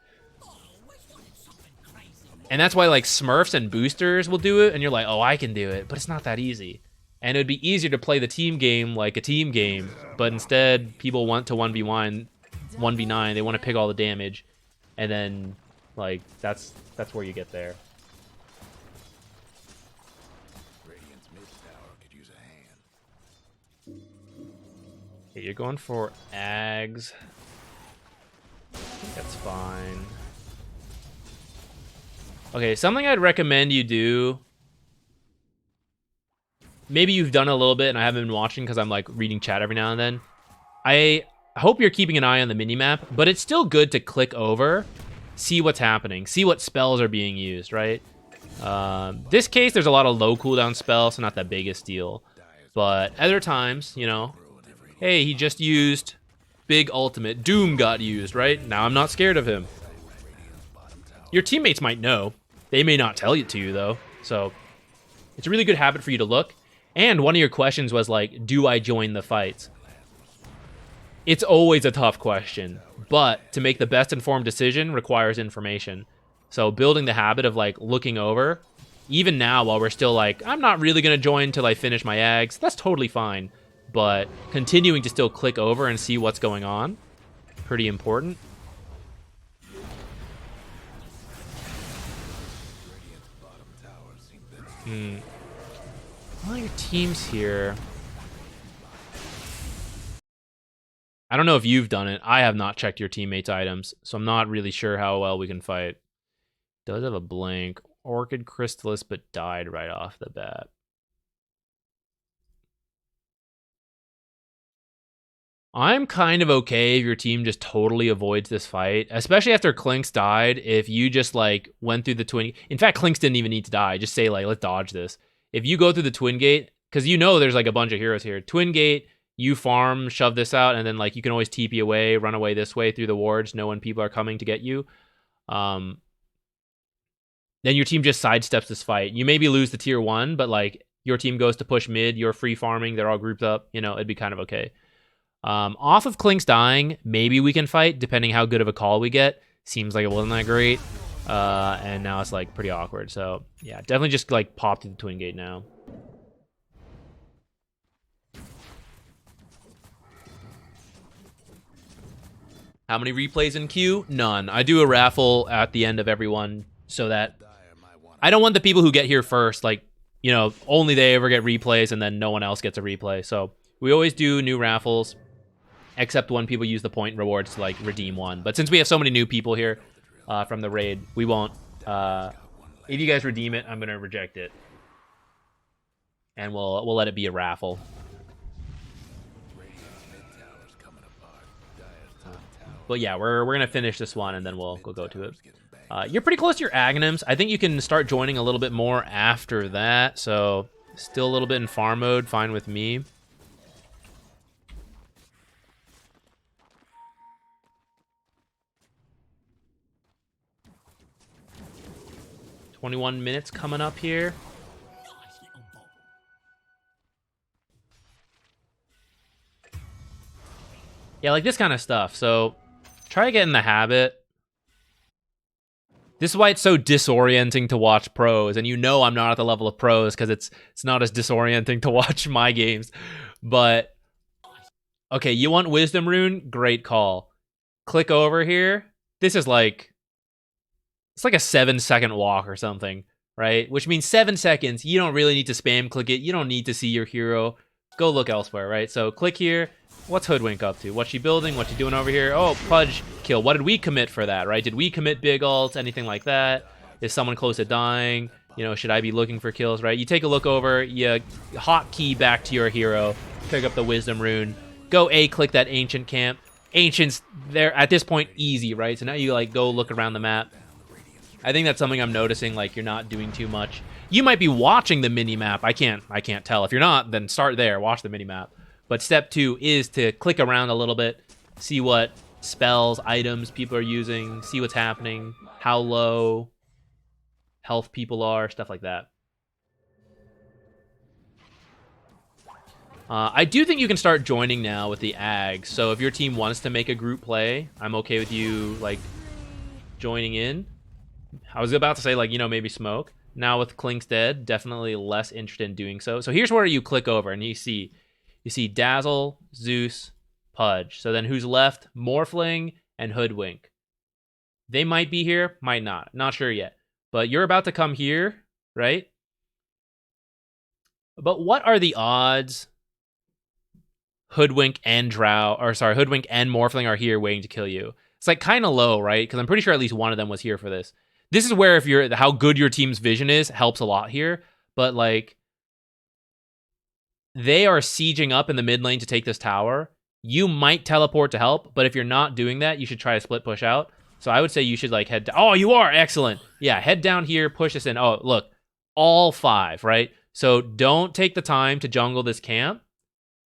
And that's why like smurfs and boosters will do it, and you're like, oh, I can do it, but it's not that easy. And it'd be easier to play the team game like a team game, but instead people want to 1v9, they want to pick all the damage, and then like that's where you get there. Radiant's mid tower could use a hand. Okay, you're going for Ags. I think that's fine. Okay, something I'd recommend you do. Maybe you've done a little bit and I haven't been watching because I'm like reading chat every now and then. I hope you're keeping an eye on the minimap, but it's still good to click over, see what's happening, see what spells are being used, right? This case, there's a lot of low cooldown spells, so not that biggest deal. But other times, you know, hey, he just used big ultimate. Doom got used, right? Now I'm not scared of him. Your teammates might know. They may not tell it to you, though. So it's a really good habit for you to look. And one of your questions was like, do I join the fights? It's always a tough question. But to make the best informed decision requires information. So building the habit of like looking over, even now while we're still like, I'm not really going to join till I finish my eggs. That's totally fine. But continuing to still click over and see what's going on, pretty important. Well, your team's here. I don't know if you've done it. I have not checked your teammates' items, so I'm not really sure how well we can fight. Does have a blink. Orchid Chrysalis, but died right off the bat. I'm kind of okay if your team just totally avoids this fight, especially after Clinks died. If you just like went through the twin, in fact, Clinks didn't even need to die. Just say like, let's dodge this. If you go through the twin gate, because you know there's like a bunch of heroes here. Twin gate, you farm, shove this out, and then like you can always TP away, run away this way through the wards, know when people are coming to get you. Then your team just sidesteps this fight. You maybe lose the tier 1, but like your team goes to push mid, you're free farming, they're all grouped up, you know, it'd be kind of okay. Off of Clinks dying, maybe we can fight, depending how good of a call we get. Seems like it wasn't that great. And now it's like pretty awkward. So yeah, definitely just like pop to the twin gate now. How many replays in queue? None. I do a raffle at the end of everyone so that I don't want the people who get here first, like, you know, only they ever get replays and then no one else gets a replay. So we always do new raffles, except when people use the point rewards to like redeem one. But since we have so many new people here from the raid, we won't. If you guys redeem it, I'm gonna reject it, and we'll let it be a raffle. But yeah, we're gonna finish this one and then we'll go to it. You're pretty close to your Aghanims. I think you can start joining a little bit more after that. So still a little bit in farm mode, fine with me. "21 minutes coming up here. Yeah, like this kind of stuff. So try to get in the habit. This is why it's so disorienting to watch pros, and you know I'm not at the level of pros because it's not as disorienting to watch my games. But okay, you want Wisdom Rune? Great call. Click over here. This is like, it's like a 7-second walk or something, right? Which means 7 seconds. You don't really need to spam click it. You don't need to see your hero. Go look elsewhere, right? So click here. What's Hoodwink up to? What's she building? What's she doing over here? Oh, Pudge kill. What did we commit for that, right? Did we commit big ults? Anything like that? Is someone close to dying? You know, should I be looking for kills, right? You take a look over, you hotkey back to your hero, pick up the Wisdom Rune, go click that Ancient camp. Ancient's there at this point easy, right? So now you like go look around the map. I think that's something I'm noticing, like you're not doing too much. You might be watching the mini-map. I can't tell. If you're not, then start there, watch the mini-map. But step 2 is to click around a little bit, see what spells, items people are using, see what's happening, how low health people are, stuff like that. I do think you can start joining now with the Ags. So if your team wants to make a group play, I'm okay with you like joining in. I was about to say like, you know, maybe smoke. Now with Clinks dead, definitely less interested in doing so. So here's where you click over and you see Dazzle, Zeus, Pudge. So then who's left? Morphling and Hoodwink. They might be here, might not. Not sure yet. But you're about to come here, right? But what are the odds Hoodwink and Hoodwink and Morphling are here waiting to kill you? It's like kind of low, right? Because I'm pretty sure at least one of them was here for this. This is where how good your team's vision is helps a lot here. But like, they are sieging up in the mid lane to take this tower. You might teleport to help, but if you're not doing that, you should try to split push out. So I would say you should like head down. Oh, you are excellent. Yeah, head down here, push this in. Oh, look, all 5, right? So don't take the time to jungle this camp.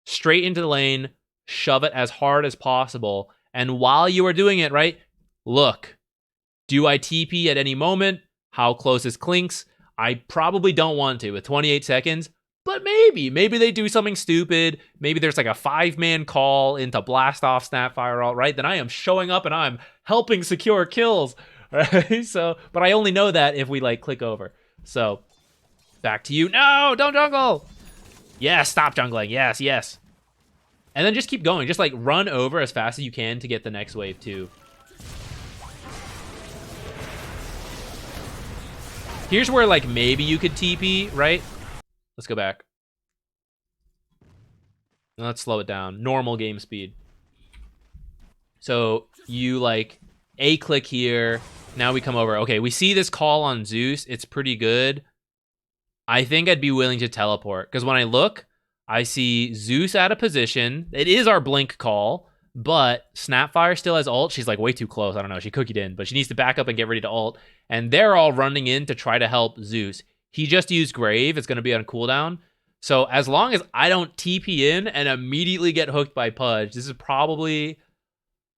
Straight into the lane, shove it as hard as possible. And while you are doing it, right, look, do I TP at any moment? How close is Clinks? I probably don't want to with 28 seconds. But maybe they do something stupid. Maybe there's like a 5-man call into blast off Snapfire, all right? Then I am showing up and I'm helping secure kills. Right? So, but I only know that if we like click over. So, back to you. No, don't jungle. Yes, stop jungling. Yes, yes. And then just keep going. Just like run over as fast as you can to get the next wave too. Here's where like maybe you could TP, right? Let's go back. Let's slow it down. Normal game speed. So you like A click here. Now we come over. Okay, we see this call on Zeus. It's pretty good. I think I'd be willing to teleport. Because when I look, I see Zeus out of position. It is our blink call. But Snapfire still has ult. She's like way too close. I don't know. She cookied in. But she needs to back up and get ready to ult. And they're all running in to try to help Zeus. He just used Grave. It's going to be on cooldown. So as long as I don't TP in and immediately get hooked by Pudge, this is probably...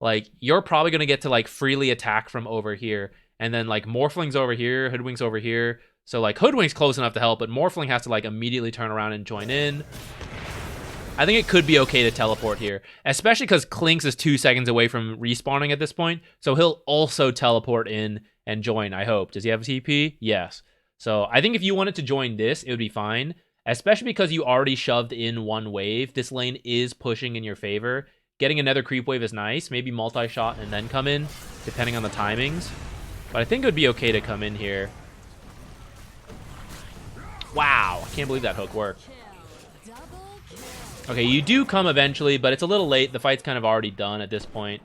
like, you're probably going to get to, like, freely attack from over here. And then, like, Morphling's over here, Hoodwink's over here. So, like, Hoodwink's close enough to help, but Morphling has to, like, immediately turn around and join in. I think it could be okay to teleport here. Especially because Klinks is 2 seconds away from respawning at this point. So he'll also teleport in and join, I hope. Does he have a TP? Yes. So I think if you wanted to join this, it would be fine. Especially because you already shoved in one wave. This lane is pushing in your favor. Getting another creep wave is nice. Maybe multi-shot and then come in, depending on the timings. But I think it would be okay to come in here. Wow, I can't believe that hook worked. Okay, you do come eventually, but it's a little late. The fight's kind of already done at this point.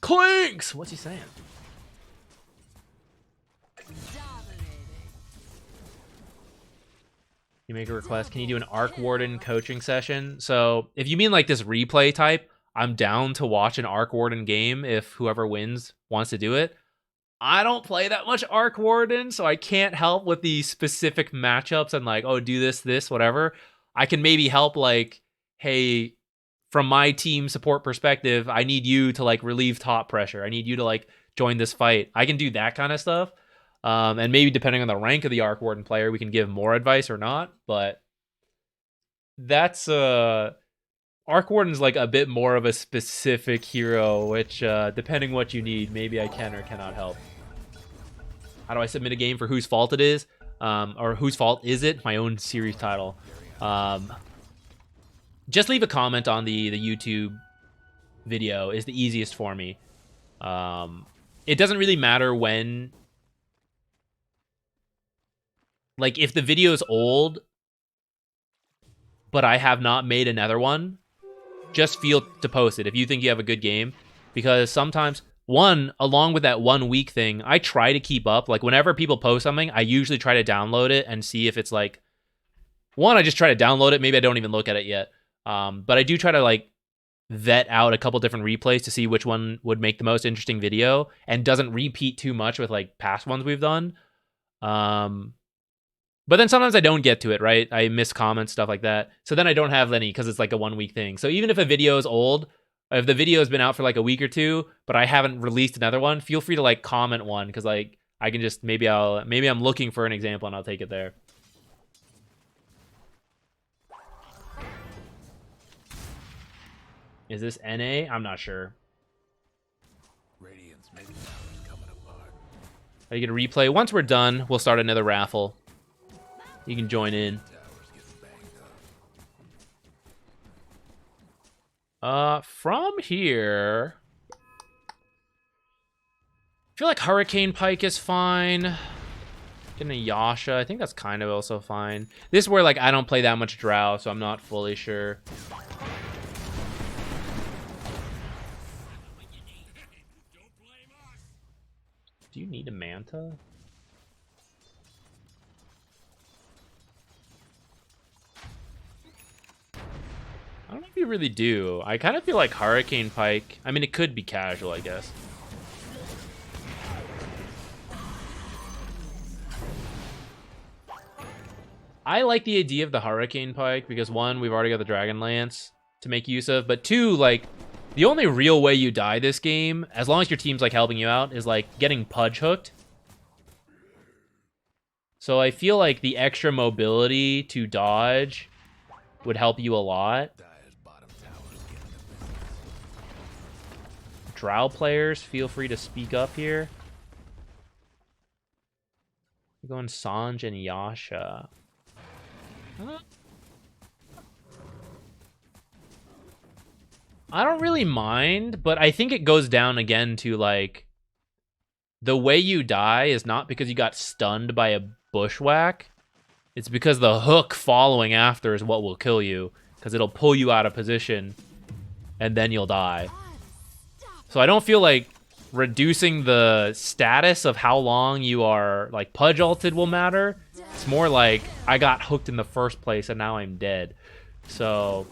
Klinks! What's he saying? You make a request. Can you do an Arc Warden coaching session? So if you mean like this replay type, I'm down to watch an Arc Warden game if whoever wins wants to do it. I don't play that much Arc Warden, so I can't help with the specific matchups and like, oh, do this, whatever. I can maybe help like, hey, from my team support perspective, I need you to like relieve top pressure. I need you to like join this fight. I can do that kind of stuff. And maybe depending on the rank of the Arc Warden player, we can give more advice or not. But that's Arc Warden's like a bit more of a specific hero, which depending what you need, maybe I can or cannot help. How do I submit a game for whose fault it is? Or whose fault is it? My own series title. Just leave a comment on the YouTube video is the easiest for me. It doesn't really matter when. Like, if the video is old, but I have not made another one, just feel to post it if you think you have a good game. Because sometimes, along with that 1 week thing, I try to keep up. Like, whenever people post something, I usually try to download it and see if it's like... I just try to download it. Maybe I don't even look at it yet. But I do try to, like, vet out a couple different replays to see which one would make the most interesting video and doesn't repeat too much with, like, past ones we've done. But then sometimes I don't get to it, right? I miss comments, stuff like that. So then I don't have any because it's like a 1 week thing. So even if a video is old, if the video has been out for like a week or two, but I haven't released another one, feel free to like comment one because like I can just maybe I'm looking for an example and I'll take it there. Is this NA? I'm not sure. Radiant's mid tower's coming apart. Are you gonna replay? Once we're done, we'll start another raffle. You can join in. Tower's getting banged up. From here, I feel like Hurricane Pike is fine. Getting a Yasha, I think that's kind of also fine. This is where like I don't play that much Drow, so I'm not fully sure. Do you need a Manta? I don't know if you really do. I kind of feel like Hurricane Pike... I mean, it could be casual, I guess. I like the idea of the Hurricane Pike because, one, we've already got the Dragon Lance to make use of. But two, like, the only real way you die this game, as long as your team's, like, helping you out, is, like, getting Pudge hooked. So I feel like the extra mobility to dodge would help you a lot. Dire's bottom tower's getting Drow players, feel free to speak up here. We're going Sanj and Yasha. I don't really mind, but I think it goes down again to like the way you die is not because you got stunned by a bushwhack. It's because the hook following after is what will kill you, because it'll pull you out of position and then you'll die. So I don't feel like reducing the status of how long you are like pudge ulted will matter. It's more like I got hooked in the first place and now I'm dead. So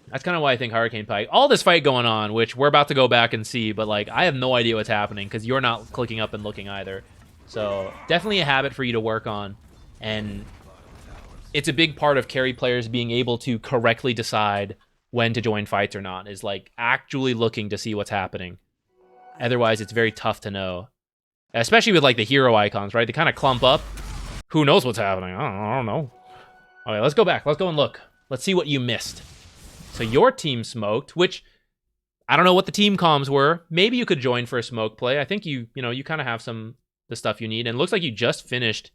that's kind of why I think Hurricane Pike. All this fight going on, which we're about to go back and see, but like I have no idea what's happening because you're not clicking up and looking either. So definitely a habit for you to work on. And it's a big part of carry players being able to correctly decide when to join fights or not, is like actually looking to see what's happening. Otherwise, it's very tough to know. Especially with like the hero icons, right? They kind of clump up. Who knows what's happening? I don't know. Okay, let's go back. Let's go and look. Let's see what you missed. So your team smoked, which I don't know what the team comms were. Maybe you could join for a smoke play. I think you kind of have the stuff you need. And it looks like you just finished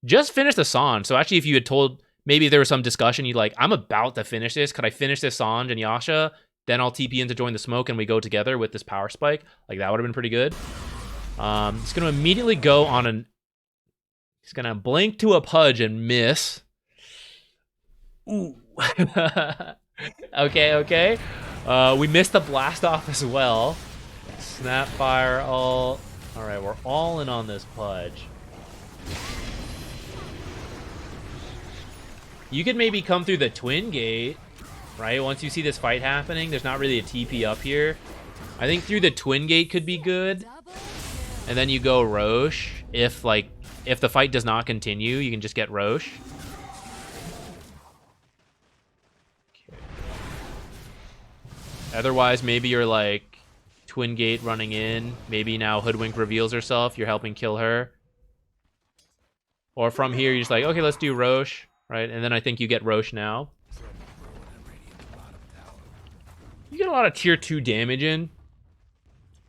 a Sanj. So actually, if you had told, maybe there was some discussion, you'd like, I'm about to finish this. Could I finish this Sanj and Yasha? Then I'll TP in to join the smoke and we go together with this power spike. Like that would have been pretty good. It's going to immediately go on an... He's going to blink to a pudge and miss. Ooh. Okay. We missed the blast off as well. Snapfire all... Alright, we're all in on this pudge. You could maybe come through the twin gate, right? Once you see this fight happening, there's not really a TP up here. I think through the twin gate could be good. And then you go Roche. If the fight does not continue, you can just get Roche. Okay. Otherwise, maybe you're like twin gate running in. Maybe now Hoodwink reveals herself. You're helping kill her. Or from here, you're just like, okay, let's do Roche. Right, and then I think you get Roche now. You get a lot of tier 2 damage in.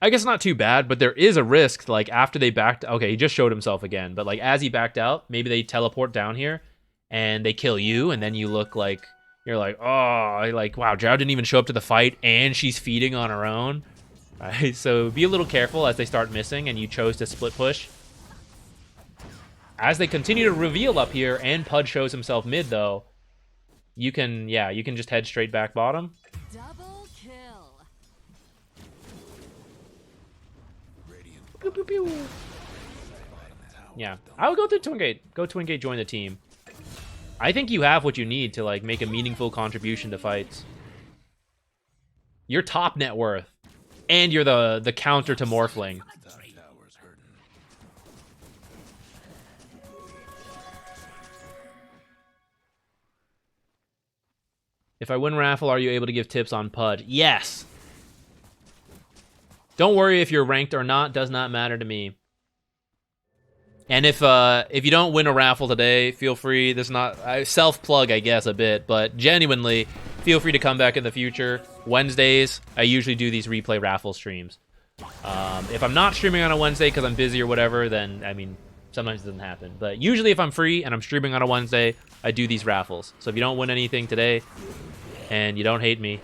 I guess not too bad, but there is a risk, like, after they backed... Okay, he just showed himself again, but, like, as he backed out, maybe they teleport down here, and they kill you, and then you look like... You're like, oh, like, wow, Drow didn't even show up to the fight, and she's feeding on her own. Right, so be a little careful as they start missing, and you chose to split push. As they continue to reveal up here, and Pudge shows himself mid, though, you can just head straight back bottom. Double kill. Pew, pew, pew. Yeah, I would go through Twin Gate. Go Twin Gate, join the team. I think you have what you need to like make a meaningful contribution to fights. You're top net worth, and you're the counter to Morphling. If I win raffle, are you able to give tips on Pudge? Yes. Don't worry if you're ranked or not. Does not matter to me. And if you don't win a raffle today, feel free. There's not self-plug, I guess, a bit, but genuinely, feel free to come back in the future. Wednesdays, I usually do these replay raffle streams. If I'm not streaming on a Wednesday because I'm busy or whatever, then I mean, sometimes it doesn't happen. But usually, if I'm free and I'm streaming on a Wednesday, I do these raffles. So if you don't win anything today, and you don't hate me,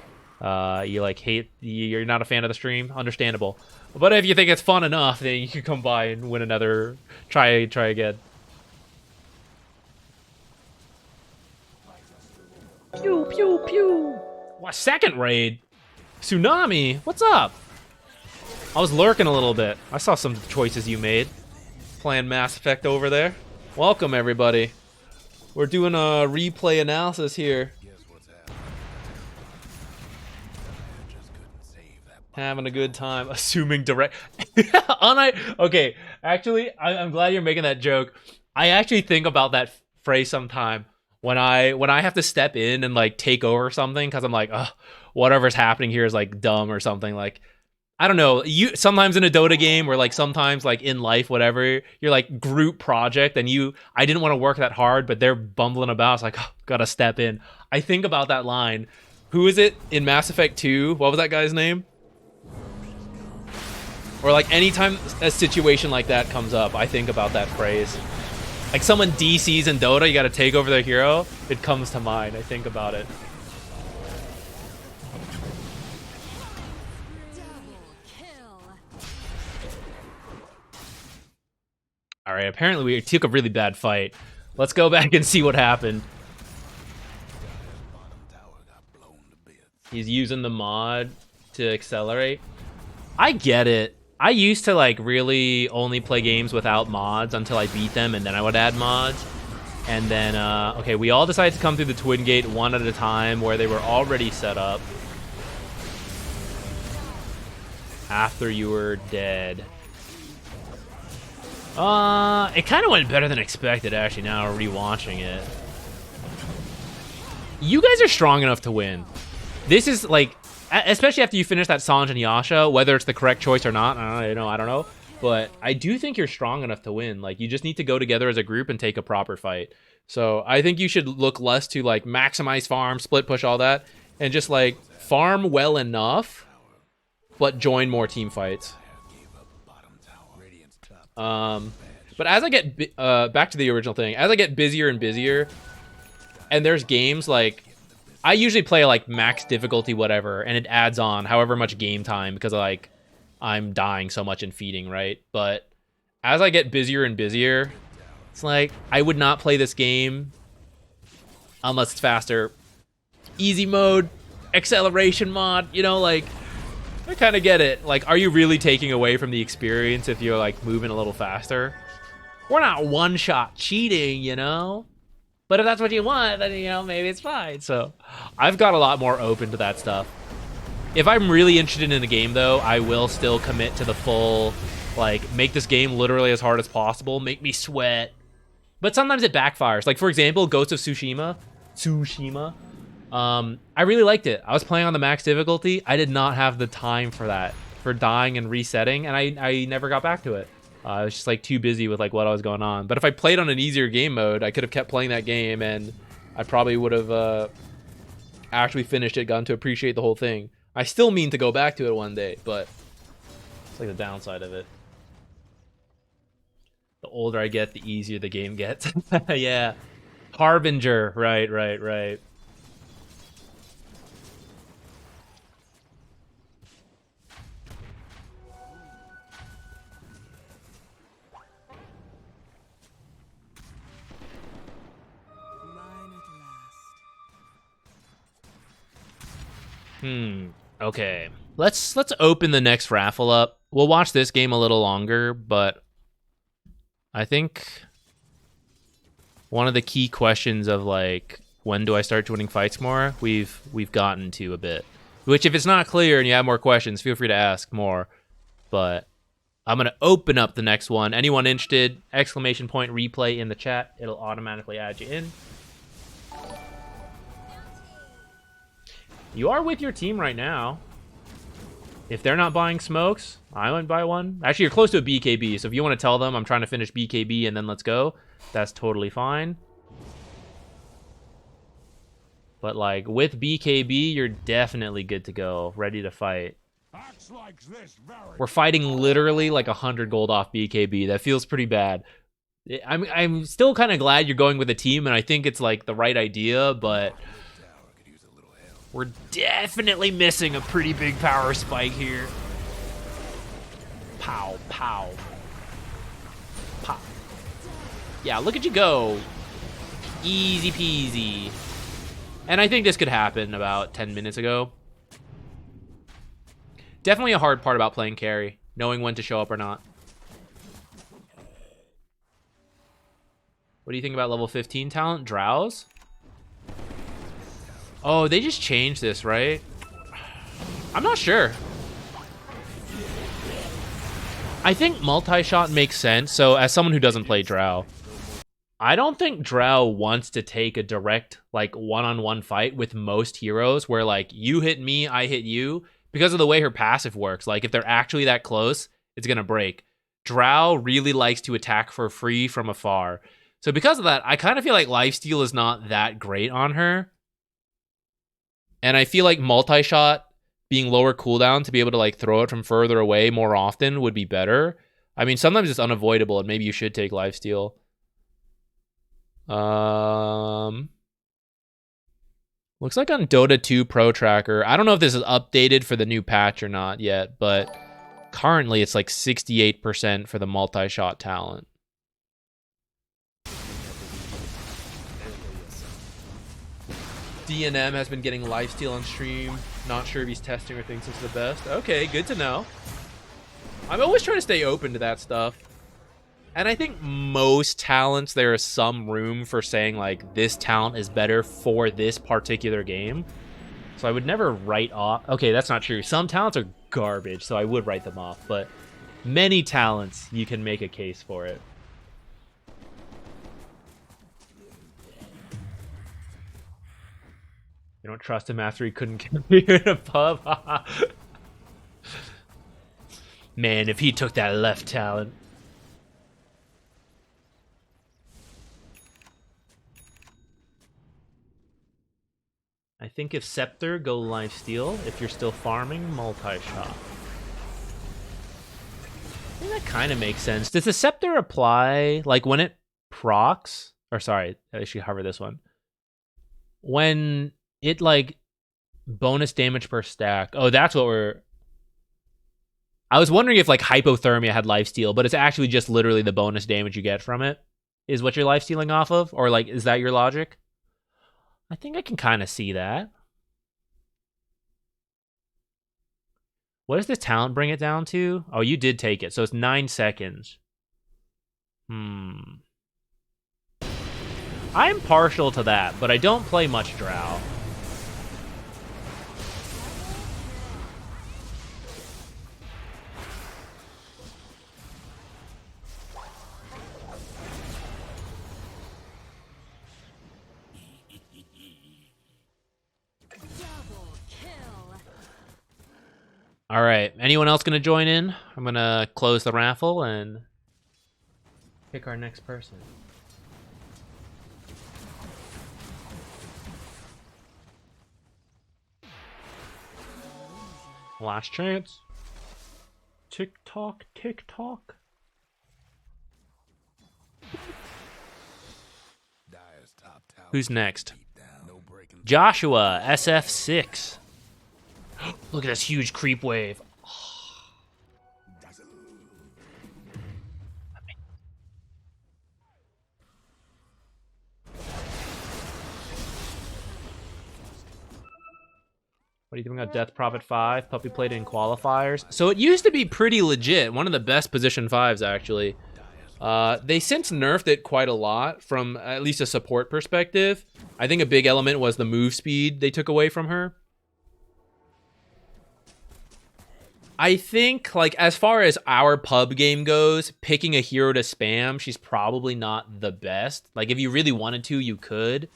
you're not a fan of the stream, understandable. But if you think it's fun enough, then you can come by and win another, try again. Pew, pew, pew. What, second raid? Tsunami, what's up? I was lurking a little bit. I saw some choices you made. Playing Mass Effect over there. Welcome, everybody. We're doing a replay analysis here. Having a good time, assuming direct. Okay, actually, I'm glad you're making that joke. I actually think about that phrase sometime when I have to step in and like take over something because I'm like, oh, whatever's happening here is like dumb or something. Like, I don't know. You sometimes in a Dota game or like sometimes like in life, whatever, you're like group project and I didn't want to work that hard, but they're bumbling about. It's like, oh, gotta step in. I think about that line. Who is it in Mass Effect 2? What was that guy's name? Or like anytime a situation like that comes up, I think about that phrase. Like someone DCs in Dota, you gotta take over their hero, it comes to mind. I think about it. Double kill. Alright, apparently we took a really bad fight. Let's go back and see what happened. Bottom tower got blown to bits. He's using the mod to accelerate. I get it. I used to like really only play games without mods until I beat them, and then I would add mods. And then, okay, we all decided to come through the Twin Gate one at a time where they were already set up. After you were dead. It kind of went better than expected, actually, now rewatching it. You guys are strong enough to win. This is, like, especially after you finish that Sange and Yasha, whether it's the correct choice or not, I don't know. But I do think you're strong enough to win. Like, you just need to go together as a group and take a proper fight. So I think you should look less to, like, maximize farm, split push, all that, and just, like, farm well enough, but join more team fights. But as I get back to the original thing, as I get busier and busier, and there's games like I usually play like max difficulty, whatever, and it adds on however much game time because like I'm dying so much and feeding, right? But as I get busier and busier, it's like I would not play this game unless it's faster. Easy mode, acceleration mod, you know, like I kind of get it. Like, are you really taking away from the experience if you're like moving a little faster? We're not one-shot cheating, you know? But if that's what you want, then, you know, maybe it's fine. So I've got a lot more open to that stuff. If I'm really interested in a game, though, I will still commit to the full, like, make this game literally as hard as possible, make me sweat. But sometimes it backfires. Like, for example, Ghost of Tsushima. I really liked it. I was playing on the max difficulty. I did not have the time for that, for dying and resetting, and I never got back to it. I was just like too busy with like what I was going on. But if I played on an easier game mode, I could have kept playing that game, and I probably would have actually finished it, gotten to appreciate the whole thing. I still mean to go back to it one day, but it's like the downside of it. The older I get, the easier the game gets. Yeah. Harbinger. Right. Okay. Let's open the next raffle up. We'll watch this game a little longer, but I think one of the key questions of like when do I start winning fights more, we've gotten to a bit. Which if it's not clear and you have more questions, feel free to ask more. But I'm gonna open up the next one. Anyone interested, exclamation point replay in the chat. It'll automatically add you in. You are with your team right now. If they're not buying smokes, I wouldn't buy one. Actually, you're close to a BKB, so if you want to tell them I'm trying to finish BKB and then let's go, that's totally fine. But like with BKB, you're definitely good to go, ready to fight. We're fighting literally like 100 gold off BKB. That feels pretty bad. I'm still kind of glad you're going with a team, and I think it's like the right idea, but we're definitely missing a pretty big power spike here. Pow, pow. Pow. Yeah, look at you go. Easy peasy. And I think this could happen about 10 minutes ago. Definitely a hard part about playing carry, knowing when to show up or not. What do you think about level 15 talent? Drowse? Oh, they just changed this, right? I'm not sure. I think multi-shot makes sense. So as someone who doesn't play Drow, I don't think Drow wants to take a direct like one-on-one fight with most heroes where like you hit me, I hit you, because of the way her passive works. Like if they're actually that close, it's gonna break. Drow really likes to attack for free from afar. So because of that, I kind of feel like lifesteal is not that great on her. And I feel like multi-shot being lower cooldown to be able to like throw it from further away more often would be better. I mean, sometimes it's unavoidable and maybe you should take lifesteal. Looks like on Dota 2 Pro Tracker, I don't know if this is updated for the new patch or not yet, but currently it's like 68% for the multi-shot talent. DNM has been getting lifesteal on stream. Not sure if he's testing or thinks it's the best. Okay, good to know. I'm always trying to stay open to that stuff. And I think most talents, there is some room for saying, like, this talent is better for this particular game. So I would never write off... Okay, that's not true. Some talents are garbage, so I would write them off. But many talents, you can make a case for it. You don't trust him after he couldn't kill you in a pub? Man, if he took that left talent... I think if Scepter, go lifesteal. If you're still farming, multi-shot. I think that kind of makes sense. Does the Scepter apply, like, when it procs? Or sorry, I should cover this one. When it, like, bonus damage per stack. Oh, that's what we're... I was wondering if, like, Hypothermia had lifesteal, but it's actually just literally the bonus damage you get from it is what you're lifestealing off of? Or, like, is that your logic? I think I can kind of see that. What does this talent bring it down to? Oh, you did take it, so it's 9 seconds. I'm partial to that, but I don't play much Drow. All right, anyone else gonna join in? I'm gonna close the raffle and pick our next person. Last chance. Tick tock, tick tock. Who's next? Joshua, SF6. Look at this huge creep wave. What do you think about Death Prophet 5? Puppy played in qualifiers. So it used to be pretty legit. One of the best position 5s, actually. They since nerfed it quite a lot from at least a support perspective. I think a big element was the move speed they took away from her. I think, like, as far as our pub game goes, picking a hero to spam, she's probably not the best. Like, if you really wanted to, you could.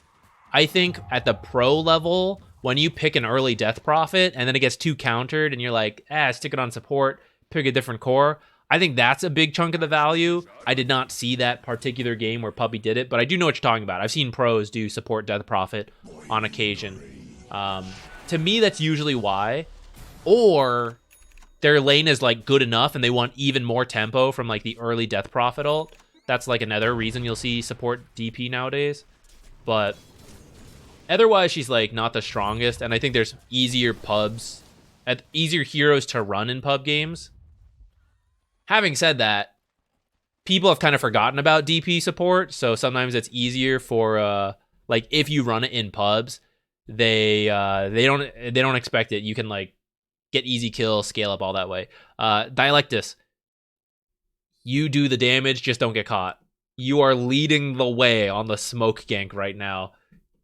I think at the pro level, when you pick an early Death Prophet and then it gets too countered and you're like, stick it on support, pick a different core, I think that's a big chunk of the value. I did not see that particular game where Puppy did it, but I do know what you're talking about. I've seen pros do support Death Prophet on occasion. To me, that's usually why. Or their lane is, like, good enough and they want even more tempo from, like, the early Death Prophet ult. That's, like, another reason you'll see support DP nowadays. But otherwise, she's, like, not the strongest, and I think there's easier heroes to run in pub games. Having said that, people have kind of forgotten about DP support, so sometimes it's easier for, like, if you run it in pubs, they don't expect it. You can, like, get easy kills, scale up all that way. Dialectus, you do the damage, just don't get caught. You are leading the way on the smoke gank right now.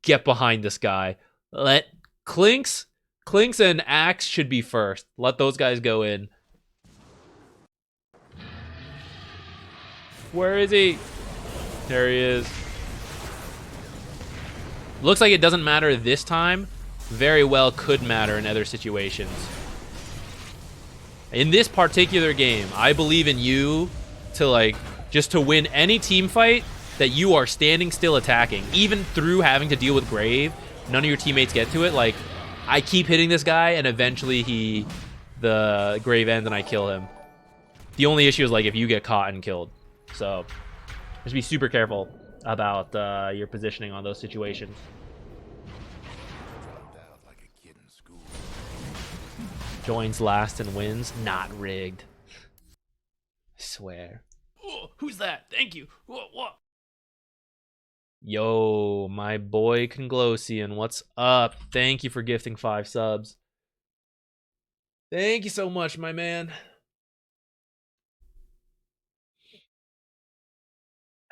Get behind this guy. Let Clinks and Axe should be first. Let those guys go in. Where is he? There he is. Looks like it doesn't matter this time. Very well could matter in other situations. In this particular game, I believe in you to, like, just to win any team fight that you are standing still attacking, even through having to deal with Grave. None of your teammates get to it. Like, I keep hitting this guy, and eventually the grave ends and I kill him. The only issue is like if you get caught and killed. So just be super careful about your positioning on those situations. Dropped out like a kid in school. Joins last and wins. Not rigged. I swear. Oh, who's that? Thank you. What? Yo, my boy Conglosian, what's up? Thank you for gifting 5 subs. Thank you so much, my man.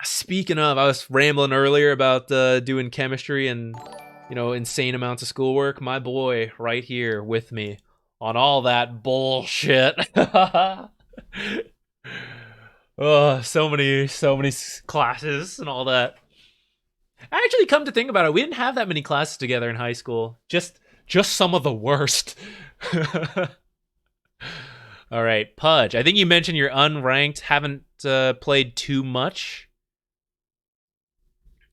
Speaking of, I was rambling earlier about doing chemistry and, you know, insane amounts of schoolwork. My boy right here with me on all that bullshit. Oh, so many classes and all that. Actually, come to think about it, we didn't have that many classes together in high school. Just some of the worst. All right, Pudge. I think you mentioned you're unranked, haven't played too much.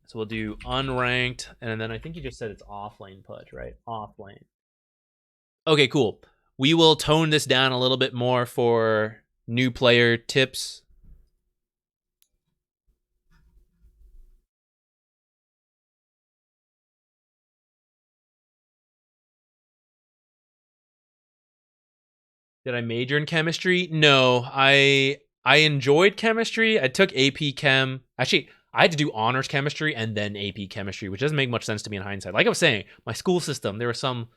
So we'll do unranked, and then I think you just said it's offlane Pudge, right? Offlane. Okay, cool. We will tone this down a little bit more for new player tips. Did I major in chemistry? No, I enjoyed chemistry. I took AP Chem. Actually, I had to do honors chemistry and then AP chemistry, which doesn't make much sense to me in hindsight. Like I was saying, my school system, there was some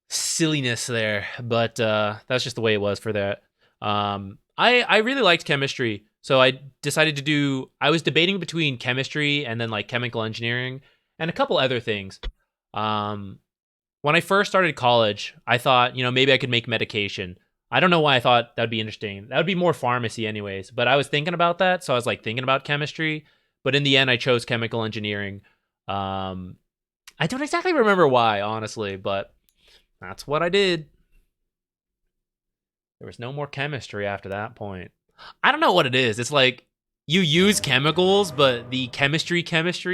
silliness there, but that's just the way it was for that. I really liked chemistry, so I decided to do. I was debating between chemistry and then like chemical engineering and a couple other things. When I first started college, I thought, you know, maybe I could make medication. I don't know why I thought that'd be interesting. That would be more pharmacy anyways, but I was thinking about that, so I was like thinking about chemistry, but in the end I chose chemical engineering. I don't exactly remember why, honestly, but that's what I did. There was no more chemistry after that point. I don't know what it is. It's like you use chemicals, but the chemistry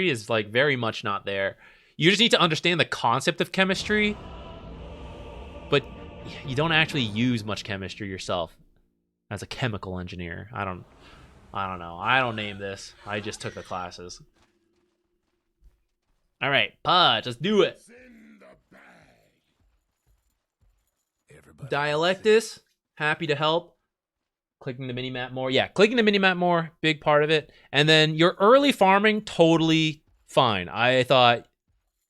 is like very much not there. You just need to understand the concept of chemistry, but you don't actually use much chemistry yourself as a chemical engineer. I don't know. I don't name this. I just took the classes. All right, Pudge, let's do it. Dialectus, happy to help. Clicking the minimap more. Yeah, clicking the minimap more, big part of it. And then your early farming, totally fine. I thought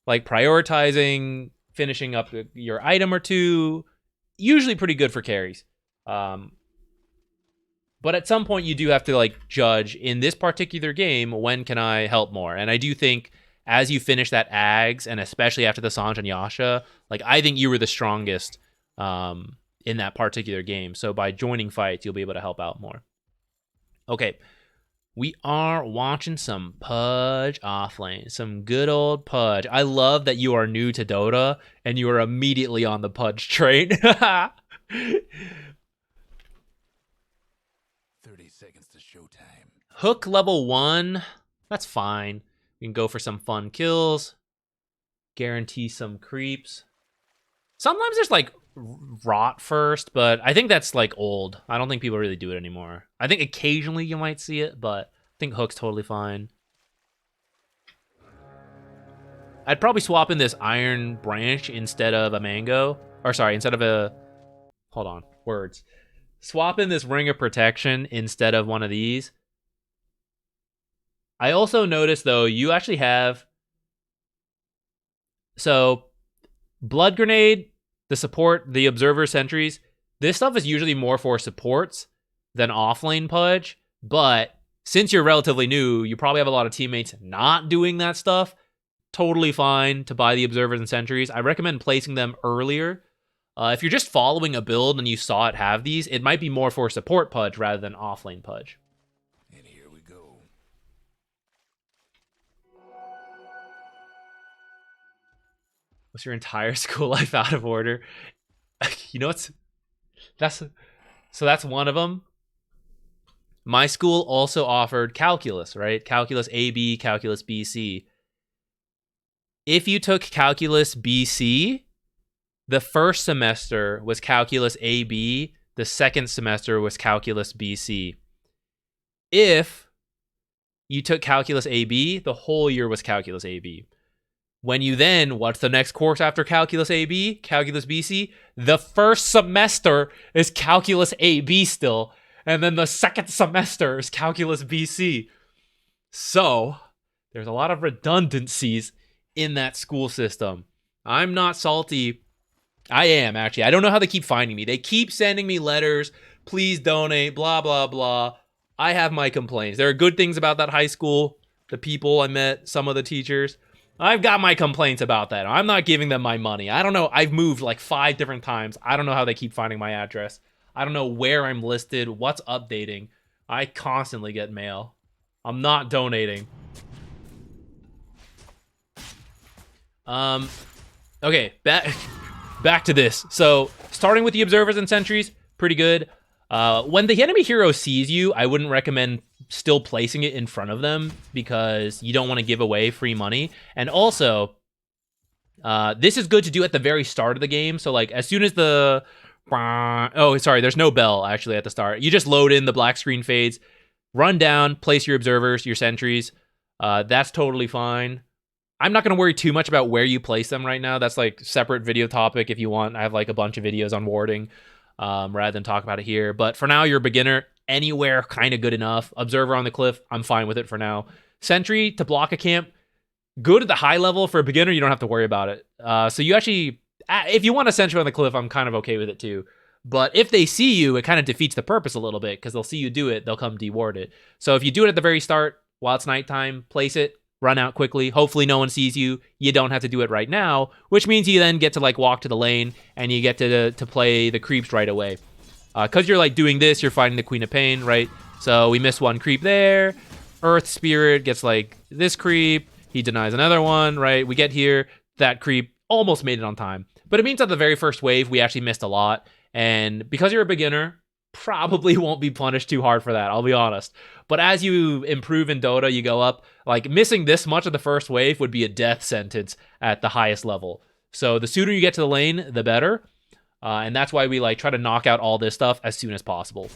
like prioritizing, finishing up your item or two, usually pretty good for carries. But at some point you do have to like judge in this particular game, when can I help more? And I do think as you finish that Ags, and especially after the Sange and Yasha, like I think you were the strongest in that particular game. So by joining fights, you'll be able to help out more. Okay. We are watching some Pudge offlane. Some good old Pudge. I love that you are new to Dota and you are immediately on the Pudge train. 30 seconds to showtime. Hook level 1. That's fine. We can go for some fun kills. Guarantee some creeps. Sometimes there's like rot first, but I think that's like old. I don't think people really do it anymore. I think occasionally you might see it, but I think hook's totally fine. I'd probably swap in this iron branch instead of a mango. Or sorry, instead of a... Hold on. Words. Swap in this ring of protection instead of one of these. I also noticed, though, you actually have... So, Blood Grenade, the support, the Observer Sentries, this stuff is usually more for supports than offlane Pudge, but since you're relatively new, you probably have a lot of teammates not doing that stuff. Totally fine to buy the Observers and Sentries. I recommend placing them earlier. If you're just following a build and you saw it have these, it might be more for support Pudge rather than offlane Pudge. And here we go. Was your entire school life out of order? You know what's... That's one of them. My school also offered calculus, right? Calculus AB, calculus BC. If you took calculus BC, the first semester was Calculus AB, the second semester was Calculus BC. If you took Calculus AB, the whole year was Calculus AB. When you then, what's the next course after Calculus AB? Calculus BC? The first semester is Calculus AB still, and then the second semester is Calculus BC. So, there's a lot of redundancies in that school system. I'm not salty. I am, actually. I don't know how they keep finding me. They keep sending me letters, please donate, blah, blah, blah. I have my complaints. There are good things about that high school, the people I met, some of the teachers. I've got my complaints about that. I'm not giving them my money. I don't know. I've moved like 5 different times. I don't know how they keep finding my address. I don't know where I'm listed, what's updating. I constantly get mail. I'm not donating. Okay, back to this. So, starting with the observers and sentries, pretty good. When the enemy hero sees you, I wouldn't recommend still placing it in front of them because you don't want to give away free money. And also, this is good to do at the very start of the game. So, like, as soon as the... Oh, sorry, there's no bell, actually, at the start. You just load in, the black screen fades, run down, place your observers, your sentries. That's totally fine. I'm not going to worry too much about where you place them right now. That's, like, separate video topic if you want. I have, like, a bunch of videos on warding rather than talk about it here. But for now, you're a beginner. Anywhere, kind of good enough. Observer on the cliff, I'm fine with it for now. Sentry to block a camp, good at the high level. For a beginner, you don't have to worry about it. So you actually, if you want a sentry on the cliff, I'm kind of okay with it too. But if they see you, it kind of defeats the purpose a little bit because they'll see you do it, they'll come deward it. So if you do it at the very start, while it's nighttime, place it, run out quickly. Hopefully no one sees you. You don't have to do it right now, which means you then get to like walk to the lane and you get to play the creeps right away. Because you're like doing this, you're fighting the Queen of Pain, right? So we missed one creep there. Earth Spirit gets like this creep. He denies another one, right? We get here. That creep almost made it on time. But it means that the very first wave, we actually missed a lot. And because you're a beginner, probably won't be punished too hard for that, I'll be honest. But as you improve in Dota, you go up. Like missing this much of the first wave would be a death sentence at the highest level. So the sooner you get to the lane, the better. And that's why we like try to knock out all this stuff as soon as possible.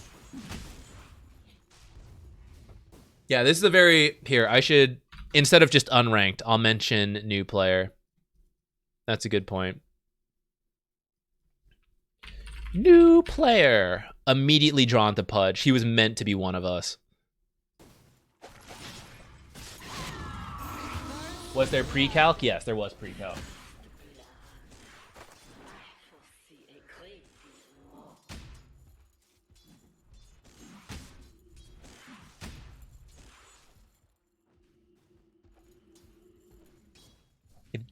Yeah, this is a very... Here, I should... Instead of just unranked, I'll mention new player. That's a good point. New player. Immediately drawn to Pudge. He was meant to be one of us. Was there pre-calc? Yes, there was pre-calc.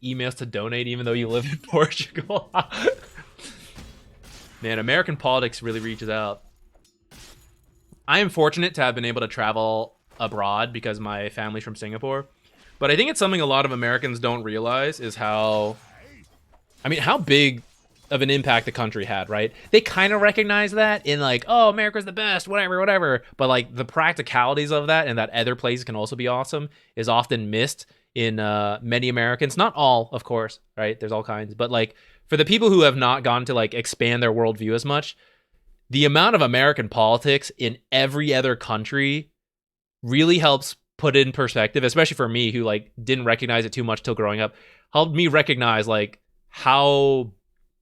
Emails to donate even though you live in Portugal. Man, American politics really reaches out. I am fortunate to have been able to travel abroad because my family's from Singapore. But I think it's something a lot of Americans don't realize is how big of an impact the country had, right? They kind of recognize that in like, oh, America's the best, whatever. But like the practicalities of that and that other places can also be awesome is often missed in many Americans. Not all, of course, right? There's all kinds. But like for the people who have not gone to like expand their worldview as much, the amount of American politics in every other country really helps put in perspective, especially for me who like didn't recognize it too much till growing up, helped me recognize like how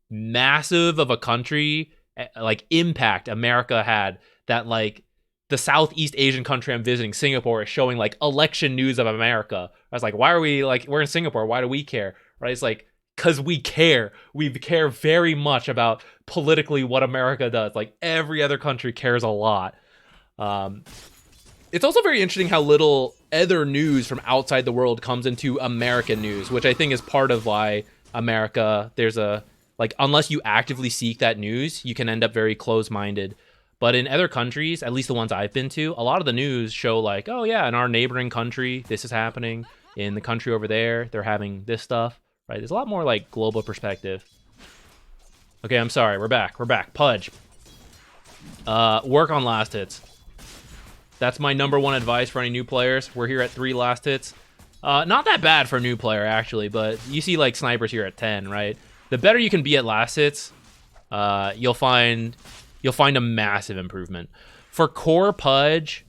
massive of a country like impact America had, that like the Southeast Asian country I'm visiting, Singapore, is showing like election news of America. I was like, why are we like, we're in Singapore, why do we care? Right? It's like, because we care. We care very much about politically what America does. Like every other country cares a lot. It's also very interesting how little other news from outside the world comes into American news, which I think is part of why America, there's a, like, unless you actively seek that news, you can end up very close-minded. But in other countries, at least the ones I've been to, a lot of the news show like, oh yeah, in our neighboring country, this is happening. In the country over there, they're having this stuff, right? There's a lot more like global perspective. Okay, I'm sorry, we're back. Pudge. Work on last hits. That's my #1 advice for any new players. We're here at 3 last hits. Not that bad for a new player, actually, but you see like snipers here at 10, right? the better you can be at last hits, you'll find a massive improvement. For core Pudge,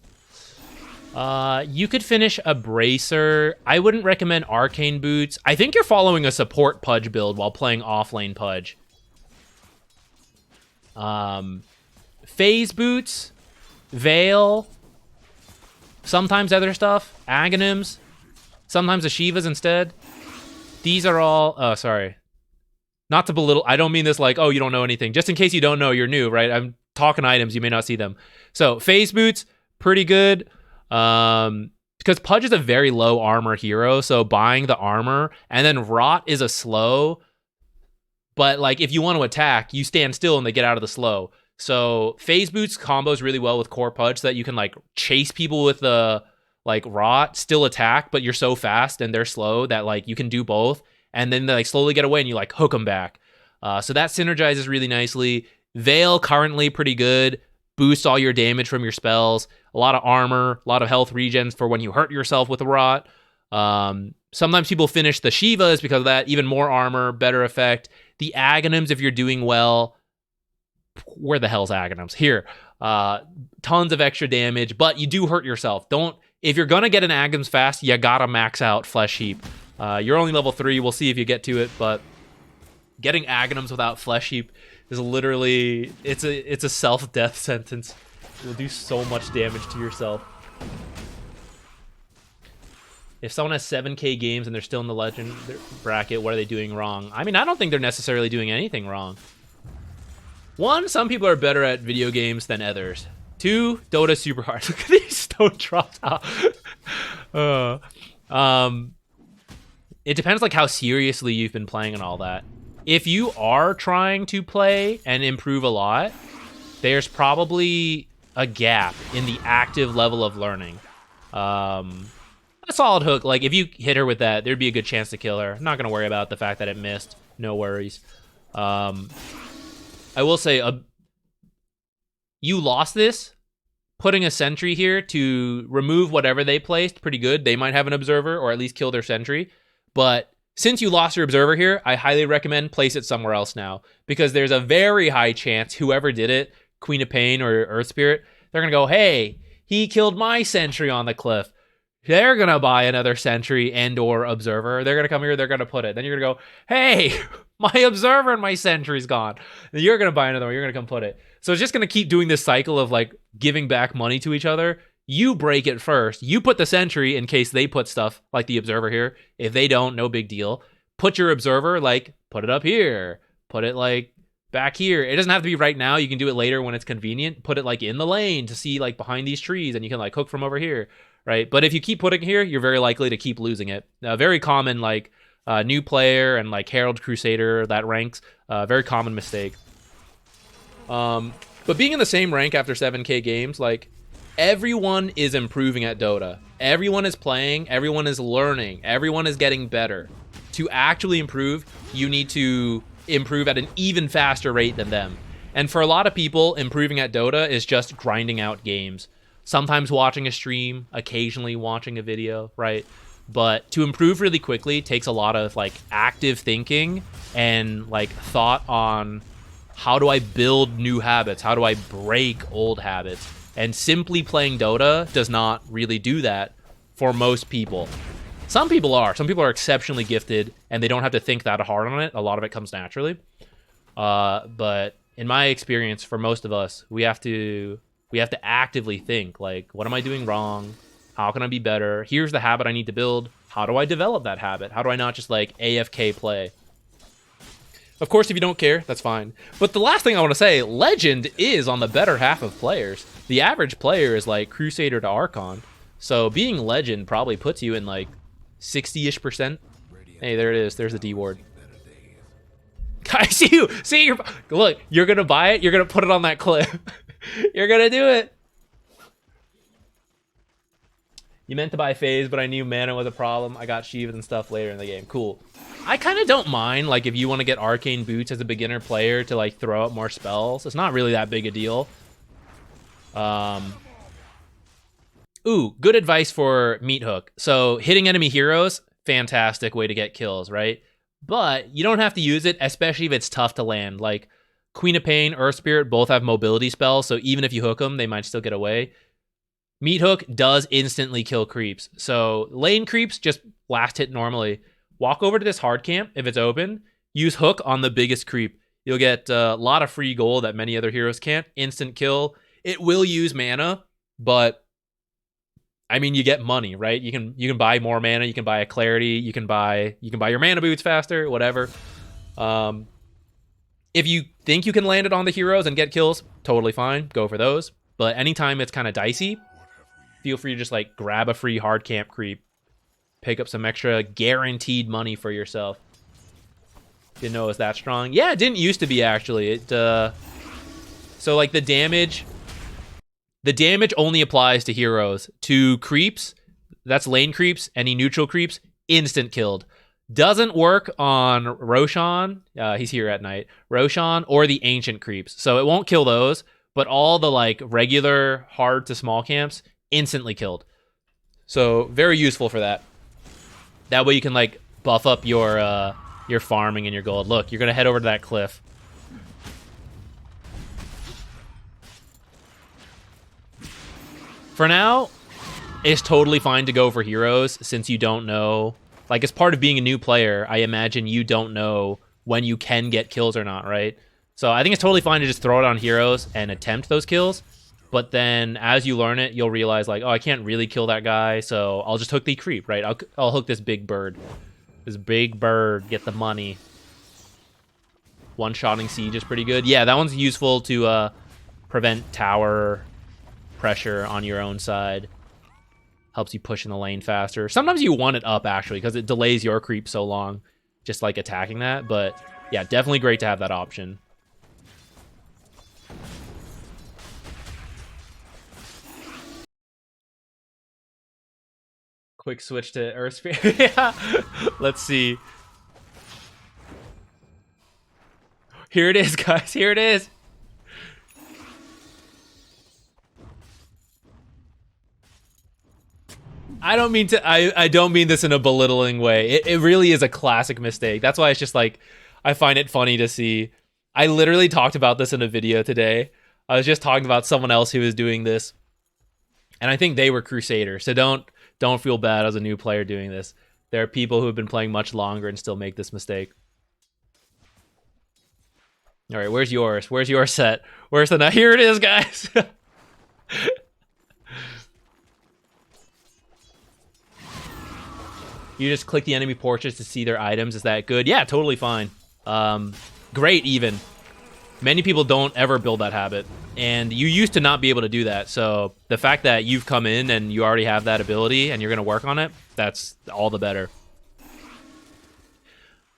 you could finish a Bracer. I wouldn't recommend Arcane Boots. I think you're following a support Pudge build while playing offlane Pudge. Phase Boots, Veil, sometimes other stuff, Aghanims, sometimes Ashivas instead. These are all, oh, sorry. Not to belittle, I don't mean this like, oh, you don't know anything. Just in case you don't know, you're new, right? I'm talking items, you may not see them. So, Phase Boots, pretty good. Because Pudge is a very low armor hero, so buying the armor, and then Rot is a slow, but like if you want to attack, you stand still and they get out of the slow. So Phase Boots combos really well with core Pudge so that you can like chase people with the like Rot, still attack, but you're so fast and they're slow that like you can do both, and then they like slowly get away and you like hook them back. So that synergizes really nicely. Veil currently pretty good. Boosts all your damage from your spells. A lot of armor, a lot of health regens for when you hurt yourself with a Rot. Sometimes people finish the Shivas because of that. Even more armor, better effect. The Aghanims, if you're doing well, where the hell's Aghanims? Here. Tons of extra damage, but you do hurt yourself. If you're gonna get an Aghanims fast, you gotta max out Flesh Heap. You're only level 3, we'll see if you get to it, but getting Aghanims without Flesh Heap is literally, it's a self-death sentence. You'll do so much damage to yourself. If someone has 7k games and they're still in the legend bracket, what are they doing wrong? I mean, I don't think they're necessarily doing anything wrong. 1, some people are better at video games than others. 2, Dota's super hard. Look at these stone drops. It depends like how seriously you've been playing and all that. If you are trying to play and improve a lot, there's probably a gap in the active level of learning. A solid hook, like if you hit her with that, there'd be a good chance to kill her. I'm not gonna worry about the fact that it missed. No worries. I will say, you lost this. Putting a sentry here to remove whatever they placed, pretty good. They might have an observer or at least kill their sentry. But since you lost your observer here, I highly recommend place it somewhere else now, because there's a very high chance whoever did it, Queen of Pain or Earth Spirit, they're gonna go, hey, he killed my sentry on the cliff. They're gonna buy another sentry and or observer. They're gonna come here, they're gonna put it. Then you're gonna go, hey, my observer and my sentry's gone. Then you're gonna buy another one, you're gonna come put it. So it's just gonna keep doing this cycle of like giving back money to each other. You break it first. You put the sentry in case they put stuff like the observer here. If they don't, no big deal. Put your observer, like, put it up here. Put it like back here. It doesn't have to be right now. You can do it later when it's convenient. Put it like in the lane to see like behind these trees, and you can like hook from over here, right? But if you keep putting here, you're very likely to keep losing it. Very common, like new player and like Herald Crusader, that ranks. Very common mistake. But being in the same rank after 7k games, like, everyone is improving at Dota. Everyone is playing, everyone is learning, everyone is getting better. To actually improve, you need to improve at an even faster rate than them. And for a lot of people, improving at Dota is just grinding out games. Sometimes watching a stream, occasionally watching a video, right? But to improve really quickly takes a lot of like active thinking and like thought on how do I build new habits? How do I break old habits? And simply playing Dota does not really do that for most people. Some people are. Some people are exceptionally gifted and they don't have to think that hard on it. A lot of it comes naturally. But in my experience, for most of us, we have to actively think, like, what am I doing wrong? How can I be better? Here's the habit I need to build. How do I develop that habit? How do I not just like AFK play? Of course, if you don't care, that's fine. But the last thing I want to say, Legend is on the better half of players. The average player is like Crusader to Archon. So being Legend probably puts you in like 60-ish%. Hey, there it is. There's the D ward. I see you. See, look, you're going to buy it. You're going to put it on that cliff. You're going to do it. You meant to buy Phase, but I knew mana was a problem. I got Shivas and stuff later in the game. Cool. I kind of don't mind, like, if you want to get Arcane Boots as a beginner player to, like, throw out more spells. It's not really that big a deal. Ooh, good advice for Meat Hook. So, hitting enemy heroes, fantastic way to get kills, right? but you don't have to use it, especially if it's tough to land. Like Queen of Pain, Earth Spirit both have mobility spells, so even if you hook them, they might still get away. Meat Hook does instantly kill creeps. So lane creeps, just last hit normally. Walk over to this hard camp if it's open. Use Hook on the biggest creep. You'll get a lot of free gold that many other heroes can't. Instant kill. It will use mana, but I mean, you get money, right? You can buy more mana. You can buy a clarity. You can buy your mana boots faster. Whatever. If you think you can land it on the heroes and get kills, totally fine. Go for those. But anytime it's kind of dicey, feel free to just like grab a free hard camp creep, pick up some extra guaranteed money for yourself. Didn't know it was that strong. Yeah, it didn't used to be actually. So like the damage only applies to heroes. To creeps, that's lane creeps, any neutral creeps, instant killed. Doesn't work on Roshan. He's here at night. Roshan or the ancient creeps. So it won't kill those, but all the like regular hard to small camps, instantly killed. So very useful for that. That way you can like buff up your farming and your gold. Look, you're gonna head over to that cliff. For now, it's totally fine to go for heroes since you don't know. Like, as part of being a new player, I imagine you don't know when you can get kills or not, right? So I think it's totally fine to just throw it on heroes and attempt those kills. But then as you learn it, you'll realize, like, oh, I can't really kill that guy, so I'll just hook the creep, right? I'll hook this big bird. This big bird, get the money. One-shotting Siege is pretty good. Yeah, that one's useful to prevent tower pressure on your own side. Helps you push in the lane faster. Sometimes you want it up, actually, because it delays your creep so long, just like attacking that. But yeah, definitely great to have that option. Quick switch to Earth Spirit. Yeah. Let's see. Here it is, guys. Here it is. I don't mean to. I don't mean this in a belittling way. It really is a classic mistake. That's why it's just like, I find it funny to see. I literally talked about this in a video today. I was just talking about someone else who was doing this, and I think they were Crusader. So don't feel bad as a new player doing this. There are people who have been playing much longer and still make this mistake. All right, where's yours? Where's your set? Where's the... Here it is, guys. You just click the enemy portraits to see their items. Is that good? Yeah, totally fine. Great, even. Many people don't ever build that habit. And you used to not be able to do that. So the fact that you've come in and you already have that ability and you're going to work on it, that's all the better.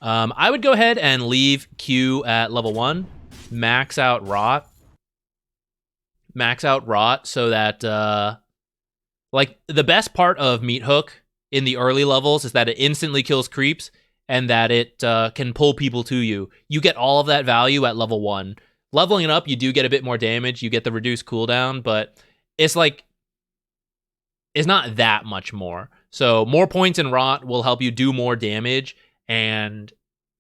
I would go ahead and leave Q at level 1. Max out Rot. Max out Rot so that... like, the best part of Meat Hook in the early levels is that it instantly kills creeps and that it can pull people to you. You get all of that value at level 1. Leveling it up, you do get a bit more damage. You get the reduced cooldown, but it's like, it's not that much more. So more points in Rot will help you do more damage, and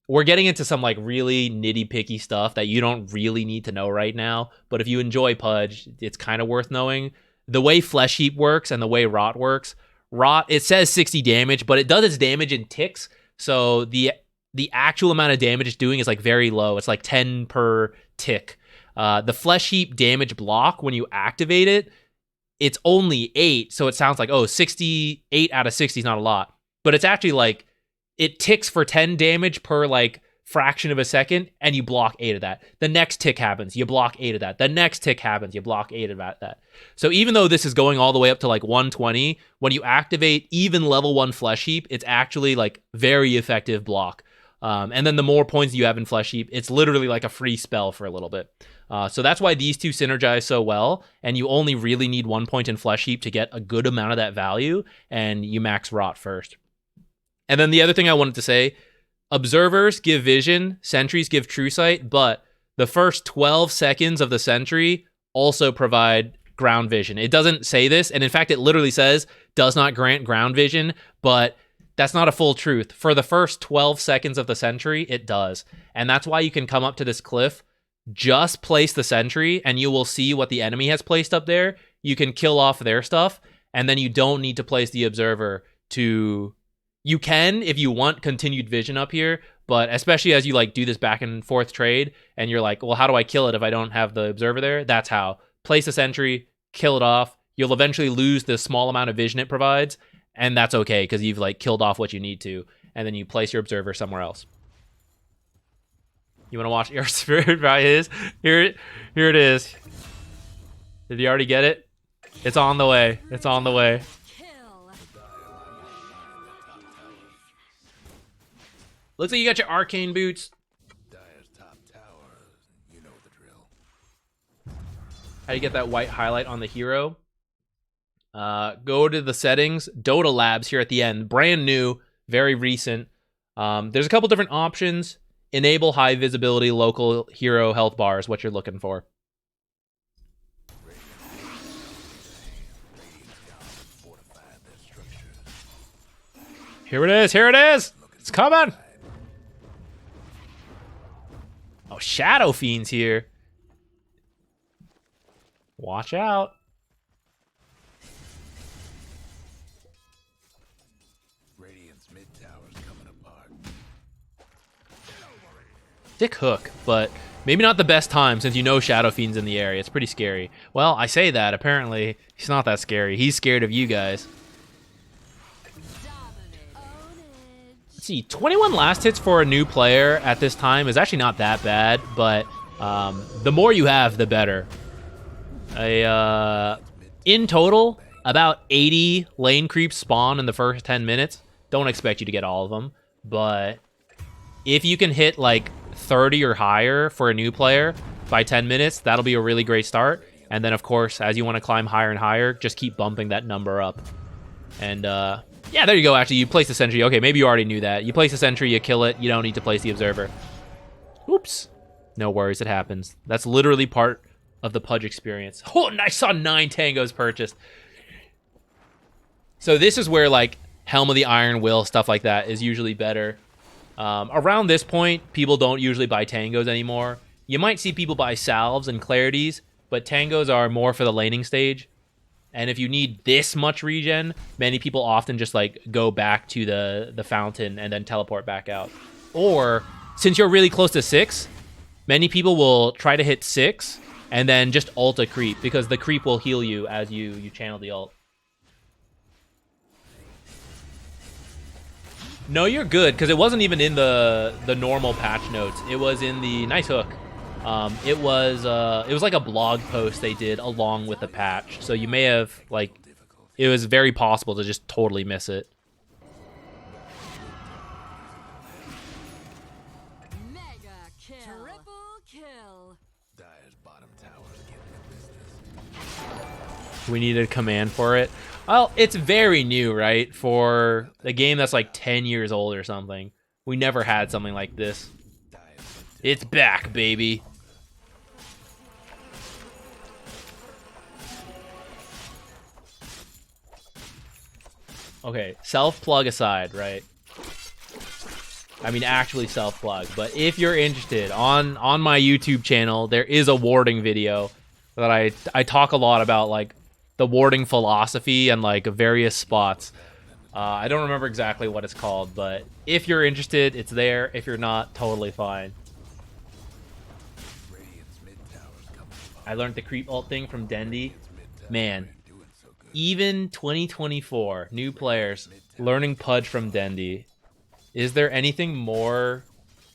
we're getting into some like really nitty-picky stuff that you don't really need to know right now, but if you enjoy Pudge, it's kind of worth knowing. The way Flesh Heap works and the way Rot works, Rot, it says 60 damage, but it does its damage in ticks, so the actual amount of damage it's doing is like very low. It's like 10 per tick. The Flesh Heap damage block, when you activate it, it's only 8, so it sounds like, oh, 68 out of 60 is not a lot. But it's actually like, it ticks for 10 damage per like fraction of a second, and you block 8 of that. The next tick happens, you block 8 of that. The next tick happens, you block 8 of that. So even though this is going all the way up to like 120, when you activate even level 1 Flesh Heap, it's actually like very effective block. And then the more points you have in Flesh Heap, it's literally like a free spell for a little bit. So that's why these two synergize so well, and you only really need 1 point in Flesh Heap to get a good amount of that value, and you max Rot first. And then the other thing I wanted to say, observers give vision, sentries give true sight, but the first 12 seconds of the sentry also provide ground vision. It doesn't say this, and in fact, it literally says, does not grant ground vision, but That's not a full truth. For the first 12 seconds of the sentry, it does. And that's why you can come up to this cliff, just place the sentry, and you will see what the enemy has placed up there. You can kill off their stuff, and then you don't need to place the observer to... You can, if you want, continued vision up here, but especially as you like do this back and forth trade, and you're like, well, how do I kill it if I don't have the observer there? That's how. Place a sentry, kill it off. You'll eventually lose the small amount of vision it provides, and that's okay, because you've like killed off what you need to, and then you place your observer somewhere else. You want to watch your spirit by his? Here it is. Did you already get it? It's on the way. It's on the way. Kill. Looks like you got your arcane boots. Dire's top tower. You know the drill. How do you get that white highlight on the hero? Go to the settings. Dota Labs here at the end. Brand new, very recent. There's a couple different options. Enable high visibility local hero health bar is what you're looking for. Here it is. Here it is. It's coming. Oh, Shadow Fiend's here. Watch out. Radiant's mid tower's coming apart. Sick hook, but maybe not the best time since you know Shadow Fiend's in the area. It's pretty scary. Well, I say that. Apparently, he's not that scary. He's scared of you guys. Let's see, 21 last hits for a new player at this time is actually not that bad, but the more you have, the better. In total, about 80 lane creeps spawn in the first 10 minutes. Don't expect you to get all of them, but if you can hit like 30 or higher for a new player by 10 minutes, that'll be a really great start. And then, of course, as you want to climb higher and higher, just keep bumping that number up. And, yeah, there you go. Actually, you place the sentry. Okay, maybe you already knew that. You place the sentry, you kill it. You don't need to place the observer. Oops. No worries, it happens. That's literally part of the Pudge experience. Oh, I saw 9 tangos purchased. So this is where, like, Helm of the Iron Will, stuff like that, is usually better. Around this point, people don't usually buy tangos anymore. You might see people buy salves and clarities, but tangos are more for the laning stage. And if you need this much regen, many people often just like go back to the fountain and then teleport back out. Or since you're really close to 6, many people will try to hit 6 and then just ult a creep, because the creep will heal you as you channel the ult. No, you're good, because it wasn't even in the normal patch notes. It was in the nice hook. It was like a blog post they did along with the patch. So you may have, like, it was very possible to just totally miss it. Mega kill. Triple kill. Dire's bottom tower's getting the business. We needed a command for it. Well, it's very new, right? For a game that's like 10 years old or something. We never had something like this. It's back, baby. Okay, self-plug aside, right? I mean, actually self-plug. But if you're interested, on my YouTube channel, there is a warding video that I talk a lot about, like, the warding philosophy and, like, various spots. I don't remember exactly what it's called, but if you're interested, it's there. If you're not, totally fine. I learned the creep ult thing from Dendi. Man, even 2024, new players learning Pudge from Dendi. Is there anything more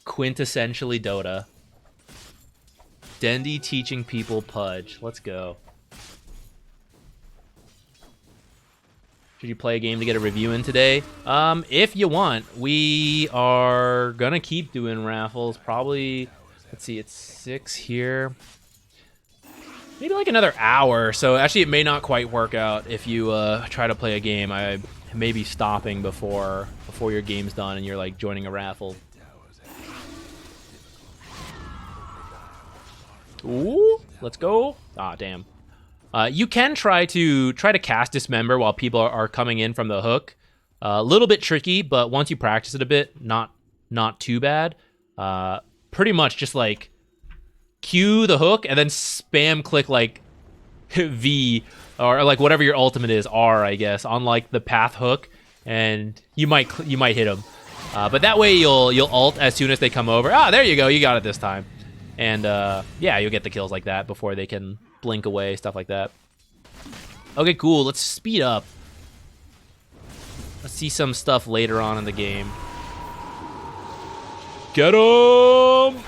quintessentially Dota? Dendi teaching people Pudge. Let's go. Should you play a game to get a review in today? If you want. We are gonna keep doing raffles. Probably, let's see, it's 6 here. Maybe like another hour. So actually, it may not quite work out if you try to play a game. I may be stopping before your game's done and you're like joining a raffle. Ooh, let's go. Ah, damn. You can try to cast Dismember while people are coming in from the hook. A little bit tricky, but once you practice it a bit, not too bad. Pretty much just like cue the hook and then spam click like V or like whatever your ultimate is, R, I guess, on like the path hook, and you might hit them. But that way you'll ult as soon as they come over. Ah, there you go, you got it this time. And yeah, you'll get the kills like that before they can blink away, stuff like that. Okay, cool. Let's speed up. Let's see some stuff later on in the game. Get him!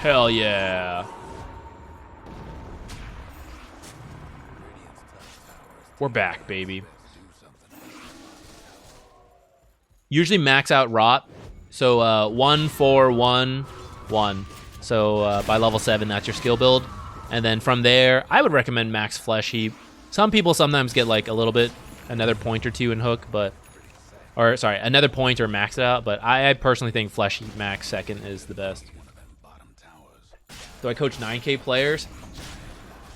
Hell yeah. We're back, baby. Usually max out rot. So 1, 4, 1, 1. So by level 7, that's your skill build. And then from there, I would recommend max flesh heap. Some people sometimes get like a little bit, another point or two in hook, but, or sorry, another point or max it out. But I personally think flesh heap max second is the best. Do I coach 9K players?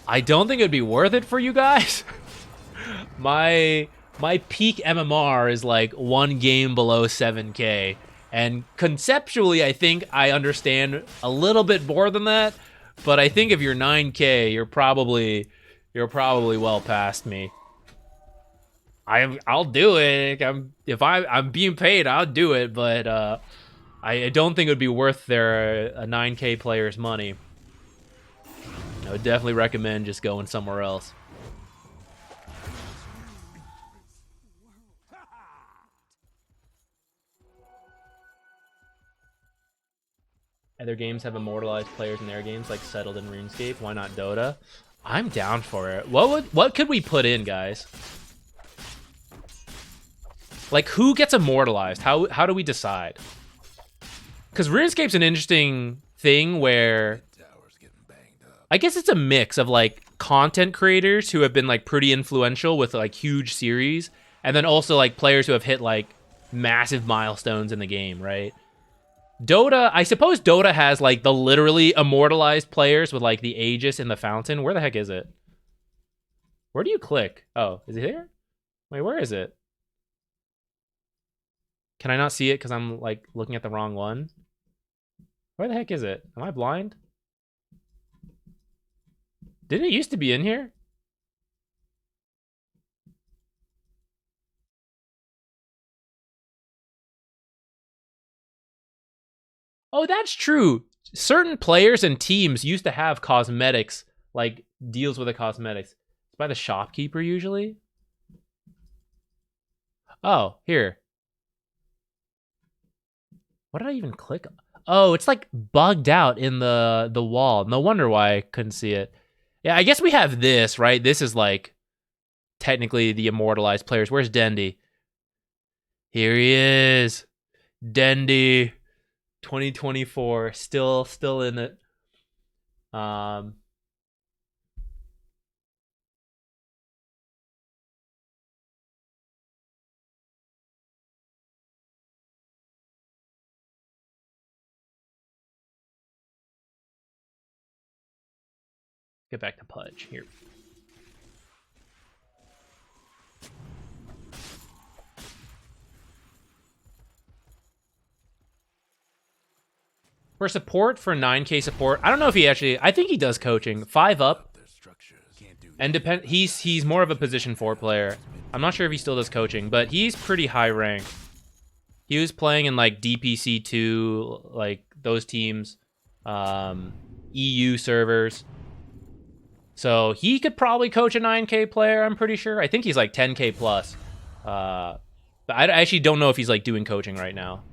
I don't think it'd be worth it for you guys. My peak MMR is like 1 game below 7K. And conceptually, I think I understand a little bit more than that. But I think if you're 9K, you're probably well past me. I'll do it. If I'm being paid, I'll do it. But I don't think it would be worth their a 9K player's money. I would definitely recommend just going somewhere else. Other games have immortalized players in their games, like Settled in RuneScape. Why not Dota? I'm down for it. What could we put in, guys? Like, who gets immortalized? How do we decide? Because RuneScape's an interesting thing where I guess it's a mix of like content creators who have been like pretty influential with like huge series, and then also like players who have hit like massive milestones in the game, right? Dota, I suppose Dota has like the literally immortalized players with like the Aegis and the Fountain. Where the heck is it? Where do you click? Oh, is it here? Wait, where is it? Can I not see it because I'm like looking at the wrong one? Where the heck is it? Am I blind? Didn't it used to be in here? Oh, that's true. Certain players and teams used to have cosmetics, like deals with the cosmetics. It's by the shopkeeper usually. Oh, here. What did I even click on? Oh, it's like bugged out in the wall. No wonder why I couldn't see it. Yeah, I guess we have this, right? This is like technically the immortalized players. Where's Dendi? Here he is. Dendi. 2024, still in it. Get back to Pudge here. For support, for 9K support, I don't know if he actually, I think he does coaching. 5 up. And he's more of a position 4 player. I'm not sure if he still does coaching, but he's pretty high rank. He was playing in like DPC2, like those teams, EU servers. So he could probably coach a 9K player, I'm pretty sure. I think he's like 10K plus. But I actually don't know if he's like doing coaching right now.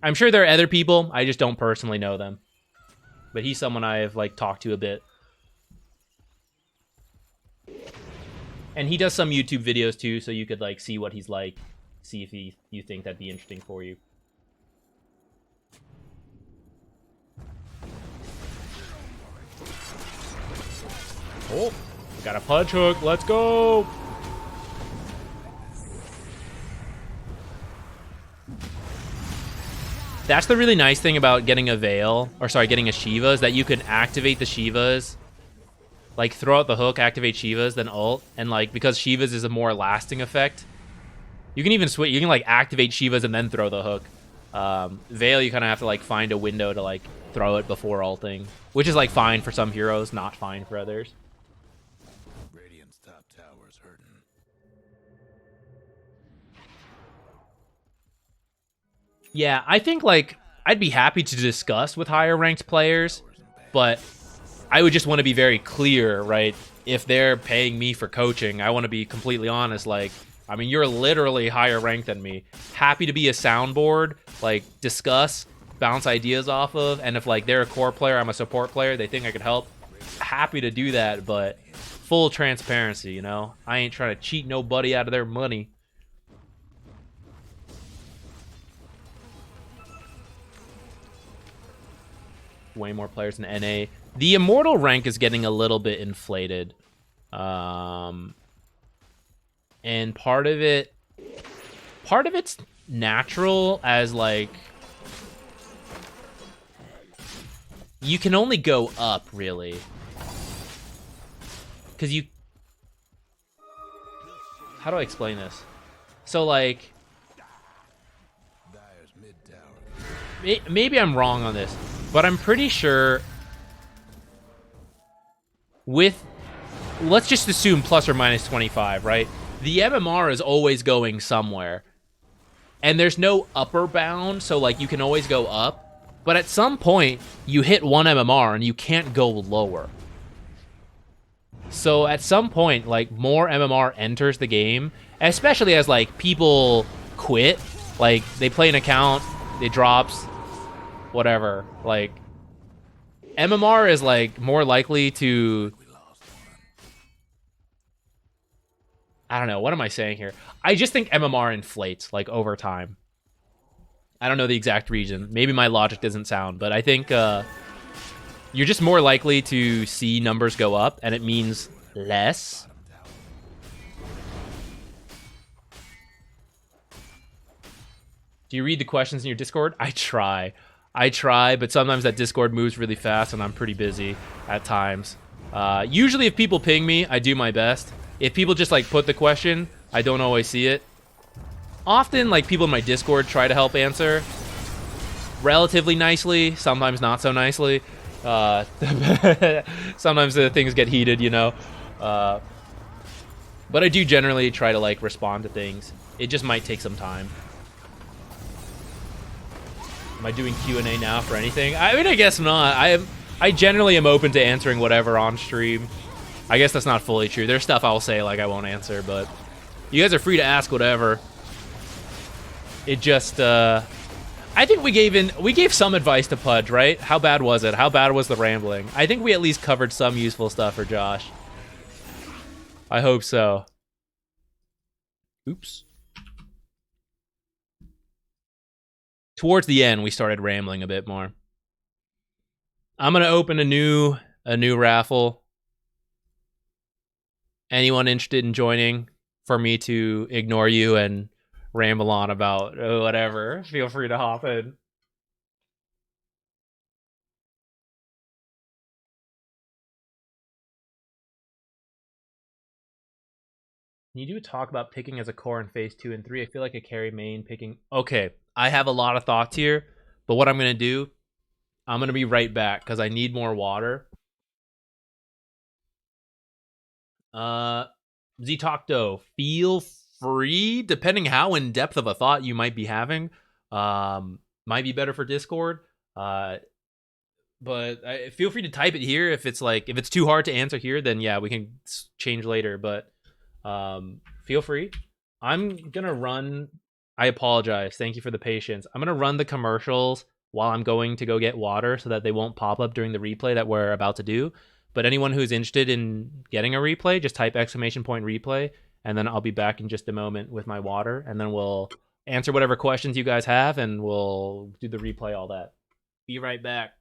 I'm sure there are other people. I just don't personally know them. But he's someone I've like talked to a bit. And he does some YouTube videos too, so you could like see what he's like. See if you think that'd be interesting for you. Oh, got a punch hook. Let's go. That's the really nice thing about getting a Veil, or sorry, getting a Shiva, is that you can activate the Shivas, like throw out the hook, activate Shivas, then ult, and like because Shivas is a more lasting effect, You can even switch. You can like activate Shivas and then throw the hook. Veil, you kind of have to like find a window to like throw it before ulting, which is like fine for some heroes, not fine for others. Radiant's top tower's hurting. Yeah, I think like I'd be happy to discuss with higher ranked players, but I would just want to be very clear, right? If they're paying me for coaching, I want to be completely honest. Like, I mean, you're literally higher ranked than me. Happy to be a soundboard, like discuss, bounce ideas off of, and if like they're a core player, I'm a support player, they think I could help. Happy to do that, but full transparency, you know? I ain't trying to cheat nobody out of their money. Way more players in NA. The Immortal rank is getting a little bit inflated. And part of it's natural, as like you can only go up really. Cause you, how do I explain this? So like Dire's mid tower. maybe I'm wrong on this, but I'm pretty sure with, let's just assume plus or minus 25, right? The MMR is always going somewhere. And there's no upper bound, so like you can always go up. But at some point, you hit 1 MMR and you can't go lower. So at some point, like more MMR enters the game, especially as like people quit. Like they play an account, it drops, whatever. Like MMR is like more likely to, I don't know, what am I saying here? I just think MMR inflates like over time. I don't know the exact reason. Maybe my logic doesn't sound, but I think you're just more likely to see numbers go up, and it means less. Do you read the questions in your Discord? I try, but sometimes that Discord moves really fast, and I'm pretty busy at times. Usually, if people ping me, I do my best. If people just like put the question, I don't always see it. Often, like people in my Discord try to help answer relatively nicely, sometimes not so nicely. Sometimes the things get heated, you know. But I do generally try to like respond to things. It just might take some time. Am I doing Q&A now for anything? I mean, I guess not. I generally am open to answering whatever on stream. I guess that's not fully true. There's stuff I'll say like I won't answer, but you guys are free to ask whatever. It just, I think we gave some advice to Pudge, right? How bad was it? How bad was the rambling? I think we at least covered some useful stuff for Josh. I hope so. Oops. Towards the end, we started rambling a bit more. I'm gonna open a new raffle. Anyone interested in joining for me to ignore you and ramble on about whatever, feel free to hop in. Can you do a talk about picking as a core in phase 2 and 3? I feel like a carry main picking. Okay, I have a lot of thoughts here, but what I'm gonna do, I'm gonna be right back because I need more water. Ztocto, feel free, depending how in depth of a thought you might be having, might be better for Discord. But feel free to type it here. If it's too hard to answer here, then yeah, we can change later. But feel free. I'm gonna run. I apologize. Thank you for the patience. I'm gonna run the commercials while I'm going to go get water so that they won't pop up during the replay that we're about to do. But anyone who's interested in getting a replay, just type !replay, and then I'll be back in just a moment with my water, and then we'll answer whatever questions you guys have, and we'll do the replay, all that. Be right back.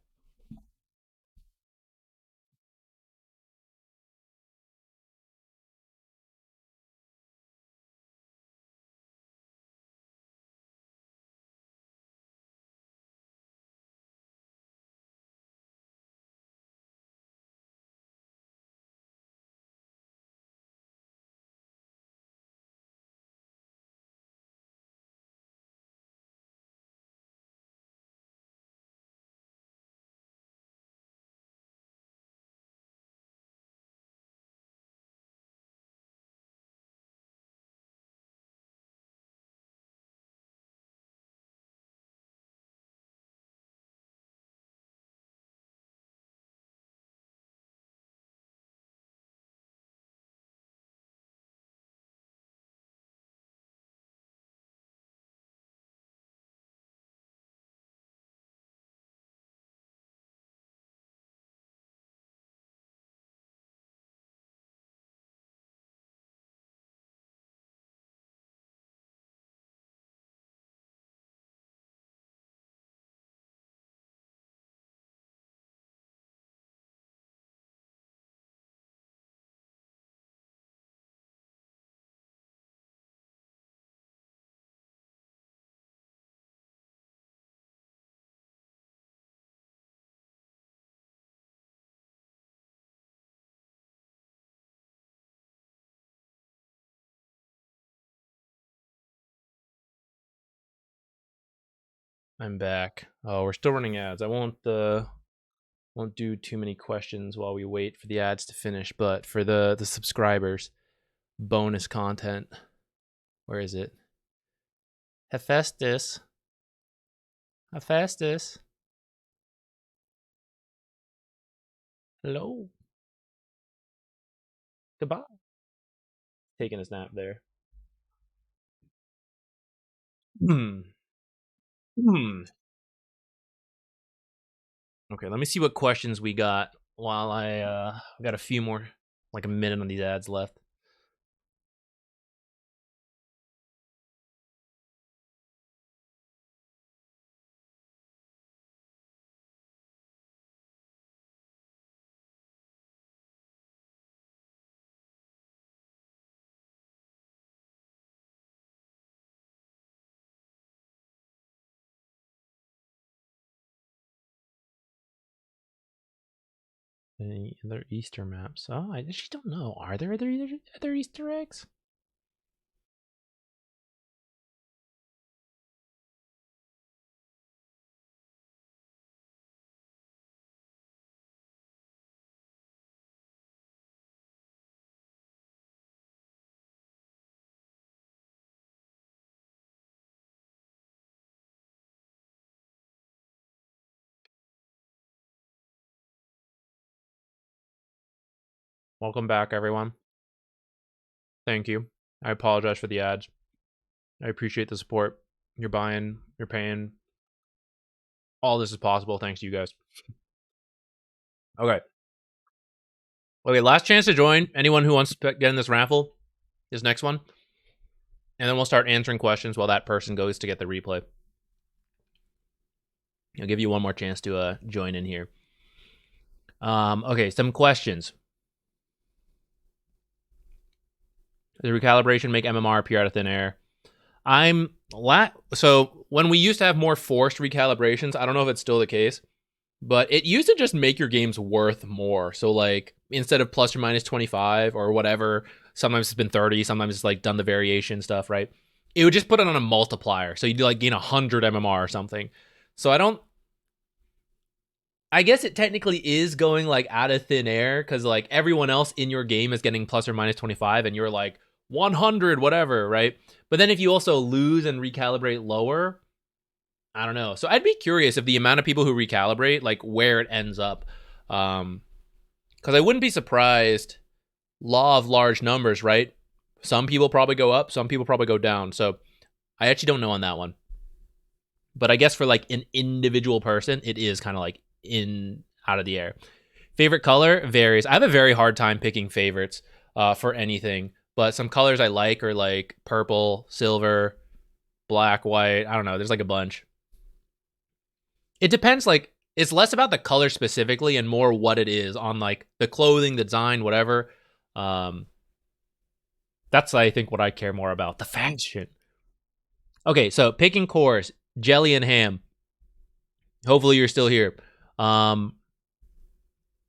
I'm back. Oh, we're still running ads. I won't do too many questions while we wait for the ads to finish, but for the subscribers, bonus content. Where is it? Hephaestus. Hephaestus. Hello. Goodbye. Taking a nap there. Okay, let me see what questions we got while I got a few more, like a minute on these ads left. Any other Easter maps? Oh, I just don't know. Are there other Easter eggs? Welcome back, everyone. Thank you. I apologize for the ads. I appreciate the support. You're buying, you're paying. All this is possible thanks to you guys. Okay. Okay, last chance to join. Anyone who wants to get in this raffle, this next one. And then we'll start answering questions while that person goes to get the replay. I'll give you one more chance to join in here. Okay, some questions. Does recalibration make MMR appear out of thin air? So when we used to have more forced recalibrations, I don't know if it's still the case, but it used to just make your games worth more. So like instead of plus or minus 25 or whatever, sometimes it's been 30, sometimes it's like done the variation stuff, right? It would just put it on a multiplier. So you'd like gain 100 MMR or something. So I guess it technically is going like out of thin air because like everyone else in your game is getting plus or minus 25 and you're like 100, whatever, right? But then if you also lose and recalibrate lower, I don't know. So I'd be curious if the amount of people who recalibrate, like where it ends up. Because I wouldn't be surprised. Law of large numbers, right? Some people probably go up, some people probably go down. So I actually don't know on that one. But I guess for like an individual person, it is kind of like out of the air. Favorite color varies. I have a very hard time picking favorites for anything, but some colors I like are like purple, silver, black, white. I don't know. There's like a bunch. It depends. Like it's less about the color specifically and more what it is on like the clothing, the design, whatever. That's I think what I care more about. The fashion. Okay, so picking cores, jelly and ham. Hopefully you're still here.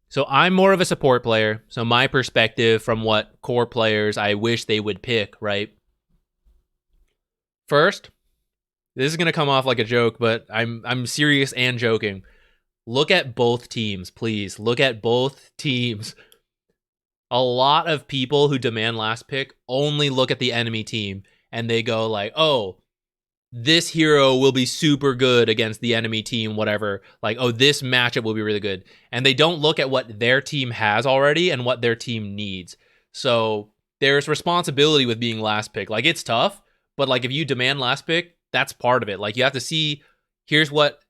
So I'm more of a support player. So my perspective from what core players I wish they would pick, right? First, this is going to come off like a joke, but I'm serious and joking. Look at both teams, please. Look at both teams. A lot of people who demand last pick only look at the enemy team and they go like, "Oh, this hero will be super good against the enemy team, whatever. Like, oh, this matchup will be really good." And they don't look at what their team has already and what their team needs. So there's responsibility with being last pick. Like, it's tough, but like if you demand last pick, that's part of it. Like you have to see, here's what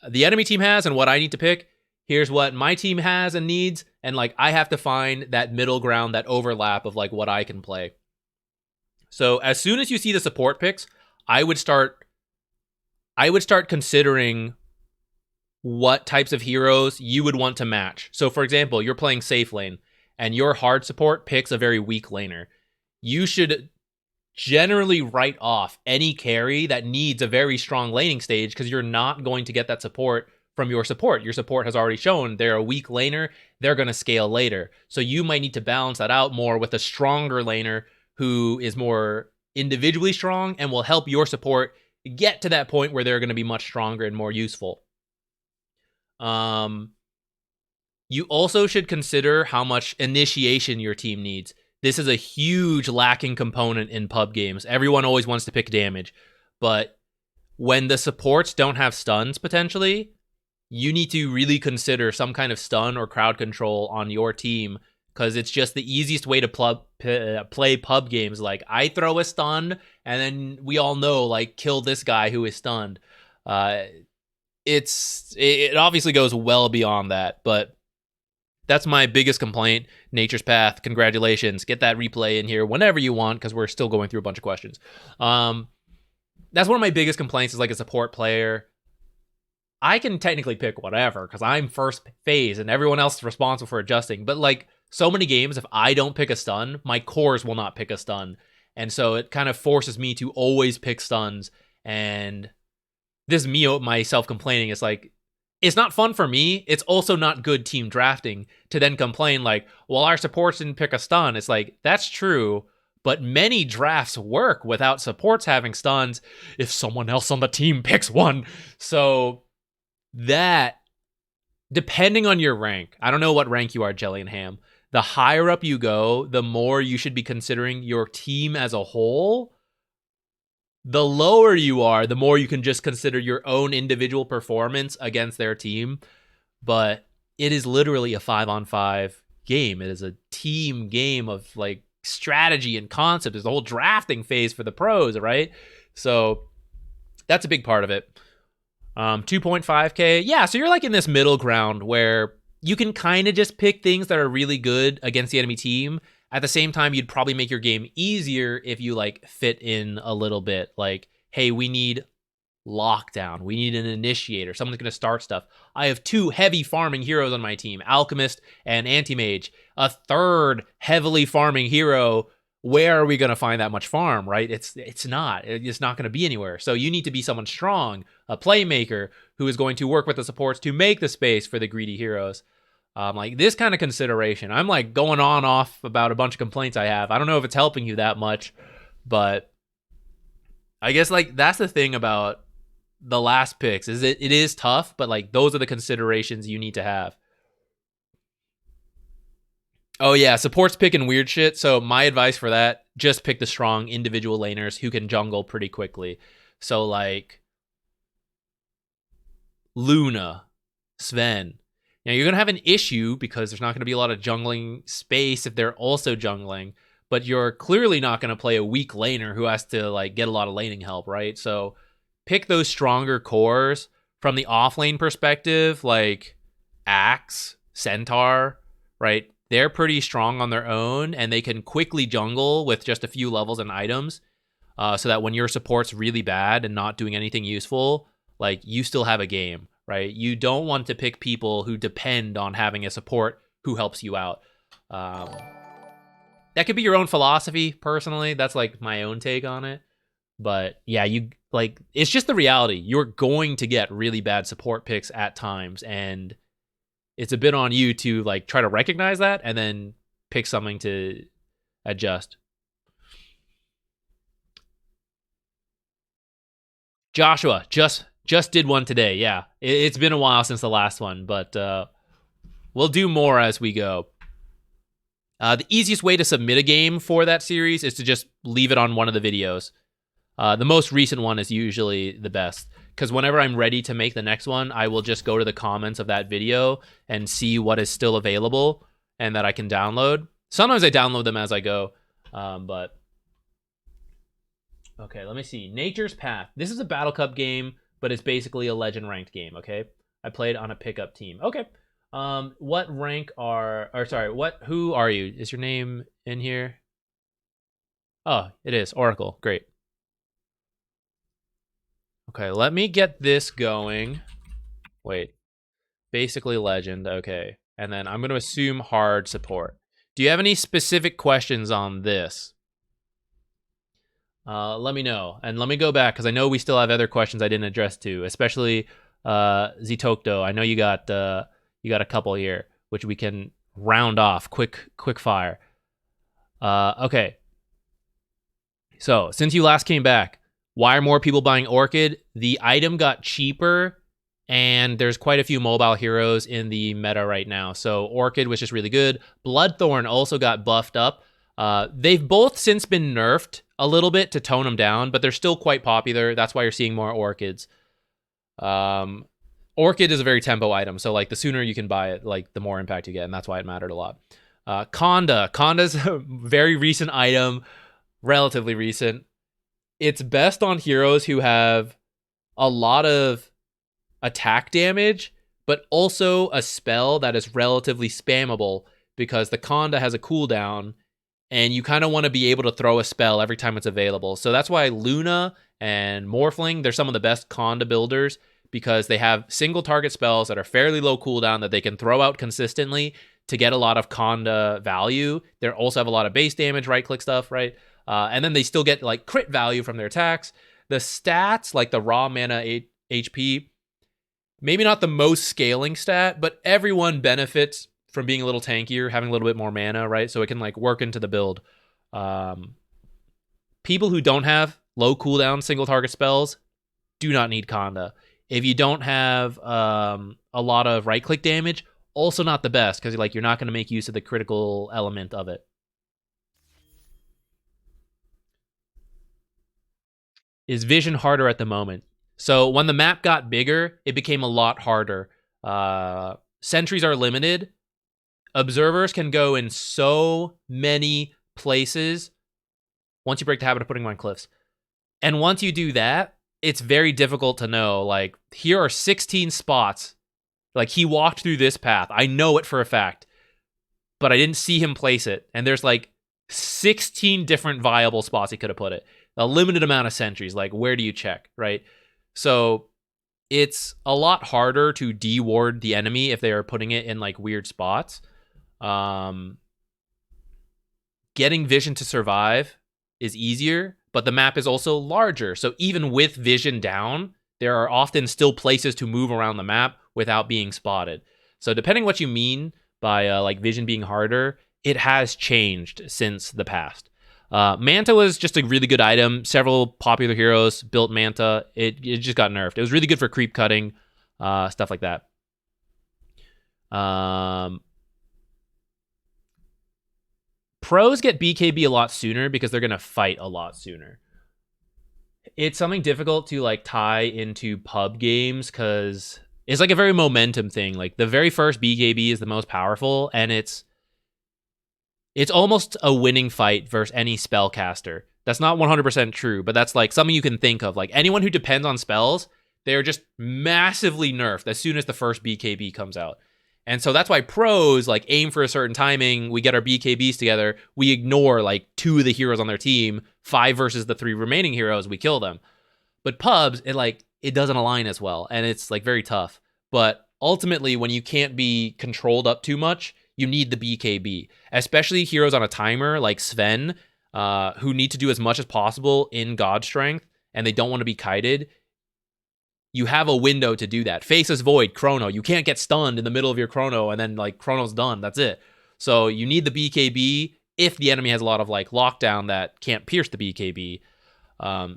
the enemy team has and what I need to pick. Here's what my team has and needs. And like, I have to find that middle ground, that overlap of like what I can play. So as soon as you see the support picks, I would start considering what types of heroes you would want to match. So for example, you're playing safe lane and your hard support picks a very weak laner. You should generally write off any carry that needs a very strong laning stage because you're not going to get that support from your support. Your support has already shown they're a weak laner. They're going to scale later. So you might need to balance that out more with a stronger laner who is more individually strong and will help your support get to that point where they're going to be much stronger and more useful. You also should consider how much initiation your team needs. This is a huge lacking component in pub games. Everyone always wants to pick damage, but when the supports don't have stuns potentially, you need to really consider some kind of stun or crowd control on your team, because it's just the easiest way to play pub games. Like, I throw a stun, and then we all know, like, kill this guy who is stunned. It obviously goes well beyond that, but that's my biggest complaint. Nature's Path, congratulations. Get that replay in here whenever you want, because we're still going through a bunch of questions. That's one of my biggest complaints is like a support player. I can technically pick whatever because I'm first phase and everyone else is responsible for adjusting. But like so many games, if I don't pick a stun, my cores will not pick a stun. And so it kind of forces me to always pick stuns. And this is me, myself complaining. It's like, it's not fun for me. It's also not good team drafting to then complain like, well, our supports didn't pick a stun. It's like, that's true, but many drafts work without supports having stuns if someone else on the team picks one. So that, depending on your rank, I don't know what rank you are, Jelly and Ham, the higher up you go, the more you should be considering your team as a whole. The lower you are, the more you can just consider your own individual performance against their team. But it is literally a 5-on-5 game. It is a team game of like strategy and concept. There's the whole drafting phase for the pros, right? So that's a big part of it. 2.5K. Yeah, so you're like in this middle ground where you can kind of just pick things that are really good against the enemy team. At the same time, you'd probably make your game easier if you like fit in a little bit. Like, hey, we need lockdown. We need an initiator. Someone's going to start stuff. I have 2 heavy farming heroes on my team, Alchemist and Anti-Mage. A third heavily farming hero. Where are we going to find that much farm, right? It's not. It's not going to be anywhere. So you need to be someone strong, a playmaker who is going to work with the supports to make the space for the greedy heroes. Like this kind of consideration. I'm like going on off about a bunch of complaints I have. I don't know if it's helping you that much, but I guess like that's the thing about the last picks is it is tough, but like those are the considerations you need to have. Oh yeah, supports picking weird shit. So my advice for that, just pick the strong individual laners who can jungle pretty quickly. So like Luna, Sven. Now, you're going to have an issue because there's not going to be a lot of jungling space if they're also jungling, but you're clearly not going to play a weak laner who has to like get a lot of laning help, right? So pick those stronger cores from the offlane perspective, like Axe, Centaur, right? They're pretty strong on their own and they can quickly jungle with just a few levels and items so that when your support's really bad and not doing anything useful, like you still have a game. Right? You don't want to pick people who depend on having a support who helps you out. That could be your own philosophy, personally. That's like my own take on it. But yeah, you like it's just the reality. You're going to get really bad support picks at times, and it's a bit on you to like try to recognize that and then pick something to adjust. Joshua, just did one today. Yeah, it's been a while since the last one, but we'll do more as we go. The easiest way to submit a game for that series is to just leave it on one of the videos. The most recent one is usually the best, because whenever I'm ready to make the next one, I will just go to the comments of that video and see what is still available and that I can download. Sometimes I download them as I go, but... Okay, let me see. Nature's Path. This is a Battle Cup game, but it's basically a legend ranked game, okay? I played on a pickup team. Okay. What rank who are you? Is your name in here? Oh, it is. Oracle. Great. Okay, let me get this going. Wait. Basically legend, okay. And then I'm going to assume hard support. Do you have any specific questions on this? Let me know, and let me go back because I know we still have other questions I didn't address too, especially Zitokdo. I know you got a couple here, which we can round off quick fire. Okay. So since you last came back, Why are more people buying Orchid? The item got cheaper, and there's quite a few mobile heroes in the meta right now. So Orchid was just really good. Bloodthorn also got buffed up. They've both since been nerfed a little bit to tone them down, but they're still quite popular. That's why you're seeing more Orchids. Orchid is a very tempo item, so like the sooner you can buy it, like the more impact you get, and that's why it mattered a lot. Conda's a very recent item, relatively recent. It's best on heroes who have a lot of attack damage, but also a spell that is relatively spammable, because the Conda has a cooldown, and you kind of want to be able to throw a spell every time it's available. So that's why Luna and Morphling, they're some of the best Conda builders, because they have single target spells that are fairly low cooldown that they can throw out consistently to get a lot of Conda value. They also have a lot of base damage, right-click stuff, right? And then they still get like crit value from their attacks. The stats, like the raw mana HP, maybe not the most scaling stat, but everyone benefits from being a little tankier, having a little bit more mana, right? So it can like work into the build. People who don't have low cooldown single target spells do not need Conda. If you don't have a lot of right click damage, also not the best, because like you're not going to make use of the critical element of it. Is Vision harder at the moment? So when the map got bigger, it became a lot harder. Sentries are limited. Observers can go in so many places once you break the habit of putting them on cliffs. And once you do that, it's very difficult to know. Like, here are 16 spots. Like, he walked through this path. I know it for a fact. But I didn't see him place it. And there's like 16 different viable spots he could have put it. A limited amount of sentries. Like, where do you check, right? So it's a lot harder to de-ward the enemy if they are putting it in like weird spots. Getting Vision to survive is easier, but the map is also larger. So even with Vision down, there are often still places to move around the map without being spotted. So depending what you mean by like Vision being harder, it has changed since the past. Manta was just a really good item. Several popular heroes built Manta. It just got nerfed. It was really good for creep cutting, stuff like that. Pros get BKB a lot sooner because they're going to fight a lot sooner. It's something difficult to like tie into pub games because it's like a very momentum thing. Like the very first BKB is the most powerful, and it's almost a winning fight versus any spellcaster. That's not 100% true, but that's like something you can think of. Like anyone who depends on spells, they're just massively nerfed as soon as the first BKB comes out. And so that's why pros like aim for a certain timing. We get our BKBs together. We ignore like 2 of the heroes on their team. 5 versus the 3 remaining heroes. We kill them. But pubs, it doesn't align as well. And it's like very tough. But ultimately, when you can't be controlled up too much, you need the BKB. Especially heroes on a timer like Sven, who need to do as much as possible in God Strength. And they don't want to be kited. You have a window to do that. Faceless Void, Chrono. You can't get stunned in the middle of your Chrono and then like Chrono's done. That's it. So you need the BKB if the enemy has a lot of like lockdown that can't pierce the BKB.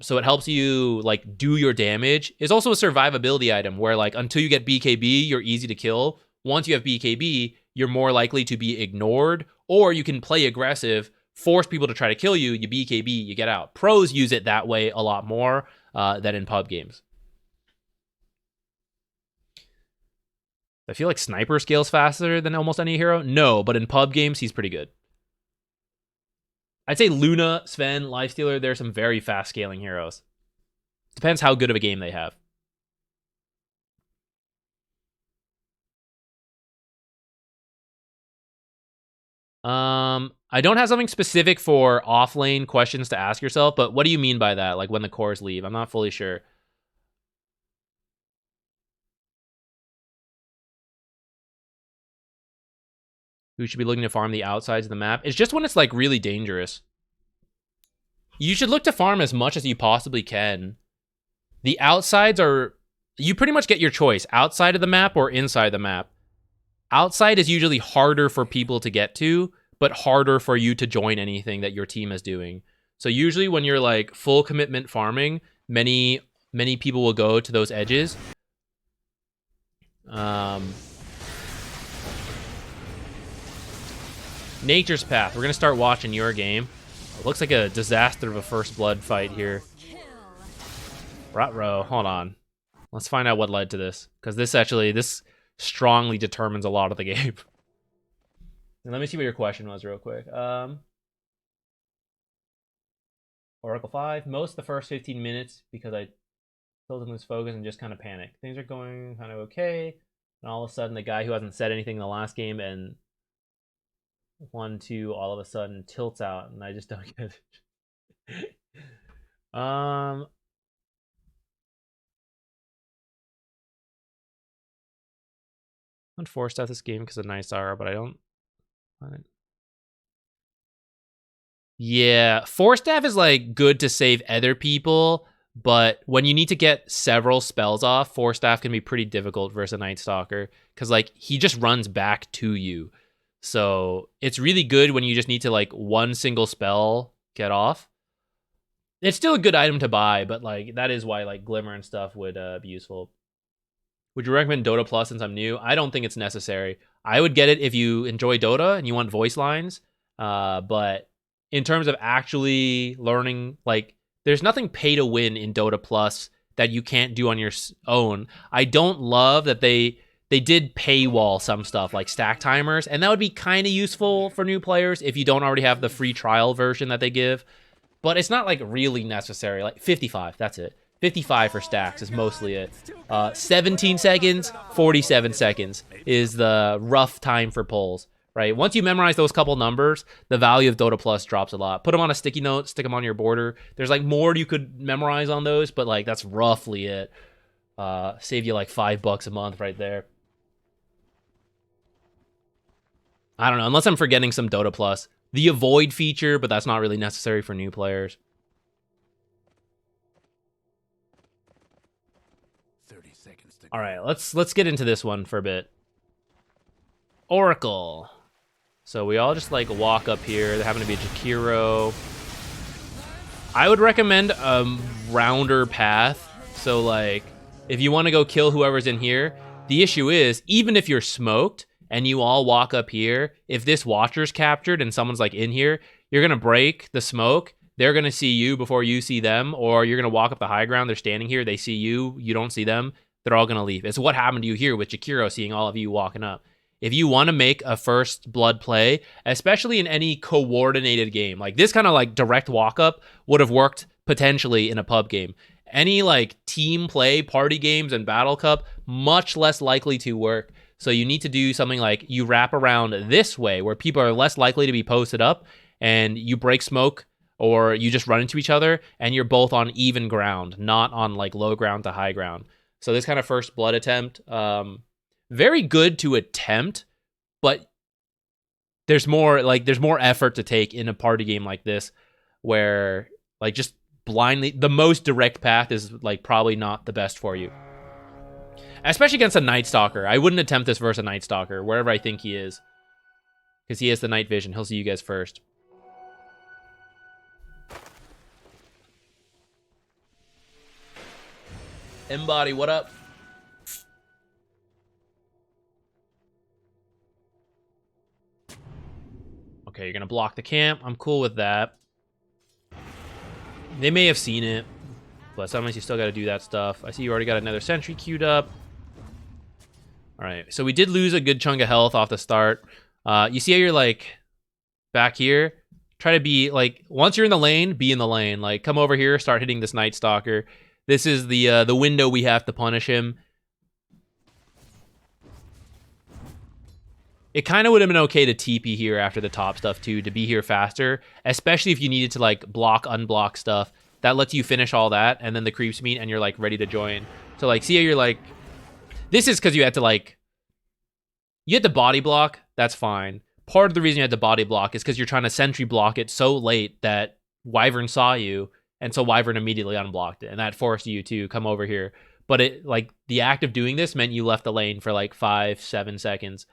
So it helps you like do your damage. It's also a survivability item where like until you get BKB, you're easy to kill. Once you have BKB, you're more likely to be ignored, or you can play aggressive, force people to try to kill you. You BKB, you get out. Pros use it that way a lot more than in pub games. I feel like Sniper scales faster than almost any hero. No, but in pub games, he's pretty good. I'd say Luna, Sven, Lifestealer, there's some very fast scaling heroes. Depends how good of a game they have. I don't have something specific for off-lane questions to ask yourself, but what do you mean by that? Like when the cores leave? I'm not fully sure. Who should be looking to farm the outsides of the map? It's just when it's like really dangerous. You should look to farm as much as you possibly can. The outsides are... You pretty much get your choice. Outside of the map or inside the map. Outside is usually harder for people to get to, but harder for you to join anything that your team is doing. So usually when you're like full commitment farming, many people will go to those edges. Nature's Path. We're gonna start watching your game. It looks like a disaster of a first blood fight here. Rutro, hold on. Let's find out what led to this, because this strongly determines a lot of the game. And let me see what your question was real quick. Oracle 5. Most of the first 15 minutes because I told him to lose focus and just kind of panicked. Things are going kind of okay, and all of a sudden the guy who hasn't said anything in the last game and 1-2 all of a sudden tilts out, and I just don't get it. I'm forced out this game because of Night Star, but I don't. Yeah, Force Staff is like good to save other people, but when you need to get several spells off, Force Staff can be pretty difficult versus a Night Stalker because like he just runs back to you. So it's really good when you just need to like one single spell get off. It's still a good item to buy, but like that is why like Glimmer and stuff would be useful. Would you recommend Dota Plus since I'm new? I don't think it's necessary. I would get it if you enjoy Dota and you want voice lines, but in terms of actually learning, like, there's nothing pay to win in Dota Plus that you can't do on your own. I don't love that they did paywall some stuff like stack timers, and that would be kind of useful for new players if you don't already have the free trial version that they give. But it's not like really necessary. Like 55, that's it. 55 for stacks is mostly it. 17 seconds, 47 seconds is the rough time for pulls. Right, once you memorize those couple numbers, the value of Dota Plus drops a lot. Put them on a sticky note, stick them on your border. There's like more you could memorize on those, but like that's roughly it. Save you like $5 a month right there. I don't know, unless I'm forgetting some Dota Plus. The avoid feature, but that's not really necessary for new players. 30 seconds to All right, let's get into this one for a bit. Oracle. So we all just like walk up here. There happen to be a Jakiro. I would recommend a rounder path. So like if you want to go kill whoever's in here, the issue is even if you're smoked and you all walk up here, if this watcher's captured and someone's like in here, you're gonna break the smoke. They're gonna see you before you see them, or you're gonna walk up the high ground. They're standing here. They see you. You don't see them. They're all gonna leave. It's what happened to you here with Jakiro seeing all of you walking up. If you want to make a first blood play, especially in any coordinated game, like this kind of like direct walk up would have worked potentially in a pub game. Any like team play, party games, and Battle Cup, much less likely to work. So you need to do something like you wrap around this way where people are less likely to be posted up and you break smoke or you just run into each other and you're both on even ground, not on like low ground to high ground. So this kind of first blood attempt, very good to attempt, but there's more effort to take in a party game like this where like just blindly the most direct path is like probably not the best for you. Especially against a Night Stalker. I wouldn't attempt this versus a Night Stalker wherever I think he is. Because he has the night vision. He'll see you guys first. Embody, what up? Okay, you're gonna block the camp. I'm cool with that. They may have seen it, but sometimes you still gotta do that stuff. I see you already got another sentry queued up. Alright, so we did lose a good chunk of health off the start. You see how you're like back here? Try to be like, once you're in the lane, be in the lane. Like, come over here, start hitting this Night Stalker. This is the window we have to punish him. It kind of would have been okay to TP here after the top stuff too, to be here faster, especially if you needed to like block, unblock stuff. That lets you finish all that, and then the creeps meet, and you're like ready to join. So like, see how you're like, this is because you had to like, you had to body block, that's fine. Part of the reason you had to body block is because you're trying to sentry block it so late that Wyvern saw you, and so Wyvern immediately unblocked it, and that forced you to come over here. But it like, the act of doing this meant you left the lane for like 5-7 seconds.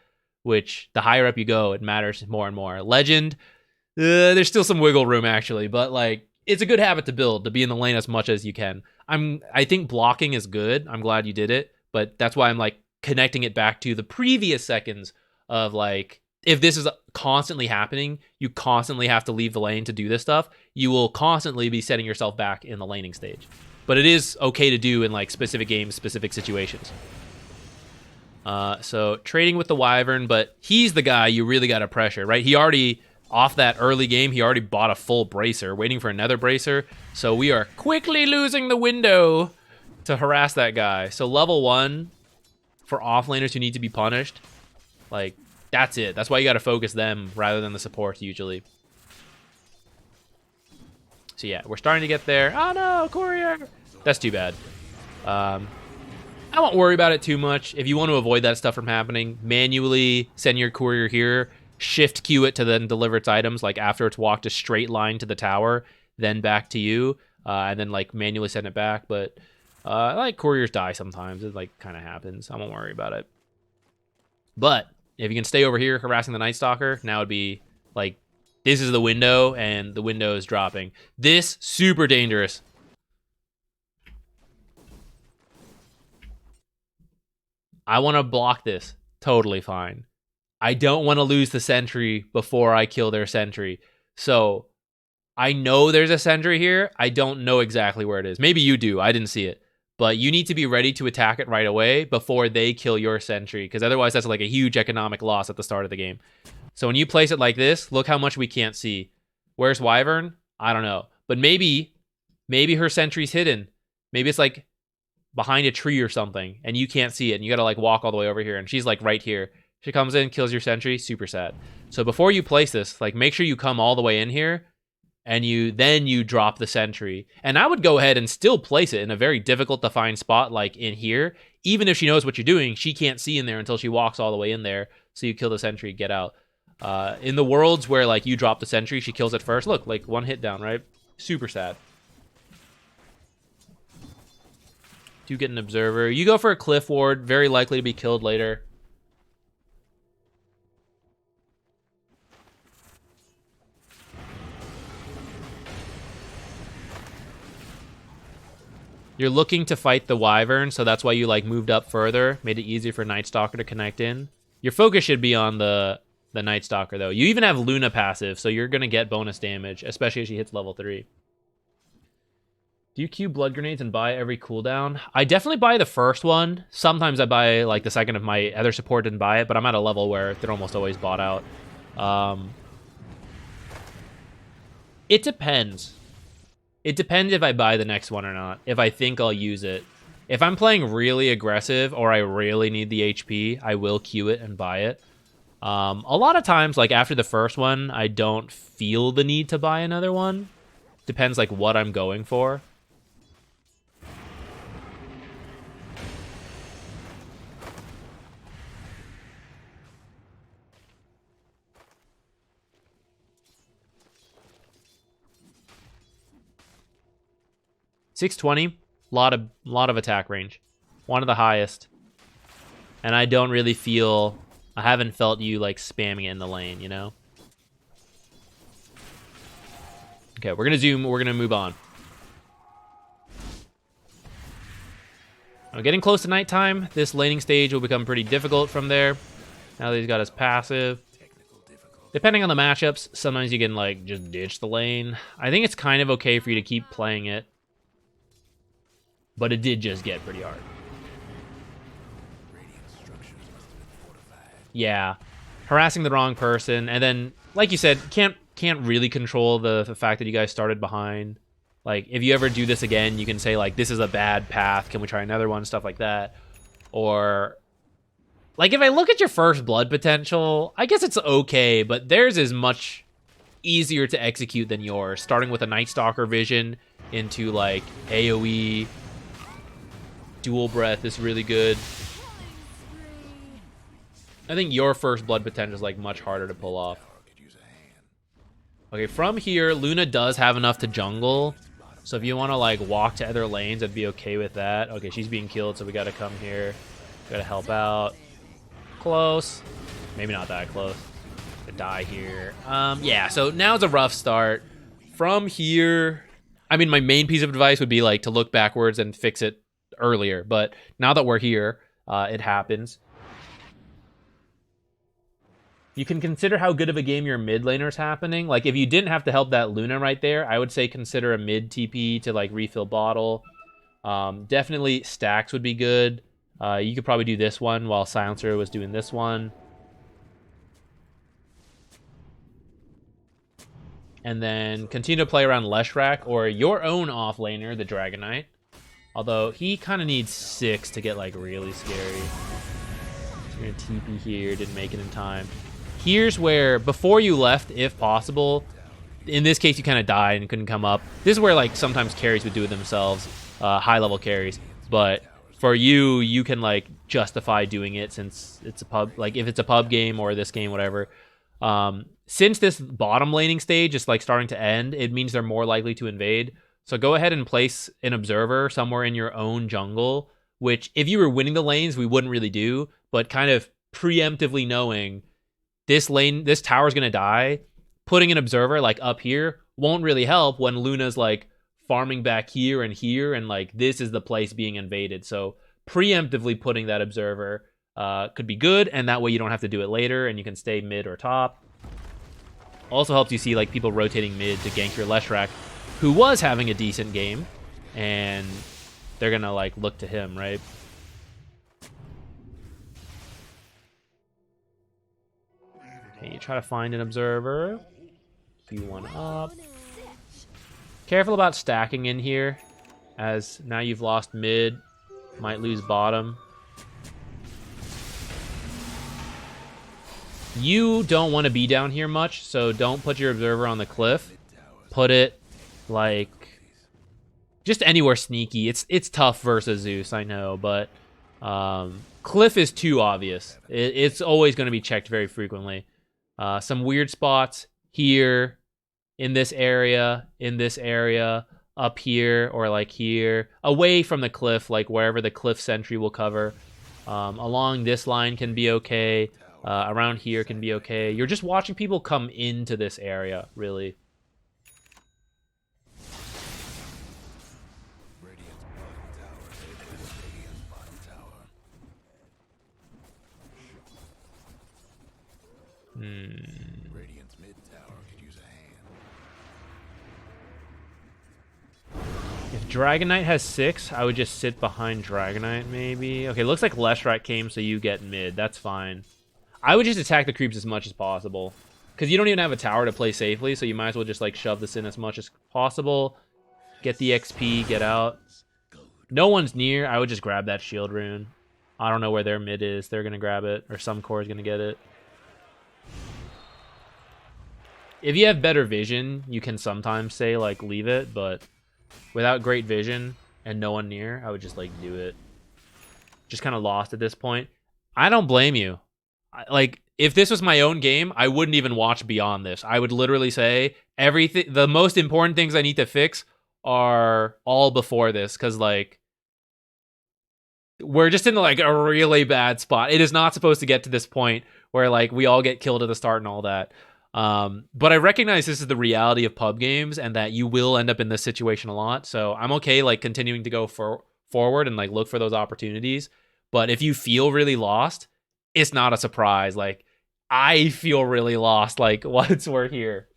Which the higher up you go, it matters more and more. Legend, there's still some wiggle room actually, but like it's a good habit to build, to be in the lane as much as you can. I think blocking is good. I'm glad you did it, but that's why I'm like connecting it back to the previous seconds of like, if this is constantly happening, you constantly have to leave the lane to do this stuff. You will constantly be setting yourself back in the laning stage. But it is okay to do in like specific games, specific situations. So trading with the Wyvern, but he's the guy you really got to pressure, right? He already, off that early game, he already bought a full bracer, waiting for another bracer. So we are quickly losing the window to harass that guy. So level 1 for offlaners who need to be punished, like, that's it. That's why you got to focus them rather than the supports usually. So yeah, we're starting to get there. Oh no, courier! That's too bad. I won't worry about it too much. If you want to avoid that stuff from happening, manually send your courier here, shift queue it to then deliver its items, like after it's walked a straight line to the tower, then back to you, and then like manually send it back. But like couriers die sometimes. It like kind of happens. I won't worry about it. But if you can stay over here harassing the Night Stalker, now it'd be like, this is the window, and the window is dropping. This, super dangerous. I want to block this. Totally fine. I don't want to lose the sentry before I kill their sentry. So, I know there's a sentry here. I don't know exactly where it is. Maybe you do. I didn't see it. But you need to be ready to attack it right away before they kill your sentry, because otherwise that's like a huge economic loss at the start of the game. So when you place it like this, look how much we can't see. Where's Wyvern? I don't know. But maybe her sentry's hidden. Maybe it's like behind a tree or something, and you can't see it, and you gotta like walk all the way over here, and she's like right here. She comes in, kills your sentry, super sad. So before you place this, like make sure you come all the way in here, and then you drop the sentry. And I would go ahead and still place it in a very difficult to find spot, like in here. Even if she knows what you're doing, she can't see in there until she walks all the way in there. So you kill the sentry, get out. In the worlds where like you drop the sentry, she kills it first. Look, like one hit down, right? Super sad. Do get an observer. You go for a cliff ward, very likely to be killed later. You're looking to fight the Wyvern, so that's why you like moved up further, made it easier for Night Stalker to connect in. Your focus should be on the Night Stalker though. You even have Luna passive, so you're gonna get bonus damage, especially as she hits level 3. Do you queue blood grenades and buy every cooldown? I definitely buy the first one. Sometimes I buy like the second if my other support didn't buy it, but I'm at a level where they're almost always bought out. It depends. It depends if I buy the next one or not, if I think I'll use it. If I'm playing really aggressive or I really need the HP, I will queue it and buy it. A lot of times, like after the first one, I don't feel the need to buy another one. Depends like what I'm going for. .620, lot of attack range, one of the highest, and I don't really feel, I haven't felt you like spamming it in the lane, you know. Okay, we're gonna zoom. We're gonna move on. I'm getting close to nighttime. This laning stage will become pretty difficult from there. Now that he's got his passive. Depending on the matchups, sometimes you can like just ditch the lane. I think it's kind of okay for you to keep playing it. But it did just get pretty hard. Yeah. Harassing the wrong person. And then, like you said, can't really control the fact that you guys started behind. Like, if you ever do this again, you can say, like, this is a bad path. Can we try another one? Stuff like that. Or, like, if I look at your first blood potential, I guess it's okay. But theirs is much easier to execute than yours. Starting with a Night Stalker vision into, like, AoE... Dual breath is really good. I think your first blood potential is like much harder to pull off. Okay, from here, Luna does have enough to jungle. So if you want to like walk to other lanes, I'd be okay with that. Okay, she's being killed, so we got to come here. Got to help out. Close. Maybe not that close. To die here. Yeah, so now it's a rough start. From here, I mean, my main piece of advice would be like to look backwards and fix it earlier. But now that we're here, it happens. You can consider how good of a game your mid laner's happening. Like, if you didn't have to help that Luna right there, I would say consider a mid TP to, like, refill bottle. Definitely stacks would be good. You could probably do this one while Silencer was doing this one. And then continue to play around Leshrac or your own offlaner, the Dragon Knight. Although, he kind of needs 6 to get, like, really scary. You're going to TP here, didn't make it in time. Here's where, before you left, if possible, in this case you kind of died and couldn't come up. This is where like sometimes carries would do it themselves, high-level carries. But for you, you can like justify doing it since it's a pub, like if it's a pub game or this game, whatever. Since this bottom laning stage is like starting to end, it means they're more likely to invade. So go ahead and place an observer somewhere in your own jungle, which if you were winning the lanes, we wouldn't really do, but kind of preemptively knowing this tower's gonna die, putting an observer like up here won't really help when Luna's like farming back here and like this is the place being invaded. So preemptively putting that observer could be good, and that way you don't have to do it later and you can stay mid or top. Also helps you see like people rotating mid to gank your Leshrac, who was having a decent game, and they're gonna like look to him, right? Okay, you try to find an observer. Q1 up. Careful about stacking in here, as now you've lost mid, might lose bottom. You don't want to be down here much, so don't put your observer on the cliff. Put it like just anywhere sneaky. It's tough versus Zeus, I know, but cliff is too obvious. It's always going to be checked very frequently. Some weird spots here, in this area, up here, or like here, away from the cliff, like wherever the cliff sentry will cover. Along this line can be okay. Around here can be okay. You're just watching people come into this area, really. Radiant's mid tower could use a hand. If Dragon Knight has 6, I would just sit behind Dragon Knight, maybe. Okay, looks like Leshrac came, so you get mid. That's fine. I would just attack the creeps as much as possible, because you don't even have a tower to play safely, so you might as well just like shove this in as much as possible. Get the XP, get out. No one's near. I would just grab that shield rune. I don't know where their mid is. They're going to grab it, or some core is going to get it. If you have better vision, you can sometimes say, like, leave it, but without great vision and no one near, I would just, like, do it. Just kind of lost at this point. I don't blame you. Like, if this was my own game, I wouldn't even watch beyond this. I would literally say, everything, the most important things I need to fix are all before this, because, like, we're just in, like, a really bad spot. It is not supposed to get to this point where, like, we all get killed at the start and all that. But I recognize this is the reality of pub games and that you will end up in this situation a lot. So I'm okay like continuing to go forward and like look for those opportunities. But if you feel really lost, it's not a surprise. Like I feel really lost, like once we're here.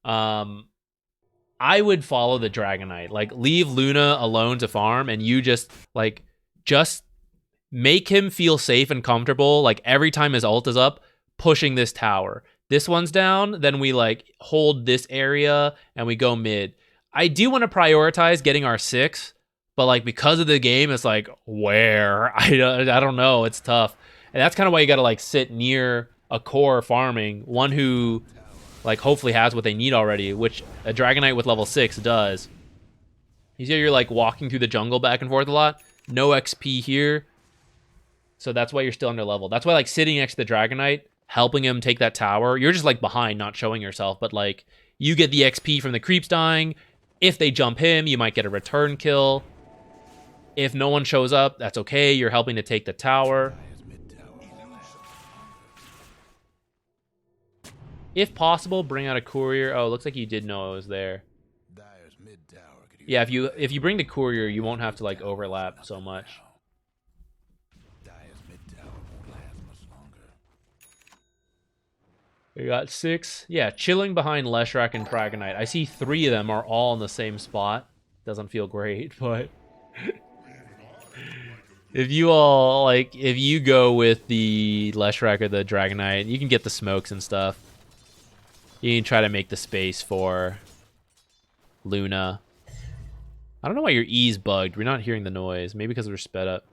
I would follow the Dragon Knight. Like leave Luna alone to farm and you just make him feel safe and comfortable. Like every time his ult is up, pushing this tower. This one's down, then we like hold this area and we go mid. I do want to prioritize getting our 6, but like because of the game, it's like where I don't know. It's tough, and that's kind of why you got to like sit near a core farming, one who like hopefully has what they need already, which a Dragon Knight with level 6 does. You see, you're like walking through the jungle back and forth a lot. No XP here, so that's why you're still under level. That's why like sitting next to the Dragon Knight, helping him take that tower, you're just like behind, not showing yourself, but like you get the XP from the creeps dying. If they jump him, you might get a return kill. If no one shows up, that's okay. You're helping to take the tower. If possible, bring out a courier. Oh, looks like you did know I was there. mid tower could use Yeah, a if you bring the courier, you won't have to like overlap so much. Dire's mid tower won't last much longer. We got 6. Yeah, chilling behind Leshrac and Dragonite. I see 3 of them are all in the same spot. Doesn't feel great, but if you go with the Leshrac or the Dragonite, you can get the smokes and stuff. You can try to make the space for Luna. I don't know why your E's bugged. We're not hearing the noise. Maybe because we're sped up.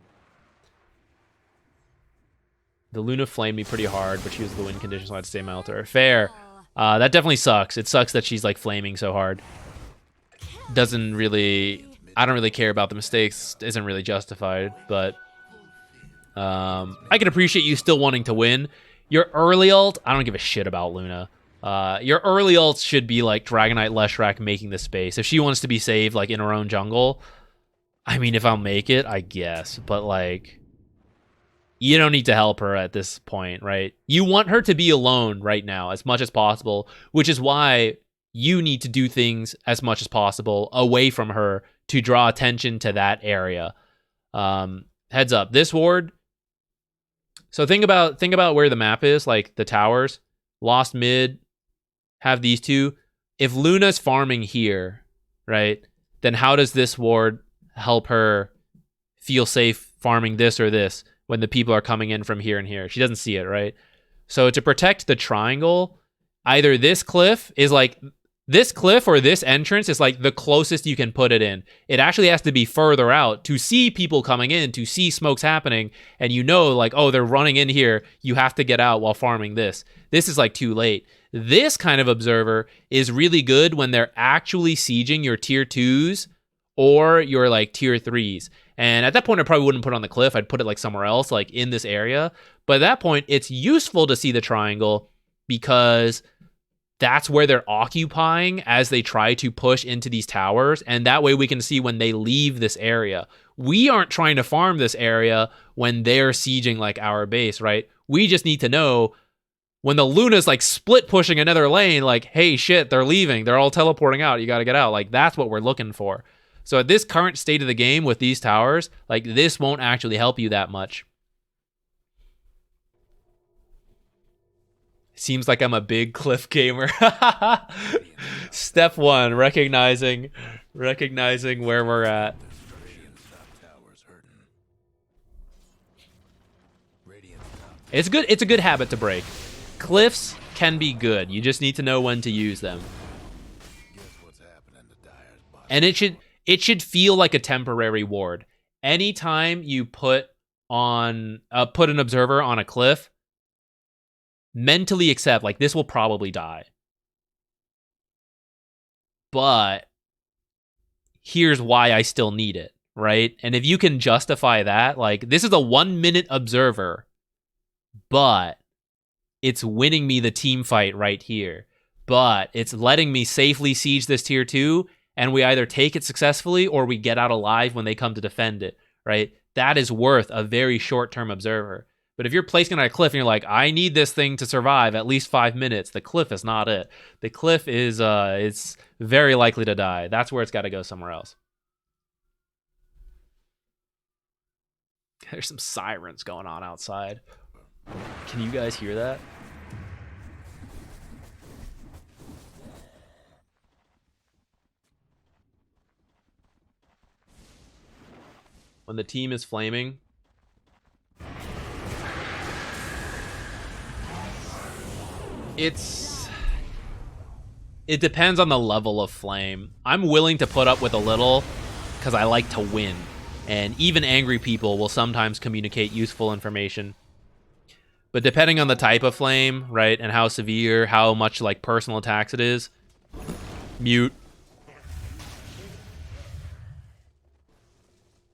The Luna flamed me pretty hard, but she was the win condition, so I had to stay my altar. Fair. That definitely sucks. It sucks that she's like flaming so hard. Doesn't really... I don't really care about the mistakes. Isn't really justified, but... I can appreciate you still wanting to win. Your early ult, I don't give a shit about Luna. Your early ults should be like Dragonite, Leshrac making the space. If she wants to be saved like in her own jungle, I mean, if I'll make it, I guess. But like... You don't need to help her at this point, right? You want her to be alone right now as much as possible, which is why you need to do things as much as possible away from her to draw attention to that area. Heads up, this ward. So think about where the map is, like the towers, lost mid, have these two. If Luna's farming here, right, then how does this ward help her feel safe farming this or this? When the people are coming in from here and here. She doesn't see it, right? So to protect the triangle, either this cliff is like, this cliff or this entrance is like the closest you can put it in. It actually has to be further out to see people coming in, to see smokes happening, and you know like, oh, they're running in here, you have to get out while farming this. This is like too late. This kind of observer is really good when they're actually sieging your tier 2s or your like tier 3s. And at that point, I probably wouldn't put it on the cliff. I'd put it like somewhere else, like in this area. But at that point, it's useful to see the triangle because that's where they're occupying as they try to push into these towers. And that way we can see when they leave this area. We aren't trying to farm this area when they're sieging like our base, right? We just need to know when the Luna's like split pushing another lane, like, hey, shit, they're leaving. They're all teleporting out. You got to get out. Like, that's what we're looking for. So at this current state of the game with these towers, like this won't actually help you that much. Seems like I'm a big cliff gamer. Step 1, recognizing where we're at. It's a good habit to break. Cliffs can be good. You just need to know when to use them. And it should feel like a temporary ward. Anytime you put an observer on a cliff, mentally accept like this will probably die. But here's why I still need it, right? And if you can justify that, like this is a 1-minute observer, but it's winning me the team fight right here. But it's letting me safely siege this tier 2. And we either take it successfully or we get out alive when they come to defend it, right? That is worth a very short-term observer. But if you're placing it on a cliff and you're like, I need this thing to survive at least 5 minutes, the cliff is not it. The cliff is it's very likely to die. That's where it's got to go somewhere else. There's some sirens going on outside. Can you guys hear that? When the team is flaming, it depends on the level of flame. I'm willing to put up with a little because I like to win. And even angry people will sometimes communicate useful information. But depending on the type of flame, right, and how severe, how much like personal attacks it is, mute.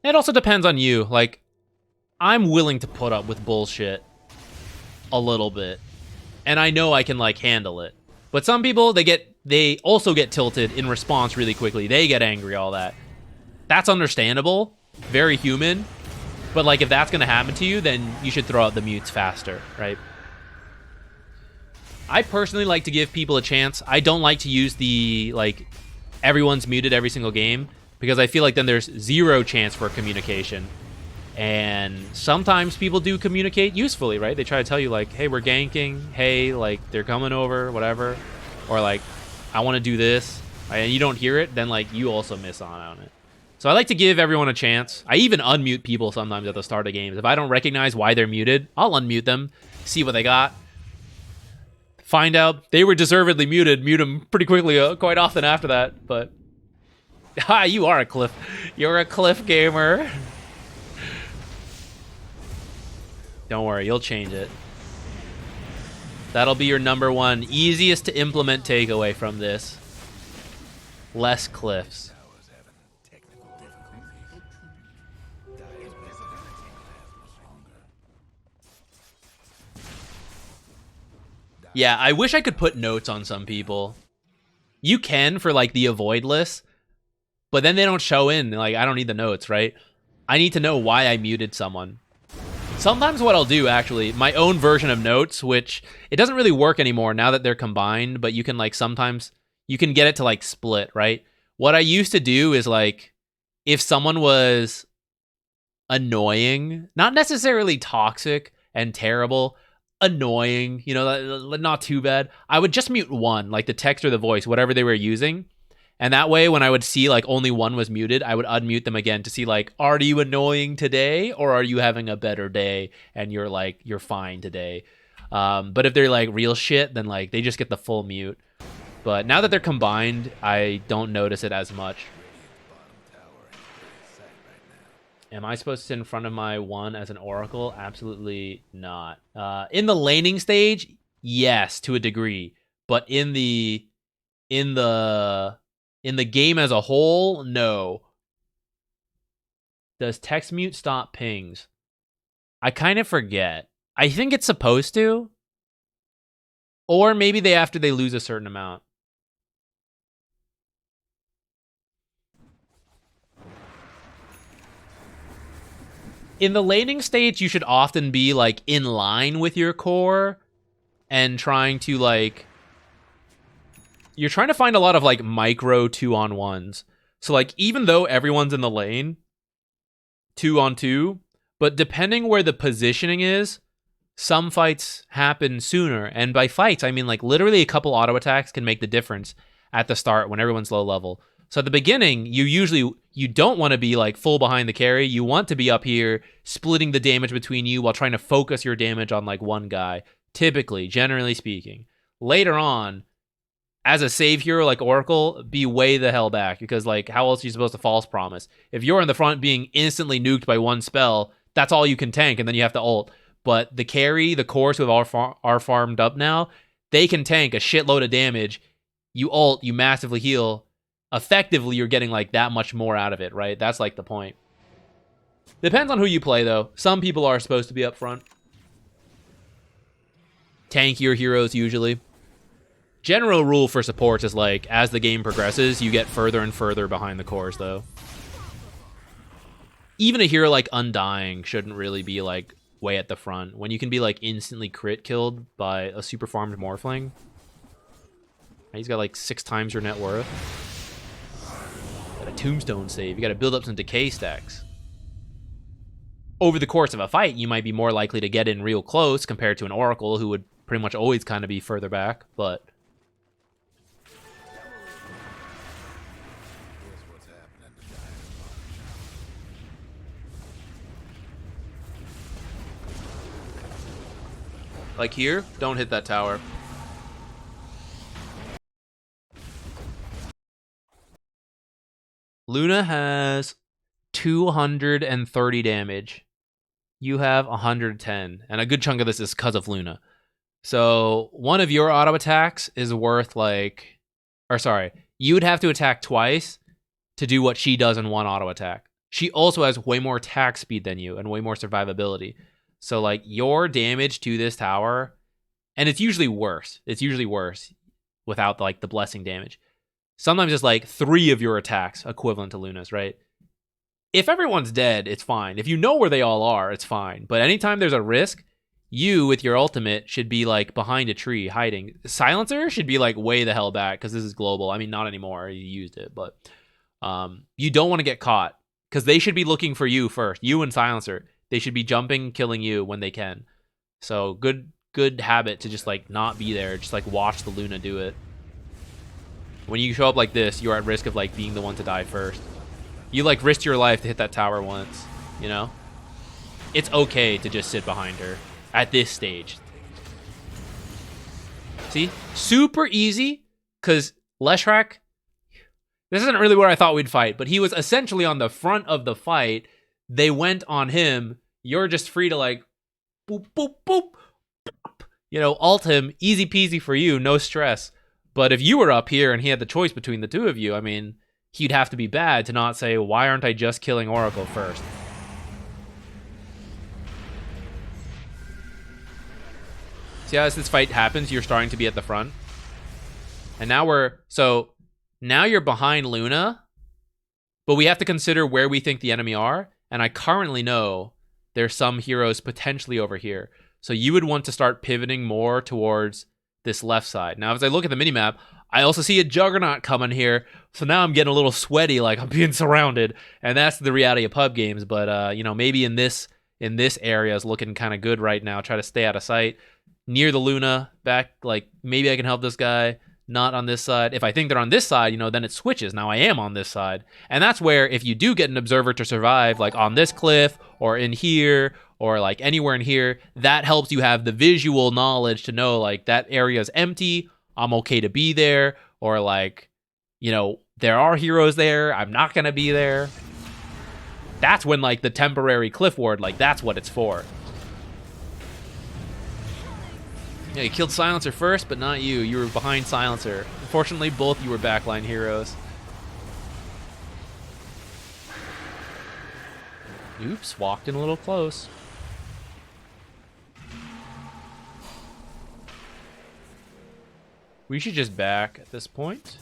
It also depends on you. Like, I'm willing to put up with bullshit a little bit. And I know I can, like, handle it. But some people, they also get tilted in response really quickly. They get angry, all that. That's understandable. Very human. But, like, if that's going to happen to you, then you should throw out the mutes faster, right? I personally like to give people a chance. I don't like to use the, like, everyone's muted every single game, because I feel like then there's zero chance for communication. And sometimes people do communicate usefully, right? They try to tell you like, hey, we're ganking, hey, like they're coming over, whatever, or like, I want to do this, right? And you don't hear it, then like you also miss on it. So I like to give everyone a chance. I even unmute people sometimes at the start of games. If I don't recognize why they're muted, I'll unmute them, see what they got. Find out they were deservedly muted, mute them pretty quickly, quite often after that. But you are a Cliff. You're a Cliff gamer. Don't worry, you'll change it. That'll be your number one easiest to implement takeaway from this. Less Cliffs. Yeah, I wish I could put notes on some people. You can for like the avoid list, but then they don't show in. Like, I don't need the notes, right? I need to know why I muted someone. Sometimes what I'll do, actually, my own version of notes, which it doesn't really work anymore now that they're combined, but you can like sometimes you can get it to like split, right? What I used to do is like if someone was annoying, not necessarily toxic and terrible, annoying, you know, not too bad, I would just mute one, like the text or the voice, whatever they were using. And that way, when I would see like only one was muted, I would unmute them again to see like, are you annoying today, or are you having a better day and you're like, you're fine today. But if they're like real shit, then like they just get the full mute. But now that they're combined, I don't notice it as much. Am I supposed to sit in front of my one as an Oracle? Absolutely not. In the laning stage, yes, to a degree. But in the game as a whole, no. Does text mute stop pings? I kind of forget. I think it's supposed to. Or maybe after they lose a certain amount. In the laning stage, you should often be like in line with your core and trying to like... You're trying to find a lot of like micro 2-on-1s. So like even though everyone's in the lane 2-on-2, but depending where the positioning is, some fights happen sooner. And by fights, I mean like literally a couple auto attacks can make the difference at the start when everyone's low level. So at the beginning, you don't want to be like full behind the carry. You want to be up here splitting the damage between you while trying to focus your damage on like one guy. Typically, generally speaking. Later on, as a save hero like Oracle, be way the hell back, because like how else are you supposed to false promise? If you're in the front being instantly nuked by one spell, that's all you can tank, and then you have to ult. But the carry, the cores who are farmed up now, they can tank a shitload of damage. You ult, you massively heal. Effectively, you're getting like that much more out of it, right? That's like the point. Depends on who you play, though. Some people are supposed to be up front. Tankier heroes, usually. General rule for supports is like, as the game progresses, you get further and further behind the cores, though. Even a hero like Undying shouldn't really be like way at the front, when you can be like instantly crit killed by a super farmed Morphling. He's got like 6 times your net worth. Got a tombstone save. You got to build up some decay stacks. Over the course of a fight, you might be more likely to get in real close compared to an Oracle, who would pretty much always kind of be further back, but... Like here, don't hit that tower. Luna has 230 damage. You have 110. And a good chunk of this is because of Luna. So one of your auto attacks is worth like... Or sorry, you would have to attack twice to do what she does in one auto attack. She also has way more attack speed than you and way more survivability. So, like, your damage to this tower, and it's usually worse. It's usually worse without, like, the blessing damage. Sometimes it's, like, 3 of your attacks equivalent to Luna's, right? If everyone's dead, it's fine. If you know where they all are, it's fine. But anytime there's a risk, you with your ultimate should be like behind a tree hiding. Silencer should be like way the hell back because this is global. I mean, not anymore. You used it, but you don't want to get caught because they should be looking for you first. You and Silencer, they should be jumping, killing you when they can. So good habit to just like not be there. Just like watch the Luna do it. When you show up like this, you're at risk of like being the one to die first. You like risked your life to hit that tower once, you know? It's okay to just sit behind her at this stage. See? Super easy, because Leshrac, this isn't really where I thought we'd fight, but he was essentially on the front of the fight. They went on him. You're just free to like, boop, boop, boop, boop. You know, ult him. Easy peasy for you, no stress. But if you were up here and he had the choice between the two of you, I mean, he'd have to be bad to not say, why aren't I just killing Oracle first? See how as this fight happens, you're starting to be at the front. And now now you're behind Luna, but we have to consider where we think the enemy are. And I currently know there's some heroes potentially over here. So you would want to start pivoting more towards this left side. Now, as I look at the minimap, I also see a Juggernaut coming here. So now I'm getting a little sweaty, like I'm being surrounded. And that's the reality of pub games. But, you know, maybe in this area is looking kind of good right now. Try to stay out of sight. Near the Luna, back, like, maybe I can help this guy, not on this side. If I think they're on this side, you know, then it switches. Now I am on this side. And that's where, if you do get an observer to survive, like on this cliff, or in here, or like anywhere in here, that helps you have the visual knowledge to know, like, that area is empty, I'm okay to be there, or like, you know, there are heroes there, I'm not gonna be there. That's when, like, the temporary cliff ward, like, that's what it's for. Yeah, you killed Silencer first, but not you. You were behind Silencer. Unfortunately, both you were backline heroes. Oops, walked in a little close. We should just back at this point.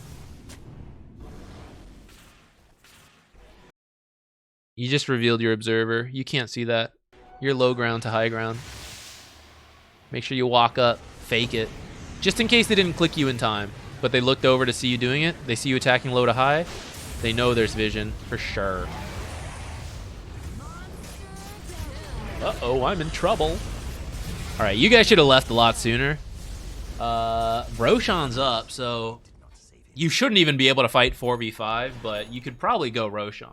You just revealed your observer. You can't see that. You're low ground to high ground. Make sure you walk up, fake it. Just in case they didn't click you in time, but they looked over to see you doing it. They see you attacking low to high. They know there's vision, for sure. Uh-oh, I'm in trouble. All right, you guys should have left a lot sooner. Roshan's up, so you shouldn't even be able to fight 4v5, but you could probably go Roshan.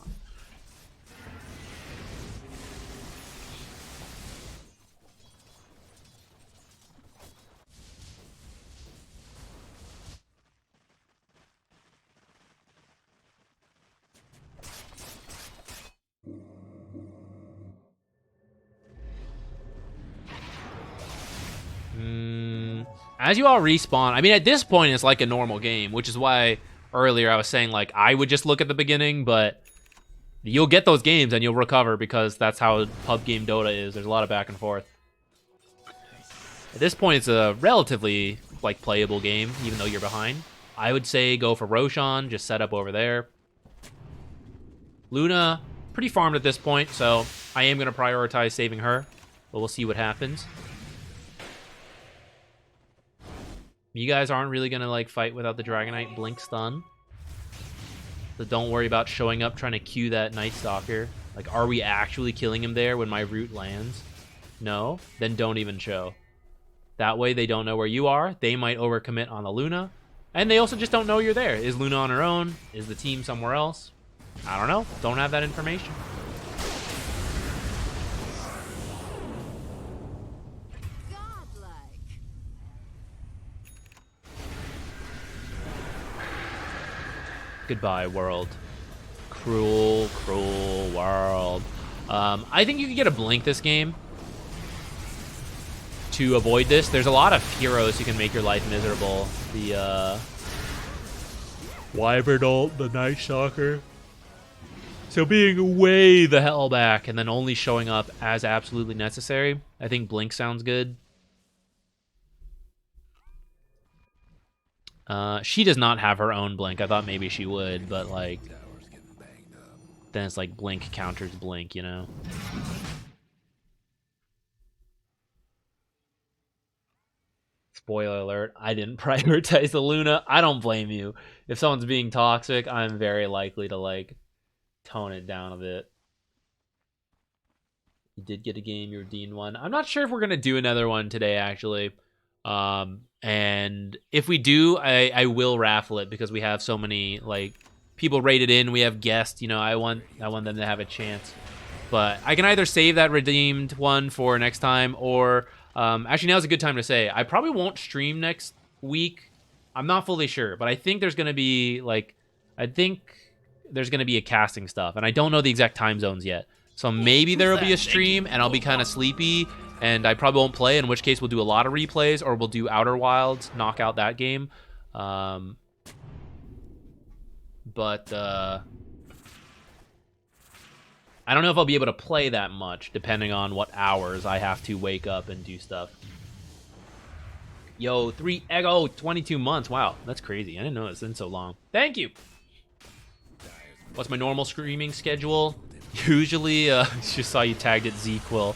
As you all respawn, I mean, at this point, it's like a normal game, which is why earlier I was saying, like, I would just look at the beginning, but you'll get those games and you'll recover because that's how pub game Dota is. There's a lot of back and forth. At this point, it's a relatively, like, playable game, even though you're behind. I would say go for Roshan, just set up over there. Luna, pretty farmed at this point, so I am going to prioritize saving her, but we'll see what happens. You guys aren't really going to, like, fight without the Dragonite Blink stun. So don't worry about showing up trying to Q that Night Stalker. Like, are we actually killing him there when my root lands? No? Then don't even show. That way they don't know where you are. They might overcommit on the Luna. And they also just don't know you're there. Is Luna on her own? Is the team somewhere else? I don't know. Don't have that information. Goodbye, world. Cruel, cruel world. I think you can get a blink this game to avoid this. There's a lot of heroes who can make your life miserable. The Wyvern ult, the Night Stalker. So being way the hell back and then only showing up as absolutely necessary. I think blink sounds good. She does not have her own blink. I thought maybe she would, but like, then it's like blink counters blink, you know? Spoiler alert, I didn't prioritize the Luna. I don't blame you. If someone's being toxic, I'm very likely to like tone it down a bit. You did get a game, you redeemed one. I'm not sure if we're gonna do another one today, actually. And if we do, I will raffle it because we have so many like people rated in. We have guests, you know. I want them to have a chance. But I can either save that redeemed one for next time, or actually now's a good time to say I probably won't stream next week. I'm not fully sure, but I think there's gonna be a casting stuff, and I don't know the exact time zones yet. So maybe there will be a stream, and I'll be kind of sleepy, and I probably won't play, in which case we'll do a lot of replays, or we'll do Outer Wilds, knock out that game. But I don't know if I'll be able to play that much, depending on what hours I have to wake up and do stuff. Yo, 22 months. Wow, that's crazy. I didn't know it's been so long. Thank you. What's my normal streaming schedule? Usually, just saw you tagged it, ZQuill.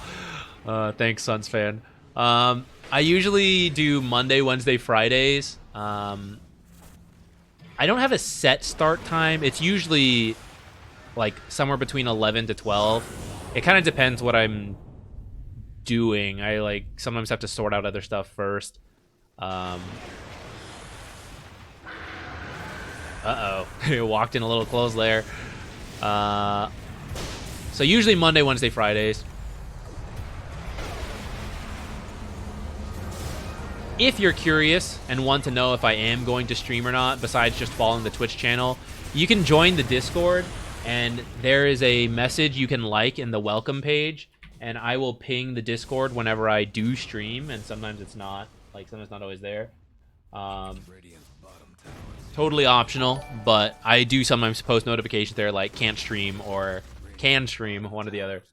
Thanks, Suns fan. I usually do Monday, Wednesday, Fridays. I don't have a set start time. It's usually like somewhere between 11 to 12. It kind of depends what I'm doing. I like sometimes have to sort out other stuff first. Uh-oh. Walked in a little close there. So usually Monday, Wednesday, Fridays. If you're curious and want to know if I am going to stream or not, besides just following the Twitch channel, you can join the Discord, and there is a message you can like in the welcome page, and I will ping the Discord whenever I do stream, and sometimes it's not. Like, sometimes it's not always there. Totally optional, but I do sometimes post notifications there, like can't stream or can stream, one or the other.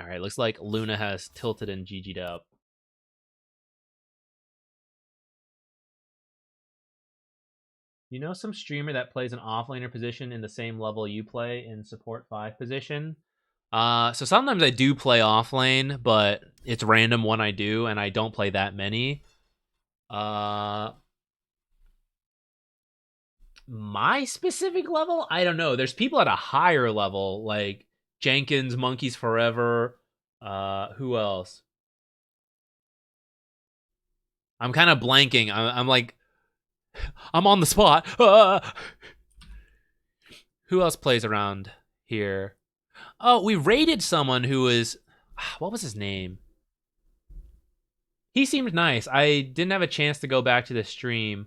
All right, looks like Luna has tilted and GG'd up. You know some streamer that plays an offlaner position in the same level you play in support 5 position? So sometimes I do play offlane, but it's random when I do, and I don't play that many. My specific level? I don't know. There's people at a higher level, like Jenkins, Monkeys Forever. Who else? I'm kind of blanking. I'm like, I'm on the spot. Who else plays around here? Oh, we raided someone who was, what was his name? He seemed nice. I didn't have a chance to go back to the stream.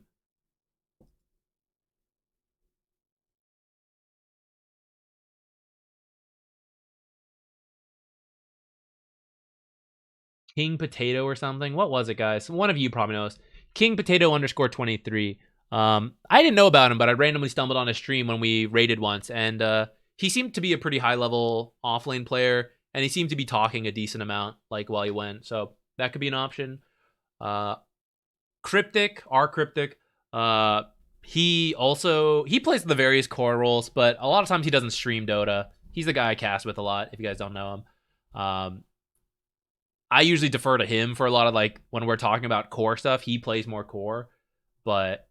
King Potato or something. What was it, guys? One of you probably knows. King Potato _23. I didn't know about him, but I randomly stumbled on a stream when we raided once, and he seemed to be a pretty high level offlane player, and he seemed to be talking a decent amount like while he went, so that could be an option. Cryptic, R-Cryptic, he plays the various core roles, but a lot of times he doesn't stream Dota. He's the guy I cast with a lot, if you guys don't know him. I usually defer to him for a lot of, like, when we're talking about core stuff, he plays more core, but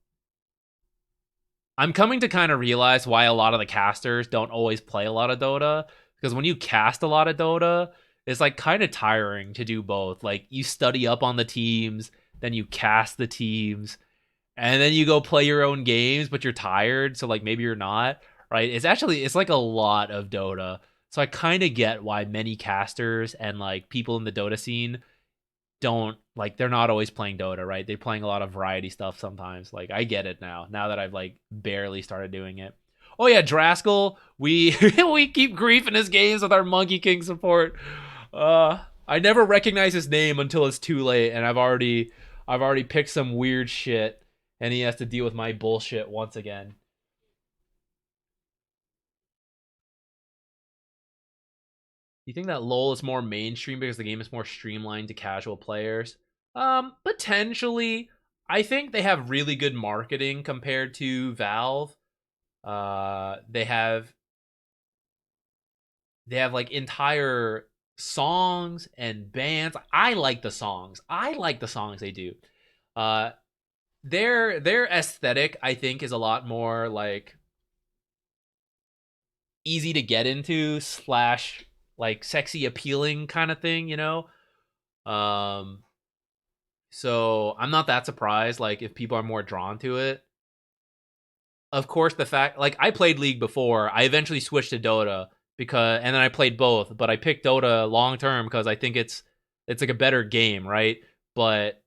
I'm coming to kind of realize why a lot of the casters don't always play a lot of Dota, because when you cast a lot of Dota, it's like kind of tiring to do both. Like, you study up on the teams, then you cast the teams, and then you go play your own games, but you're tired, so like maybe you're not, right? It's like a lot of Dota. So I kind of get why many casters and like people in the Dota scene don't, like, they're not always playing Dota, right? They're playing a lot of variety stuff sometimes. Like, I get it now that I've like barely started doing it. Oh yeah, Draskell, we keep griefing his games with our Monkey King support. I never recognize his name until it's too late, and I've already picked some weird shit, and he has to deal with my bullshit once again. You think that LoL is more mainstream because the game is more streamlined to casual players? Potentially. I think they have really good marketing compared to Valve. They have like entire songs and bands. I like the songs. I like the songs they do. Their aesthetic, I think, is a lot more like easy to get into slash like sexy appealing kind of thing, you know? So I'm not that surprised, like, if people are more drawn to it. Of course, the fact, like, I played League before. I eventually switched to Dota and then I played both, but I picked Dota long term because I think it's like a better game, right? But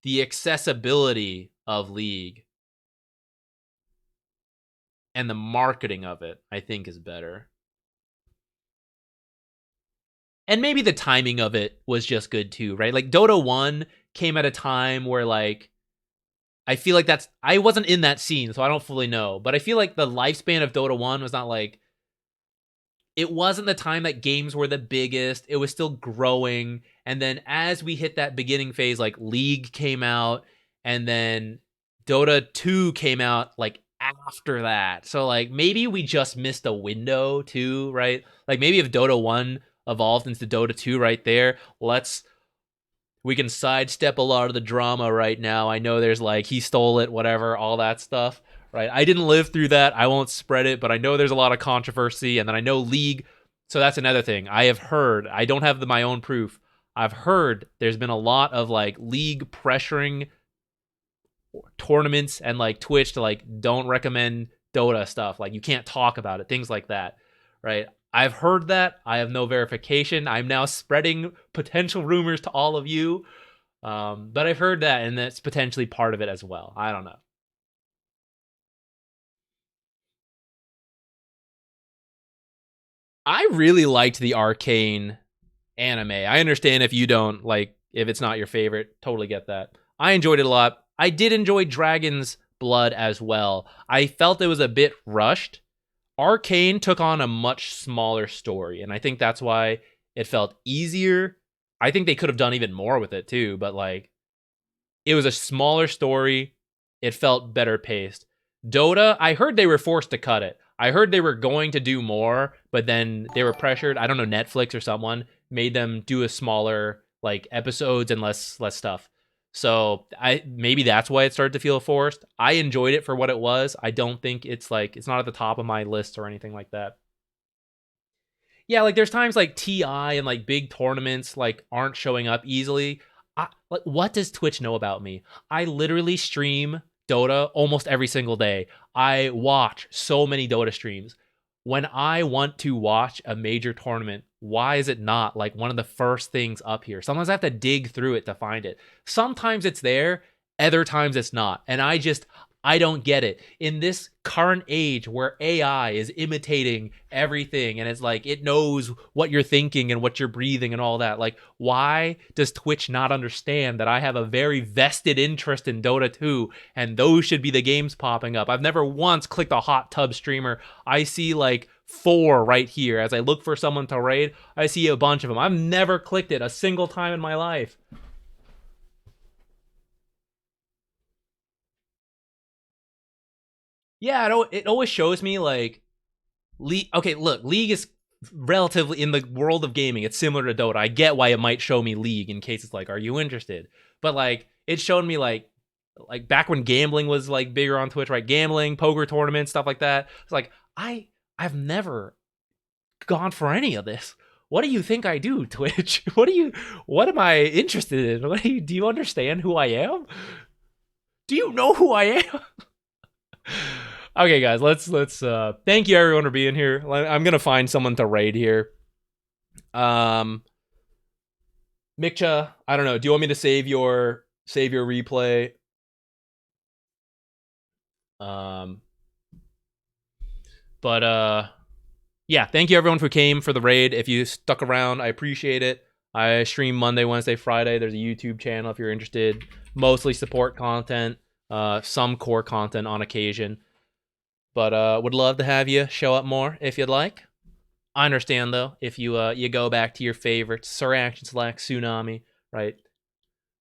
the accessibility of League and the marketing of it, I think, is better. And maybe the timing of it was just good too, right? Like Dota 1 came at a time where, like, I feel like I wasn't in that scene, so I don't fully know, but I feel like the lifespan of Dota 1 was not like, it wasn't the time that games were the biggest. It was still growing. And then as we hit that beginning phase, like League came out, and then Dota 2 came out like after that. So like maybe we just missed a window too, right? Like maybe if Dota 1 evolved into Dota 2 right there, we can sidestep a lot of the drama right now. I know there's like, he stole it, whatever, all that stuff, right? I didn't live through that. I won't spread it, but I know there's a lot of controversy, and then I know League. So that's another thing. I have heard, I don't have my own proof. I've heard there's been a lot of like League pressuring tournaments and like Twitch to like, don't recommend Dota stuff. Like you can't talk about it, things like that, right? I've heard that. I have no verification. I'm now spreading potential rumors to all of you. But I've heard that, and that's potentially part of it as well. I don't know. I really liked the Arcane anime. I understand if you don't, like, if it's not your favorite, totally get that. I enjoyed it a lot. I did enjoy Dragon's Blood as well. I felt it was a bit rushed. Arcane took on a much smaller story, and I think that's why it felt easier. I think they could have done even more with it too, but like, it was a smaller story. It felt better paced. Dota, I heard they were forced to cut it. I heard they were going to do more, but then they were pressured. I don't know, Netflix or someone made them do a smaller like episodes and less stuff. So maybe that's why it started to feel forced. I enjoyed it for what it was. I don't think it's not at the top of my list or anything like that. Yeah, like there's times like TI and like big tournaments like aren't showing up easily. Like, what does Twitch know about me? I literally stream Dota almost every single day. I watch so many Dota streams. When I want to watch a major tournament, why is it not like one of the first things up here? Sometimes I have to dig through it to find it. Sometimes it's there, other times it's not. And I don't get it. In this current age where AI is imitating everything, and it's like it knows what you're thinking and what you're breathing and all that, like, why does Twitch not understand that I have a very vested interest in Dota 2 and those should be the games popping up? I've never once clicked a hot tub streamer. I see like 4 right here. As I look for someone to raid, I see a bunch of them. I've never clicked it a single time in my life. Yeah, it always shows me like League. Okay, look, League is relatively in the world of gaming. It's similar to Dota. I get why it might show me League in case it's like, are you interested? But like, it showed me like back when gambling was like bigger on Twitch, right? Gambling, poker tournaments, stuff like that. It's like I've never gone for any of this. What do you think I do, Twitch? What am I interested in? Do you understand who I am? Do you know who I am? Okay, guys, let's thank you everyone for being here. I'm gonna find someone to raid here. Mikcha, I don't know. Do you want me to save your replay? Yeah, thank you everyone who came for the raid. If you stuck around, I appreciate it. I stream Monday, Wednesday, Friday. There's a YouTube channel if you're interested. Mostly support content, some core content on occasion. But would love to have you show up more if you'd like. I understand though if you go back to your favorites, Sir Action Slack, Tsunami, right?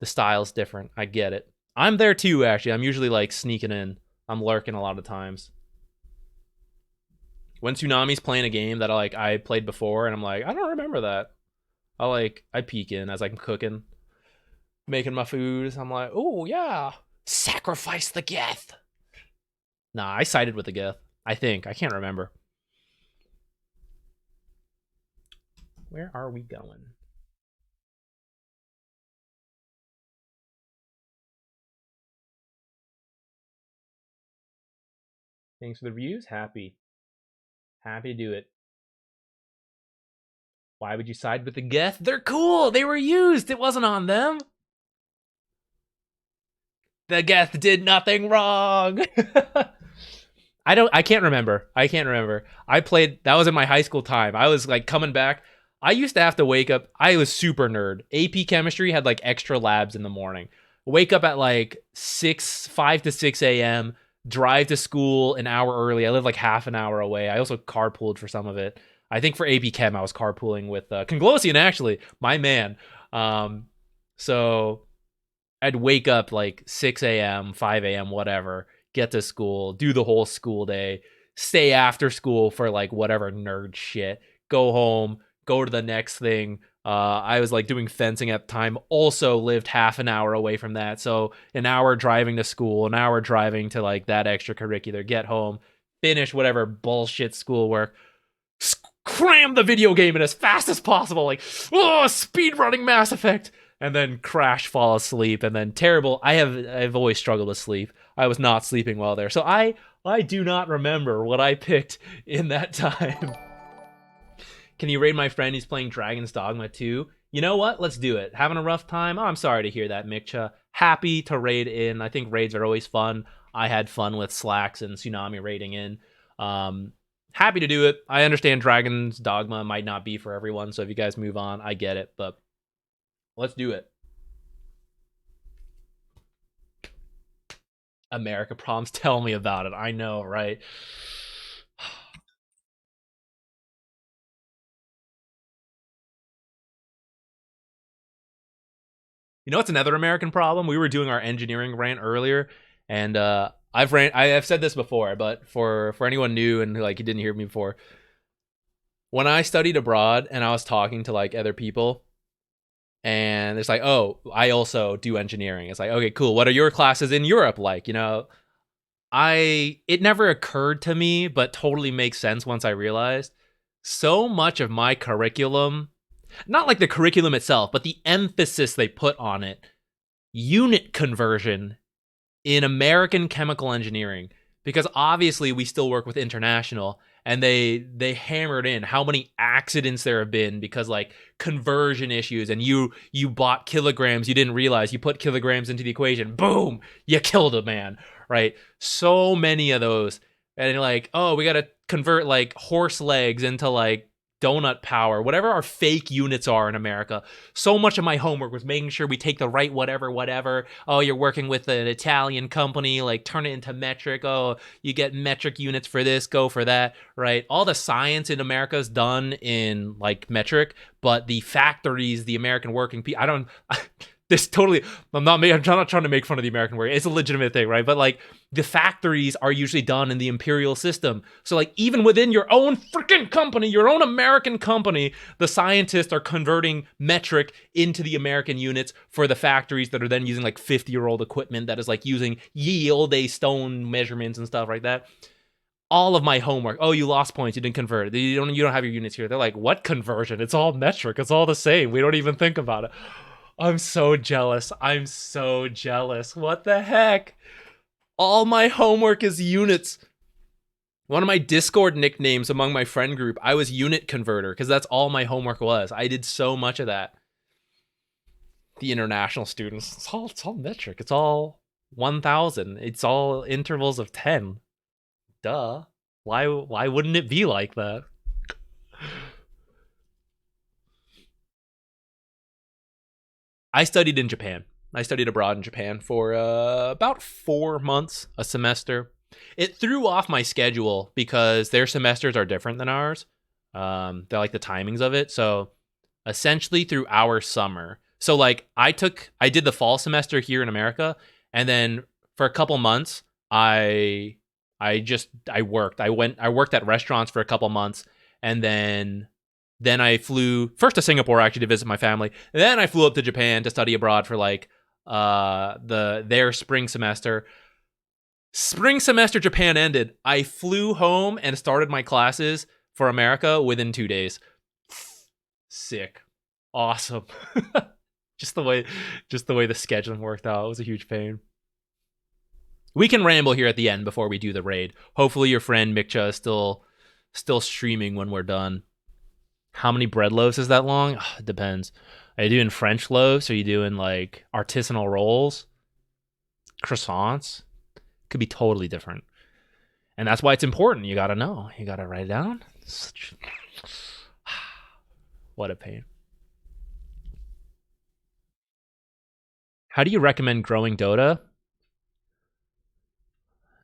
The style's different. I get it. I'm there too, actually. I'm usually like sneaking in. I'm lurking a lot of times. when Tsunami's playing a game that I played before, and I'm like, I don't remember that. I peek in as I'm cooking, making my food. I'm like, oh yeah, sacrifice the Geth. Nah, I sided with the Geth. I think. I can't remember. Where are we going? Thanks for the reviews. Happy to do it. Why would you side with the Geth? They're cool. They were used. It wasn't on them. The Geth did nothing wrong. I can't remember. I played, that was in my high school time. I was like coming back. I used to have to wake up. I was super nerd. AP chemistry had like extra labs in the morning. Wake up at like 5 to 6 a.m., drive to school an hour early. I live like half an hour away. I also carpooled for some of it. I think for AP Chem, I was carpooling with Conglosian, actually, my man. So I'd wake up like 6 a.m., 5 a.m., whatever, get to school, do the whole school day, stay after school for like whatever nerd shit, go home, go to the next thing. I was like doing fencing at the time, also lived half an hour away from that. So an hour driving to school, an hour driving to like that extracurricular, get home, finish whatever bullshit schoolwork, cram the video game in as fast as possible, like, oh, speed running Mass Effect, and then crash, fall asleep, and then terrible. I've always struggled with sleep. I was not sleeping well there. So I do not remember what I picked in that time. Can you raid my friend? He's playing Dragon's Dogma 2. You know what? Let's do it. Having a rough time? Oh, I'm sorry to hear that, Mikcha. Happy to raid in. I think raids are always fun. I had fun with Slacks and Tsunami raiding in. Happy to do it. I understand Dragon's Dogma might not be for everyone, so if you guys move on, I get it, but let's do it. America Proms, tell me about it. I know, right? You know what's another American problem? We were doing our engineering rant earlier, and I've said this before, but for anyone new and like you didn't hear me before, when I studied abroad and I was talking to like other people, and it's like, oh, I also do engineering. It's like, okay, cool. What are your classes in Europe like? You know, it never occurred to me, but totally makes sense once I realized so much of my curriculum, not like the curriculum itself, but the emphasis they put on it, unit conversion in American chemical engineering, because obviously we still work with international, and they hammered in how many accidents there have been because like conversion issues, and you bought kilograms, you didn't realize you put kilograms into the equation, boom, you killed a man, right? So many of those, and you're like, oh, we got to convert like horse legs into like donut power, whatever our fake units are in America. So much of my homework was making sure we take the right whatever. Oh, you're working with an Italian company, like turn it into metric. Oh, you get metric units for this, go for that, right? All the science in America is done in like metric, but the factories, the American working people, I'm not trying to make fun of the American work. It's a legitimate thing, right? But like the factories are usually done in the imperial system. So like even within your own freaking company, your own American company, the scientists are converting metric into the American units for the factories that are then using like 50-year-old equipment that is like using ye old day stone measurements and stuff like that. All of my homework, oh, you lost points, you didn't convert it. You don't have your units here. They're like, what conversion? It's all metric. It's all the same. We don't even think about it. I'm so jealous. What the heck? All my homework is units. One of my Discord nicknames among my friend group, I was unit converter, because that's all my homework was. I did so much of that. The international students, it's all metric. It's all 1,000. It's all intervals of 10. Duh. Why wouldn't it be like that? I studied in Japan. I studied abroad in Japan for about 4 months, a semester. It threw off my schedule because their semesters are different than ours. They're like the timings of it. So essentially through our summer. So like I did the fall semester here in America, and then for a couple months I I worked. I worked at restaurants for a couple months, and then I flew first to Singapore actually to visit my family. And then I flew up to Japan to study abroad for like their spring semester. Spring semester Japan ended. I flew home and started my classes for America within 2 days. Sick. Awesome. just the way the scheduling worked out. It was a huge pain. We can ramble here at the end before we do the raid. Hopefully your friend Mikcha is still streaming when we're done. How many bread loaves is that long? It depends. Are you doing French loaves? Are you doing like artisanal rolls? Croissants? Could be totally different. And that's why it's important. You gotta know. You gotta write it down. What a pain. How do you recommend growing Dota?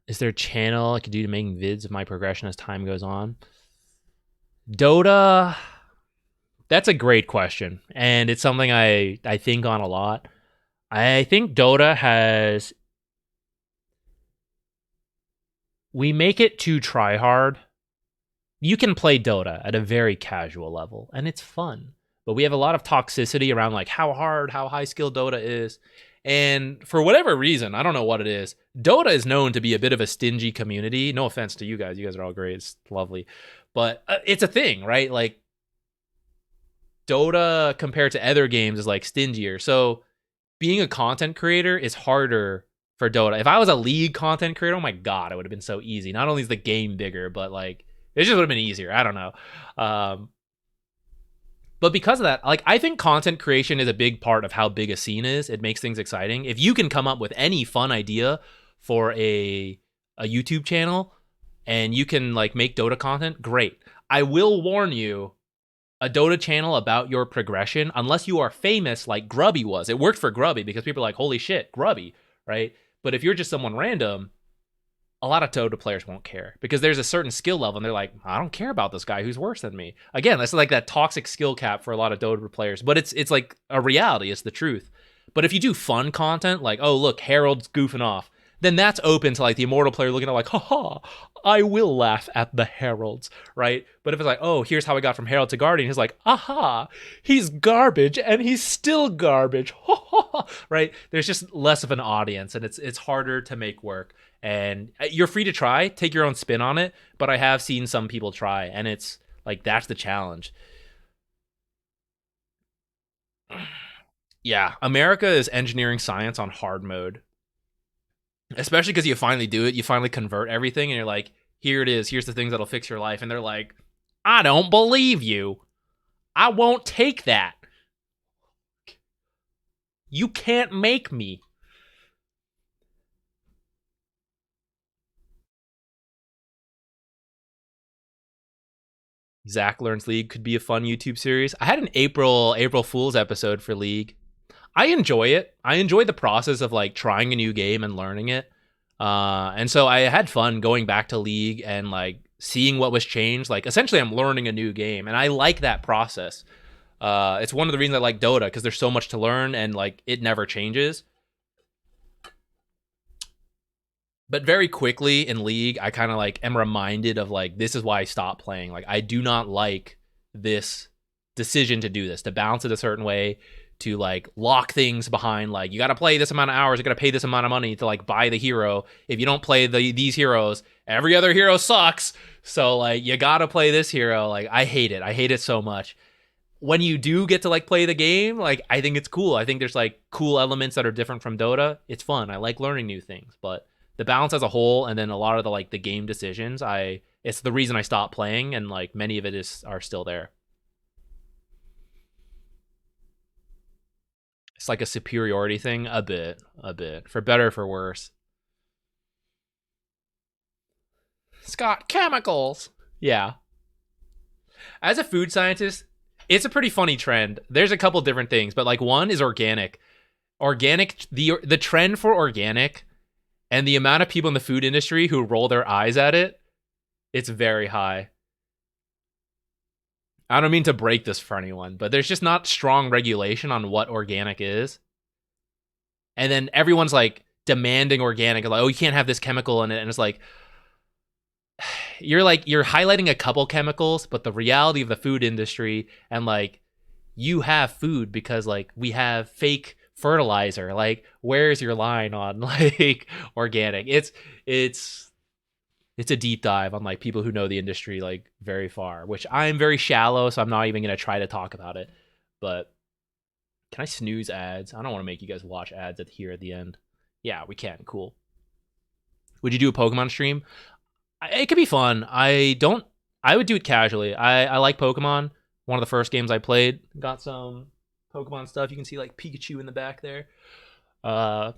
Is there a channel I could do to making vids of my progression as time goes on? Dota, that's a great question. And it's something I think on a lot. I think Dota has... We make it too try hard. You can play Dota at a very casual level, and it's fun. But we have a lot of toxicity around like how hard, how high skill Dota is. And for whatever reason, I don't know what it is, Dota is known to be a bit of a stingy community. No offense to you guys. You guys are all great. It's lovely. But it's a thing, right? Like Dota compared to other games is like stingier. So being a content creator is harder for Dota. If I was a League content creator, oh my God, it would have been so easy. Not only is the game bigger, but like it just would have been easier. I don't know. But because of that, like I think content creation is a big part of how big a scene is. It makes things exciting. If you can come up with any fun idea for a YouTube channel and you can like make Dota content, great. I will warn you, a Dota channel about your progression, unless you are famous like Grubby was. It worked for Grubby because people are like, holy shit, Grubby, right? But if you're just someone random, a lot of Dota players won't care because there's a certain skill level and they're like, I don't care about this guy who's worse than me. Again, that's like that toxic skill cap for a lot of Dota players, but it's like a reality. It's the truth. But if you do fun content, like, oh, look, Harold's goofing off, then that's open to like the Immortal player looking at like, haha, I will laugh at the Heralds, right? But if it's like, oh, here's how I got from Herald to Guardian, he's like, aha, he's garbage and he's still garbage, right? There's just less of an audience and it's harder to make work. And you're free to try, take your own spin on it, but I have seen some people try and it's like, that's the challenge. Yeah, America is engineering science on hard mode. Especially because you finally do it, you finally convert everything, and you're like, here it is, here's the things that'll fix your life. And they're like, I don't believe you. I won't take that. You can't make me. Zach Learns League could be a fun YouTube series. I had an April Fool's episode for League. I enjoy it. I enjoy the process of like trying a new game and learning it. And so I had fun going back to League and like seeing what was changed. Like essentially I'm learning a new game and I like that process. It's one of the reasons I like Dota because there's so much to learn and like it never changes. But very quickly in League, I kind of like am reminded of like, this is why I stopped playing. Like I do not like this decision to do this, to balance it a certain way, to like lock things behind like you got to play this amount of hours, you got to pay this amount of money to like buy the hero. If you don't play these heroes, every other hero sucks. So like you got to play this hero. Like I hate it so much. When you do get to like play the game, like I think it's cool. I think there's like cool elements that are different from Dota. It's fun. I like learning new things, but the balance as a whole and then a lot of the like the game decisions, it's the reason I stopped playing, and like many of it are still there. It's like a superiority thing, a bit, for better or for worse. Scott, chemicals. Yeah. As a food scientist, it's a pretty funny trend. There's a couple different things, but like one is organic. Organic, the trend for organic and the amount of people in the food industry who roll their eyes at it, it's very high. I don't mean to break this for anyone, but there's just not strong regulation on what organic is. And then everyone's like demanding organic, like, oh, you can't have this chemical in it. And it's like, you're highlighting a couple chemicals, but the reality of the food industry and like you have food because like we have fake fertilizer. Like, where's your line on like organic? It's a deep dive on like people who know the industry like very far, which I'm very shallow, so I'm not even gonna try to talk about it. But can I snooze ads? I don't want to make you guys watch ads at the end. Yeah, we can. Cool. Would you do a Pokemon stream? It could be fun. I would do it casually. I like Pokemon. One of the first games I played. Got some Pokemon stuff. You can see like Pikachu in the back there. The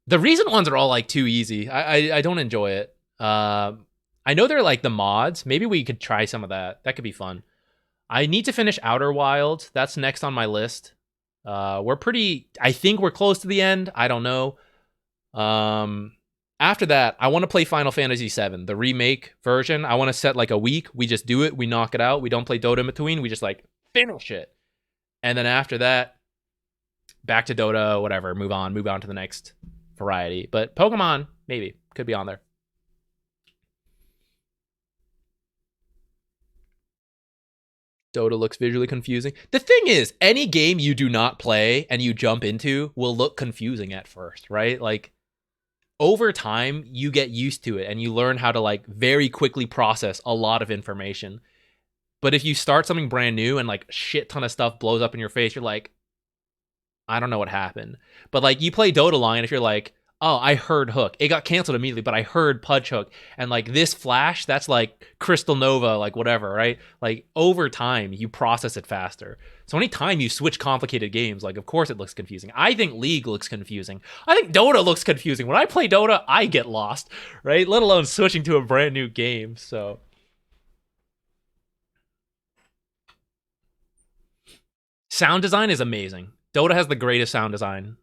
recent ones are all like too easy. I don't enjoy it. I know they're like the mods. Maybe we could try some of that. That could be fun. I need to finish Outer Wilds. That's next on my list. I think we're close to the end. I don't know. After that, I want to play Final Fantasy VII, the remake version. I want to set like a week. We just do it. We knock it out. We don't play Dota in between. We just like finish it. And then after that, back to Dota, whatever. Move on to the next variety. But Pokemon, maybe. Could be on there. Dota looks visually confusing. The thing is, any game you do not play and you jump into will look confusing at first, right? Like, over time, you get used to it and you learn how to like very quickly process a lot of information. But if you start something brand new and like shit ton of stuff blows up in your face, you're like, I don't know what happened. But like you play Dota long, and if you're like, oh, I heard Hook. It got canceled immediately, but I heard Pudge Hook. And like this flash, that's like Crystal Nova, like whatever, right? Like over time, you process it faster. So anytime you switch complicated games, like of course it looks confusing. I think League looks confusing. I think Dota looks confusing. When I play Dota, I get lost, right? Let alone switching to a brand new game. So sound design is amazing. Dota has the greatest sound design.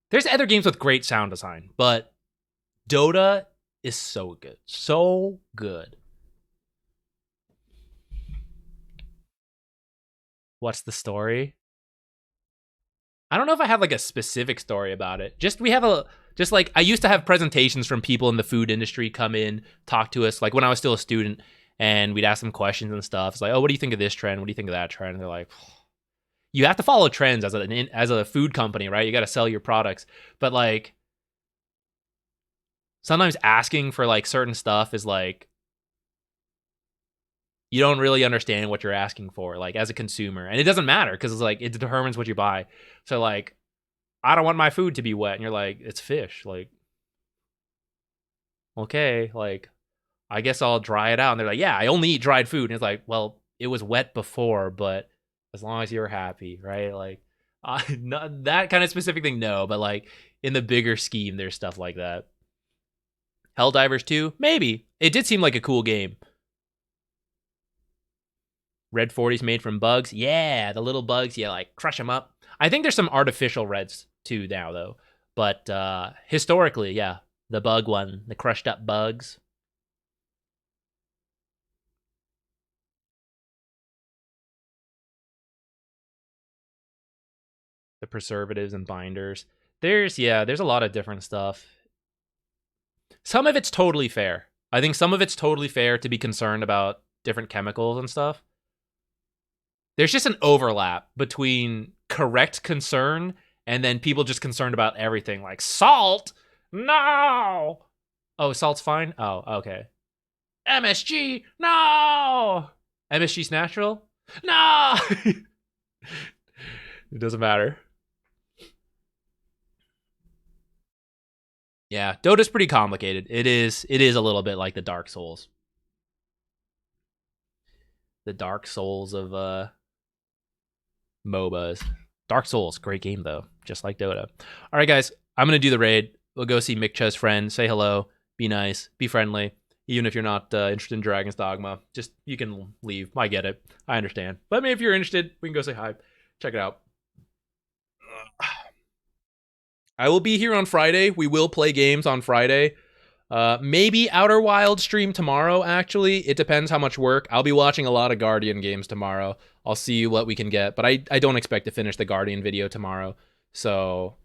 There's other games with great sound design, but Dota is so good. So good. What's the story? I don't know if I have like a specific story about it. I used to have presentations from people in the food industry come in, talk to us, like when I was still a student, and we'd ask them questions and stuff. It's like, oh, what do you think of this trend? What do you think of that trend? And they're like, you have to follow trends as a food company, right? You got to sell your products. But like sometimes asking for like certain stuff is like you don't really understand what you're asking for like as a consumer. And it doesn't matter because it's like it determines what you buy. So like I don't want my food to be wet, and you're like, it's fish. Like, okay, like I guess I'll dry it out. And they're like, yeah, I only eat dried food. And it's like, well, it was wet before, but as long as you're happy, right? Like, not that kind of specific thing, no. But like in the bigger scheme, there's stuff like that. Helldivers 2, maybe. It did seem like a cool game. Red 40's made from bugs. Yeah, the little bugs. Yeah, like crush them up. I think there's some artificial reds too now, though. But historically, yeah, the bug one, the crushed up bugs. The preservatives and binders. There's a lot of different stuff. Some of it's totally fair. I think some of it's totally fair to be concerned about different chemicals and stuff. There's just an overlap between correct concern and then people just concerned about everything. Like, salt? No! Oh, salt's fine? Oh, okay. MSG? No! MSG's natural? No! It doesn't matter. Yeah, Dota's pretty complicated. It is a little bit like the Dark Souls. The Dark Souls of MOBAs. Dark Souls, great game though, just like Dota. All right, guys, I'm gonna do the raid. We'll go see Mikcha's friend, say hello, be nice, be friendly. Even if you're not interested in Dragon's Dogma, just you can leave. I get it, I understand. But maybe if you're interested, we can go say hi. Check it out. I will be here on Friday. We will play games on Friday. Maybe Outer Wild stream tomorrow, actually. It depends how much work. I'll be watching a lot of Guardian games tomorrow. I'll see what we can get. But I don't expect to finish the Guardian video tomorrow. So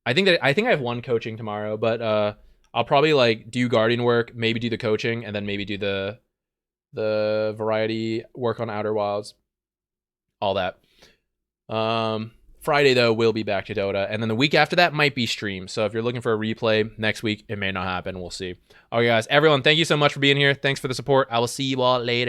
I think I have one coaching tomorrow. But I'll probably like do Guardian work, maybe do the coaching, and then maybe do the variety work on Outer Wilds. All that. Friday though we'll be back to Dota, and then the week after that might be stream. So if you're looking for a replay next week, it may not happen. We'll see. Okay, guys, everyone, thank you so much for being here. Thanks for the support. I will see you all later.